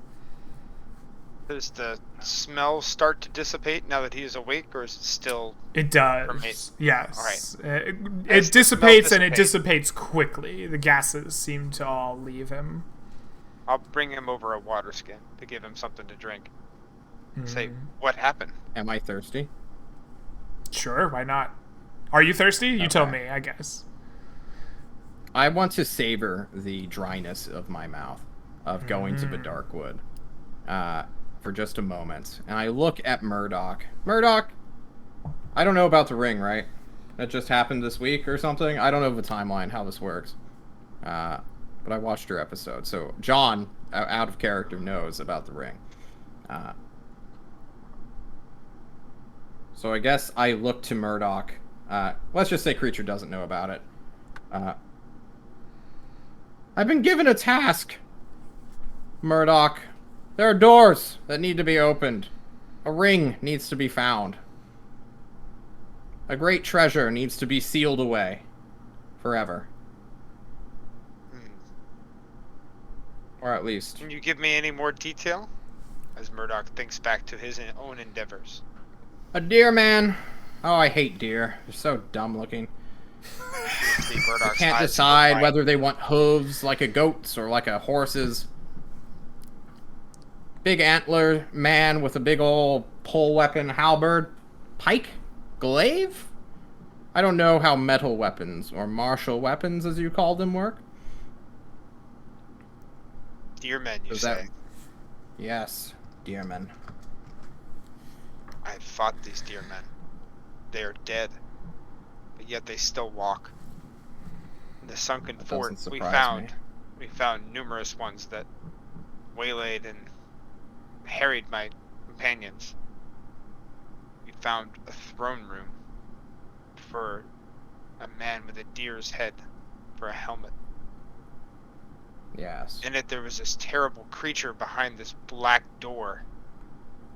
Does the smell start to dissipate now that he is awake, or is it still... It does. Permeate. Yes. All right. It As the smell dissipates, and it dissipates. dissipates quickly. The gases seem to all leave him. I'll bring him over a water skin to give him something to drink. Say, what happened? Am I thirsty? Sure, why not? Are you thirsty? You tell Okay. me, I guess. I want to savor the dryness of my mouth of going to the Darkwood for just a moment. And I look at Murdoch. Murdoch, I don't know about the ring, right? That just happened this week or something? I don't know the timeline, how this works. But I watched your episode. So John, out of character, knows about the ring. So I guess I look to Murdoch. Let's just say Creature doesn't know about it. I've been given a task, Murdoch. There are doors that need to be opened. A ring needs to be found. A great treasure needs to be sealed away. Forever. Or at least. Can you give me any more detail? As Murdoch thinks back to his own endeavors. A deer man. Oh, I hate deer. They're so dumb looking. See Murdoch's Can't eyes decide go whether they want hooves like a goat's or like a horse's. Big antler man with a big old pole weapon, halberd, pike, glaive? I don't know how metal weapons, or martial weapons as you call them, work. Deermen, you Does say? that- Yes, deermen. I have fought these deermen. They are dead. But yet they still walk. In the sunken That fort doesn't we surprise me. found numerous ones that waylaid and harried my companions. We found a throne room for a man with a deer's head for a helmet. Yes. In it there was this terrible creature behind this black door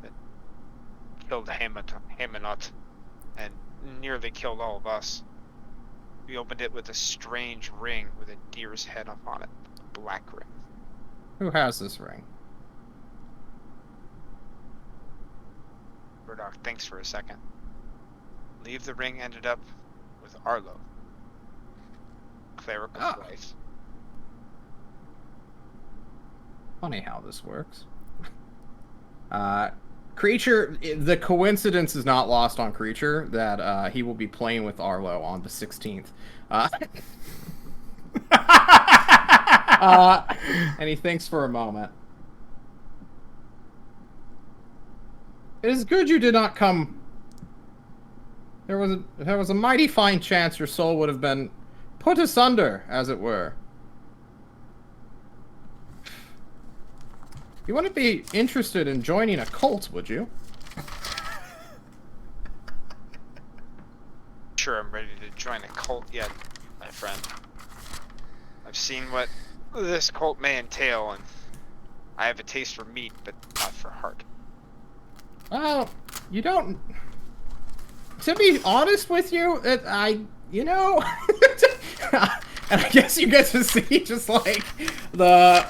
that killed Hamanot and nearly killed all of us. We opened it with a strange ring with a deer's head up on it. A black ring. Who has this ring? Murdoch thinks for a second. I believe the ring ended up with Arlo. Clerical's Ah. wife. Funny how this works. Creature, the coincidence is not lost on Creature that he will be playing with Arlo on the 16th. And he thinks for a moment. It is good you did not come. There was a mighty fine chance your soul would have been put asunder, as it were. You wouldn't be interested in joining a cult, would you? Sure, I'm ready to join a cult yet, my friend. I've seen what this cult may entail, and I have a taste for meat, but not for heart. Well, you don't. To be honest with you, you know, and I guess you get to see just like the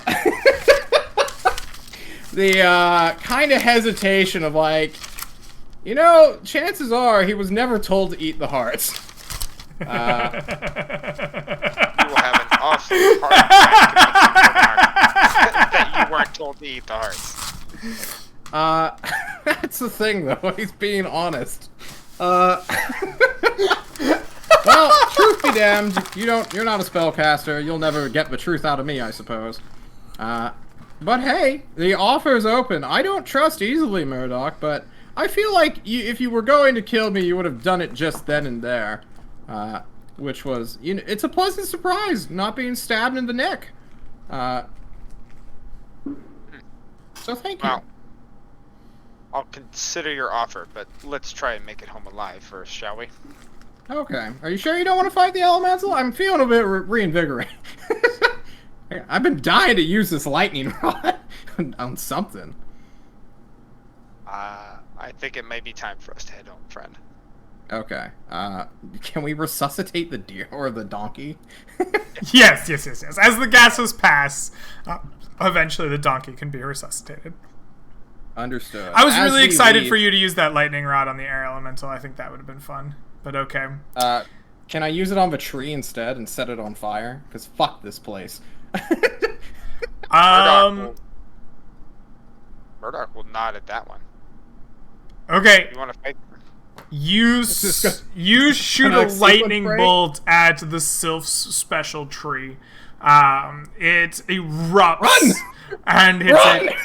the kind of hesitation of like, You know, chances are he was never told to eat the hearts. You will have an awful hard time that you weren't told to eat the hearts. That's the thing, though. He's being honest. Well, truth be damned, you're not a spellcaster. You'll never get the truth out of me, I suppose. But hey, the offer is open. I don't trust easily, Murdoch, but I feel like if you were going to kill me, you would have done it just then and there. Which was, it's a pleasant surprise, not being stabbed in the neck. So thank you. Well, I'll consider your offer, but let's try and make it home alive first, shall we? Okay. Are you sure you don't want to fight the elemental? I'm feeling a bit reinvigorated. I've been dying to use this lightning rod on something. I think it may be time for us to head home, friend. Okay. Can we resuscitate the deer or the donkey? Yes. As the gases pass, eventually the donkey can be resuscitated. Understood. I was As really we excited leave- for you to use that lightning rod on the air elemental. I think that would have been fun. But okay. Can I use it on the tree instead and set it on fire? Because fuck this place. Murdoch will nod at that one. Okay. You want to fight? You shoot Can I a sequence lightning break? bolt at the Sylph's special tree. It erupts Run! and hits Run! it.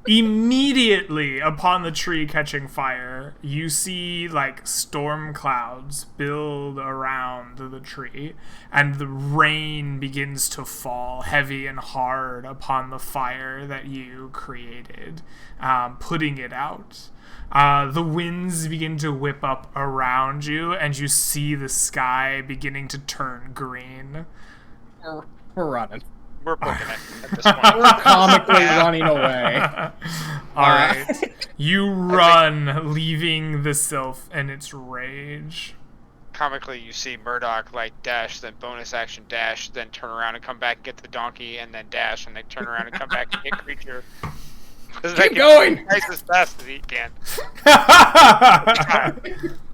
Immediately upon the tree catching fire, you see like storm clouds build around the tree, and the rain begins to fall heavy and hard upon the fire that you created, putting it out. The winds begin to whip up around you, and you see the sky beginning to turn green. We're running. We're booking it at this point. We're comically running away. All right. You run, leaving the Sylph in its rage. Comically, you see Murdoch like dash, then bonus action dash, then turn around and come back and get the donkey, and then dash, and then turn around and come back and get creature. Keep going! Twice as fast as he can.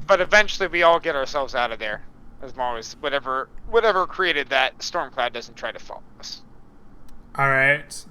But eventually, we all get ourselves out of there, as long as whatever created that storm cloud doesn't try to follow us. All right.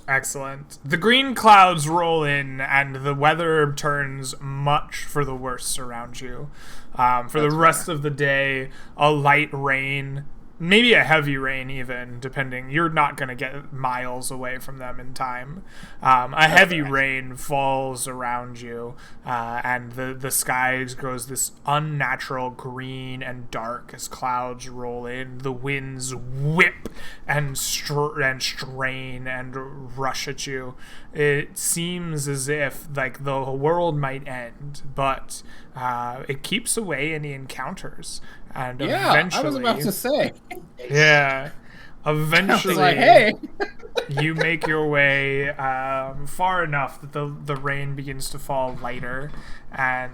Excellent. The green clouds roll in, and the weather turns much for the worse around you. For the rest of the day, a light rain, maybe a heavy rain even, depending. You're not going to get miles away from them in time. A heavy rain falls around you, and the skies grows this unnatural green and dark as clouds roll in. The winds whip and strain and rush at you. It seems as if like the world might end, but it keeps away any encounters. And Yeah, eventually, I was about to say. yeah. I was Eventually, like, hey. you make your way far enough that the rain begins to fall lighter, and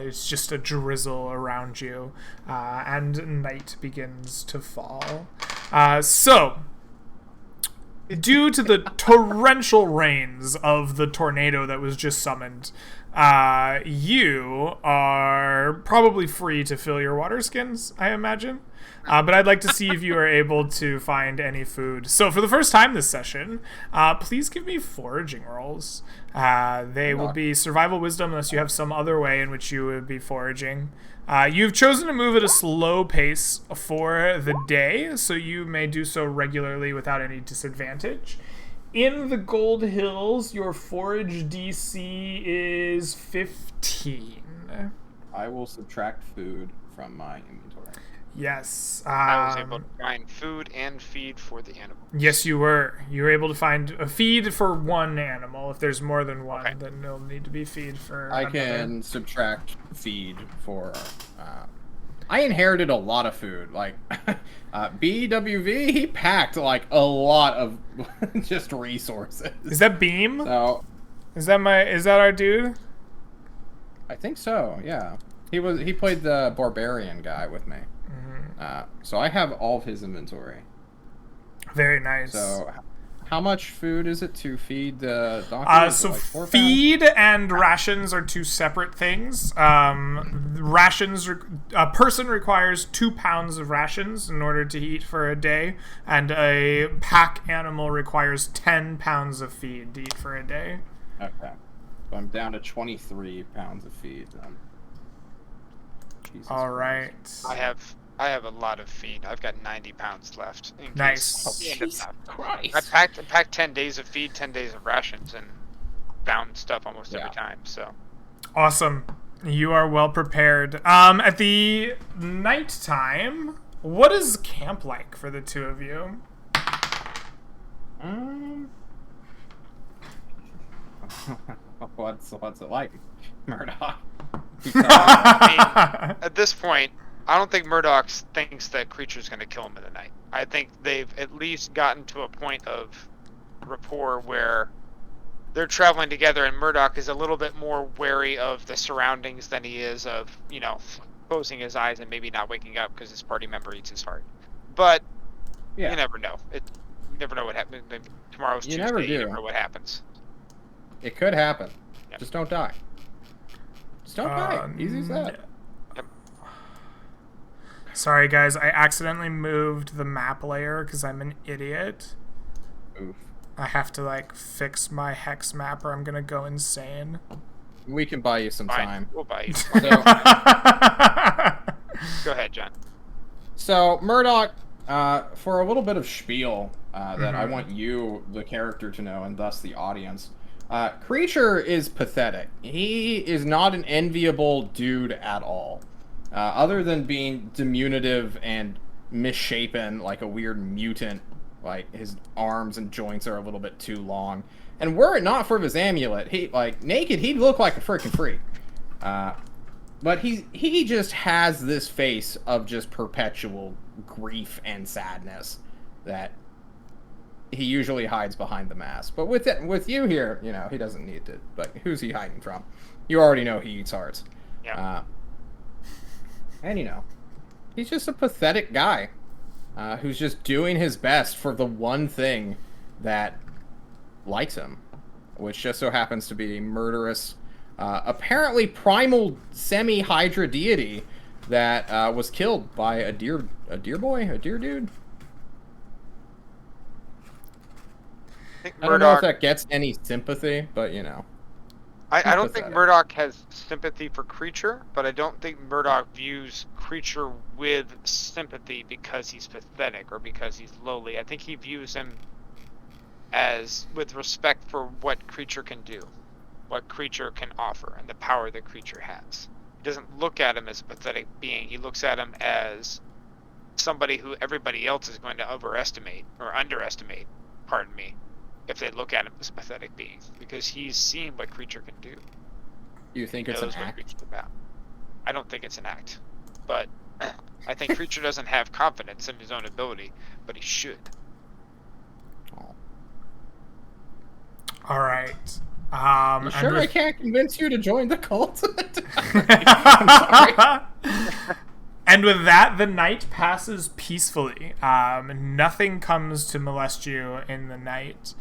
it's just a drizzle around you, and night begins to fall. So, due to the torrential rains of the tornado that was just summoned, you are probably free to fill your water skins, I imagine. But I'd like to see if you are able to find any food. So for the first time this session, please give me foraging rolls. They will be survival wisdom unless you have some other way in which you would be foraging. You've chosen to move at a slow pace for the day, so you may do so regularly without any disadvantage. In the Gold Hills, your forage DC is 15. I will subtract food from my inventory. Yes. I was able to find food and feed for the animal. Yes, you were. You were able to find a feed for one animal. If there's more than one, Okay. then there'll need to be feed for I another. can subtract feed for. I inherited a lot of food. Like BWV, he packed like a lot of just resources. Is that Beam? So Is that our dude? I think so. Yeah, he played the barbarian guy with me. So I have all of his inventory. Very nice. So How much food is it to feed the donkey? Is it So like 4 pounds? feed and rations are two separate things. Rations, a person requires 2 pounds of rations in order to eat for a day, and a pack animal requires 10 pounds of feed to eat for a day. Okay. So I'm down to 23 pounds of feed then. Jesus All Christ. right. I have a lot of feed. I've got 90 pounds left. In case Nice. we end up Jesus not- Christ. I packed 10 days of feed, 10 days of rations, and found stuff almost every time. So Awesome. You are well prepared. At the nighttime, what is camp like for the two of you? What's it like, Murdoch? I mean, at this point, I don't think Murdoch thinks that Creature's going to kill him in the night. I think they've at least gotten to a point of rapport where they're traveling together, and Murdoch is a little bit more wary of the surroundings than he is of, closing his eyes and maybe not waking up because his party member eats his heart. But Yeah. you never know. You never know what happens. Tomorrow's You Tuesday. never You do. never know what happens. It could happen. Yep. Just don't die. Just don't die. Easy as that. Sorry, guys. I accidentally moved the map layer because I'm an idiot. Oof. I have to, fix my hex map or I'm going to go insane. We can buy you some Fine. time. We'll buy you. So, Go ahead, John. so Murdoch, for a little bit of spiel that I want you, the character, to know, and thus the audience. Creature is pathetic. He is not an enviable dude at all. Other than being diminutive and misshapen like a weird mutant, like his arms and joints are a little bit too long. And were it not for his amulet, naked, he'd look like a freaking freak. But he just has this face of just perpetual grief and sadness that he usually hides behind the mask. But with you here, he doesn't need to. But who's he hiding from? You already know he eats hearts. Yeah. And he's just a pathetic guy who's just doing his best for the one thing that likes him, which just so happens to be a murderous, apparently primal semi-hydra deity that was killed by a deer dude. I think I don't know if Murdoch. that gets any sympathy, but I don't think pathetic. Murdoch has sympathy for Creature, but I don't think Murdoch views Creature with sympathy because he's pathetic or because he's lowly. I think he views him as with respect for what Creature can do, what Creature can offer, and the power that Creature has. He doesn't look at him as a pathetic being. He looks at him as somebody who everybody else is going to overestimate or underestimate, pardon me, if they look at him as a pathetic being, because he's seen what Creature can do. You think He it's an knows what act? Creature's about. I don't think it's an act, but I think Creature doesn't have confidence in his own ability, but he should. All right. You and sure I with- can't convince you to join the cult? And with that, the night passes peacefully. Nothing comes to molest you in the night.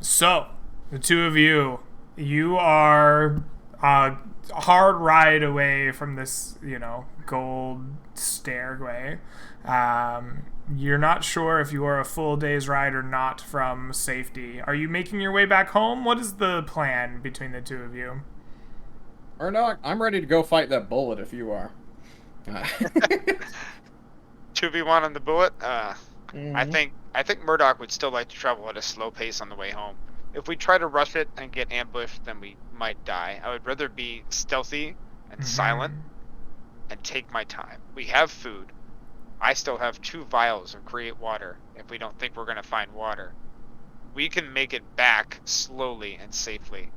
So, the two of you are a hard ride away from this, gold stairway. You're not sure if you are a full day's ride or not from safety. Are you making your way back home? What is the plan between the two of you? Murdoch, I'm ready to go fight that bullet if you are. 2v1 on the bullet. Mhm. I think Murdoch would still like to travel at a slow pace on the way home. If we try to rush it and get ambushed, then we might die. I would rather be stealthy and silent and take my time. We have food. I still have 2 vials of create water if we don't think we're going to find water. We can make it back slowly and safely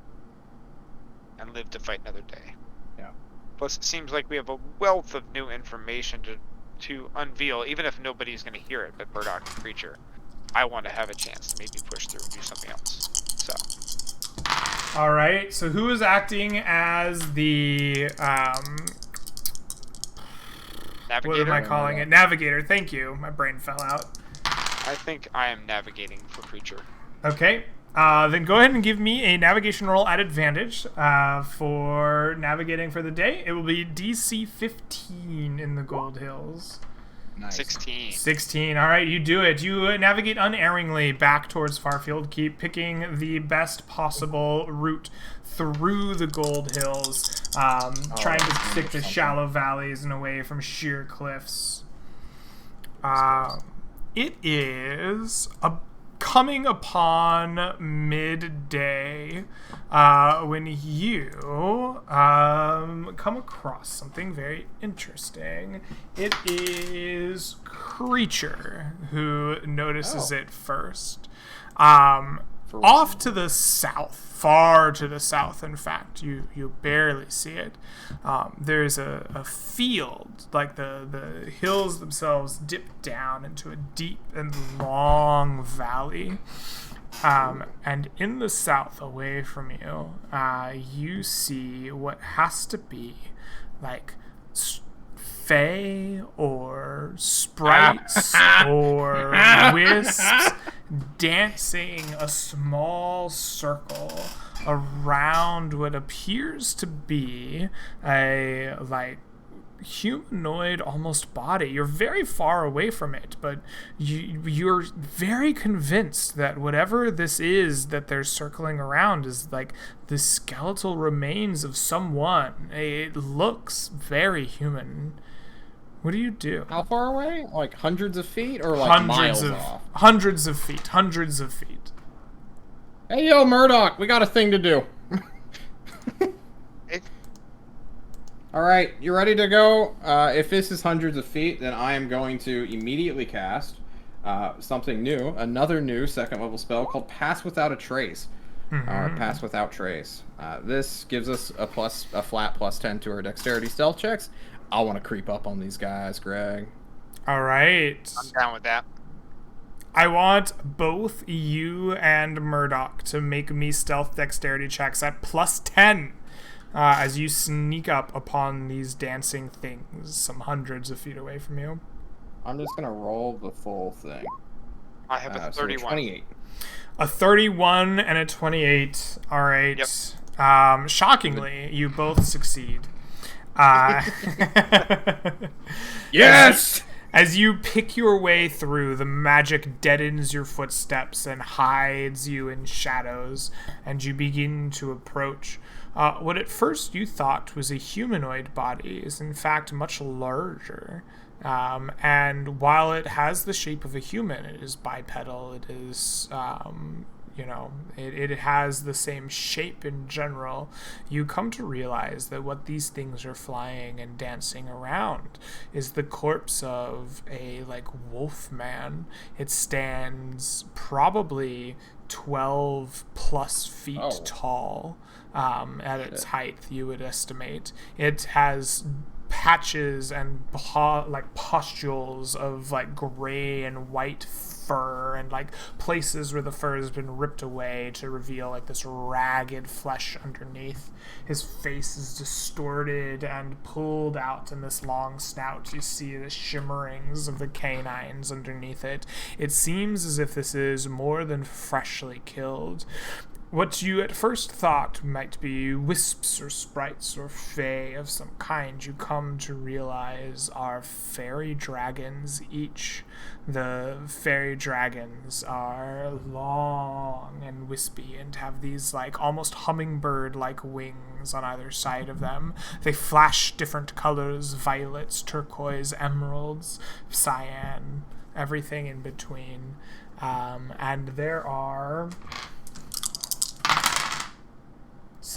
and live to fight another day. Yeah. Plus, it seems like we have a wealth of new information to unveil, even if nobody's going to hear it but Murdoch and Creature. I want to have a chance to maybe push through and do something else. So, All right. So who is acting as the Navigator. what am I calling it? Navigator. Thank you. My brain fell out. I think I am navigating for creature. Okay. Then go ahead and give me a navigation roll at advantage for navigating for the day. It will be DC 15 in the Gold Hills. Nice. 16. 16. All right, you do it. You navigate unerringly back towards Farfield Keep, picking the best possible route through the Gold Hills, trying to stick to shallow valleys and away from sheer cliffs. It is coming upon midday when you come across something very interesting. It is Creature who notices it first. Off to the south, far to the south, in fact, you barely see it. There's a field, like the hills themselves dip down into a deep and long valley. And in the south, away from you, you see what has to be like fae or sprites or wisps dancing a small circle around what appears to be a like humanoid almost body. You're very far away from it, but you're very convinced that whatever this is that they're circling around is like the skeletal remains of someone. It looks very human. What do you do? How far away? Like hundreds of feet or like miles off? Hundreds of feet. Hundreds of feet. Hey, yo, Murdoch, we got a thing to do. All right, you ready to go? If this is hundreds of feet, then I am going to immediately cast something new, another new second level spell called Pass Without a Trace. Pass Without Trace. This gives us a flat +10 to our dexterity stealth checks. I want to creep up on these guys, Greg. All right. I'm down with that. I want both you and Murdoch to make me stealth dexterity checks at +10 as you sneak up upon these dancing things some hundreds of feet away from you. I'm just going to roll the full thing. I have a 31. So 28. A 31 and a 28. All right. Yep. Shockingly, you both succeed. Yes! As you pick your way through, the magic deadens your footsteps and hides you in shadows, and you begin to approach. What at first you thought was a humanoid body is in fact much larger. And while it has the shape of a human, it is bipedal, it is, it has the same shape in general. You come to realize that what these things are flying and dancing around is the corpse of a, wolf man. It stands probably 12 plus feet tall at its height, you would estimate. It has patches and pustules of gray and white fur and places where the fur has been ripped away to reveal this ragged flesh underneath. His face is distorted and pulled out in this long snout. You see the shimmerings of the canines underneath it. It seems as if this is more than freshly killed. What you at first thought might be wisps or sprites or fae of some kind, you come to realize are fairy dragons each. The fairy dragons are long and wispy and have these almost hummingbird-like wings on either side of them. They flash different colors: violets, turquoise, emeralds, cyan, everything in between. And there are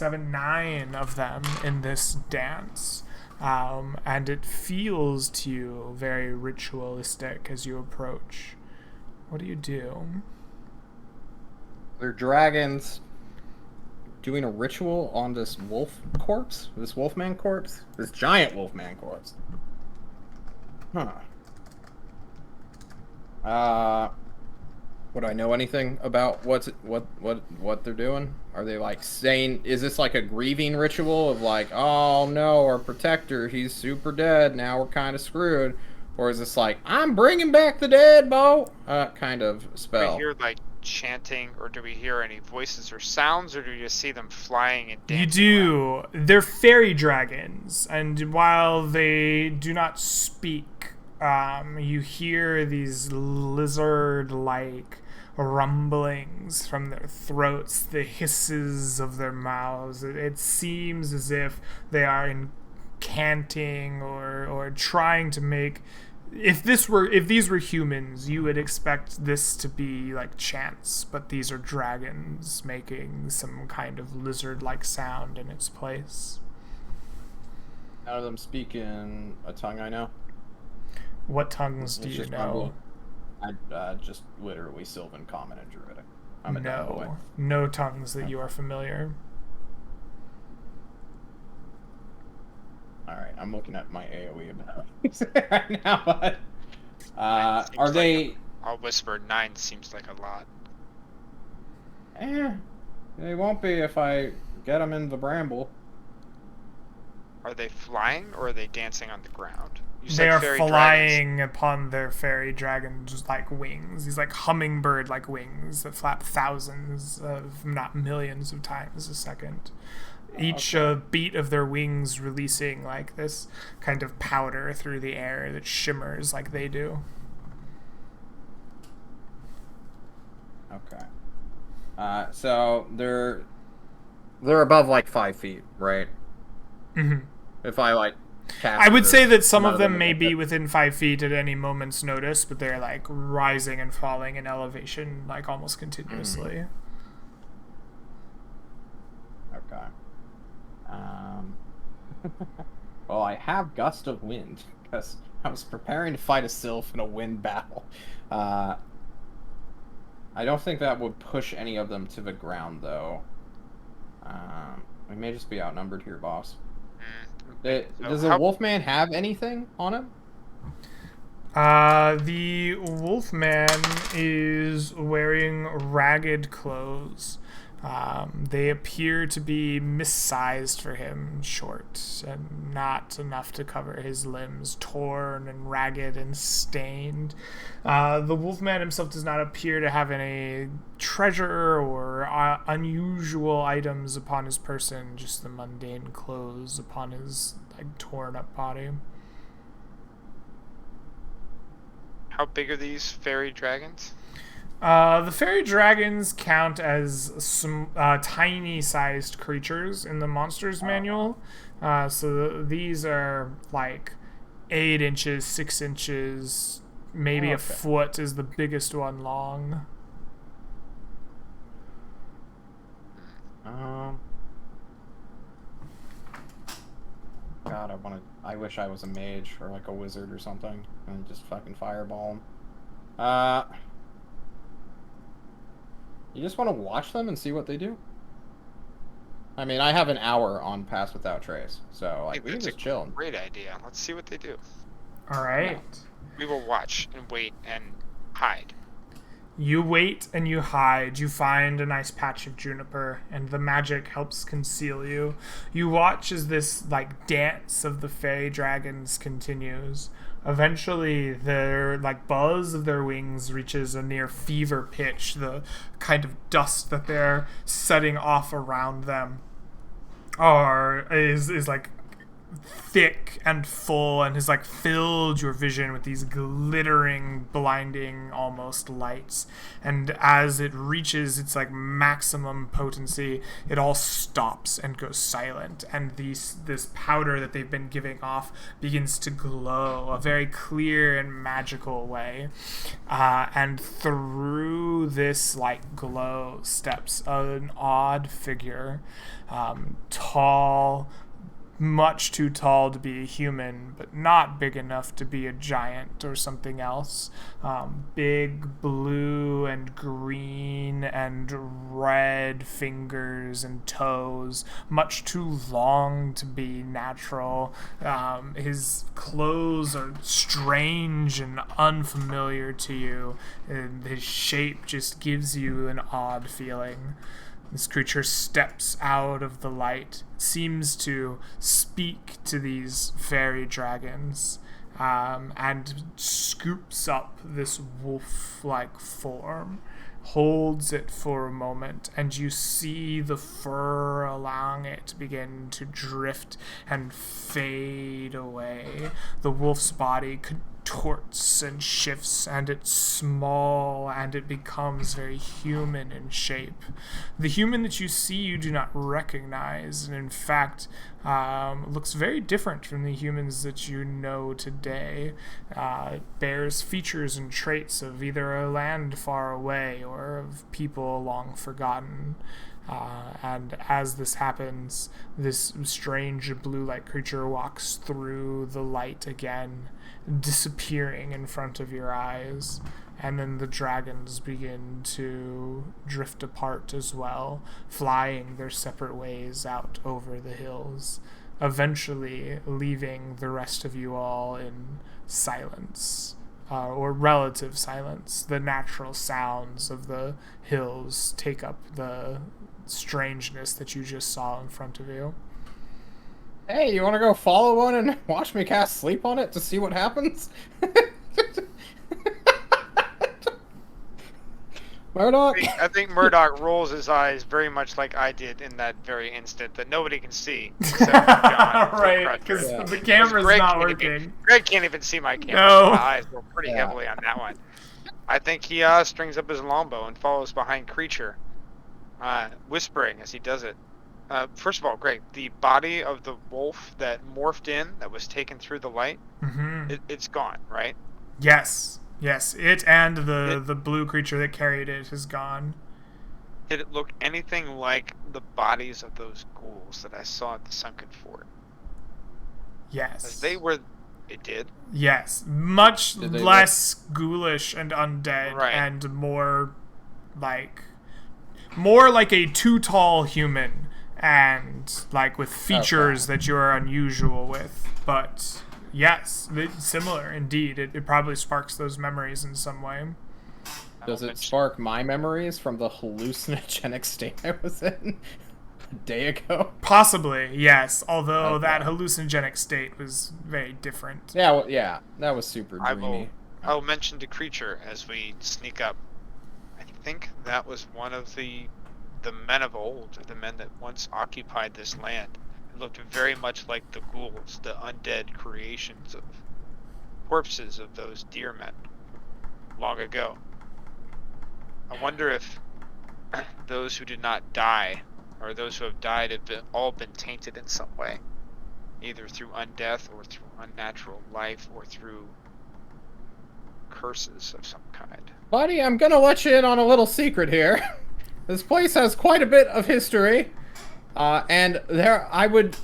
9 of them in this dance, and it feels to you very ritualistic as you approach. What do you do? They're dragons doing a ritual on this wolf corpse, this wolfman corpse, this giant wolfman corpse. Would I know anything about what they're doing? Are they saying, is this a grieving ritual of oh no, our protector, he's super dead, now we're kind of screwed? Or is this like, I'm bringing back the dead, Bo? Kind of Do we spell. hear like chanting, or do we hear any voices or sounds, or do we just see them flying and You dancing around? do. They're fairy dragons, and while they do not speak, you hear these lizard-like rumblings from their throats, the hisses of their mouths. It seems as if they are incanting or trying to make. If these were humans, you would expect this to be like chants, but these are dragons making some kind of lizard-like sound in its place. None of them speak in a tongue I know. What tongues do It's you just know? just literally Sylvan, Common, and Druidic. I'm a dumb boy. No tongues that you are familiar. All right, I'm looking at my AOE abilities right now. But, Nine seems are like they? I'll whisper. 9 seems like a lot. They won't be if I get them in the bramble. Are they flying or are they dancing on the ground? You They said are fairy dragons. flying upon their fairy dragons like wings. These like hummingbird like wings that flap thousands of, not millions of times a second. Each beat of their wings releasing like this kind of powder through the air that shimmers like they do. Okay. So they're above like 5 feet, right? hmm If I like cast I would it, say that some none of them will may get be hit. within 5 feet at any moment's notice, but they're like rising and falling in elevation like almost continuously. Okay. Well, I have Gust of Wind because I was preparing to fight a Sylph in a wind battle. I don't think that would push any of them to the ground, though. We may just be outnumbered here, boss. So Does the Wolfman have anything on him? The Wolfman is wearing ragged clothes. They appear to be missized for him, short, and not enough to cover his limbs, torn and ragged and stained. The Wolfman himself does not appear to have any treasure or unusual items upon his person, just the mundane clothes upon his torn up body. How big are these fairy dragons? The fairy dragons count as some tiny-sized creatures in the monsters manual. So these are like 8 inches, 6 inches, maybe a foot is the biggest one long. God, I wish I was a mage or like a wizard or something and just fucking fireball them. You just want to watch them and see what they do? I mean, I have an hour on Pass Without Trace, so I like think we can that's just a chill. great idea. Let's see what they do. All right. We will watch and wait and hide. You wait and you hide. You find a nice patch of juniper, and the magic helps conceal you. You watch as this dance of the fairy dragons continues. Eventually, their buzz of their wings reaches a near fever pitch. The kind of dust that they're setting off around them is thick and full, and has filled your vision with these glittering, blinding almost lights. And as it reaches its maximum potency, it all stops and goes silent, and this powder that they've been giving off begins to glow a very clear and magical way. And through this glow steps an odd figure, tall, much too tall to be a human, but not big enough to be a giant or something else. Big blue and green and red fingers and toes, much too long to be natural. His clothes are strange and unfamiliar to you, and his shape just gives you an odd feeling. This creature steps out of the light, seems to speak to these fairy dragons, and scoops up this wolf-like form, holds it for a moment, and you see the fur along it begin to drift and fade away. The wolf's body contorts and shifts, and it's small, and it becomes very human in shape. The human that you see you do not recognize, and in fact looks very different from the humans that you know today. It bears features and traits of either a land far away or of people long forgotten. And as this happens, this strange blue-like creature walks through the light again, disappearing in front of your eyes. And then the dragons begin to drift apart as well, flying their separate ways out over the hills, eventually leaving the rest of you all in silence, or relative silence. The natural sounds of the hills take up the strangeness that you just saw in front of you. Hey, you want to go follow one and watch me cast sleep on it to see what happens? Murdoch? I think Murdoch rolls his eyes very much like I did in that very instant that nobody can see. Except for John, Right, because Yeah. the camera's Greg not can't working. even- Greg can't even see my camera. No. My eyes were pretty Yeah. heavily on that one. I think he strings up his longbow and follows behind Creature, whispering as he does it. First of all, Greg, the body of the wolf that morphed in, that was taken through the light, it's gone, right? Yes, it and the blue creature that carried it is gone. Did it look anything like the bodies of those ghouls that I saw at the sunken fort? Yes. As they were... It did? Yes, much Did they less ghoulish and undead, Right. and more like a too tall human, and like with features that you're unusual with. But yes, similar indeed. It probably sparks those memories in some way. Does it spark my memories from the hallucinogenic state I was in a day ago? Possibly, yes. Although Okay. that hallucinogenic state was very different. Yeah, well, yeah, that was super I dreamy. will mention to Creature as we sneak up. I think that was one of the men of old, or the men that once occupied this land. It looked very much like the ghouls, the undead creations of corpses of those deer men long ago. I wonder if those who did not die, or those who have died, have all been tainted in some way, either through undeath or through unnatural life or through curses of some kind. Buddy, I'm gonna let you in on a little secret here. This place has quite a bit of history, and I would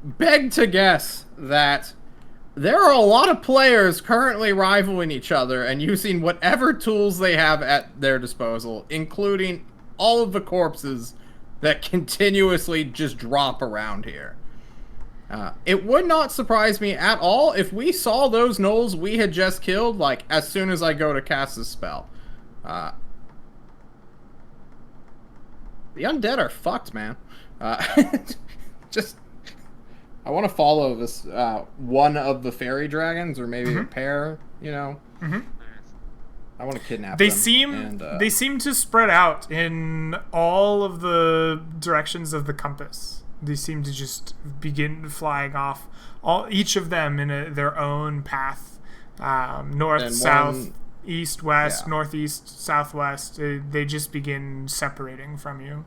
beg to guess that there are a lot of players currently rivaling each other and using whatever tools they have at their disposal, including all of the corpses that continuously just drop around here. It would not surprise me at all if we saw those gnolls we had just killed, like, as soon as I go to cast a spell. The undead are fucked, man. I want to follow this, one of the fairy dragons, or maybe a pair, you know? I want to kidnap They them. they seem to spread out in all of the directions of the compass. They seem to just begin flying off, each of them in their own path, north, And south, one- east, west, yeah. northeast, southwest. They just begin separating from you.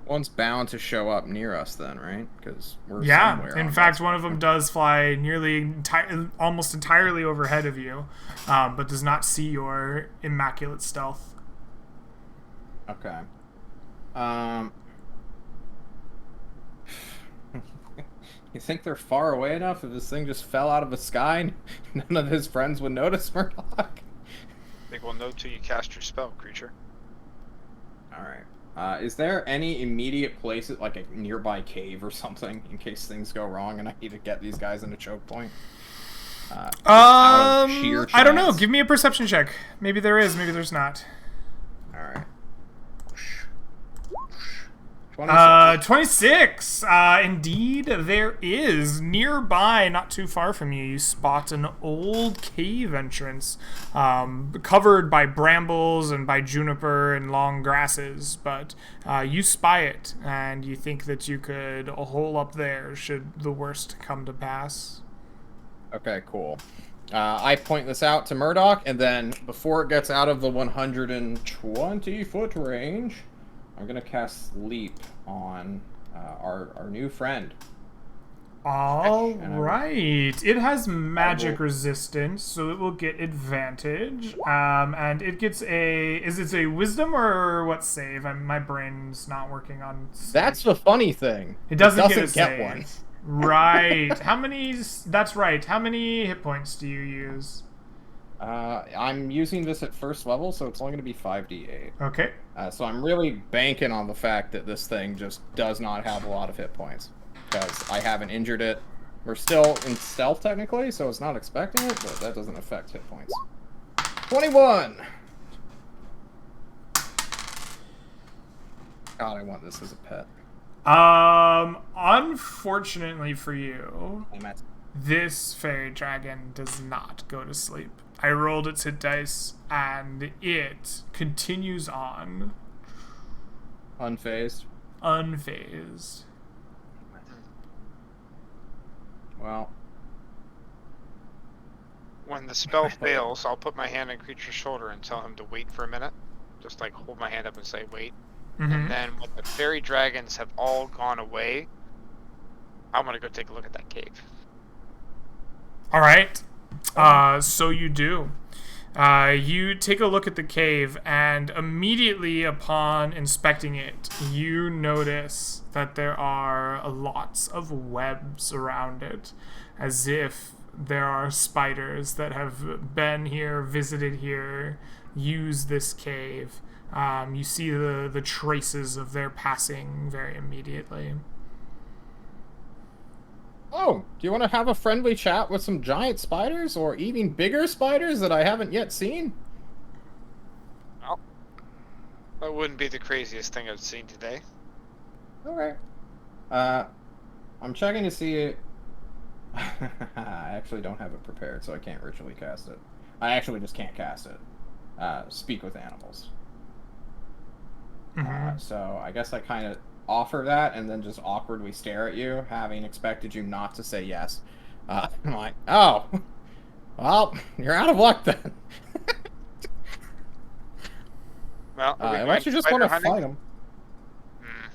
One's bound to show up near us then, right? Because we're Yeah, somewhere in on fact, that one of them does fly almost entirely overhead of you, but does not see your immaculate stealth. Okay. You think they're far away enough if this thing just fell out of the sky? None of his friends would notice, Murdoch? I think we'll know till you cast your spell, Creature. Alright. Is there any immediate places, like a nearby cave or something, in case things go wrong and I need to get these guys in a choke point? Out of sheer I don't know. chance? Give me a perception check. Maybe there is, maybe there's not. Alright. 26. 26. Indeed, there is. Nearby, not too far from you, you spot an old cave entrance, covered by brambles and by juniper and long grasses. But you spy it, and you think that you could hole up there should the worst come to pass. Okay, cool. I point this out to Murdoch, and then before it gets out of the 120-foot range, I'm gonna cast Sleep on our new friend. All And I- right. It has magic resistance, so it will get advantage. And it gets a... Is it a wisdom or what save? My brain's not working on... That's the funny thing. It doesn't get a get save. one. Right. How many... That's right. How many hit points do you use? I'm using this at first level, so it's only going to be 5d8. Okay. So I'm really banking on the fact that this thing just does not have a lot of hit points. Because I haven't injured it. We're still in stealth, technically, so it's not expecting it, but that doesn't affect hit points. 21! God, I want this as a pet. Unfortunately for you, I'm at this fairy dragon does not go to sleep. I rolled its hit dice, and it continues on, unfazed. unfazed. Well, When the spell fails, I'll put my hand on creature's shoulder and tell him to wait for a minute. Just like hold my hand up and say wait. Mhm. And then when the fairy dragons have all gone away, I'm gonna go take a look at that cave. All right. So you do. You take a look at the cave, and immediately upon inspecting it, you notice that there are lots of webs around it, as if there are spiders that have been here, visited here, used this cave. You see the traces of their passing very immediately. oh, do you want to have a friendly chat with some giant spiders, or even bigger spiders that I haven't yet seen? Well, that wouldn't be the craziest thing I've seen today. Okay. I'm checking to see. I actually don't have it prepared, so I can't ritually cast it. I actually just can't cast it. Speak with animals. So I guess I kind of offer that and then just awkwardly stare at you, having expected you not to say yes. I'm like, oh, well, you're out of luck then. Well, are we going Unless you just want spider to hunting? fight them. Hmm.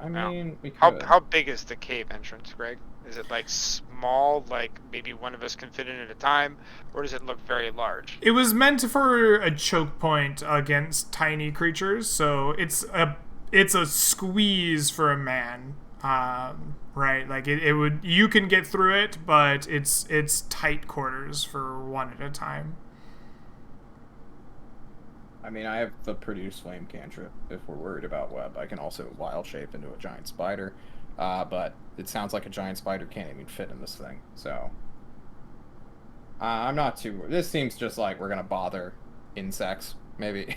I Now, mean, we could. How big is the cave entrance, Greg? Is it like small, like maybe one of us can fit in at a time, or does it look very large? It was meant for a choke point against tiny creatures, so it's a squeeze for a man, right? Like it would, you can get through it, but it's tight quarters for one at a time. I mean, I have the produce flame cantrip. If we're worried about web, I can also wild shape into a giant spider. But it sounds like a giant spider can't even fit in this thing. So I'm not too. This seems just like we're gonna bother insects. Maybe.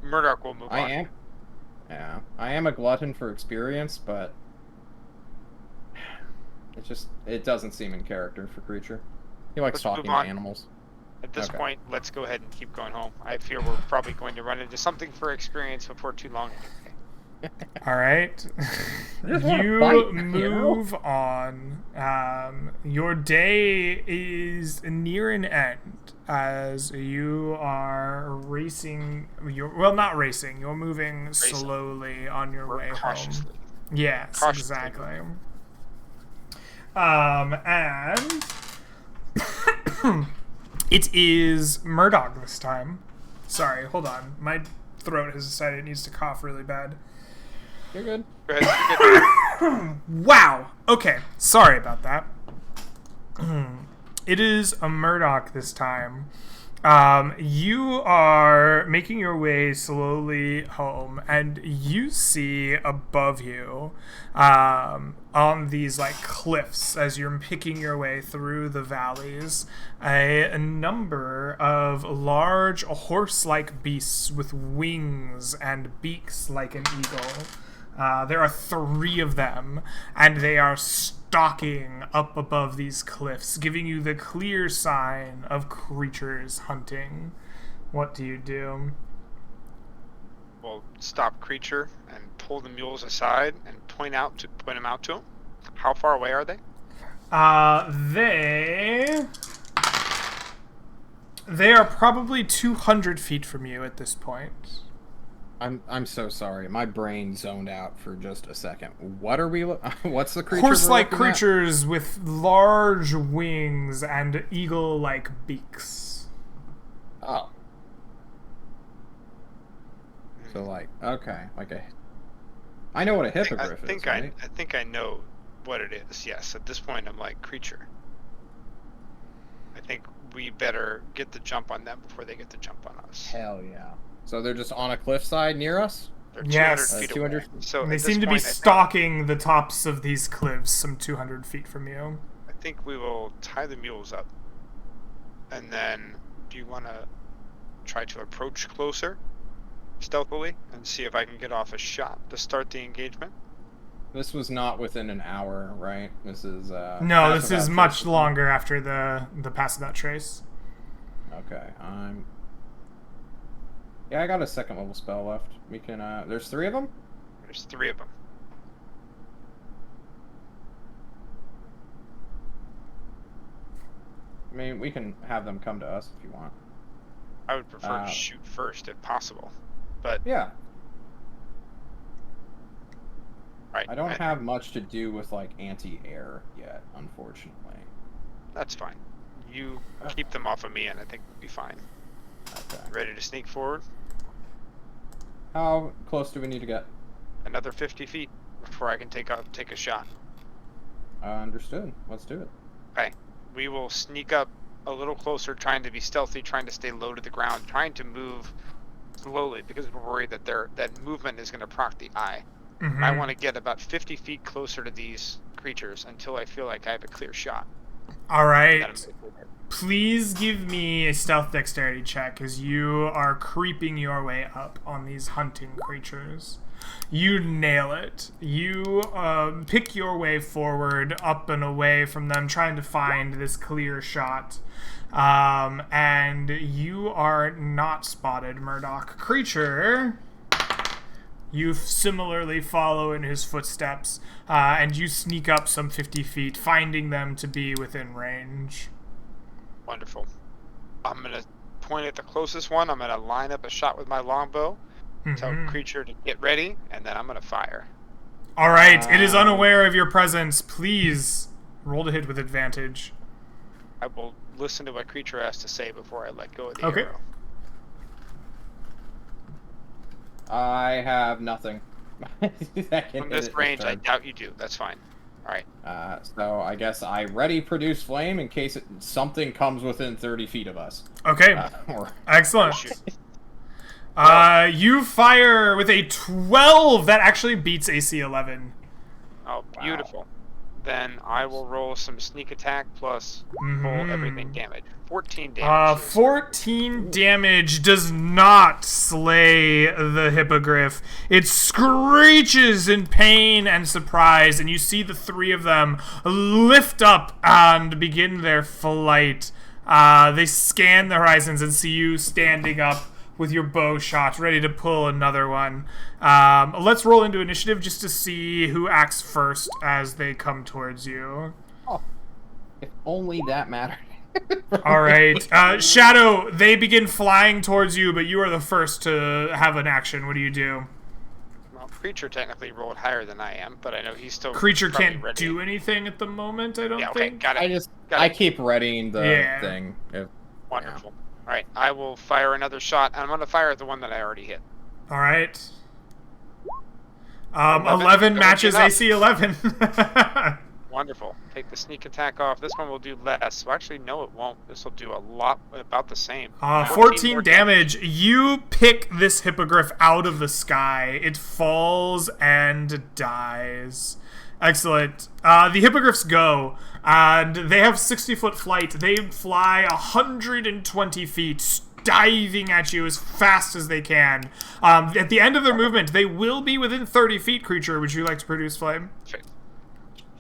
Murdoch will move on. Yeah, I am a glutton for experience, but it doesn't seem in character for creature. He likes Let's talking move to on. animals. At this Okay. point, let's go ahead and keep going home. I fear we're probably going to run into something for experience before too long. All right. just wanna You fight, you know? move on. Your day is near an end as you are racing. Well, not racing. You're moving slowly on your way We're cautiously. home. Yes, Cautiously exactly. And it is Murdoch this time. Sorry, hold on. My throat has decided it needs to cough really bad. You're good. Go ahead. You're good. Wow. Okay. Sorry about that. It is a Murdoch this time. You are making your way slowly home, and you see above you, on these like cliffs, as you're picking your way through the valleys, a number of large horse-like beasts with wings and beaks like an eagle. There are 3 of them, and they are stalking up above these cliffs, giving you the clear sign of creatures hunting. What do you do? We'll stop creature and pull the mules aside and point them out to him. How far away are they? They are probably 200 feet from you at this point. I'm so sorry. My brain zoned out for just a second. What are we? What's the creature? Horse-like we're looking at? creatures with large wings and eagle-like beaks. Oh. So like, okay, like a. I know what a hippogriff is, right? I think I know what it is. Yes, at this point I'm like creature. I think we better get the jump on them before they get the jump on us. Hell yeah. So they're just on a cliffside near us? They're Yes. 200 feet 200 away. So And they at seem this to be point, I think- stalking the tops of these cliffs some 200 feet from you. I think we will tie the mules up. And then, do you want to try to approach closer, stealthily, and see if I can get off a shot to start the engagement? This was not within an hour, right? This is No, Pass this Without is much Trace. longer after the Pass Without Trace. Okay, yeah, I got a 2nd level spell left. We can there's 3 of them? There's 3 of them. I mean, we can have them come to us if you want. I would prefer to shoot first if possible. But, Yeah. right. I don't have much to do with like anti-air yet, unfortunately. That's fine. You keep them off of me and I think we'll be fine. Okay. Ready to sneak forward? How close do we need to get? Another 50 feet before I can take a shot. Understood. Let's do it. Okay. We will sneak up a little closer, trying to be stealthy, trying to stay low to the ground, trying to move slowly because we're worried that that movement is going to proc the eye. Mhm. I want to get about 50 feet closer to these creatures until I feel like I have a clear shot. All right. That I'm- Please give me a stealth dexterity check as you are creeping your way up on these hunting creatures. You nail it. You pick your way forward, up and away from them, trying to find this clear shot. And you are not spotted, Murdoch. Creature, you similarly follow in his footsteps, and you sneak up some 50 feet, finding them to be within range. Wonderful. I'm going to point at the closest one. I'm going to line up a shot with my longbow, tell Mhm. creature to get ready, and then I'm going to fire. All right, it is unaware of your presence. Please roll to hit with advantage. I will listen to what creature has to say before I let go of the Okay. arrow. I have nothing. That can From hit this it range, I turn. doubt you do. That's fine. All right. So I guess I ready produce flame in case something comes within 30 feet of us. Okay, Or excellent. Shoot. You fire with a 12 that actually beats AC 11. Oh, beautiful. Then I will roll some sneak attack plus roll everything damage. 14 damage. 14 damage does not slay the hippogriff. It screeches in pain and surprise, and you see the 3 of them lift up and begin their flight. They scan the horizons and see you standing up with your bow shot, ready to pull another one. Let's roll into initiative just to see who acts first as they come towards you. if only that mattered. All right. Shadow, they begin flying towards you, but you are the first to have an action. What do you do? Well, creature technically rolled higher than I am, but I know he's still Creature probably can't ready. do anything at the moment, I don't Yeah, okay, think. got it. Got I it. keep readying the Yeah. thing. Wonderful. All right, I will fire another shot, and I'm going to fire at the one that I already hit. All right. 11 11 don't matches get up. AC 11. Wonderful. Take the sneak attack off. This one will do less. Well, actually, no, it won't. This will do a lot, about the same. 14 more damage. You pick this hippogriff out of the sky. It falls and dies. Excellent. The hippogriffs go, and they have 60-foot flight. They fly 120 feet, diving at you as fast as they can. At the end of their movement, they will be within 30 feet, creature. Would you like to produce flame?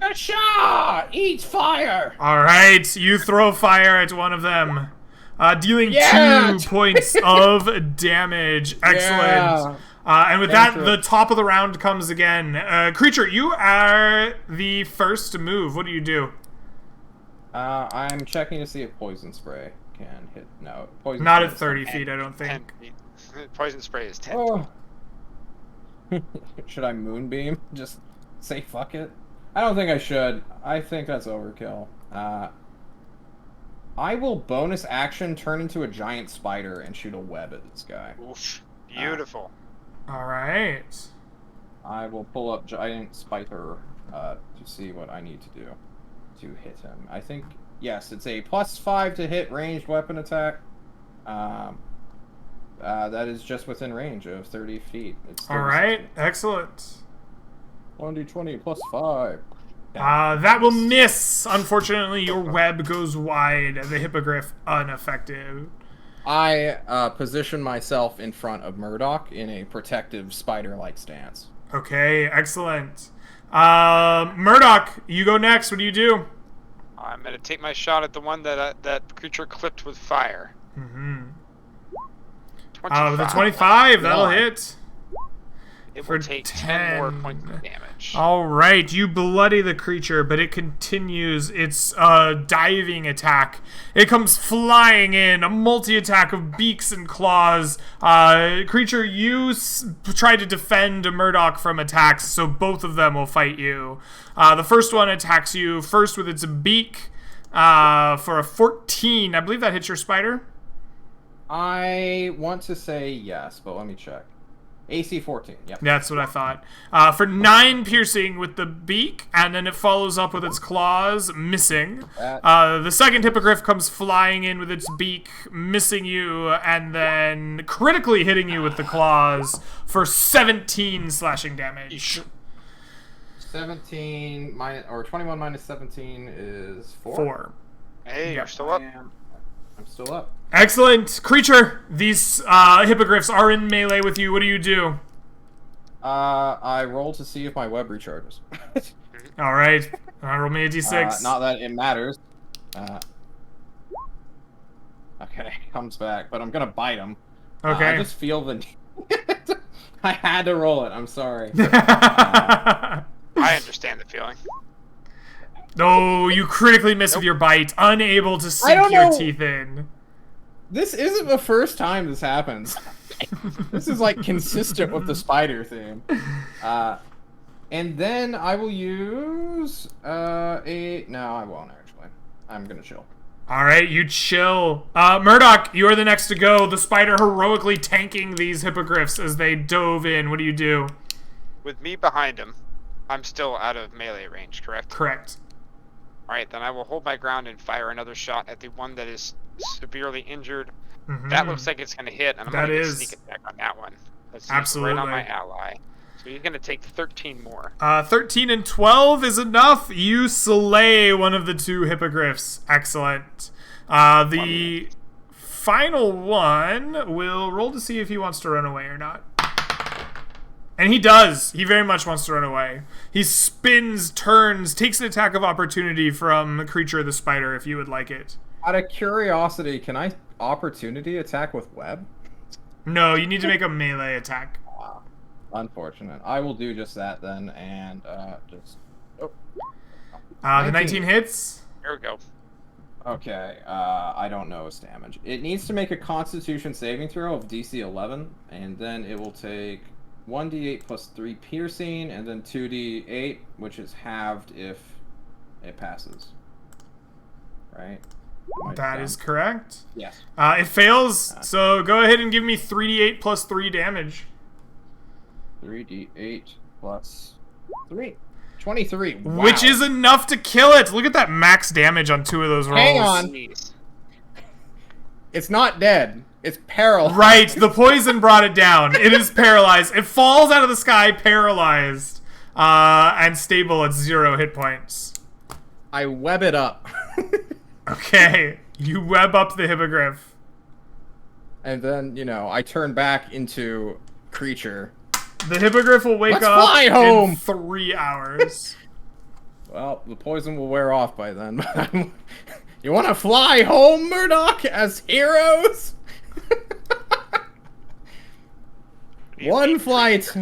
Asha! Eat fire! All right, you throw fire at one of them, dealing Yeah! 2 points of damage. Excellent. Yeah. And with that, Thank the you. top of the round comes again. Creature, you are the first to move. What do you do? I'm checking to see if poison spray can hit. No, poison. Not spray at is 30 fine. feet, I don't 10 think. feet. Poison spray is 10. Oh. Should I moonbeam? Just say fuck it? I don't think I should. I think that's overkill. I will bonus action turn into a giant spider and shoot a web at this guy. Oof. Beautiful. All right. I will pull up giant spider to see what I need to do to hit him. I think, yes, it's a +5 to hit ranged weapon attack. That is just within range of 30 feet. It's All 36 right. feet. Excellent. 1d20 +5. That will miss. Unfortunately, your web goes wide. The hippogriff unaffected. I position myself in front of Murdoch in a protective spider-like stance. Okay, excellent. Murdoch, you go next. What do you do? I'm going to take my shot at the one that creature clipped with fire. Mm-hmm. 25. The 25, that'll One. hit. It for will take 10 more 10. points of damage. All right, you bloody the creature, but it continues its diving attack. It comes flying in, a multi-attack of beaks and claws. Creature, you try to defend Murdoch from attacks, so both of them will fight you. The first one attacks you first with its beak for a 14. I believe that hits your spider. I want to say yes, but let me check. AC 14, yep. That's what I thought. For 9 piercing with the beak, and then it follows up with its claws, missing. The second hippogriff comes flying in with its beak, missing you, and then critically hitting you with the claws for 17 slashing damage. 17 minus, or 21 minus 17 is 4. 4. Hey, you're Yep. still up. I'm still up. Excellent. Creature, these hippogriffs are in melee with you. What do you do? I roll to see if my web recharges. All right. Roll me a d6. Not that it matters. Okay, comes back, but I'm gonna bite him. Okay. I just feel the. I had to roll it. I'm sorry. I understand the feeling. No, you critically miss with your bite, unable to sink don't your know. teeth in. This isn't the first time this happens. This is like consistent with the spider theme. And then I will use a. No, I won't actually. I'm gonna chill. All right, you chill. Murdoch, you are the next to go. The spider heroically tanking these hippogriffs as they dove in. What do you do? With me behind him, I'm still out of melee range, correct? Correct. Alright, then I will hold my ground and fire another shot at the one that is severely injured. Mhm. That looks like it's going to hit, and I'm That going to is. sneak attack on that one. Let's see, Absolutely. right on my ally. So he's going to take 13 more. 13 and 12 is enough. You slay one of the 2 hippogriffs. Excellent. The final one will roll to see if he wants to run away or not. And he does. He very much wants to run away. He spins, turns, takes an attack of opportunity from the creature, the spider, if you would like it. Out of curiosity, can I opportunity attack with web? No, you need to make a melee attack. Wow. Unfortunate. I will do just that then, and just. Oh. The 19 hits. Here we go. Okay. I don't know its damage. It needs to make a Constitution saving throw of DC 11, and then it will take 1d8 plus 3 piercing, and then 2d8, which is halved if it passes. Right? Am I That done? is correct. Yes. It fails, so go ahead and give me 3d8 plus 3 damage. 3d8 plus 3. 23. Wow. which is enough to kill it. Look at that max damage on 2 of those rolls. Hang on. Jeez. It's not dead. It's paralyzed. Right, the poison brought it down. It is paralyzed. It falls out of the sky paralyzed, and stable at 0 hit points. I web it up. Okay, you web up the hippogriff. And then, I turn back into creature. The hippogriff will wake Let's up fly home. in 3 hours. Well, the poison will wear off by then. You want to fly home, Murdoch, as heroes? One flight.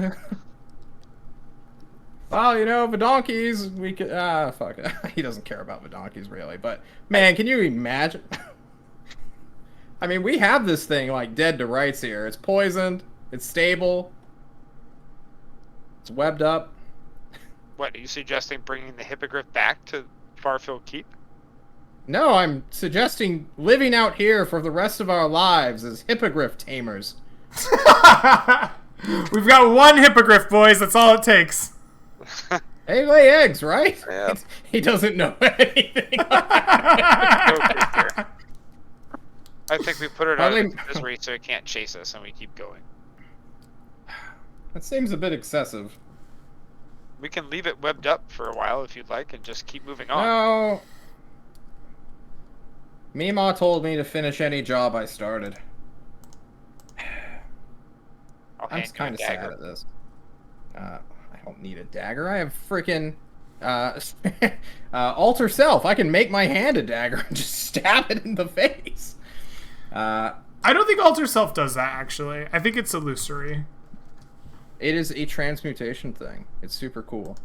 Well, Badonkeys, we could... fuck it. He doesn't care about Badonkeys, really. But, man, can you imagine? I mean, we have this thing, dead to rights here. It's poisoned. It's stable. It's webbed up. What, are you suggesting bringing the hippogriff back to Farfield Keep? No, I'm suggesting living out here for the rest of our lives as hippogriff tamers. We've got 1 hippogriff, boys. That's all it takes. They lay eggs, right? Yeah. He doesn't know anything. I think we put it out Are of they- its misery so it can't chase us and we keep going. That seems a bit excessive. We can leave it webbed up for a while if you'd like and just keep moving on. No. Mima told me to finish any job I started. I'll I'm hand you a kind of sad dagger. at this. I don't need a dagger. I have freaking alter self. I can make my hand a dagger and just stab it in the face. I don't think Alter Self does that, actually. I think it's illusory. It is a transmutation thing. It's super cool.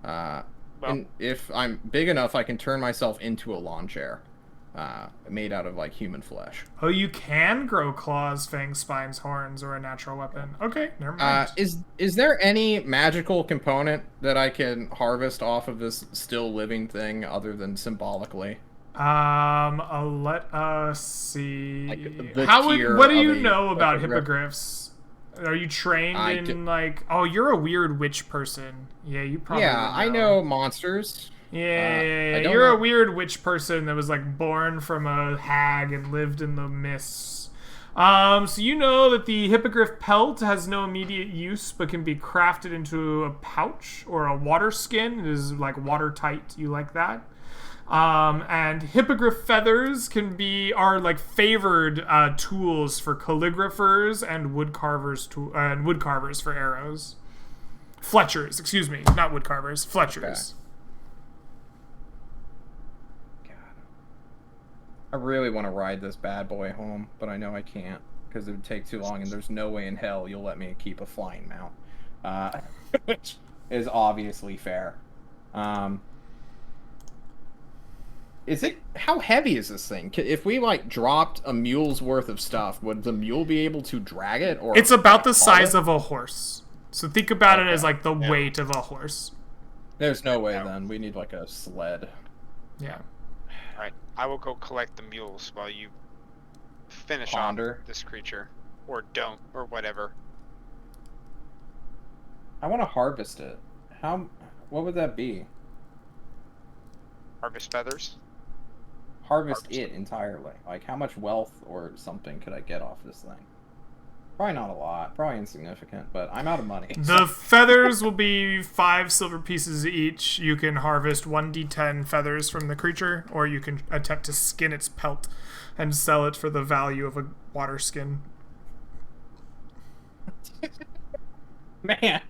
And if I'm big enough, I can turn myself into a lawn chair. Made out of human flesh. Oh, you can grow claws, fangs, spines, horns, or a natural weapon. Okay, never mind. Is there any magical component that I can harvest off of this still living thing other than symbolically? Let us see. the What tier do of you a know about hippogriff. hippogriffs? Are you trained I in do- oh, you're a weird witch person. Yeah, you probably Yeah, would I know monsters. Yeah, I don't you're know- a weird witch person that was born from a hag and lived in the mists. So you know that the hippogriff pelt has no immediate use, but can be crafted into a pouch or a water skin. It is watertight. You like that? And hippogriff feathers are favored tools for calligraphers and woodcarvers for arrows. Fletchers, excuse me, not woodcarvers, fletchers. I really want to ride this bad boy home, but I know I can't because it would take too long, and there's no way in hell you'll let me keep a flying mount, which is obviously fair. How heavy is this thing? If we dropped a mule's worth of stuff, would the mule be able to drag it? Or It's about the haul size it? of a horse. So think about it as the Yeah. weight of a horse. There's no way then. We need a sled. Yeah. Alright, I will go collect the mules while you finish Ponder. on this creature. Or don't, or whatever. I want to harvest it. What would that be? Harvest feathers. Harvest Harvest it entirely. How much wealth or something could I get off this thing? Probably not a lot. Probably insignificant, but I'm out of money. The feathers will be 5 silver pieces each. You can harvest 1d10 feathers from the creature, or you can attempt to skin its pelt and sell it for the value of a water skin. Man.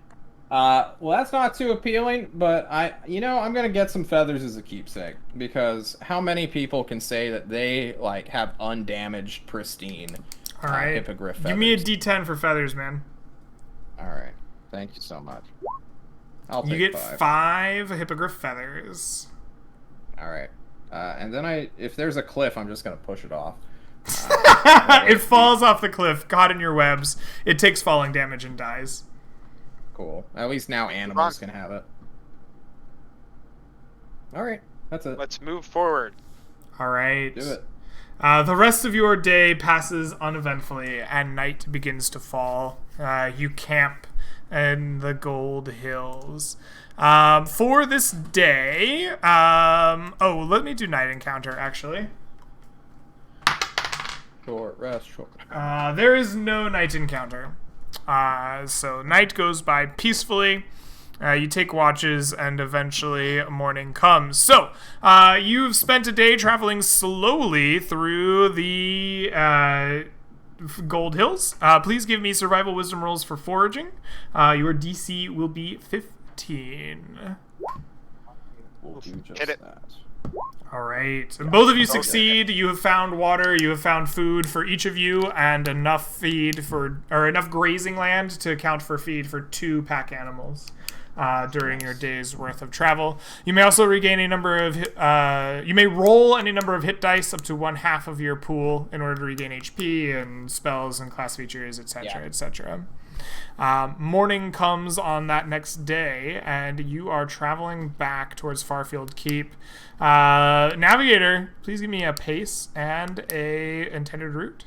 Well, that's not too appealing, but I'm gonna get some feathers as a keepsake, because how many people can say that they have undamaged, pristine All right. hippogriff feathers? Give me a d10 for feathers, man. All right, thank you so much. I'll You take get 5. 5 hippogriff feathers. All right, and then if there's a cliff, I'm just gonna push it off. It falls off the cliff, caught in your webs. It takes falling damage and dies. Cool. At least now animals can have it. All right, that's it. Let's move forward. All right. Do it. The rest of your day passes uneventfully, and night begins to fall. You camp and the Gold Hills. For this day, let me do night encounter, actually. Short rest, short. There is no night encounter. So night goes by peacefully. You take watches, and eventually morning comes. So, you've spent a day traveling slowly through the Gold Hills. Please give me survival wisdom rolls for foraging. Your DC will be 15. We'll do just Hit it. that. All right. Both of you succeed. You have found water. You have found food for each of you, and enough enough grazing land to account for feed for 2 pack animals during your day's worth of travel. You may also regain a number of. You may roll any number of hit dice up to 1/2 of your pool in order to regain HP and spells and class features, etc., etc. Morning comes on that next day, and you are traveling back towards Farfield Keep. Navigator, please give me a pace and a intended route.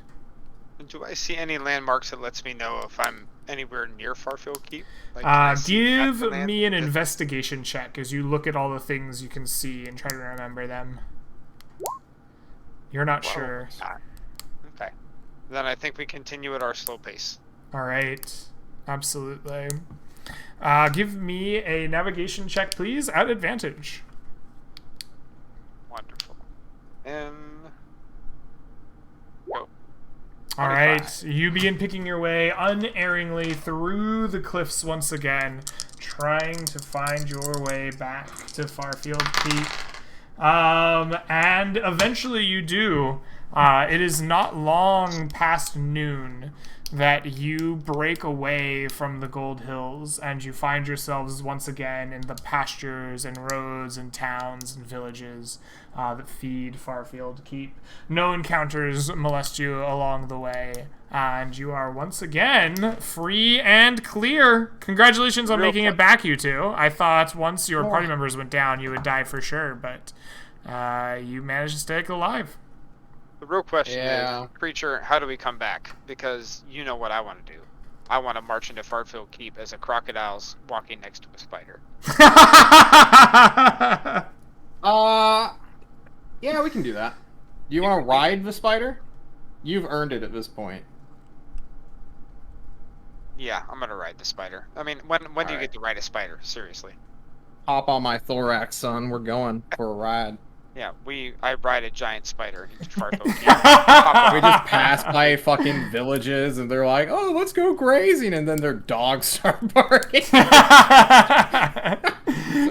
Do I see any landmarks that lets me know if I'm anywhere near Farfield Keep? Like, can I see Give the land? me an investigation check as you look at all the things you can see and try to remember them. You're not Whoa. sure. Okay. Then I think we continue at our slow pace. All right. Absolutely. Give me a navigation check, please, at advantage. Wonderful. And go. All 25. right, you begin picking your way unerringly through the cliffs once again, trying to find your way back to Farfield Keep. And eventually you do. It is not long past noon that you break away from the Gold Hills and you find yourselves once again in the pastures and roads and towns and villages that feed Farfield Keep. No encounters molest you along the way, and you are once again free and clear. Congratulations on making it back, you two. I thought once your party members went down, you would die for sure, but you managed to stay alive. The real question Yeah. is, creature, how do we come back? Because you know what I want to do. I want to march into Farfield Keep as a crocodile's walking next to a spider. Yeah, we can do that. Do you want to ride the spider? You've earned it at this point. Yeah, I'm gonna ride the spider. I mean, when do you Alright. get to ride a spider? Seriously. Hop on my thorax, son. We're going for a ride. Yeah, I ride a giant spider into Farfield Keep. We just pass by fucking villages and they're like, oh, let's go grazing. And then their dogs start barking.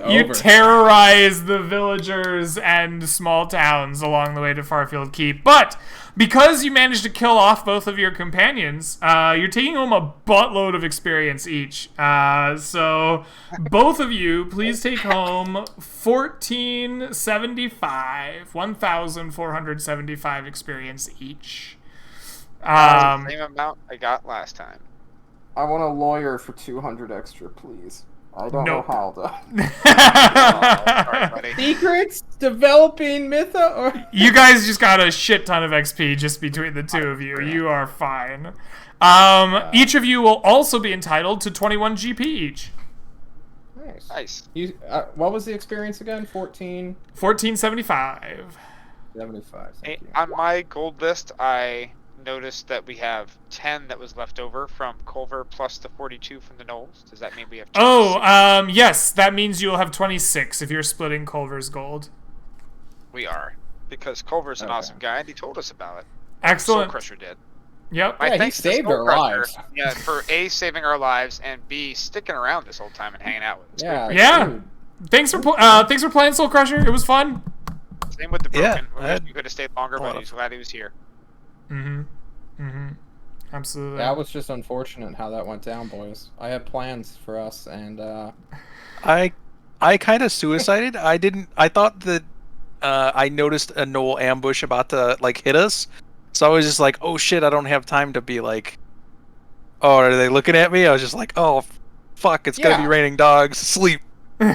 You over. terrorize the villagers and small towns along the way to Farfield Keep. But because you managed to kill off both of your companions, you're taking home a buttload of experience each. So both of you, please take home 1,475 experience each. Same amount I got last time. I want a lawyer for 200 extra, please. I don't know Nope. how, though. Alright, buddy. Secrets developing Mytha or You guys just got a shit ton of XP just between the two of you. You are fine. Each of you will also be entitled to 21 GP each. nice. Nice. You, what was the experience again? 1475. 1475. Thank you. On my gold list, I noticed that we have 10 that was left over from Culver plus the 42 from the Knolls. Does that mean we have 26? Yes, that means you'll have 26 if you're splitting Culver's gold. We are. Because Culver's an Okay. awesome guy, and he told us about it. Excellent. Soul Crusher did. Yep. My Yeah, he thanks to saved Soul our Crusher, lives. Yeah, for A, saving our lives, and B, sticking around this whole time and hanging out with us. Yeah. Yeah. dude. Thanks for playing Soul Crusher. It was fun. Same with the Yeah, Broken. I had You could have stayed longer, a lot but of he's glad he was here. Absolutely. That was just unfortunate how that went down, boys. I had plans for us, and I kind of suicided. I thought that I noticed a Knoll ambush about to like hit us, so I was just like, oh shit, I don't have time to be like, oh, are they looking at me? I was just like, oh fuck, it's gonna be Yeah. raining dogs. Sleep. you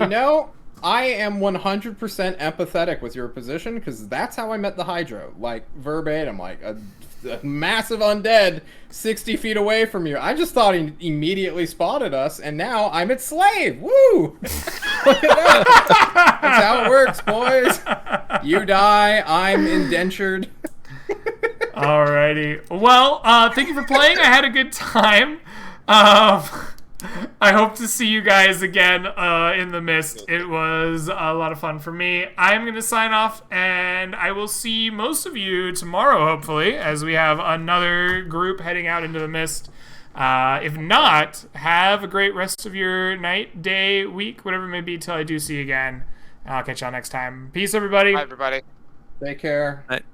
know, I am 100% empathetic with your position because that's how I met the Hydro. Like verbatim, like a massive undead 60 feet away from you. I just thought he immediately spotted us, and now I'm its slave. Woo! Look at that. That's how it works, boys. You die, I'm indentured. Alrighty. Well, thank you for playing. I had a good time. I hope to see you guys again in the Mist. It was a lot of fun for me. I'm going to sign off, and I will see most of you tomorrow, hopefully, as we have another group heading out into the Mist. If not, have a great rest of your night, day, week, whatever it may be, till I do see you again. I'll catch y'all next time. Peace, everybody. Bye, everybody. Take care. Right.